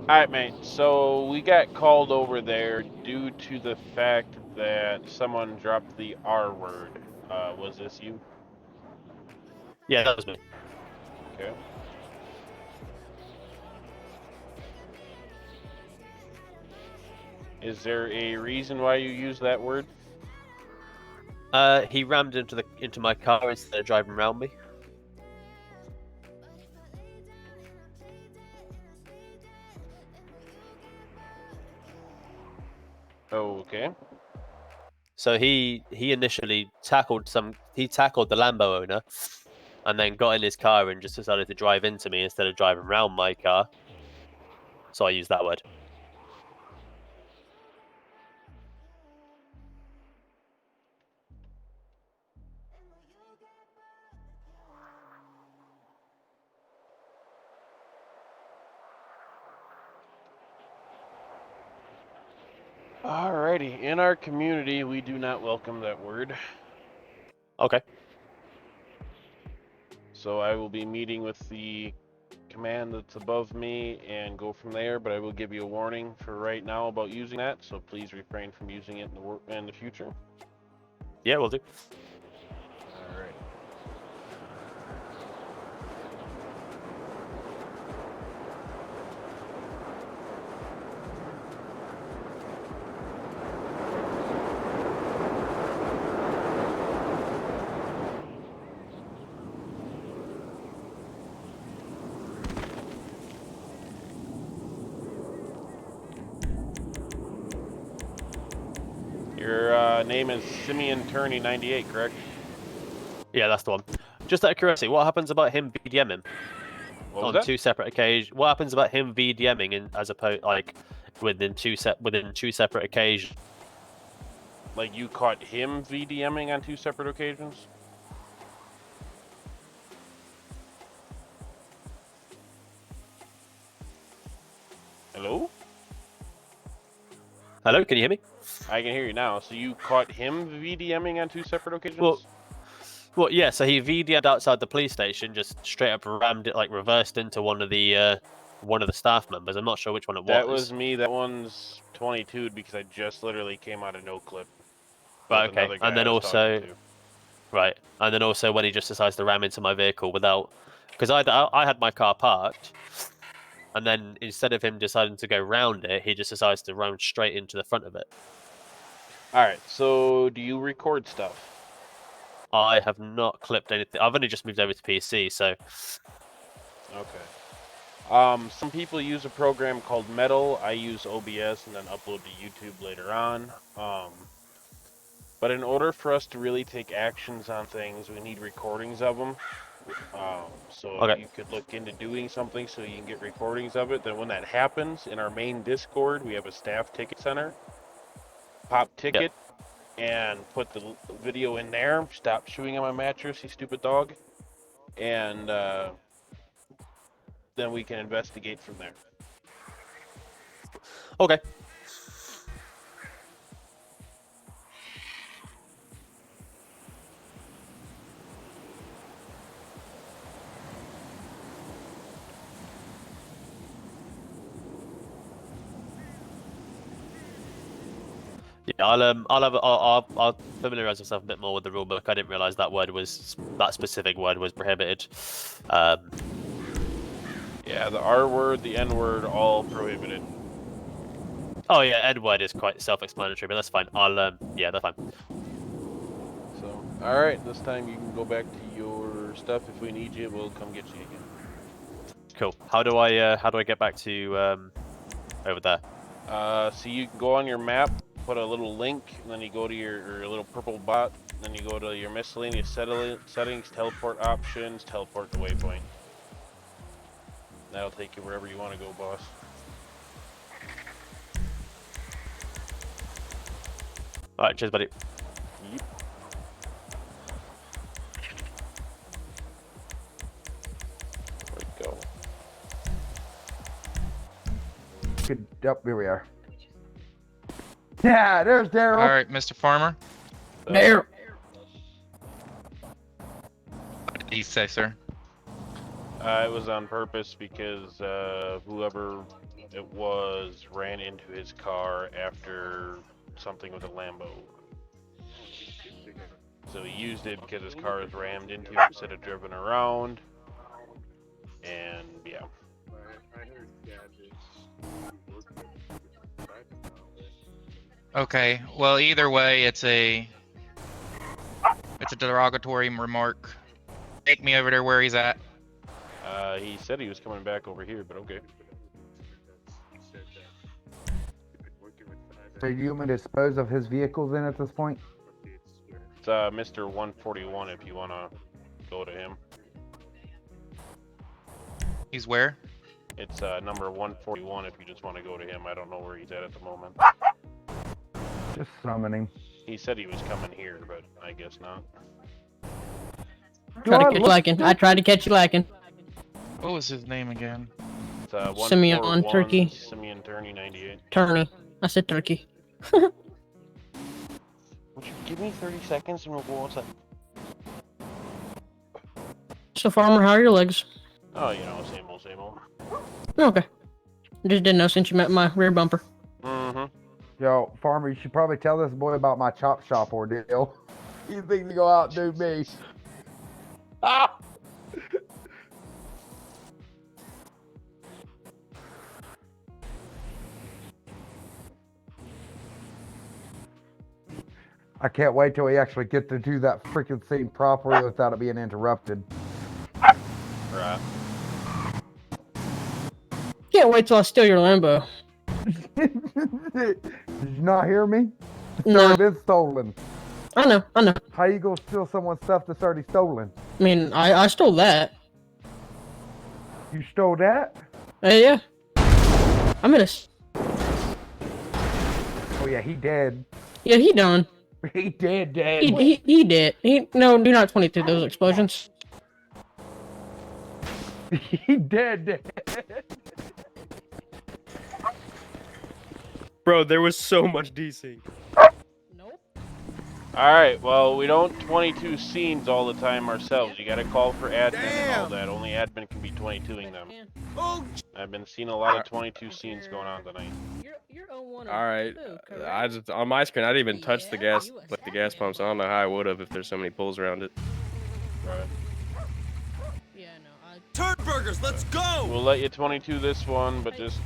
Alright, mate, so we got called over there due to the fact that someone dropped the R word. Was this you? Yeah, that was me. Okay. Is there a reason why you use that word? He rammed into my car instead of driving around me. Okay. So he initially tackled the Lambo owner, and then got in his car and just decided to drive into me instead of driving around my car. So I used that word. Alrighty, in our community, we do not welcome that word. Okay. So I will be meeting with the command that's above me and go from there, but I will give you a warning for right now about using that, so please refrain from using it in the future. Yeah, we'll do. Alright. Your name is Simeon Turney 98, correct? Yeah, that's the one. Just out of curiosity, what happens about him VDMing What was on that? 2 separate occasions? What happens about him VDMing as opposed within two separate occasions? Like you caught him VDMing on 2 separate occasions? Hello? Hello, can you hear me? I can hear you now. So you caught him VDMing on 2 separate occasions? Well, yeah. So he VD'd outside the police station, just straight up rammed it, like reversed into one of the staff members. I'm not sure which one it was. That was me. That one's 22'd because I just literally came out of no clip. Right, okay. And then also, Right, and then also when he just decides to ram into my vehicle without, because I had my car parked, and then instead of him deciding to go round it, he just decides to run straight into the front of it. Alright, so do you record stuff? I have not clipped anything. I've only just moved over to PC, so. Okay. Some people use a program called Metal. I use OBS and then upload to YouTube later on. But in order for us to really take actions on things, we need recordings of them. So if you could look into doing something so you can get recordings of it, then when that happens, in our main Discord, we have a staff ticket center. Pop ticket and put the video in there. Stop chewing on my mattress, you stupid dog. And then we can investigate from there. Okay. Yeah, I'll familiarize myself a bit more with the rulebook. I didn't realize that specific word was prohibited. Yeah, the R word, the N word, all prohibited. Oh yeah, N word is quite self-explanatory, but that's fine. Yeah, that's fine. So, all right, this time you can go back to your stuff. If we need you, we'll come get you again. Cool. How do I get back to over there? So you can go on your map, put a little link, and then you go to your little purple bot, then you go to your miscellaneous settings, teleport options, teleport to waypoint. That'll take you wherever you want to go, boss. Alright, cheers, buddy. Yep. There we go. Good. Up, here we are. Yeah, there's Daryl. All right, Mr. Farmer. Daryl. What did he say, sir? It was on purpose because whoever it was ran into his car after something with a Lambo. So he used it because his car was rammed into him instead of driven around. And yeah. Okay. Well, either way, it's a derogatory remark. Take me over there where he's at. He said he was coming back over here, but okay. So you want to dispose of his vehicles then at this point? It's Mr. 141 if you want to go to him. He's where? It's number 141 if you just want to go to him. I don't know where he's at the moment. Just summon him. He said he was coming here, but I guess not. Try to catch you lacking. I tried to catch you lacking. What was his name again? It's Simeon Turkey. Simeon Turney 98. Turney. I said turkey. Would you give me 30 seconds and we'll go outside? So, Farmer, how are your legs? Oh, you know, same old, same old. Okay. Just didn't know since you met my rear bumper. Mm-hmm. Yo, Farmer, you should probably tell this boy about my chop shop ordeal. He thinks to go out and do me. Ah! I can't wait till we actually get to do that freaking scene properly without it being interrupted. Right. Can't wait till I steal your Lambo. Did you not hear me? It's No. already been stolen. I know. How you gonna steal someone's stuff that's already stolen? I mean, I stole that. You stole that? Yeah. I'm in a... Oh yeah, he dead. Yeah, he done. He dead. He did. No, do not 22 those explosions. He dead. Bro, there was so much DC. Alright, well, we don't 22 scenes all the time ourselves. You gotta call for admin and all that. Only admin can be 22ing them. I've been seeing a lot of 22 scenes going on tonight. All right. I just on my screen I didn't even touch the gas the gas pump, so I don't know how I would have if there's so many pulls around it. Right. Turd burgers, let's go! We'll let you 22 this one, but just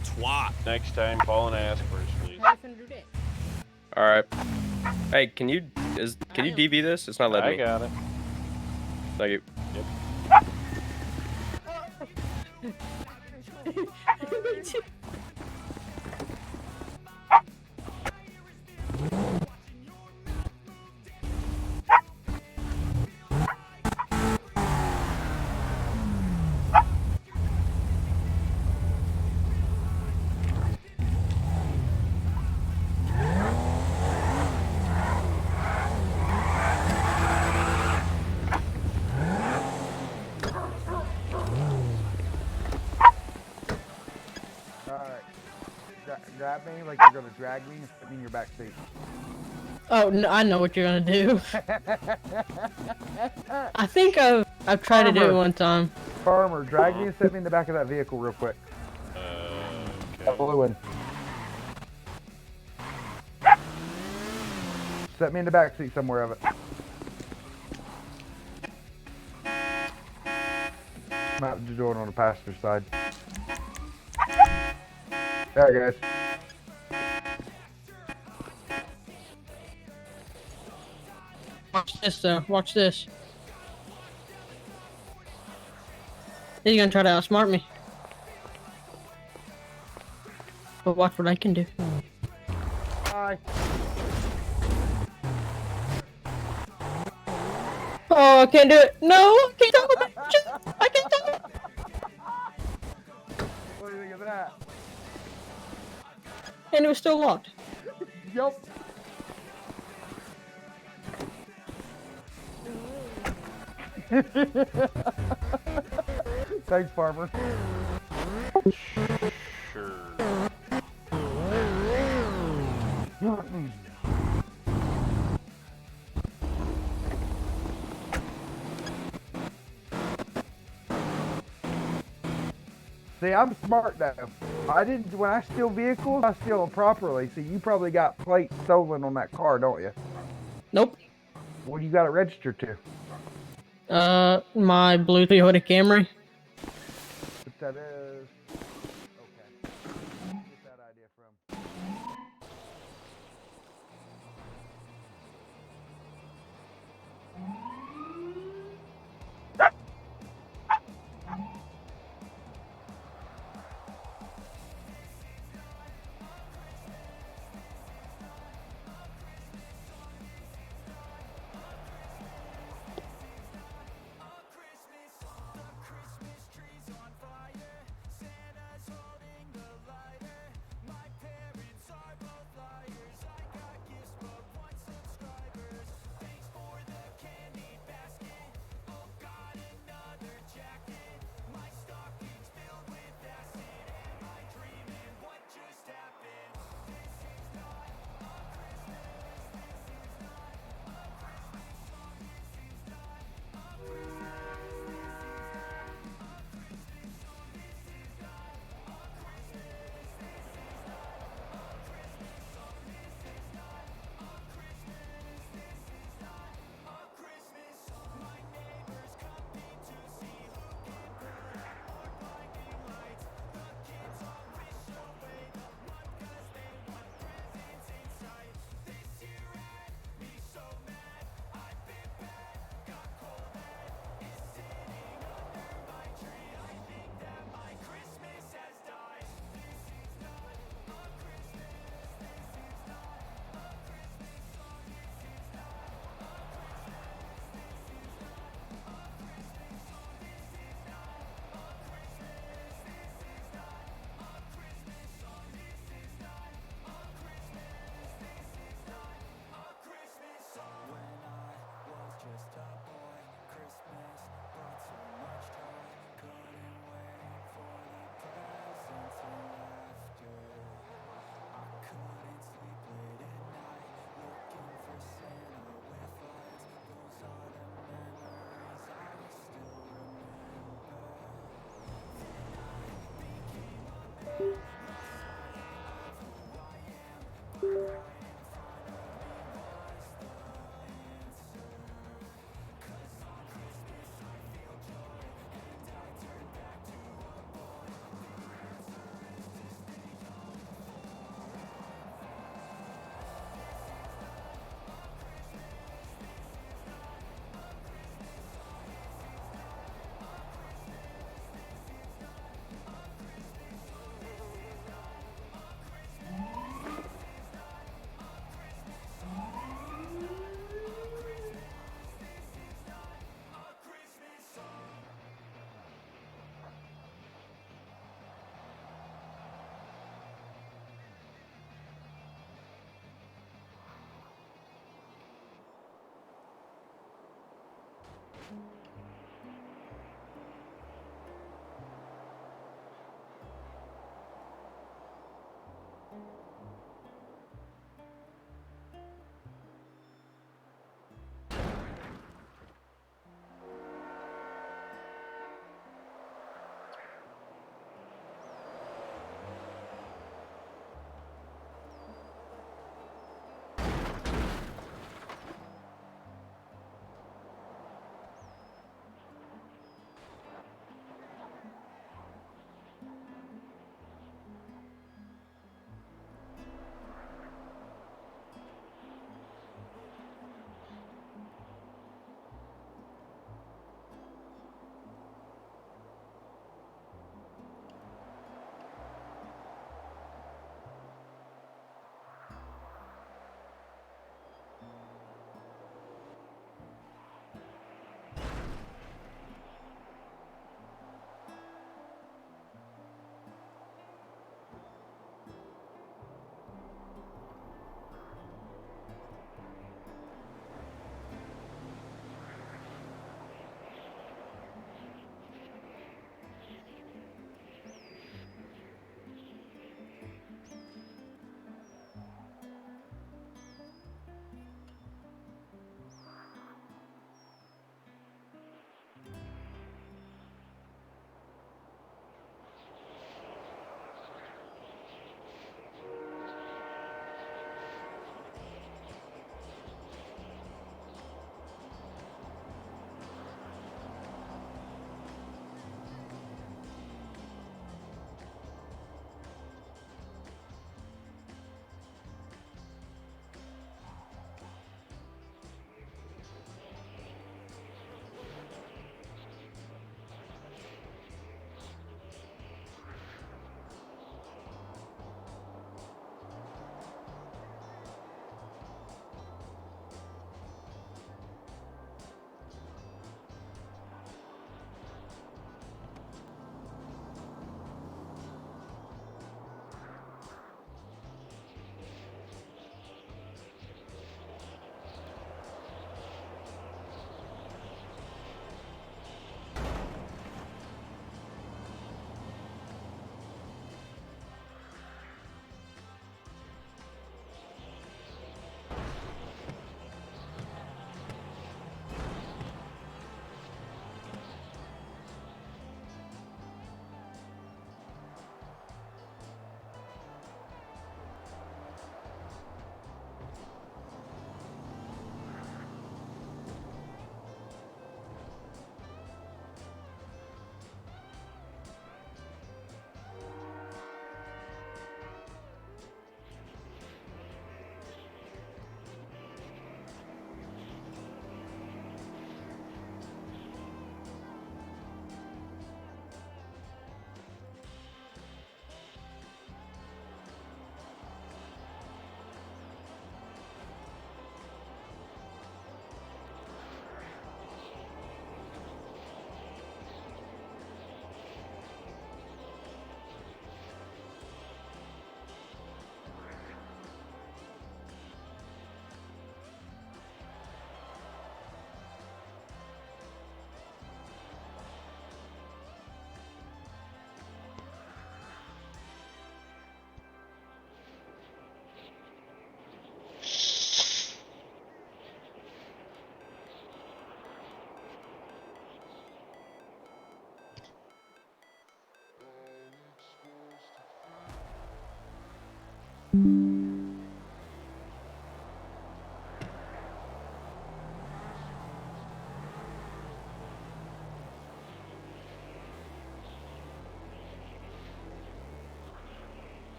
next time call and ask first, please. All right. Hey, can you DV this? It's not letting me. I got it. Thank you. Yep. Grab me like you're gonna drag me and put me in your back seat. Oh, no, I know what you're gonna do. I think I've tried to do it one time. Farmer, drag me and set me in the back of that vehicle real quick. That blue one. Set me in the back seat somewhere of it. I'm out to do it on the passenger side. There, guys. Watch this, though. Watch this. He's gonna try to outsmart me. But watch what I can do. Bye. Oh, I can't do it. No, I can't talk about it. I can't talk about it. What do you think of that? And it was still locked. Yup. Thanks, Farmer. Sure. See, I'm smart though. When I steal vehicles, I steal them properly. So you probably got plates stolen on that car, don't you? Nope. What do you got it registered to? My blue Toyota Camry. What that is? Okay. Where did you get that idea from?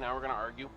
now we're gonna argue.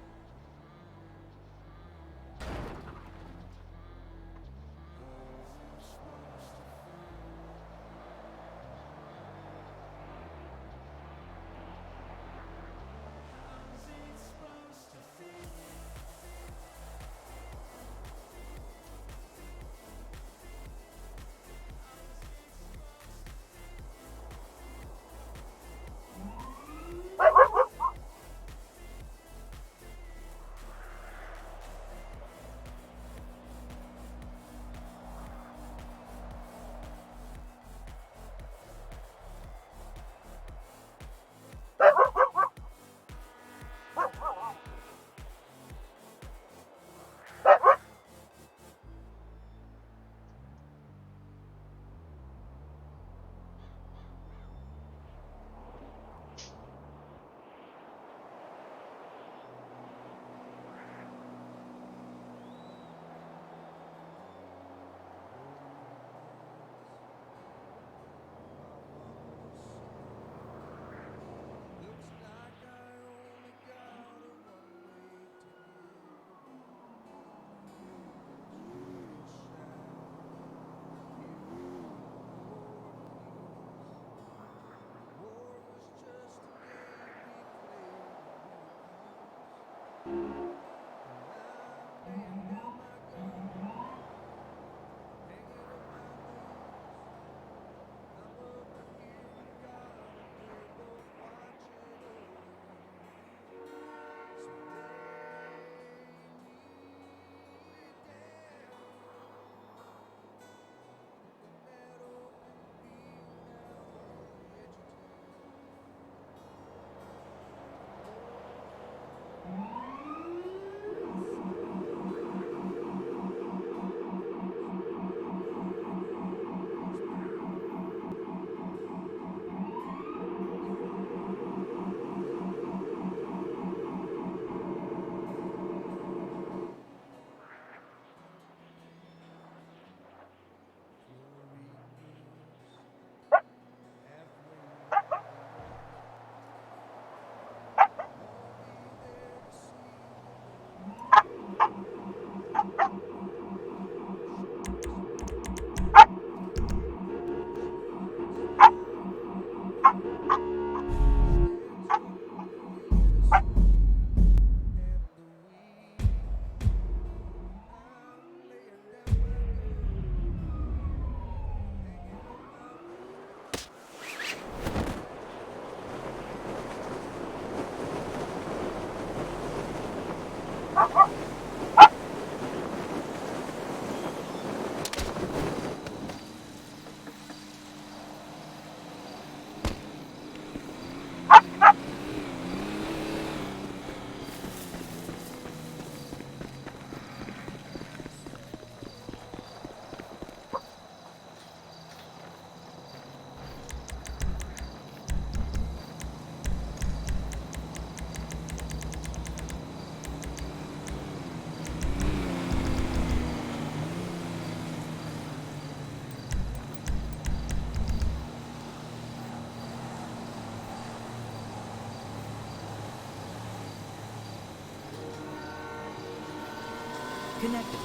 Connected.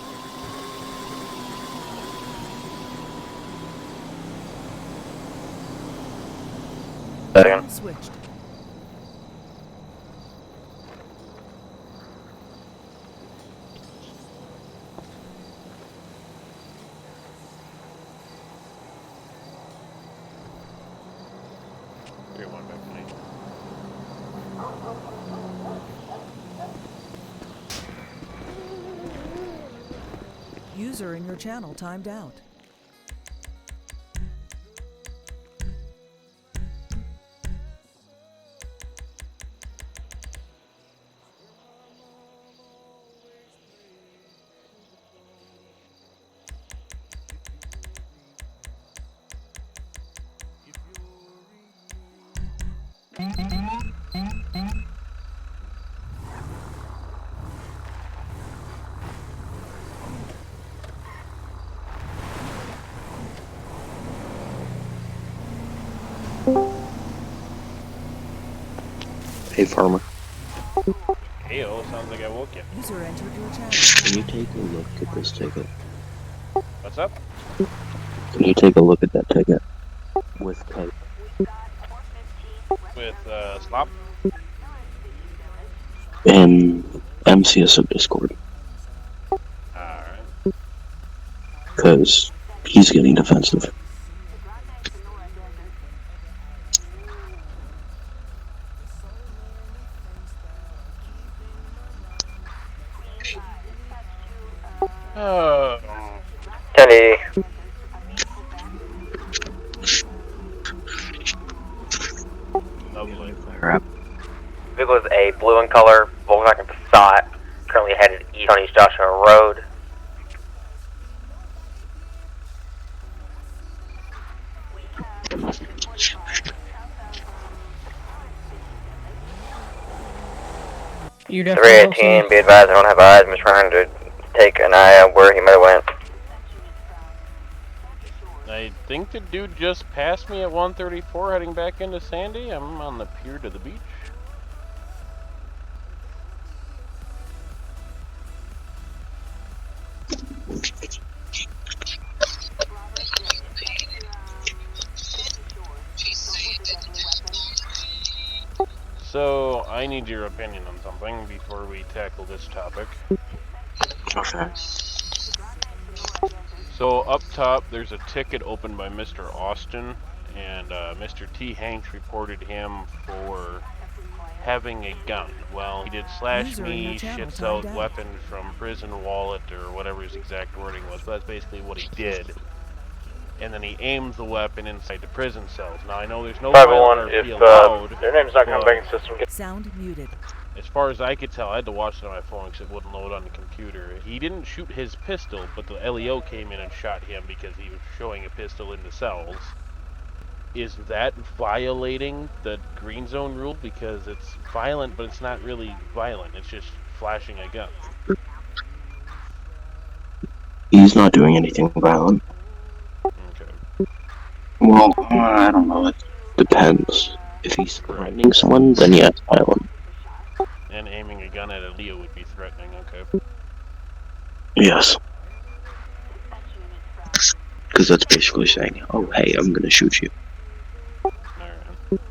Second. Switched. Here, one back tonight. User in your channel timed out. Hey, farmer. Heyo, sounds like I woke you. User entered your channel. Can you take a look at this ticket? What's up? Can you take a look at that ticket? With Kate. With, Slop? In MCS of Discord. Alright. Because he's getting defensive. Oh. Teddy. Lovely. Vehicle is a blue in color, Volkswagen Passat, currently headed east on East Joshua Road. You definitely hope so. 318, be advised I don't have eyes. I'm trying to take an eye on where he might have went. I think the dude just passed me at 134 heading back into Sandy. I'm on the pier to the beach. So, I need your opinion on something before we tackle this topic. Okay. So, up top, there's a ticket opened by Mr. Austin, and Mr. T. Hanks reported him for having a gun. Well, he did slash User in your me, channel shits timed out out. weapon from prison wallet, or whatever his exact wording was, but that's basically what he did. And then he aims the weapon inside the prison cells. Now, I know there's no violent RP allowed, their name's not coming back in but system. Sound muted. as far as I could tell, I had to watch it on my phone because it wouldn't load on the computer. He didn't shoot his pistol, but the LEO came in and shot him because he was showing a pistol in the cells. Is that violating the green zone rule? Because it's violent, but it's not really violent. It's just flashing a gun. He's not doing anything violent. Okay. Well, I don't know. It depends. If he's threatening someone, then yeah, it's violent. And aiming a gun at a Leo would be threatening, okay. Yes. Because that's basically saying, oh, hey, I'm gonna shoot you. Alright.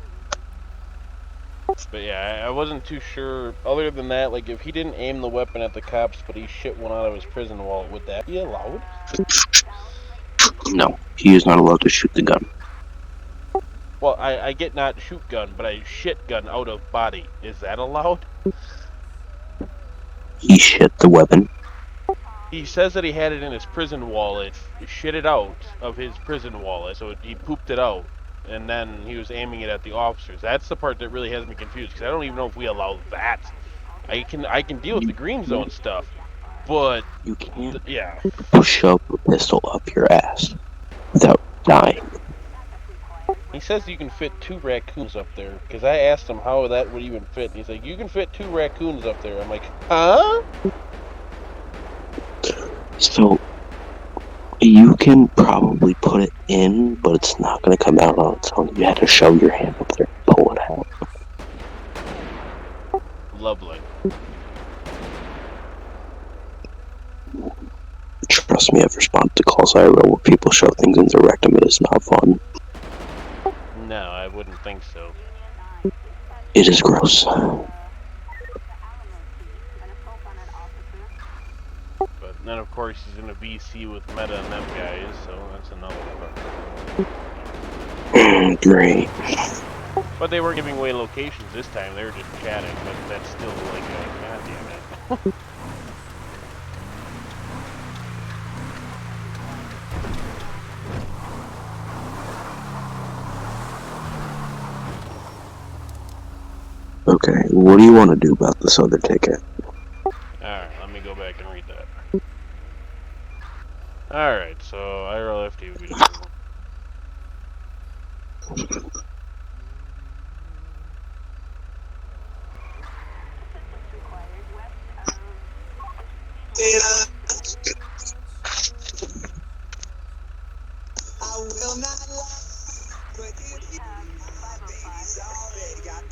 But yeah, I wasn't too sure. Other than that, like, if he didn't aim the weapon at the cops, but he shit one out of his prison wallet, would that be allowed? No, he is not allowed to shoot the gun. Well, I get not shoot gun, but I shit gun out of body. Is that allowed? He shit the weapon. He says that he had it in his prison wallet, shit it out of his prison wallet, so he pooped it out, and then he was aiming it at the officers. That's the part that really has me confused, because I don't even know if we allow that. I can deal with the green zone stuff, but you can't yeah. Shove a pistol up your ass without dying. He says you can fit 2 raccoons up there, because I asked him how that would even fit, and he's like, you can fit 2 raccoons up there. I'm like, huh? So, you can probably put it in, but it's not going to come out on its own. You have to shove your hand up there and pull it out. Lovely. Trust me, I've responded to calls IRL where people shove things in their rectum. It is not fun. No, I wouldn't think so. It is gross. But then, of course, he's in a VC with Meta and them guys, so that's another one. Great. But they weren't giving away locations this time, they were just chatting, but that's still like, god damn it. Okay, what do you want to do about this other ticket? Alright, let me go back and read that. Alright, so IRLFT would be the I will not lie, but if you baby's already got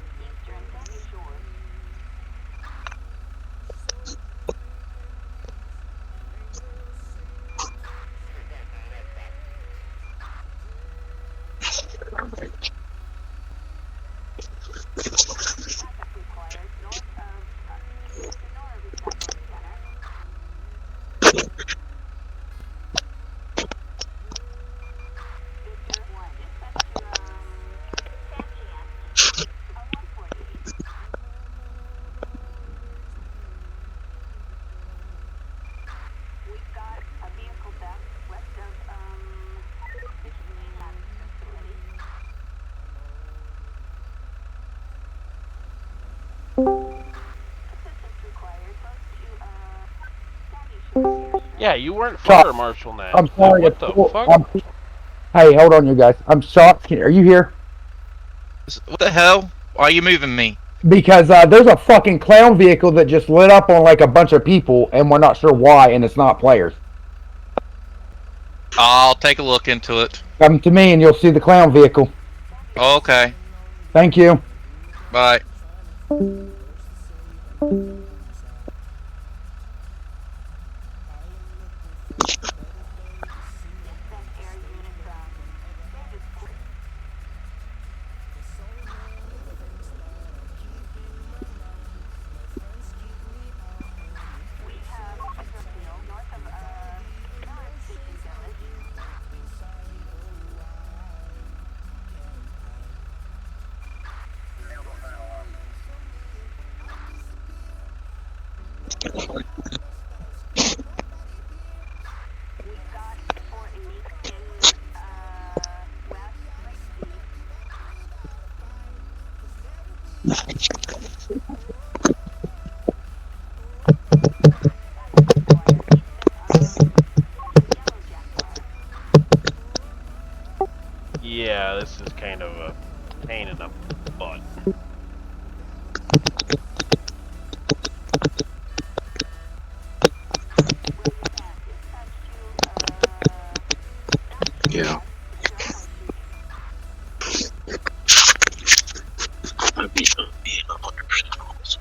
Yeah, you weren't Shot. fire marshal that. I'm sorry. What the fuck? Hey, hold on, you guys. I'm shocked. Are you here? What the hell? Why are you moving me? Because there's a fucking clown vehicle that just lit up on like a bunch of people, and we're not sure why, and it's not players. I'll take a look into it. Come to me, and you'll see the clown vehicle. Okay. Thank you. Bye. Yeah, this is kind of a pain in the butt. Yeah. I'd be 100% honest.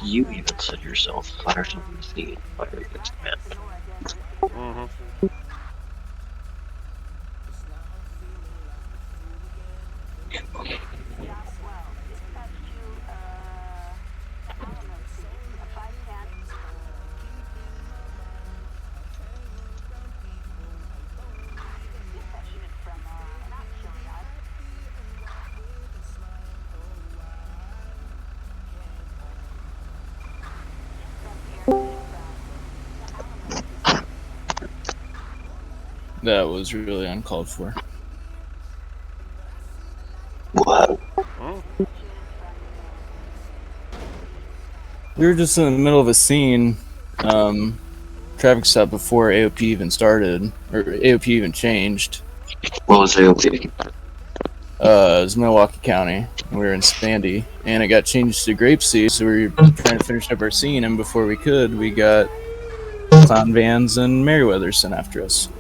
You even said yourself, fire something to see, fire against men. Mm-hmm. That was really uncalled for. What? We were just in the middle of a scene, traffic stop before AOP even started, or AOP even changed. What was AOP? It was Milwaukee County. We were in Sandy, and it got changed to Grapeseed, so we were trying to finish up our scene, and before we could, we got clown vans and Merryweather sent after us.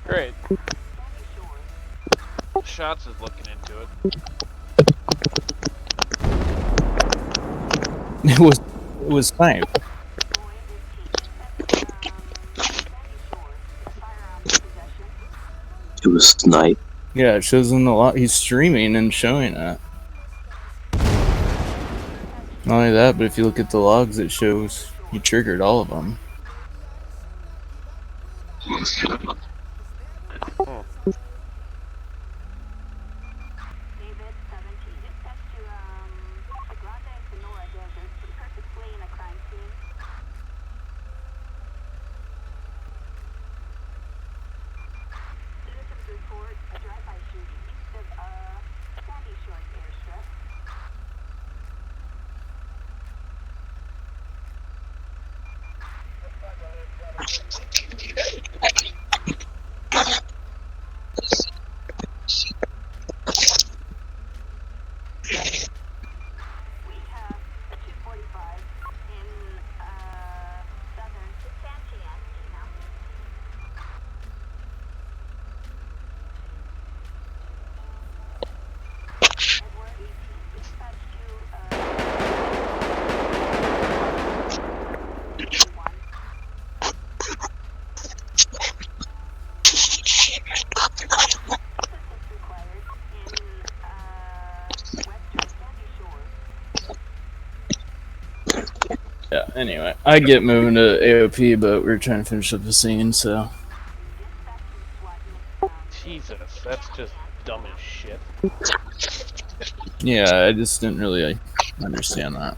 Great. Shots is looking into it. It was fine. It was Snipe. Yeah, it shows in the lot. He's streaming and showing it. Not only that, but if you look at the logs, it shows he triggered all of them. Yeah, anyway, I get moving to AOP, but we were trying to finish up the scene, so. Jesus, that's just dumb as shit. Yeah, I just didn't really understand that.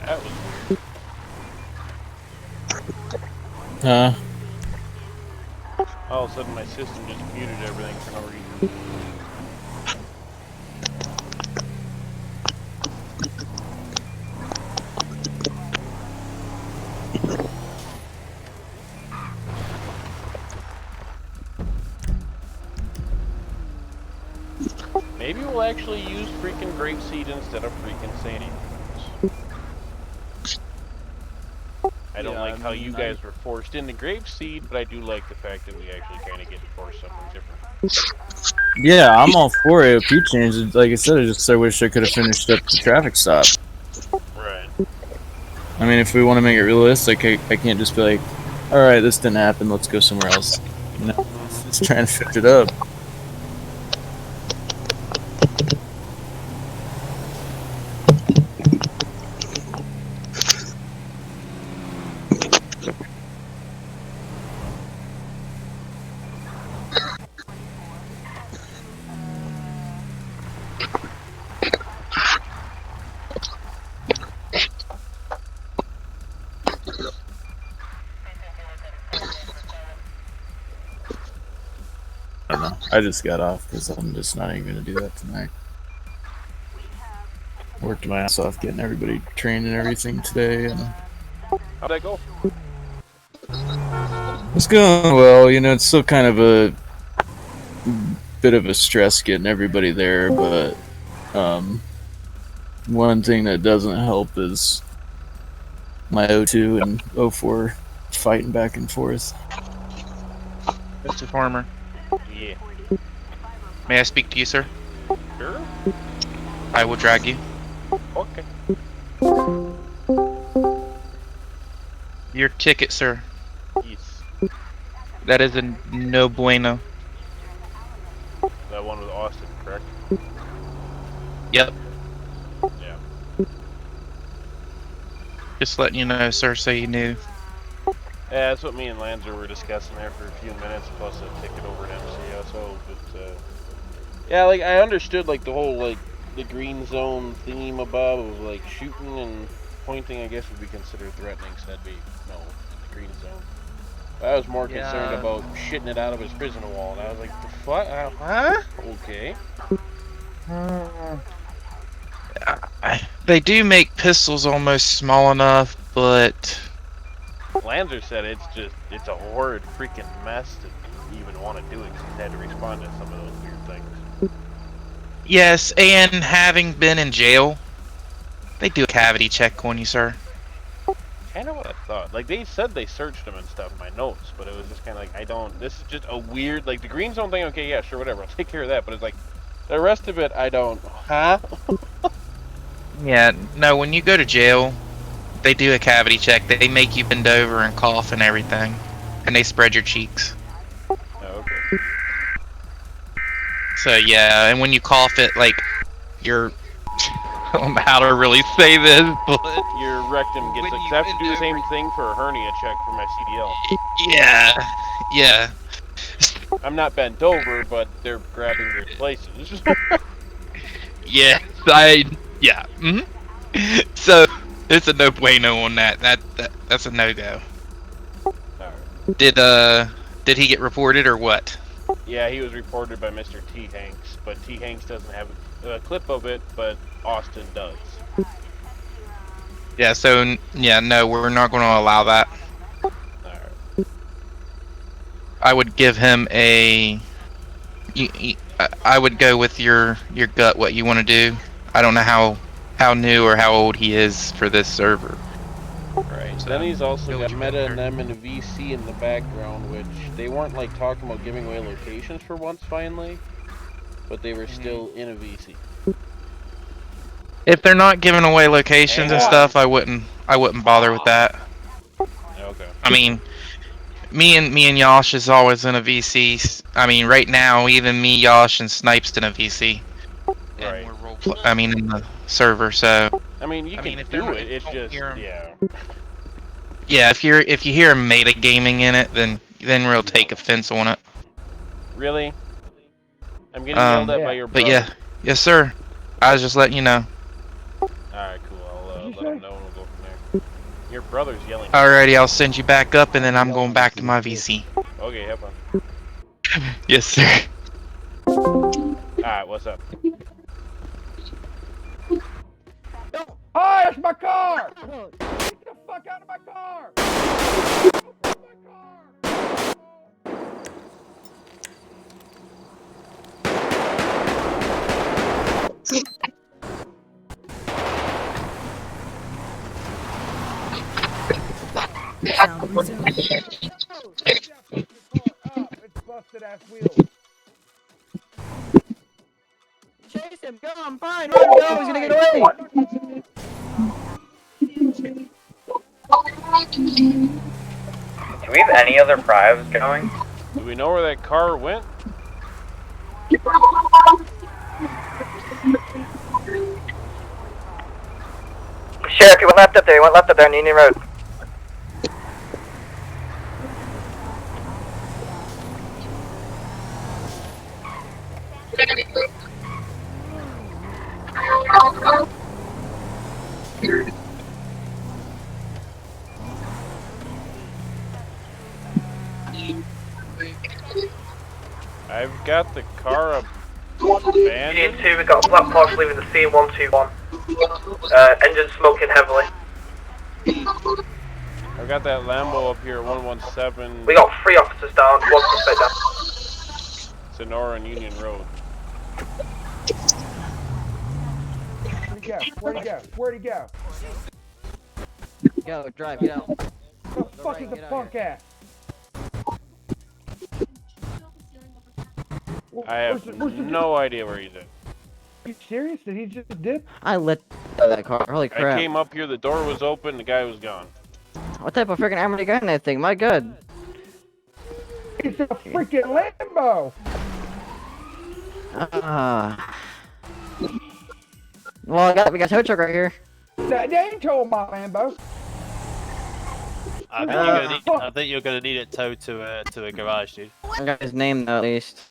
That was weird. All of a sudden, my system just muted everything for no reason. Maybe we'll actually use freaking grapeseed instead of freaking sandy. I don't like how you guys were forced into grapeseed, but I do like the fact that we actually kind of get to force something different. Yeah, I'm all for it. If you changed it, like I said, I just wish I could have finished up the traffic stop. Right. I mean, if we want to make it realistic, I can't just be like, all right, this didn't happen, let's go somewhere else. You know, just trying to fix it up. I don't know. I just got off because I'm just not even going to do that tonight. Worked my ass off getting everybody trained and everything today. And how'd that go? it's going well. You know, it's still kind of a bit of a stress getting everybody there, but one thing that doesn't help is my O2 and O4 fighting back and forth. Mr. Farmer. Yeah. May I speak to you, sir? Sure. I will drag you. Okay. Your ticket, sir. Yes. That is a no bueno. That one with Austin, correct? Yep. Yeah. Just letting you know, sir, so you knew. Yeah, that's what me and Lanzer were discussing there for a few minutes, plus a ticket over at MCSO. But yeah, like I understood like the whole like the green zone theme above of like shooting and pointing. I guess would be considered threatening, so that'd be no in the green zone. I was more concerned Yeah. about shitting it out of his prison wall, and I was like, the fuck? Huh? Okay. They do make pistols almost small enough, but Lanzer said it's a horrid freaking mess to even want to do it because he's had to respond to some of those weird things. yes, and having been in jail, they do a cavity check on you, sir. Kind of what I thought. Like they said they searched him and stuff in my notes, but it was just kind of like I don't. This is just a weird like the green zone thing. Okay, yeah, sure, whatever. I'll take care of that. But it's like the rest of it, I don't. Huh? Yeah, no, when you go to jail, they do a cavity check. They make you bend over and cough and everything, and they spread your cheeks. Oh, okay. So yeah, and when you cough it, like you're, I don't know how to really say this, but your rectum gets. Like, I have to do the same thing for a hernia check for my CDL. Yeah, yeah. I'm not bent over, but they're grabbing their places. Yeah, yeah. So it's a no bueno on that. That's a no go. Did he get reported or what? Yeah, he was reported by Mr. T. Hanks, but T. Hanks doesn't have a clip of it, but Austin does. Yeah. So yeah, no, we're not going to allow that. I would give him a. I would go with your gut. What you want to do. I don't know how new or how old he is for this server. Right. So then he's also got Meta and them and a VC in the background, which they weren't like talking about giving away locations for once finally, but they were still in a VC. If they're not giving away locations and stuff, I wouldn't bother with that. Okay. I mean, me and Yosh is always in a VC. I mean, right now, even me, Yosh, and Snipes in a VC. Right. I mean, in the server. So. I mean, you can do it. It's just yeah. Yeah, if you hear metagaming in it, then we'll take offense on it. Really? I'm getting yelled at by your brother. But yeah, yes sir. I was just letting you know. Alright, cool. I'll let him know and we'll go from there. Your brother's yelling. Alrighty, I'll send you back up, and then I'm going back to my VC. Okay, have fun. Yes sir. Alright, what's up? Oh, it's my car! Get the fuck out of my car! Sound resumed. It's busted ass wheels. Chase him, go, I'm fine, let him go, he's gonna get away! Do we have any other prives going? Do we know where that car went? Sheriff, he went left up there on Union Road. I've got the car abandoned. Union 2, we got a black Porsche leaving the scene 121. Engine smoking heavily. I've got that Lambo up here at 117. We got 3 officers down, 1 suspect down. Sonora and Union Road. Where'd he go? Where'd he go? Go, drive, get out. Where the fuck is the punk at? I have no idea where he's at. Are you serious? Did he just dip? I lit that car, holy crap. I came up here, the door was open, the guy was gone. What type of freaking ammo you got in that thing? My god. It's a freaking Lambo! Well, we got a tow truck right here. They ain't towing my Lambo. I think you're gonna need it towed to a garage, dude. I got his name though, at least.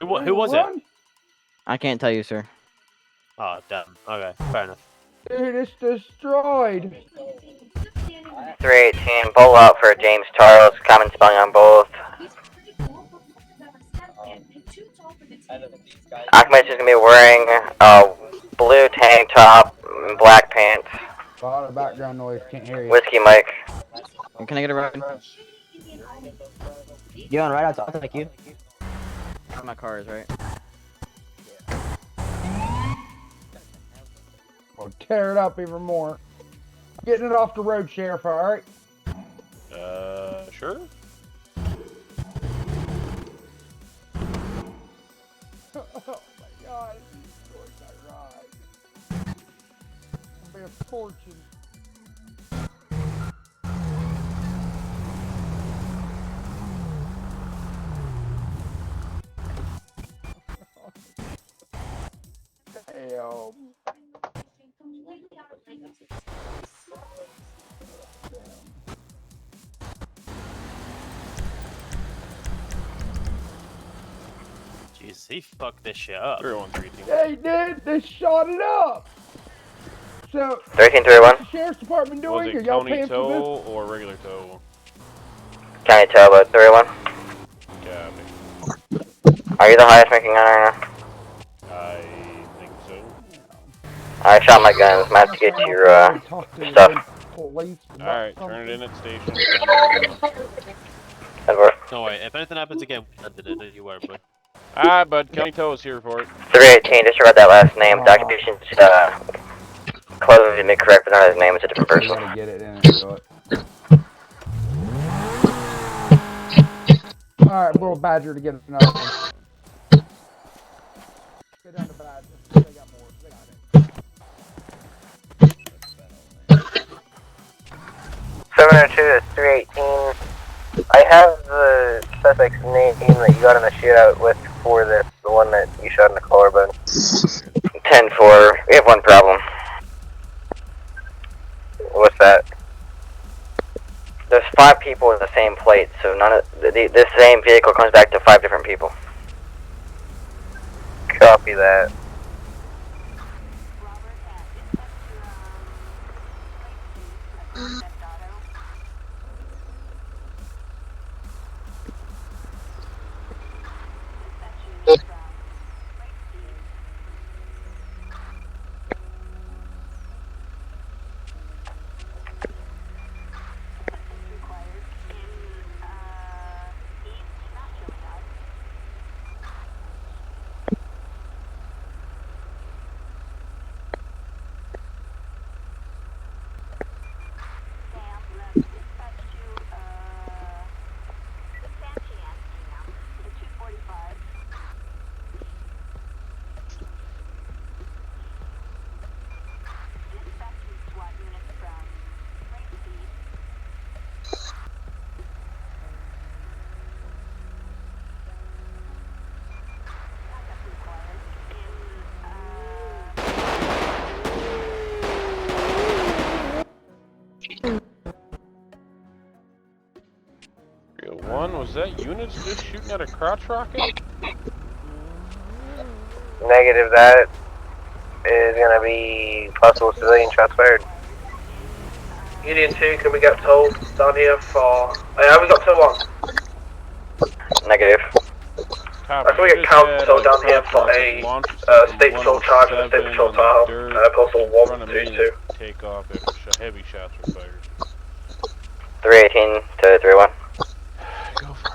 Who was it? I can't tell you, sir. Oh damn. Okay, fair enough. Dude, it's destroyed. 318, pull out for James Charles, common spelling on both. Occupants is going to be wearing a blue tank top, and black pants. A lot of background noise, can't hear you. Whiskey Mike. Can I get a ride? You want a ride? I'll take you. My car is right. We'll tear it up even more. Getting it off the road, Sheriff, alright? Sure. Oh my god, it's destroyed my ride. It'll be a fortune. Damn. Jesus, he fucked this shit up. 313. Yeah, he did. They shot it up. So, 1331. what's the sheriff's department doing? Was Are it y'all county paying for tow this? or regular tow? County Tail, about 31. Copy. Are you the highest ranking gunner right now? I think so. I shot my guns. I'm to get your stuff. Alright, turn it in at station. No way. If anything happens again, don't you worry, boy. Alright, bud. County tow is here for it. 318, disregard that last name. Documentation's closed to be correct, but not his name. It's a different person. You gotta get it in and do it. Alright, we'll Badger to get another one. Go down to Badger. They got more. They got it. 702 is 318. I have the suspect's name that you got in the shootout with for this, the one that you shot in the collarbone. 10-4. We have one problem. What's that? There's 5 people with the same plate, so none of this same vehicle comes back to 5 different people. Copy that. One, was that units just shooting at a crotch rocket? Negative, that is going to be possible civilian shots fired. Union 2, can we get told down here for... have we got to 1? Negative. Can we get count told down here for a state patrol charge and a state patrol Tahoe, postal 122. Take off if heavy shots were fired. 318 to 31. Go for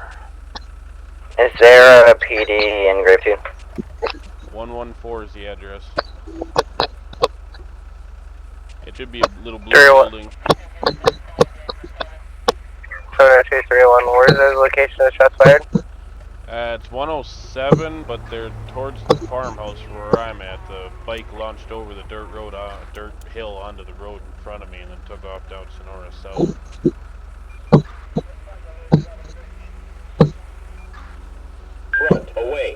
it. Is there a PD in Grave 2? 114 is the address. It should be a little blue building. 702, 301, where's the location of the shots fired? It's 107, but they're towards the farmhouse where I'm at. The bike launched over the dirt hill onto the road in front of me and then took off down Sonora South. Front, away.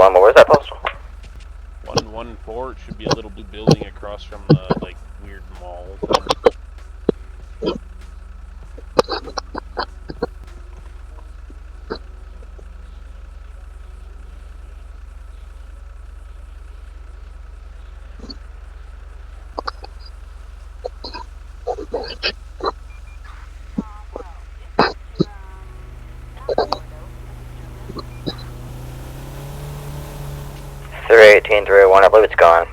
1, where's that postal? 114. It should be a little blue building across from the like weird mall thing. .318, 301, I believe it's gone.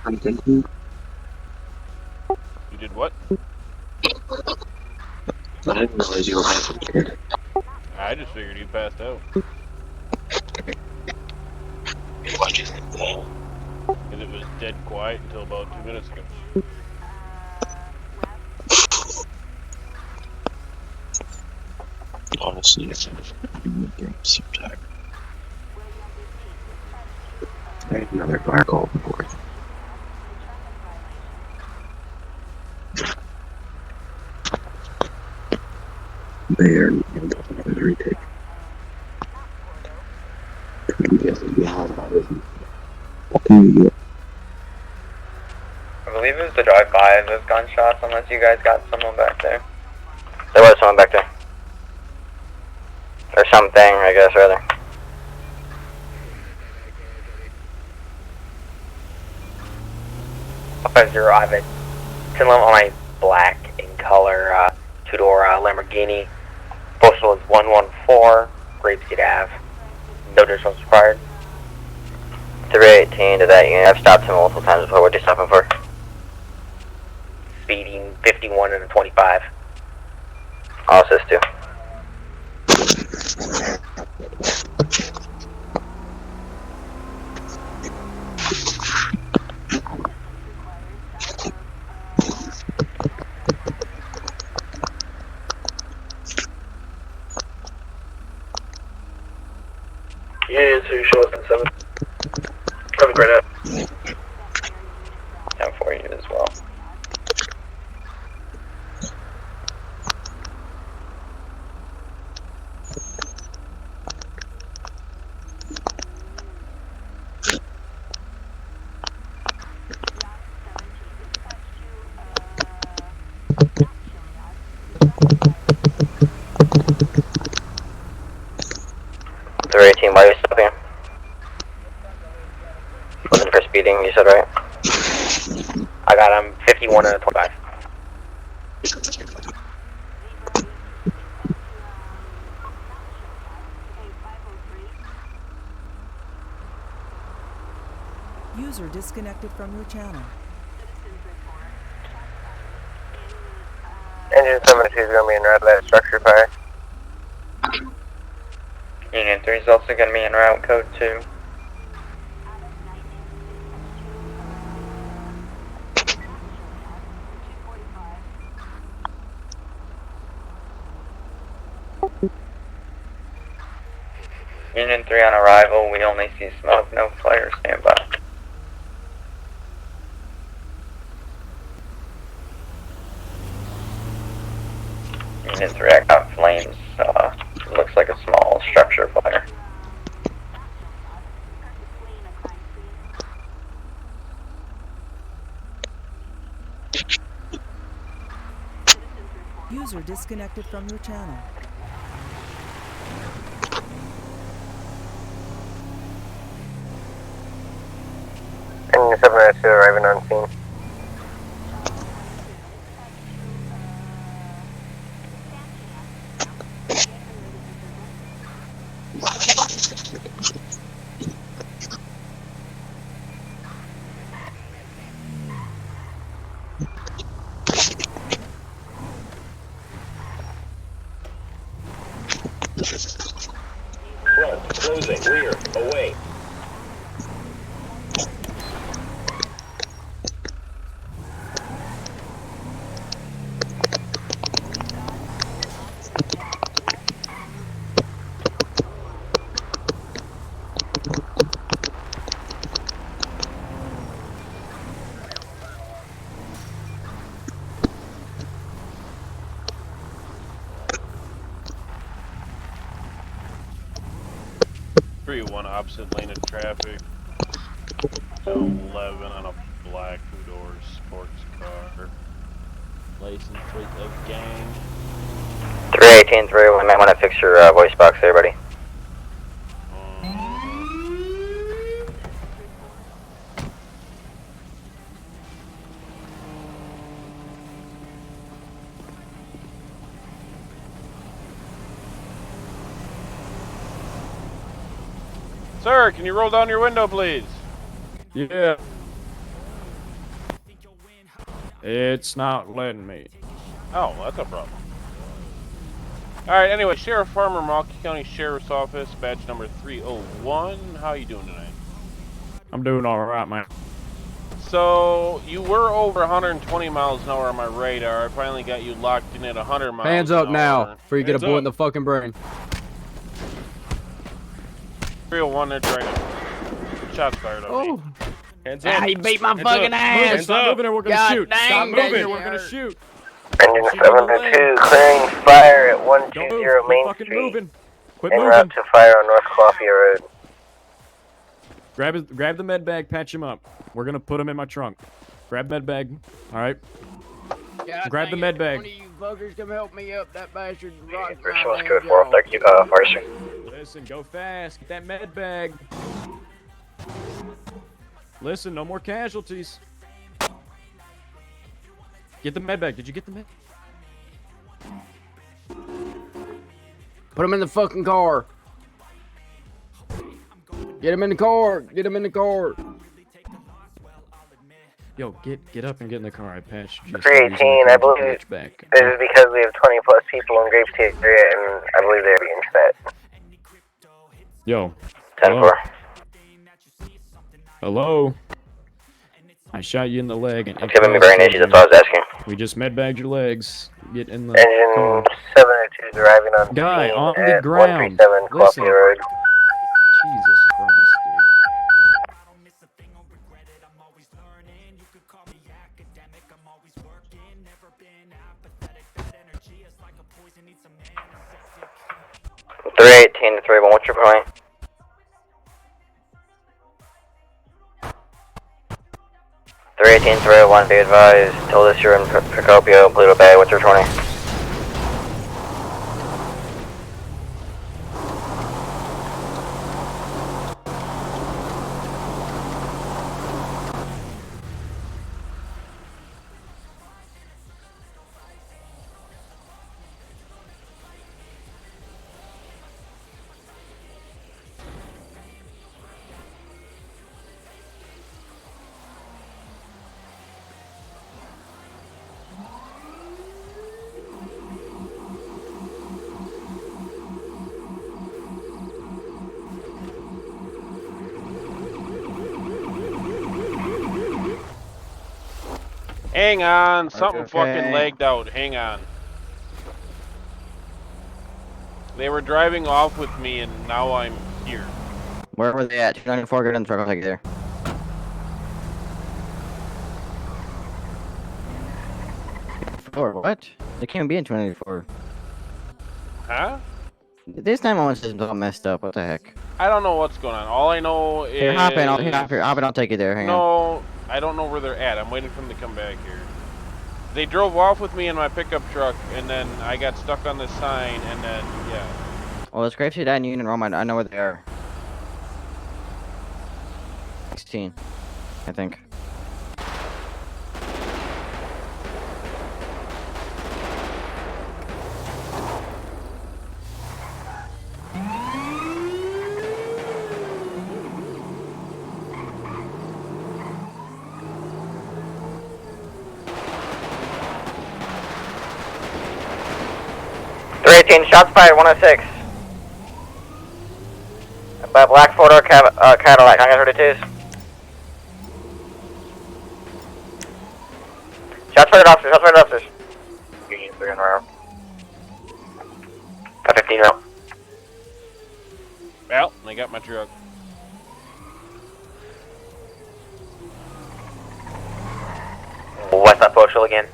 I'm thinking. You did what? I didn't realize you were here. I just figured you passed out. Why'd you think that? Because it was dead quiet until about 2 minutes ago. Honestly, I'm so tired. I had another bar call before. They are another retake. I believe it was the drive-by of those gunshots, unless you guys got someone back there. There was someone back there. Or something, I guess, rather. Zero, I have a Finland on a black in color, two-door Lamborghini. Postal is 114, Grapeseed Ave. No additionals required. 318 to that unit. I've stopped him multiple times before. What are you stopping for? Speeding 51 and a 25. I'll assist you. Yeah, 2 short and 7. Have a great night. 10 for you as well. .318, why are you stopping? Wasn't for speeding, you said, right? I got him 51 and a 25. User disconnected from your channel. Engine 72 is going to be en route to that structure fire. Union 3 is also going to be en route, code 2. Union 3 on arrival, we only see smoke, no players stand by. Union 3, I got flames, looks like a small structure fire. User disconnected from your channel. Engine 702 arriving on scene. Front, closing, rear, away. 301 opposite lane of traffic. 11 on a black two-door sports car. License plate of gang. 318, 301, might want to fix your voice box there, buddy. Sir, can you roll down your window, please? Yeah. It's not letting me. Oh, that's a problem. Alright, anyway, Sheriff Farmer, Milwaukee County Sheriff's Office, badge number 301. How you doing tonight? I'm doing alright, man. So, you were over 120 miles an hour on my radar. I finally got you locked in at 100 miles Hands an up hour. now, before you get a Hands bullet up. in the fucking brain. 301, they're trying to... Shots fired on me. Hands Ah, he beat my fucking ass. Stop moving or we're gonna God shoot. dang, Stop moving that or we're shit gonna hurt. shoot. Engine 702, clearing fire at 120 Main fucking Street. moving. Quit En moving. route to fire on North Columbia Road. Grab the med bag, patch him up. We're gonna put him in my trunk. Grab med bag. Alright. Grab the med bag. One of you fuckers come help me up. That bastard rocked First my one's damn code jaw. 4, thank you, fire street. Listen, go fast. Get that med bag. Listen, no more casualties. Get the med bag. Did you get the med? Put him in the fucking car. Get him in the car. Get him in the car. Yo, get up and get in the car. I patched you. 318, I believe patch back. this is because we have 20 plus people in Grape area, and I believe they're being set. Yo. 10-4. Hello. I shot you in the leg and It's giving me brain issues, that's what I was asking. We just med-bagged your legs. Get in the Engine car. 702 is arriving on Guy, scene on the at ground. 137 Listen. Columbia Road. Jesus Christ, dude. It's 318 to 31, what's your point? Three 301, be advised. Told us you're in Procopio, Pluto Bay. What's your 20? Hang on, something Okay. fucking lagged out. Hang on. They were driving off with me and now I'm here. Where were they at? 294, get in the truck. I'll take you there. Or what? They can't be in 294. Huh? This 911 system's all messed up. What the heck? I don't know what's going on. All I know is... Here, hop in. Hop in. I'll take you there. Hang on. No, I don't know where they're at. I'm waiting for them to come back here. They drove off with me in my pickup truck, and then I got stuck on this sign, and then, yeah. Well, it's Grape Street and Union Rome. I know where they are. 16, I think. Shots fired, 106. By black four-door Cadillac, I got 32s. Shots fired officers, Union 3 on route. Got 15 route. Well, they got my truck. West Side Social again.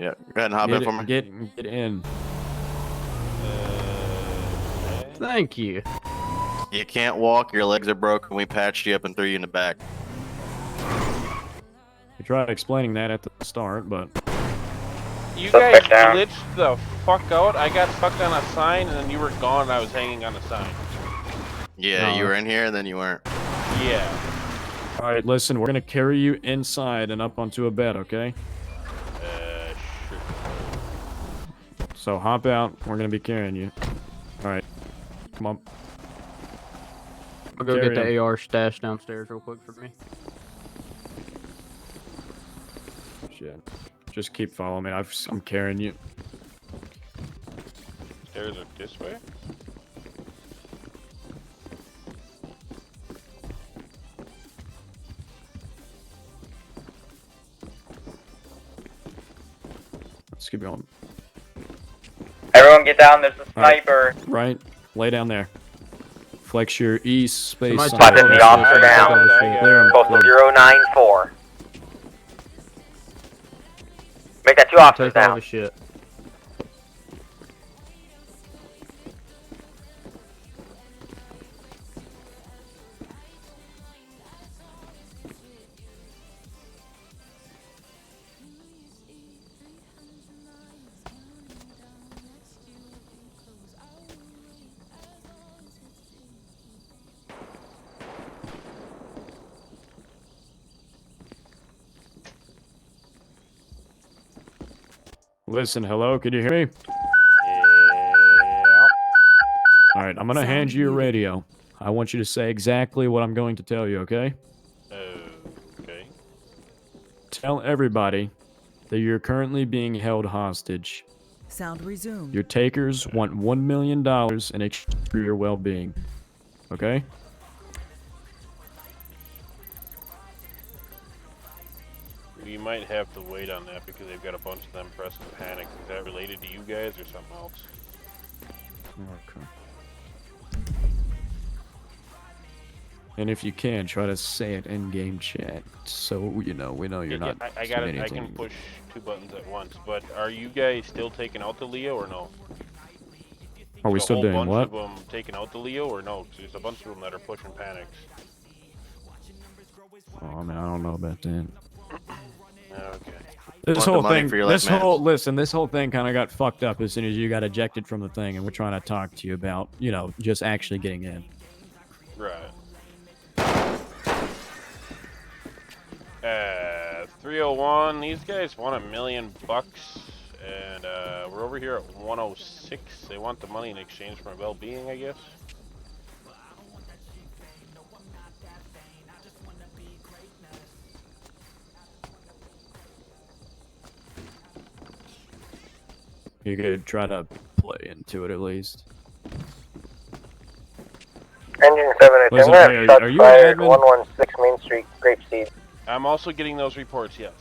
Yeah, go ahead and hop in for me. Get in. Thank you. You can't walk, your legs are broken, we patched you up and threw you in the back. We tried explaining that at the start, but... You guys glitched the fuck out. I got stuck on a sign, and then you were gone, and I was hanging on a sign. Yeah, you were in here, and then you weren't. Yeah. Alright, listen, we're gonna carry you inside and up onto a bed, okay? Sure. So hop out, we're gonna be carrying you. Alright. Come on. I'll go Carry get the him. AR stashed downstairs real quick for me. Shit. Just keep following me. I'm carrying you. Stairs are this way? Let's keep going. Everyone get down, there's a Alright, sniper. right. Lay down there. Flex your east space. Somebody side. spotted the officer down. Clear him. Postal 094. Make that 2 officers Take all down. the shit. Listen, hello, can you hear me? Alright, I'm gonna hand you your radio. I want you to say exactly what I'm going to tell you, okay? Okay. Tell everybody that you're currently being held hostage. Sound resumed. Your takers want $1 million in exchange for your well-being. Okay? You might have to wait on that because they've got a bunch of them pressing panic. Is that related to you guys or something else? Okay. And if you can, try to say it in game chat, so we know you're not. I got it. I can push 2 buttons at once. But are you guys still taking out the Leo or no? Are we There's a still whole doing bunch what? of them taking out the Leo or no? 'Cause there's a bunch of them that are pushing panics. Oh, I mean, I don't know about that. Okay. This Want the whole money thing, for your this left whole mats. listen, this whole thing kind of got fucked up as soon as you got ejected from the thing, and we're trying to talk to you about, just actually getting in. Right. 301. These guys want $1 million, and we're over here at 106. They want the money in exchange for my well-being, I guess. You could try to play into it at least. Engine 7, I'm Listen, gonna hey, have shots are you an fired, admin? 116 Main Street, Grapeseed. I'm also getting those reports, yes.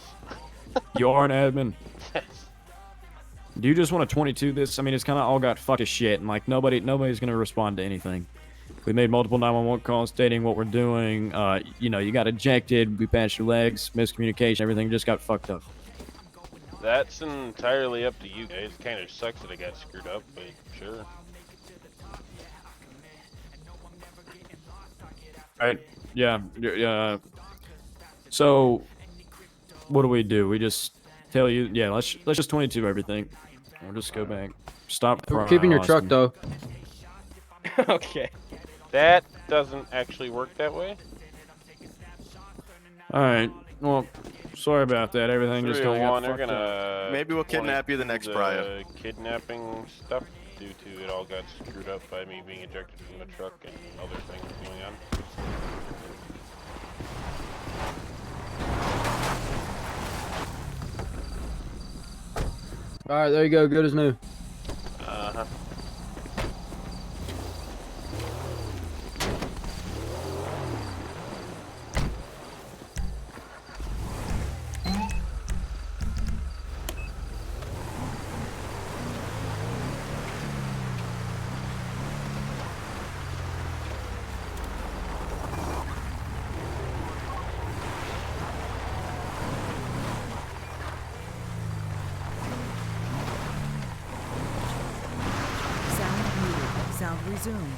You are an admin. Yes. Do you just want to 22 this? I mean, it's kind of all got fucked as shit, and like nobody's gonna respond to anything. We made multiple 911 calls stating what we're doing. You got ejected. We patched your legs. Miscommunication. Everything just got fucked up. That's entirely up to you guys. Kind of sucks that I got screwed up, but sure. Right. Yeah. So, what do? We just tell you, yeah, let's just 22 everything. We'll just go back. Stop. We're keeping your truck though. Okay. That doesn't actually work that way. All right. Well, sorry about that. Everything just kind of got They're fucked up. gonna. Maybe we'll kidnap you the next Brian. Kidnapping stuff due to it all got screwed up by me being ejected from the truck and other things going on. All right, there you go. Good as new. Uh-huh. resumed.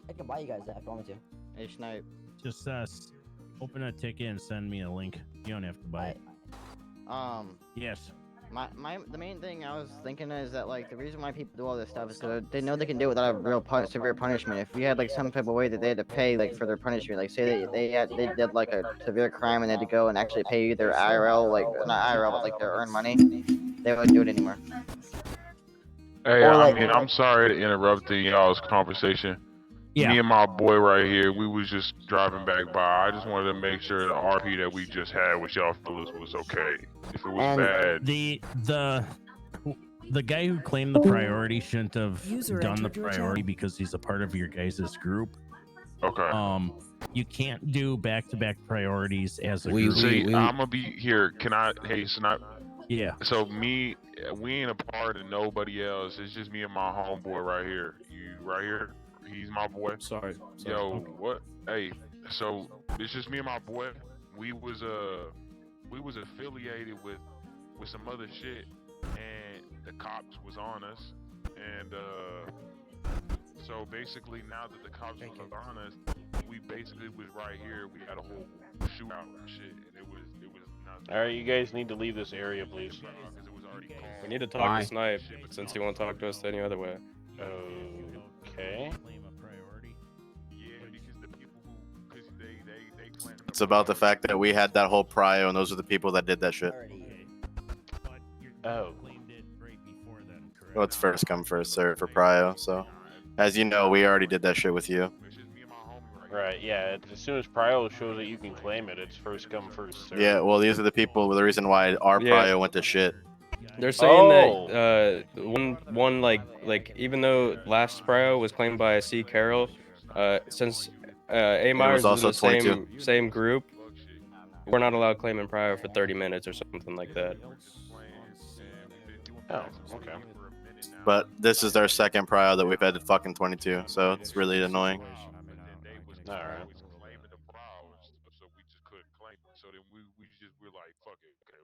I can buy you guys that if you want me to. Hey, Snipe. Just open a ticket and send me a link. You don't have to buy it. Yes. The main thing I was thinking is that like the reason why people do all this stuff is because they know they can do it without a real severe punishment. If we had like some type of way that they had to pay like for their punishment, like say they did like a severe crime and they had to go and actually pay you their IRL, like not IRL but like their earned money, they wouldn't do it anymore. Hey, Or like- I'm sorry to interrupt y'all's conversation. Yeah. Me and my boy right here, we was just driving back by. I just wanted to make sure the RP that we just had with y'all fellas was okay. If it was bad, the guy who claimed the priority shouldn't have User done the entered your priority channel. because he's a part of your guys' group. Okay. You can't do back-to-back priorities as a we group. I'm gonna be here. Can I? Hey, Yeah. So we ain't a part of nobody else. It's just me and my homeboy right here. You right here? He's my boy. Sorry. Yo, what? Hey, so it's just me and my boy. We was affiliated with some other shit, and the cops was on us, and so basically now that the cops was on us, we basically was right here. We had a whole shootout and shit, and it was nothing. All right, you guys need to leave this area, please. We need to talk to Snipe since he won't talk to us any other way. Okay. It's about the fact that we had that whole prio, and those are the people that did that shit. Oh. Well, it's first come, first serve for prio. So, as you know, we already did that shit with you. Right, yeah. As soon as prio shows that you can claim it, it's first come, first served. Yeah, well, these are the people. The reason why our prio went to shit. They're saying that one like even though last prio was claimed by C. Carroll, since A. Myers also is in the 22. same group, we're not allowed claiming prio for 30 minutes or something like that. Oh, okay. But this is our second prio that we've had at fucking 22, so it's really annoying. All right. So then we're like, fuck it. Okay,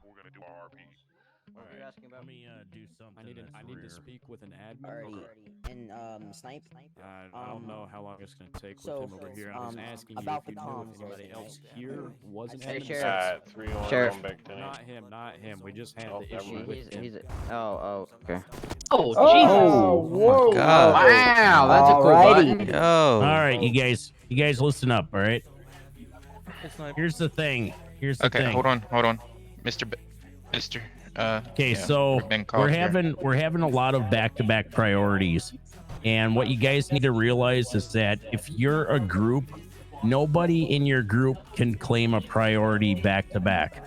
we're gonna do our RP. Let me do something. I need to speak with an admin. Alrighty. And Snipe. I don't know how long it's gonna take so, with him over here. I was asking about you if the you knew comms, if anybody else here was an Hey, admin. Sheriff. 3-1, Sheriff. going back to Not him. We just had Oh, the never issue mind. with him. Okay. Oh, Jesus. Oh, whoa. God. Wow, that's a cool button. All right, you guys listen up, all right? Here's the thing. Okay, hold on, Mr. Okay, yeah, so we've been called we're here. having a lot of back-to-back priorities, and what you guys need to realize is that if you're a group, nobody in your group can claim a priority back-to-back.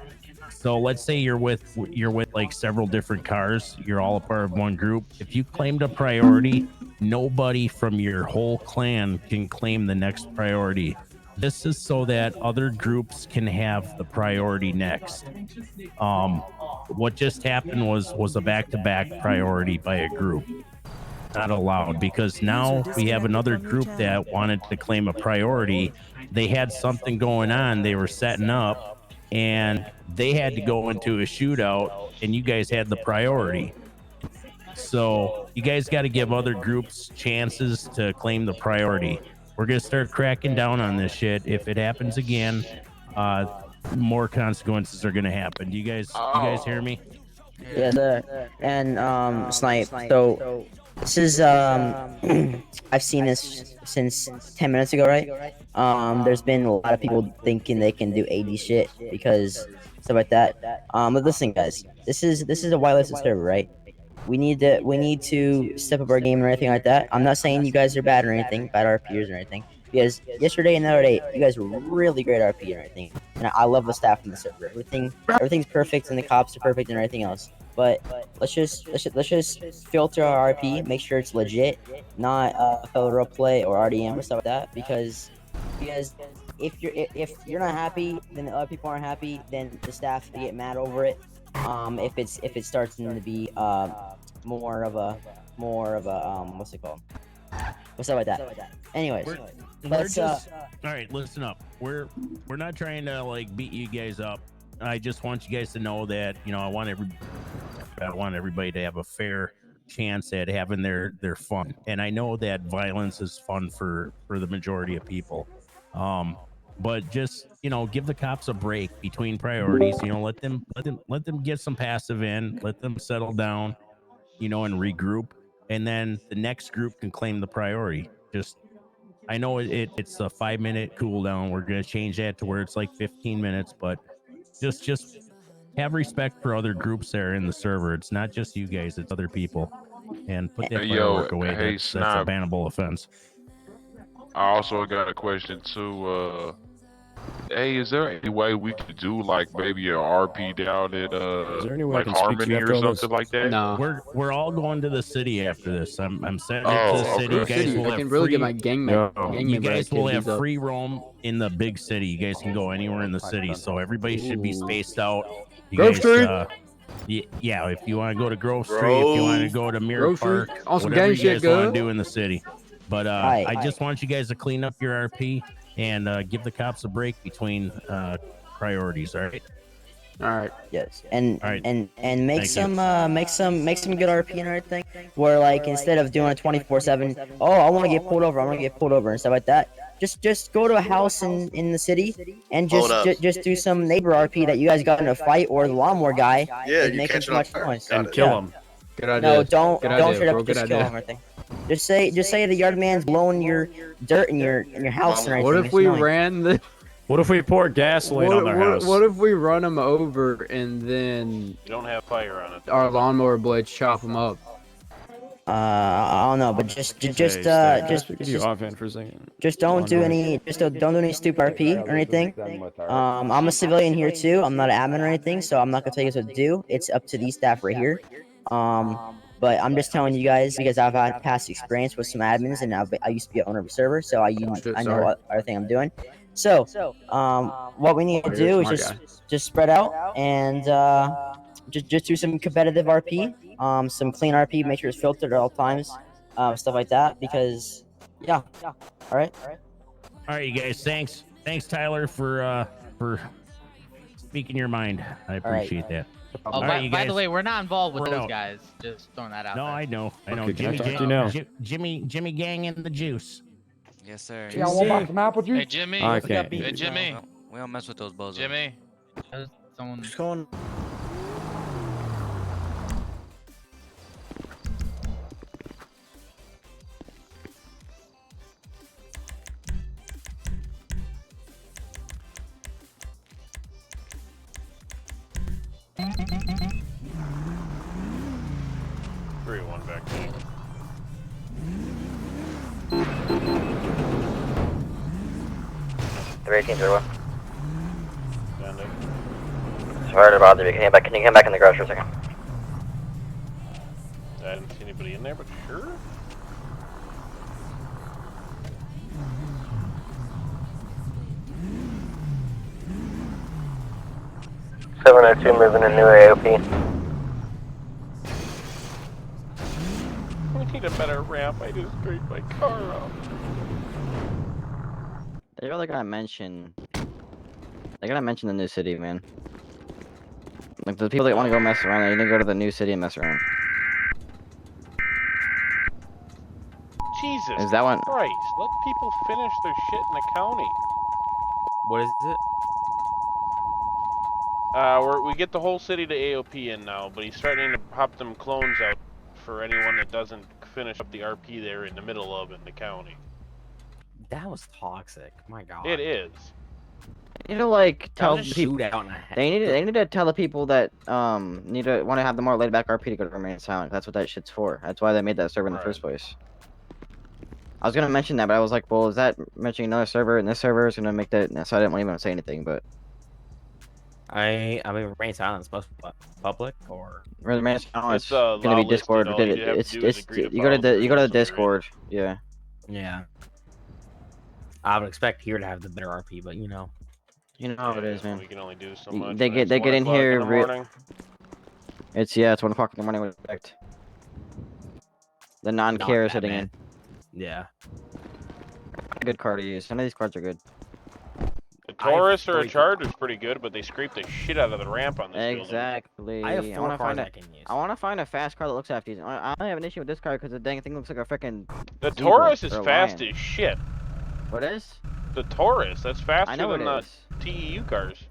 So let's say you're with like several different cars, you're all a part of one group. If you claimed a priority, nobody from your whole clan can claim the next priority. This is so that other groups can have the priority next. What just happened was a back-to-back priority by a group. Not allowed, because now we have another group that wanted to claim a priority. They had something going on they were setting up, and they had to go into a shootout, and you guys had the priority. So you guys got to give other groups chances to claim the priority. We're gonna start cracking down on this shit. If it happens again, more consequences are gonna happen. Do you guys hear me? Yes, sir. And Snipe. So this is I've seen this since 10 minutes ago, right? There's been a lot of people thinking they can do AD shit because stuff like that. But listen, guys, this is a whitelisted server, right? We need to step up our game or anything like that. I'm not saying you guys are bad or anything, bad RPers or anything. Because yesterday and the other day, you guys were really great RP and everything. And I love the staff in the server. Everything's perfect, and the cops are perfect and everything else. But let's just filter our RP, make sure it's legit, not fellow roleplay or RDM or stuff like that. Because if you're not happy, then the other people aren't happy. Then the staff get mad over it. If it starts to be more of a what's it called? What's up with that? Anyways, we're just all right. Listen up. We're not trying to like beat you guys up. I just want you guys to know that I want everybody to have a fair chance at having their fun. And I know that violence is fun for the majority of people. But just give the cops a break between priorities. Let them get some passive in, let them settle down, and regroup, and then the next group can claim the priority. Just I know it's a 5-minute cooldown. We're gonna change that to where it's like 15 minutes, but just have respect for other groups there in the server. It's not just you guys; it's other people. And put that Hey, firework yo, away. hey, That's a Snap. bannable offense. I also got a question too. Hey, is there any way we could do like maybe a RP down at Is there any way I like can speak to you Harmony after or all this? something like that? No. We're all going to the city after this. I'm sending it to the Oh, city. You okay. guys City, will I have can really get free. my gang You member guys will have activities up. free roam in the big city. You guys can go anywhere in the city, so everybody should be spaced out. You Grove guys, Street. Yeah, if you want to go to Grove Street, if you want to go to Mirror Grove Street. Park, On some whatever gang you shit, guys want good. to do in the city. But I just want you guys to clean up your RP and give the cops a break between priorities. All right. All right. Yes, and All right. and make Thank you. some make some good RP and everything. Where like instead of doing a 24/7, oh I want to get pulled over, and stuff like that. Just go to a house in the city and Hold up. just do some neighbor RP that you guys got in a fight or the lawnmower guy Yeah, is you making catch too it on much fire. noise Got And it. kill him. Good idea. No, don't Good don't idea, straight bro. up Good just kill idea. him or anything. Just say the yard man's blowing your dirt in your house and everything. What if It's we annoying. ran the? What if we pour gasoline on their house? What if we run them over and then You don't have fire on it. our lawnmower blades chop them up? I don't know, but just Hey, Stack, can I speak to you offhand for a second? Just don't do any don't do any stupid RP or anything. I'm a civilian here too. I'm not an admin or anything, so I'm not gonna tell you guys what to do. It's up to these staff right here. But I'm just telling you guys because I've had past experience with some admins, and I used to be an owner of a server, so I know what everything I'm doing. So what we need to do is just spread out and just do some competitive RP, some clean RP, make sure it's filtered at all times, stuff like that. Because yeah. All right. All right, you guys. Thanks, Tyler, for speaking your mind. I appreciate that. Oh, All right, you by the guys. way, we're not involved with We're those out. guys. Just throwing that out. No, there. I know. Okay, can I Jimmy, talk to you now? Jimmy Gang and the Juice. Yes, sir. Y'all want about some apple juice? Hey, Jimmy. I can't. Hey, Jimmy. We don't mess with those bozos. Jimmy. Someone. What's going? Three one back there. Three 1801. Standing. Sorry to bother you. Can you come back in the garage for a second? I didn't see anybody in there, but sure. Moving a new AOP. We need a better ramp. I just scraped my car up. They really gotta mention. They gotta mention the new city, man. Like the people that want to go mess around, they need to go to the new city and mess around. Jesus Is that one? Christ. Let people finish their shit in the county. What is it? We get the whole city to AOP in now, but he's starting to pop them clones out for anyone that doesn't finish up the RP there in the middle of in the county. That was toxic. My God. It is. You know, like That tell was a people shootout in a head. they need to tell the people that need to want to have the more laid back RP to go to Remain Silent. That's what that shit's for. That's why they made that server in the first place. I was gonna mention that, but I was like, well, is that mentioning another server? And this server is gonna make that, so I didn't even say anything. But I mean, Remain Silent is supposed to be public or Remain Silent is It's, gonna be law Discord. listed. All you have to It's do is agree to you go to follow the you go to the rules when you're in. Discord. Yeah. yeah. I would expect here to have the better RP, but you know. You know how it is, man. We can only do so much. They when get it's 1 in o'clock here. in the morning. It's 1 o'clock in the morning with effect. The non-care is sitting in. Yeah. Good card to use. None of these cards are good. Taurus or a Charge is pretty good, but they scrape the shit out of the ramp on this building. Exactly. I have I 4 wanna cars find I can use. I want to find a fast car that looks after you. I only have an issue with this car because the dang thing looks like a freaking. The Taurus is fast as shit. What is? The Taurus, that's faster know than it the is. TEU cars.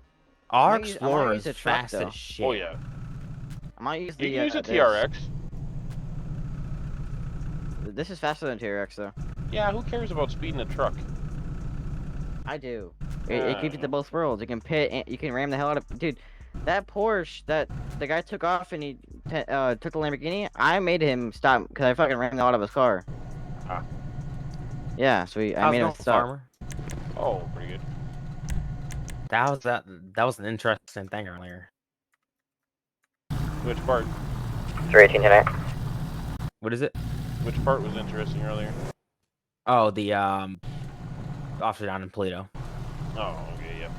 Our I might Explorer use is a truck, fast though. as shit. Oh yeah. I might use You the. can use a this. TRX. This is faster than TRX though. Yeah, who cares about speeding a truck? I do. It gives you the both worlds. You can pit, and you can ram the hell out of. Dude, that Porsche that the guy took off and he took the Lamborghini. I made him stop because I fucking rammed the hell out of his car. Ah. Yeah, so I made him stop. Farmer? Oh, pretty good. That was an interesting thing earlier. Which part? 318 tonight. What is it? Which part was interesting earlier? Oh, the officer down in Toledo. Oh, okay, yeah.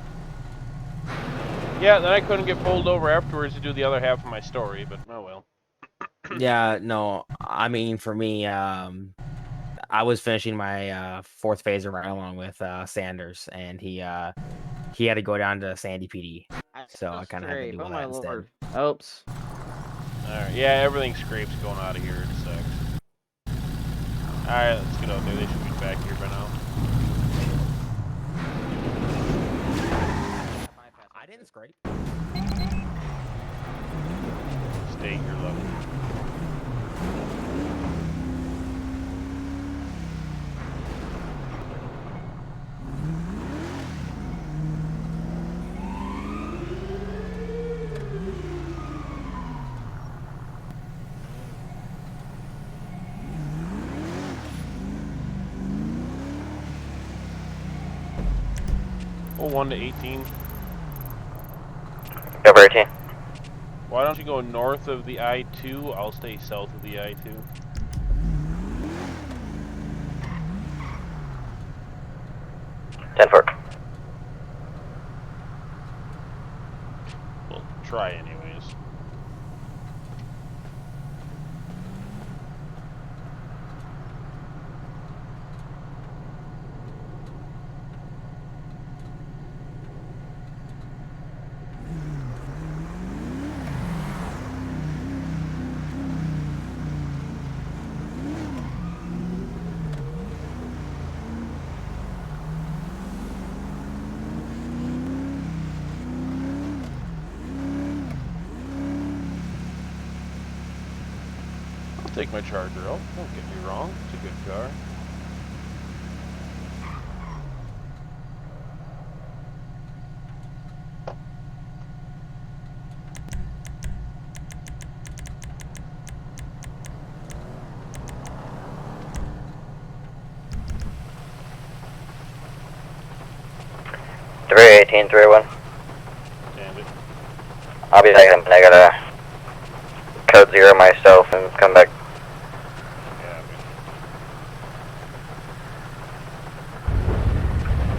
Yeah, then I couldn't get pulled over afterwards to do the other half of my story, but oh well. Yeah, no, I mean for me, I was finishing my 4th phaser right along with Sanders, and he had to go down to Sandy PD, so I kind of had to do all that instead. Oops. Alright, yeah, everything scrapes going out of here. It sucks. Alright, let's get out there. They should be back here by now. I didn't scrape. Stay at your level. Oh, 1 to 18. Go for 18. Why don't you go north of the I-2? I'll stay south of the I-2. Ten-4. We'll try anyways. I'll take my Charger out. Don't get me wrong. It's a good car. Three 18, 3-1. Stand it. I'll be back. I gotta code 0 myself and come back. Yeah,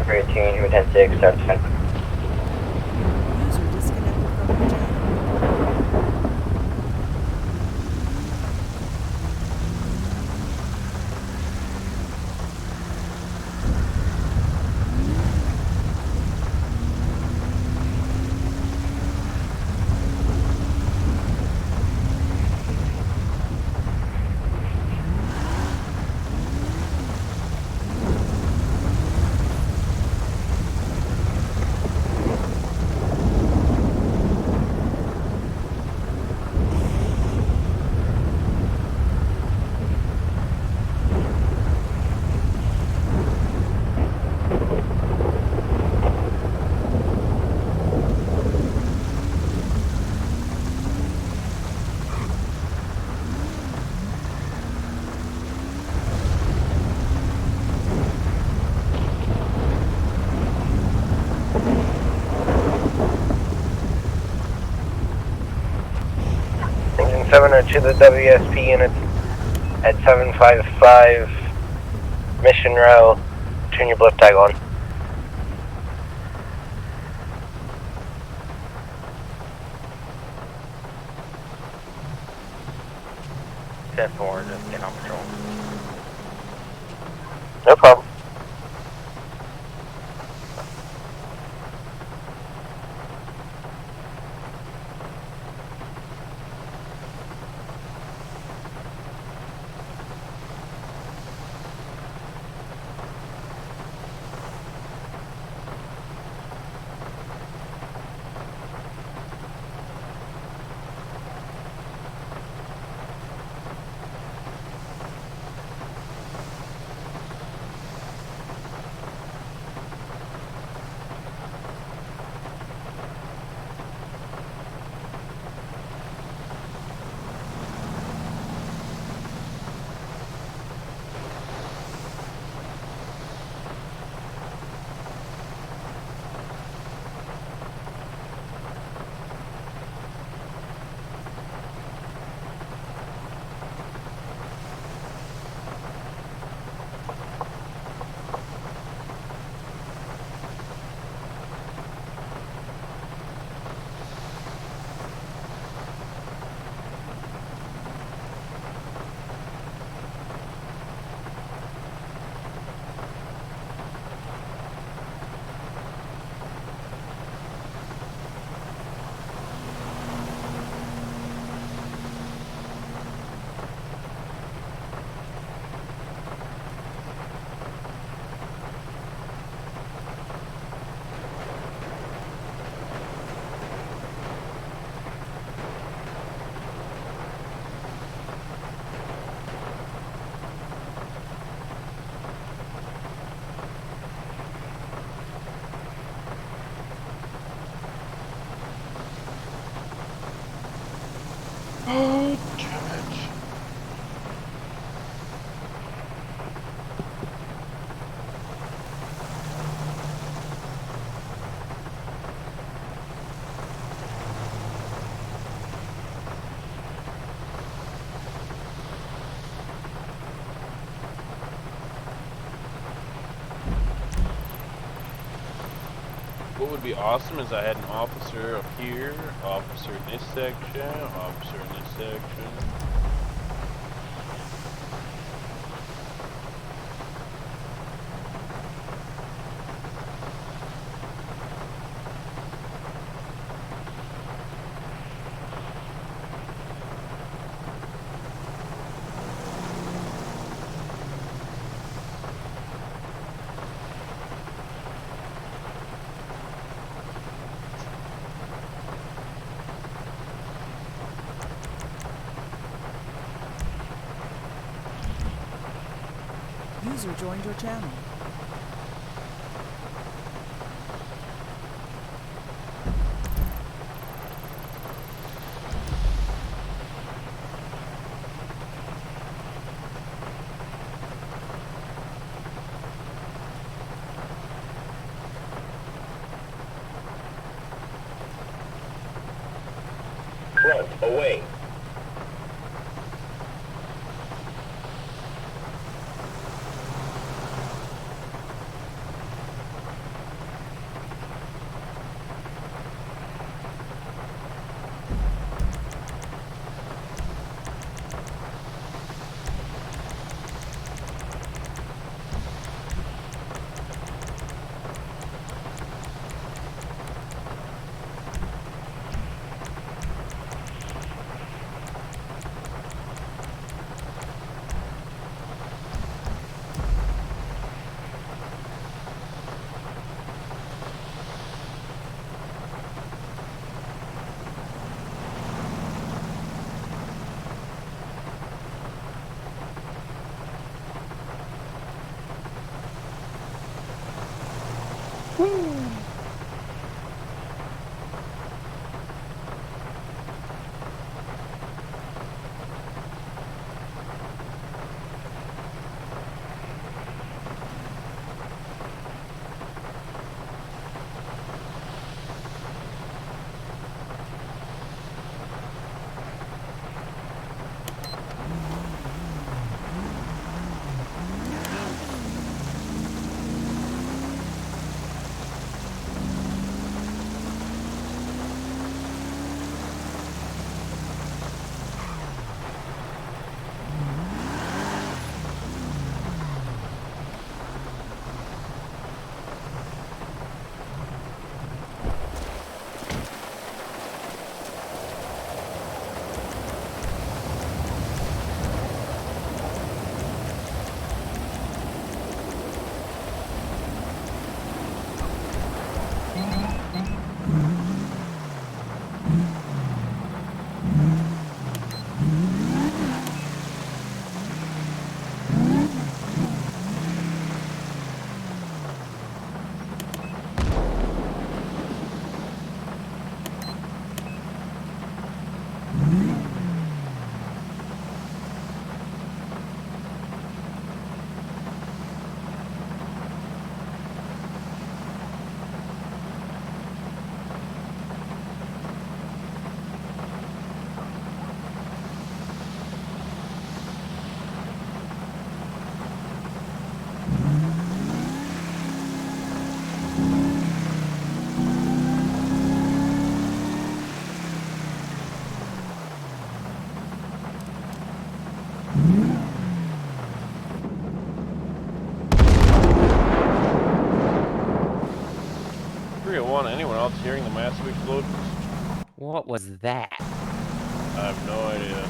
318, human 10-6, start to 10. User disconnected from your channel. Engine 702 the WSP units at 755 Mission Row. Turn your blip tag on. Set forward, just get on patrol. No problem. What would be awesome is I had an officer up here, officer in this section, officer in this section. User joined your channel. Front, away. Anyone else hearing the massive explosions? What was that? I have no idea.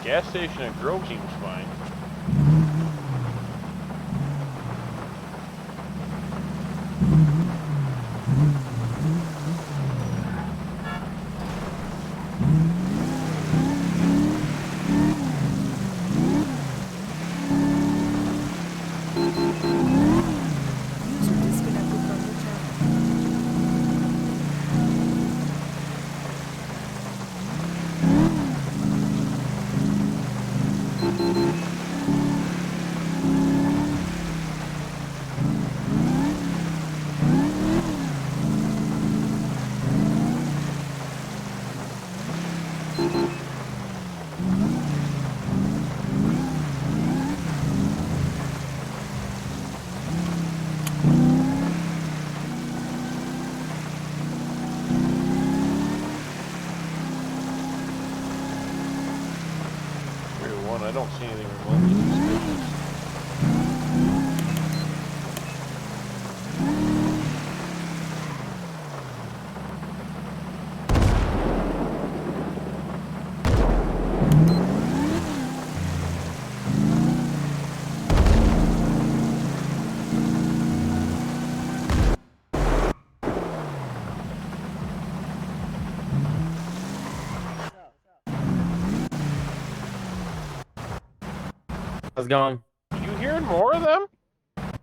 Gas station at Grove seems fine. User disconnected from your channel. don't see anything remotely suspicious. How's it going? You hearing more of them?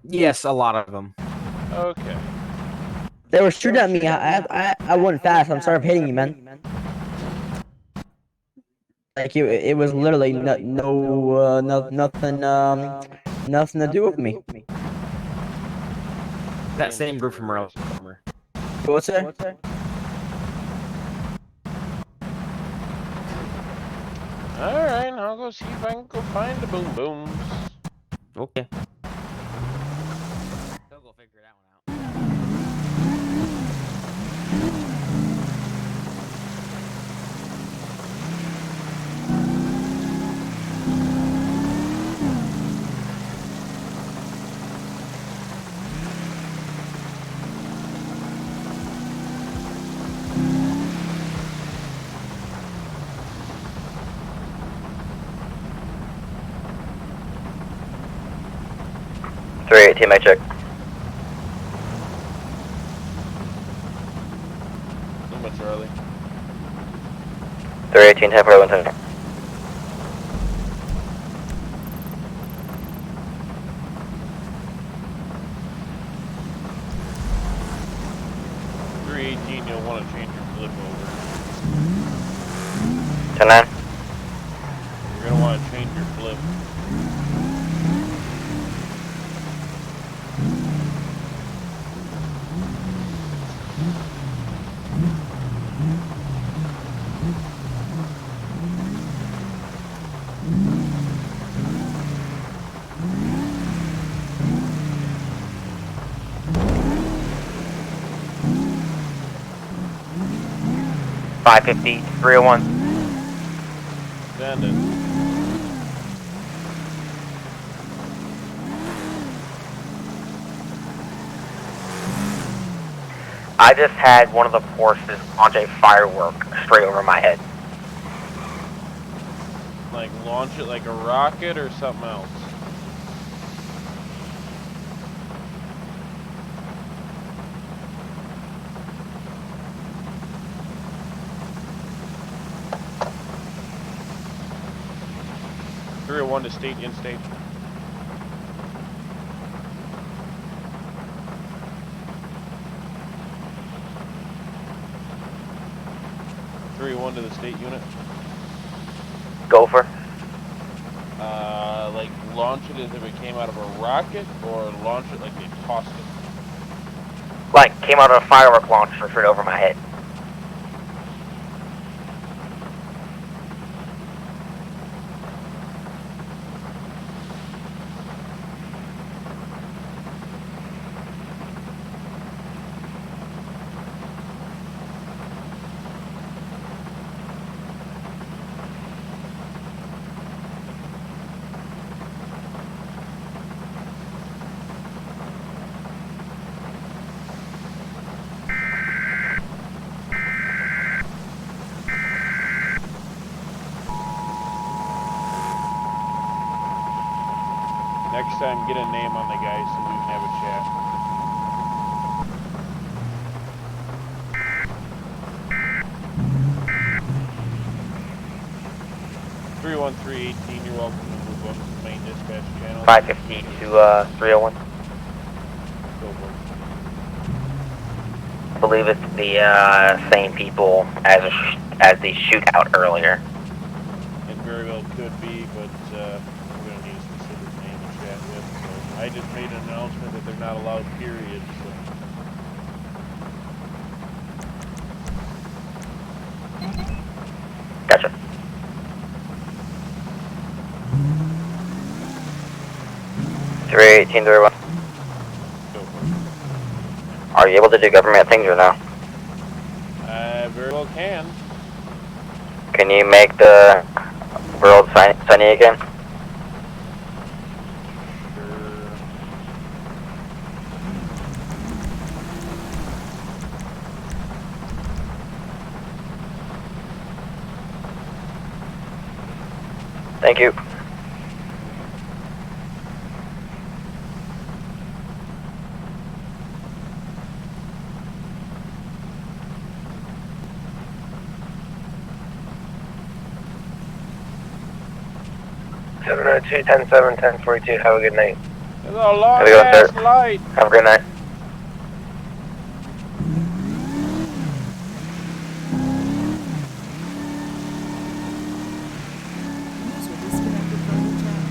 Yes, a lot of them. Okay. They were shooting at me. I went fast. I'm sorry for hitting you, man. Like it was literally nothing to do with me. That same group from earlier. What's that? Alright, I'll go see if I can go find the boom booms. Okay. Team, I check. Too much early. 318, 10 for 11. 318, you'll want to change your flip over. 10-9. You're going to want to change your flip. $550, 301. Send it. I just had one of the Porsches launch a firework straight over my head. Like launch it like a rocket or something else? One to state, in-state. To the state unit. Go for. Like launch it as if it came out of a rocket, or launch it like they tossed it. Like came out of a firework launcher straight over my head. Next time, get a name on the guy so we can have a chat. You're welcome to move up to the main dispatch channel. 550 to 301. Go for it. I believe it's the same people as the shootout earlier. It very well could be, but we're going to need a specific name to chat with. So I just made an announcement that they're not allowed, period. So. Gotcha. Three 3-1. Are you able to do government things or no? I very well can. Can you make the world sunny again? Thank you. Seven oh two 10-7, 10-42. Have a good night. There's a long Have a good one, ass sir. light. Have a great night. User disconnected from your channel.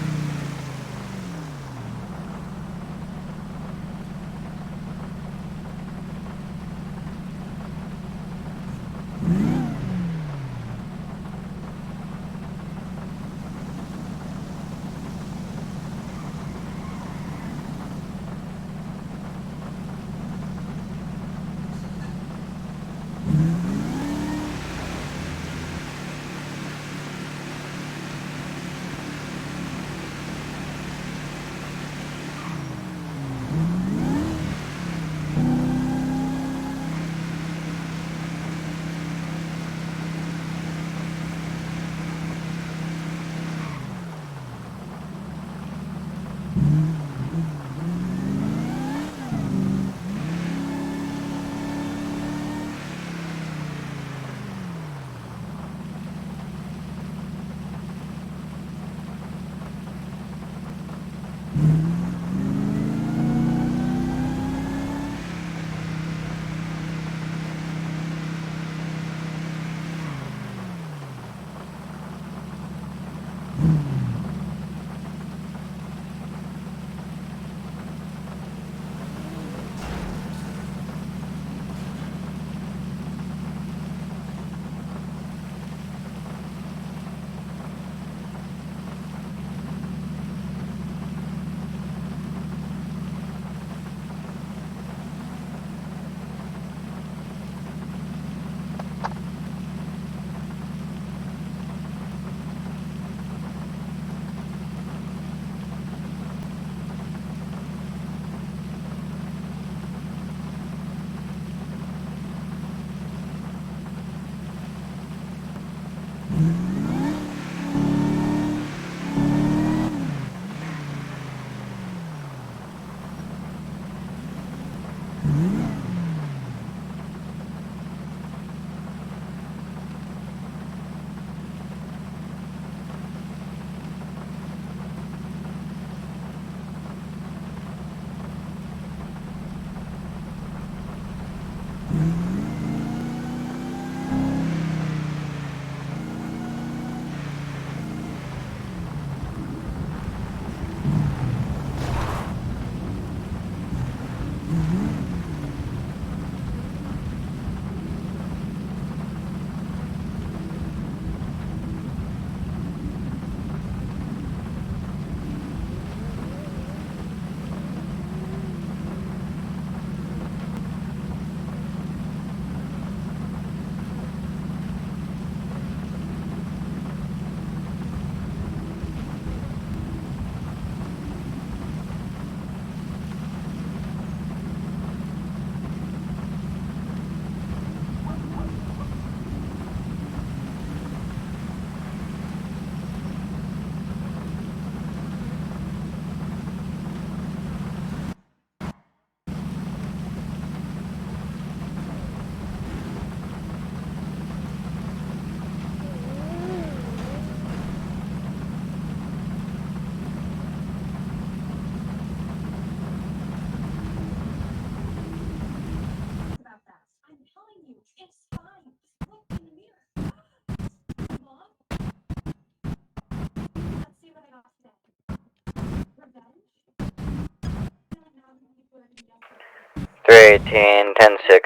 Three 10-6.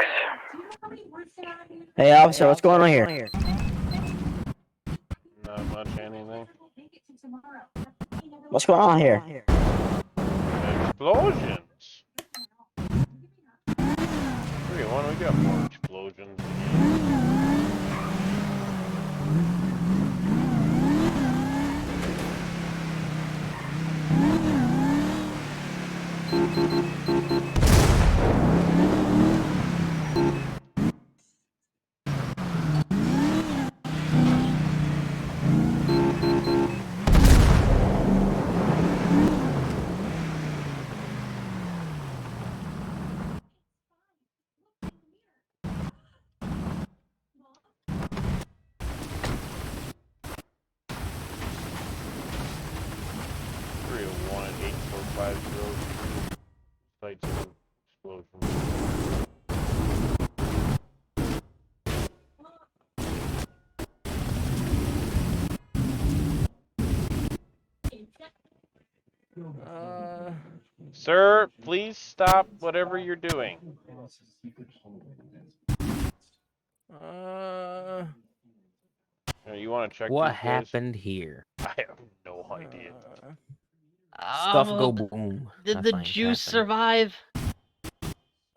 Hey, officer, what's going on here? Not much anything. What's going on here? Explosions. 3-1, we got more explosions. 8450 sites an explosion. Sir, please stop whatever you're doing. You want to check What these guys? happened here? I have no idea. Stuff go boom. Did That's the fine, juice happen. survive?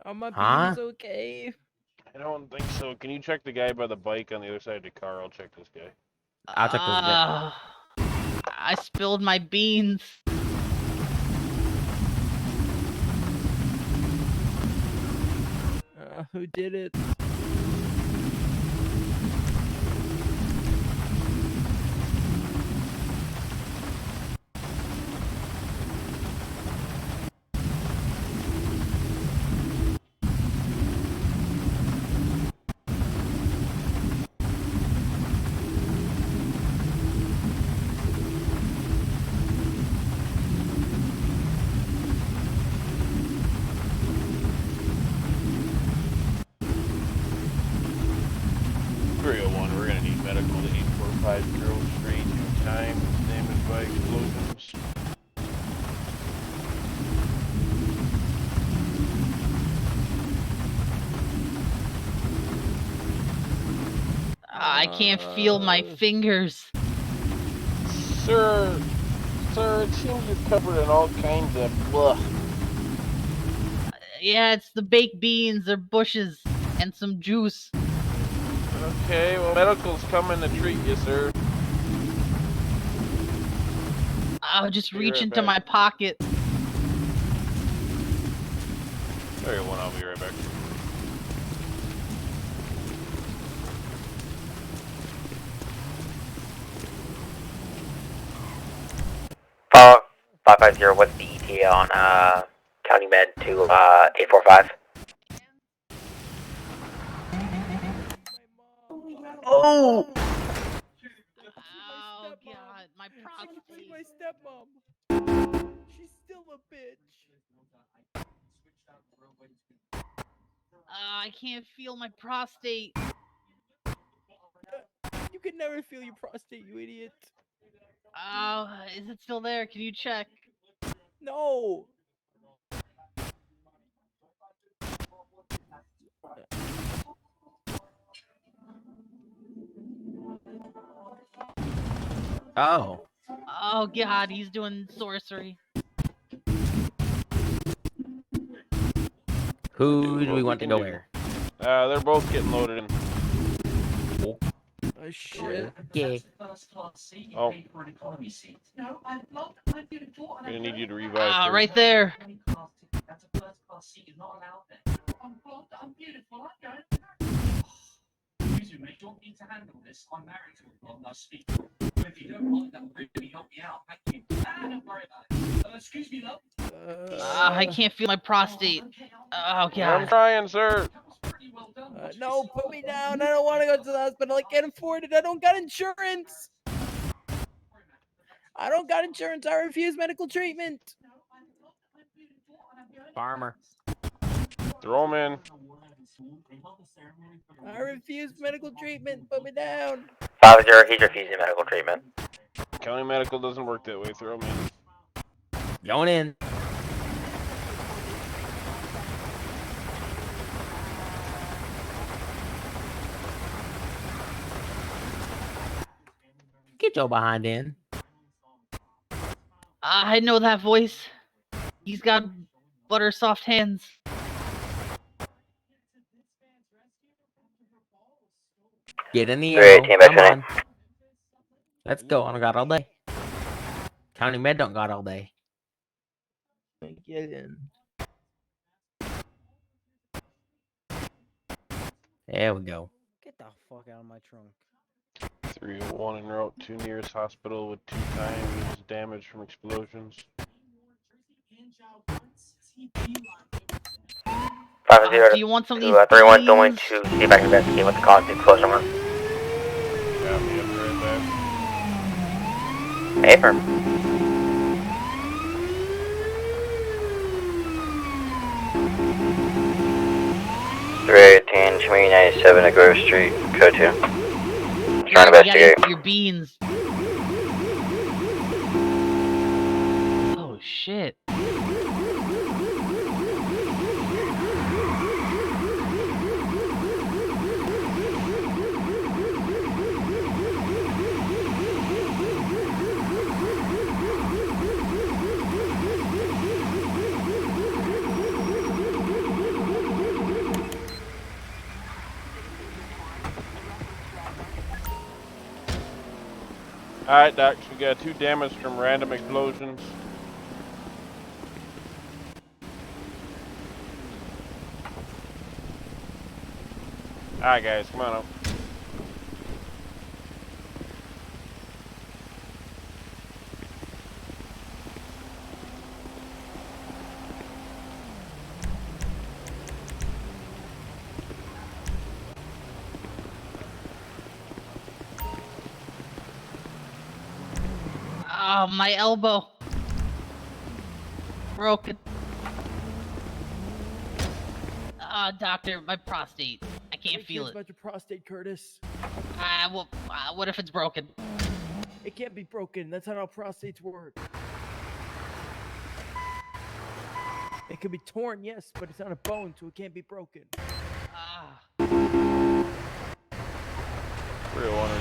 Are my Huh? beans okay? I don't think so. Can you check the guy by the bike on the other side of the car? I'll check this guy. I'll check this guy. I spilled my beans. Who did it? We're gonna need medical to 8450 straight 2 times damaged by explosions. I can't feel my fingers. Sir, it seems you're covered in all kinds of blah. Yeah, it's the baked beans, they're bushes, and some juice. Okay, well, medical's coming to treat you, sir. I'll just Be reach right into back. my pocket. Very well, I'll be right back. Follow 550, what's the ETA on County Med to 845? Oh! Oh god, my prostate. My stepmom. She's still a bitch. I can't feel my prostate. You can never feel your prostate, you idiot. Is it still there? Can you check? No. Oh. Oh god, he's doing sorcery. Who do we want to go where? They're both getting loaded in. Oh. Oh shit. Okay. Oh. Gonna need you to revive first. Right there. I can't feel my prostate. Oh god. I'm trying, sir. No, put me down. I don't want to go to the hospital. I can't afford it. I don't got insurance. I don't got insurance. I refuse medical treatment. Farmer. Throw him in. I refuse medical treatment. Put me down. 50, he's refusing medical treatment. County medical doesn't work that way. Throw him in. Going in. Get your behind in. I know that voice. He's got butter soft hands. Get in the 318 arrow. by Come 20. on. Let's go. I don't got all day. County Med don't got all day. Get in. There we go. Get the fuck out of my trunk. 301 en route to nearest hospital with 2 times damage from explosions. 50 do you want some of these 31 going beans? to see if I can investigate what the cause of the explosion was. Yeah, me up right back. Hey, firm. 318, Chimney 97 at Grove Street, code 2. Trying to You gotta investigate. eat your beans. Oh shit. Alright, Doc, we got 2 damaged from random explosions. Alright, guys, come on up. Oh, my elbow. Broken. Doctor, my prostate. I can't feel it. About your prostate, Curtis. What if it's broken? It can't be broken. That's not how prostates work. It could be torn, yes, but it's not a bone, so it can't be broken. 301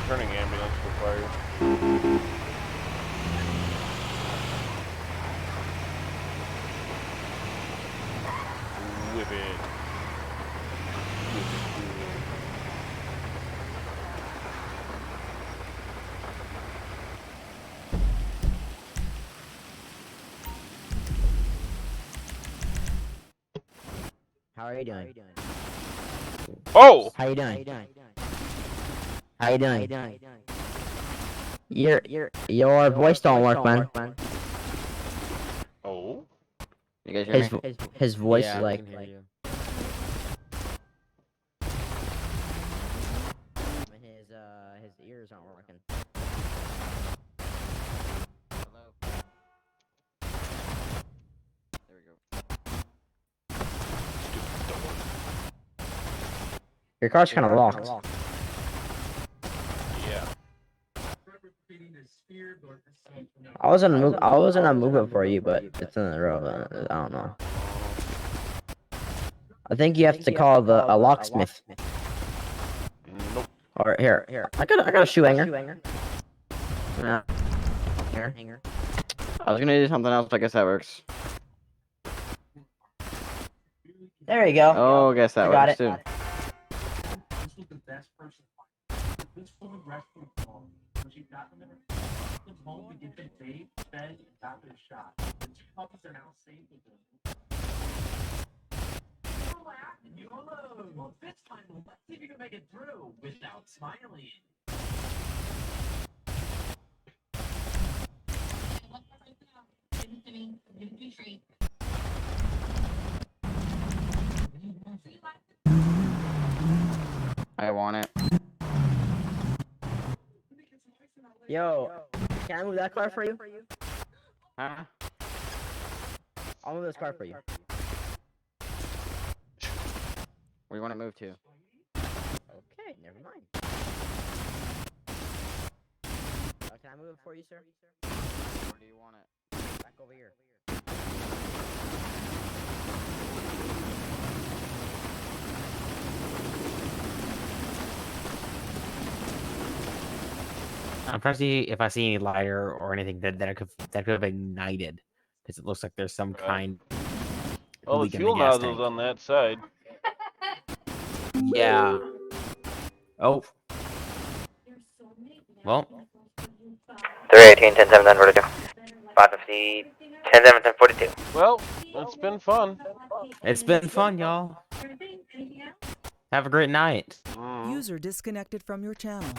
returning ambulance required. Whip it. How are you doing? Oh! How you doing? How you doing? Your voice don't work, man. Oh? You guys hear me? His voice Yeah, is we like. can hear you. His ears aren't working. Hello? There we go. Your car's kind of locked. Yeah. I was gonna move it for you, but it's in the road. I don't know. I think you have to call a locksmith. Nope. Or here. I got a shoe hanger. Yeah. Here. I was gonna do something else, but I guess that works. There you go. Oh, I guess that got works it. too. I want it. Yo, can I move that car for you? Huh? I'll move this car for you. Where do you want to move to? Okay, never mind. Can I move it for you, sir? Where do you want it? Back over here. I'm trying to see if I see any lighter or anything that could have ignited, because it looks like there's some kind. Well, the leak in fuel gas nozzle's tank. on that side. Yeah. Oh. Well. 318, 10-7, 10-42. 550, 10-7, 10-42. Well, it's been fun. It's been fun, y'all. Have a great night. User disconnected from your channel.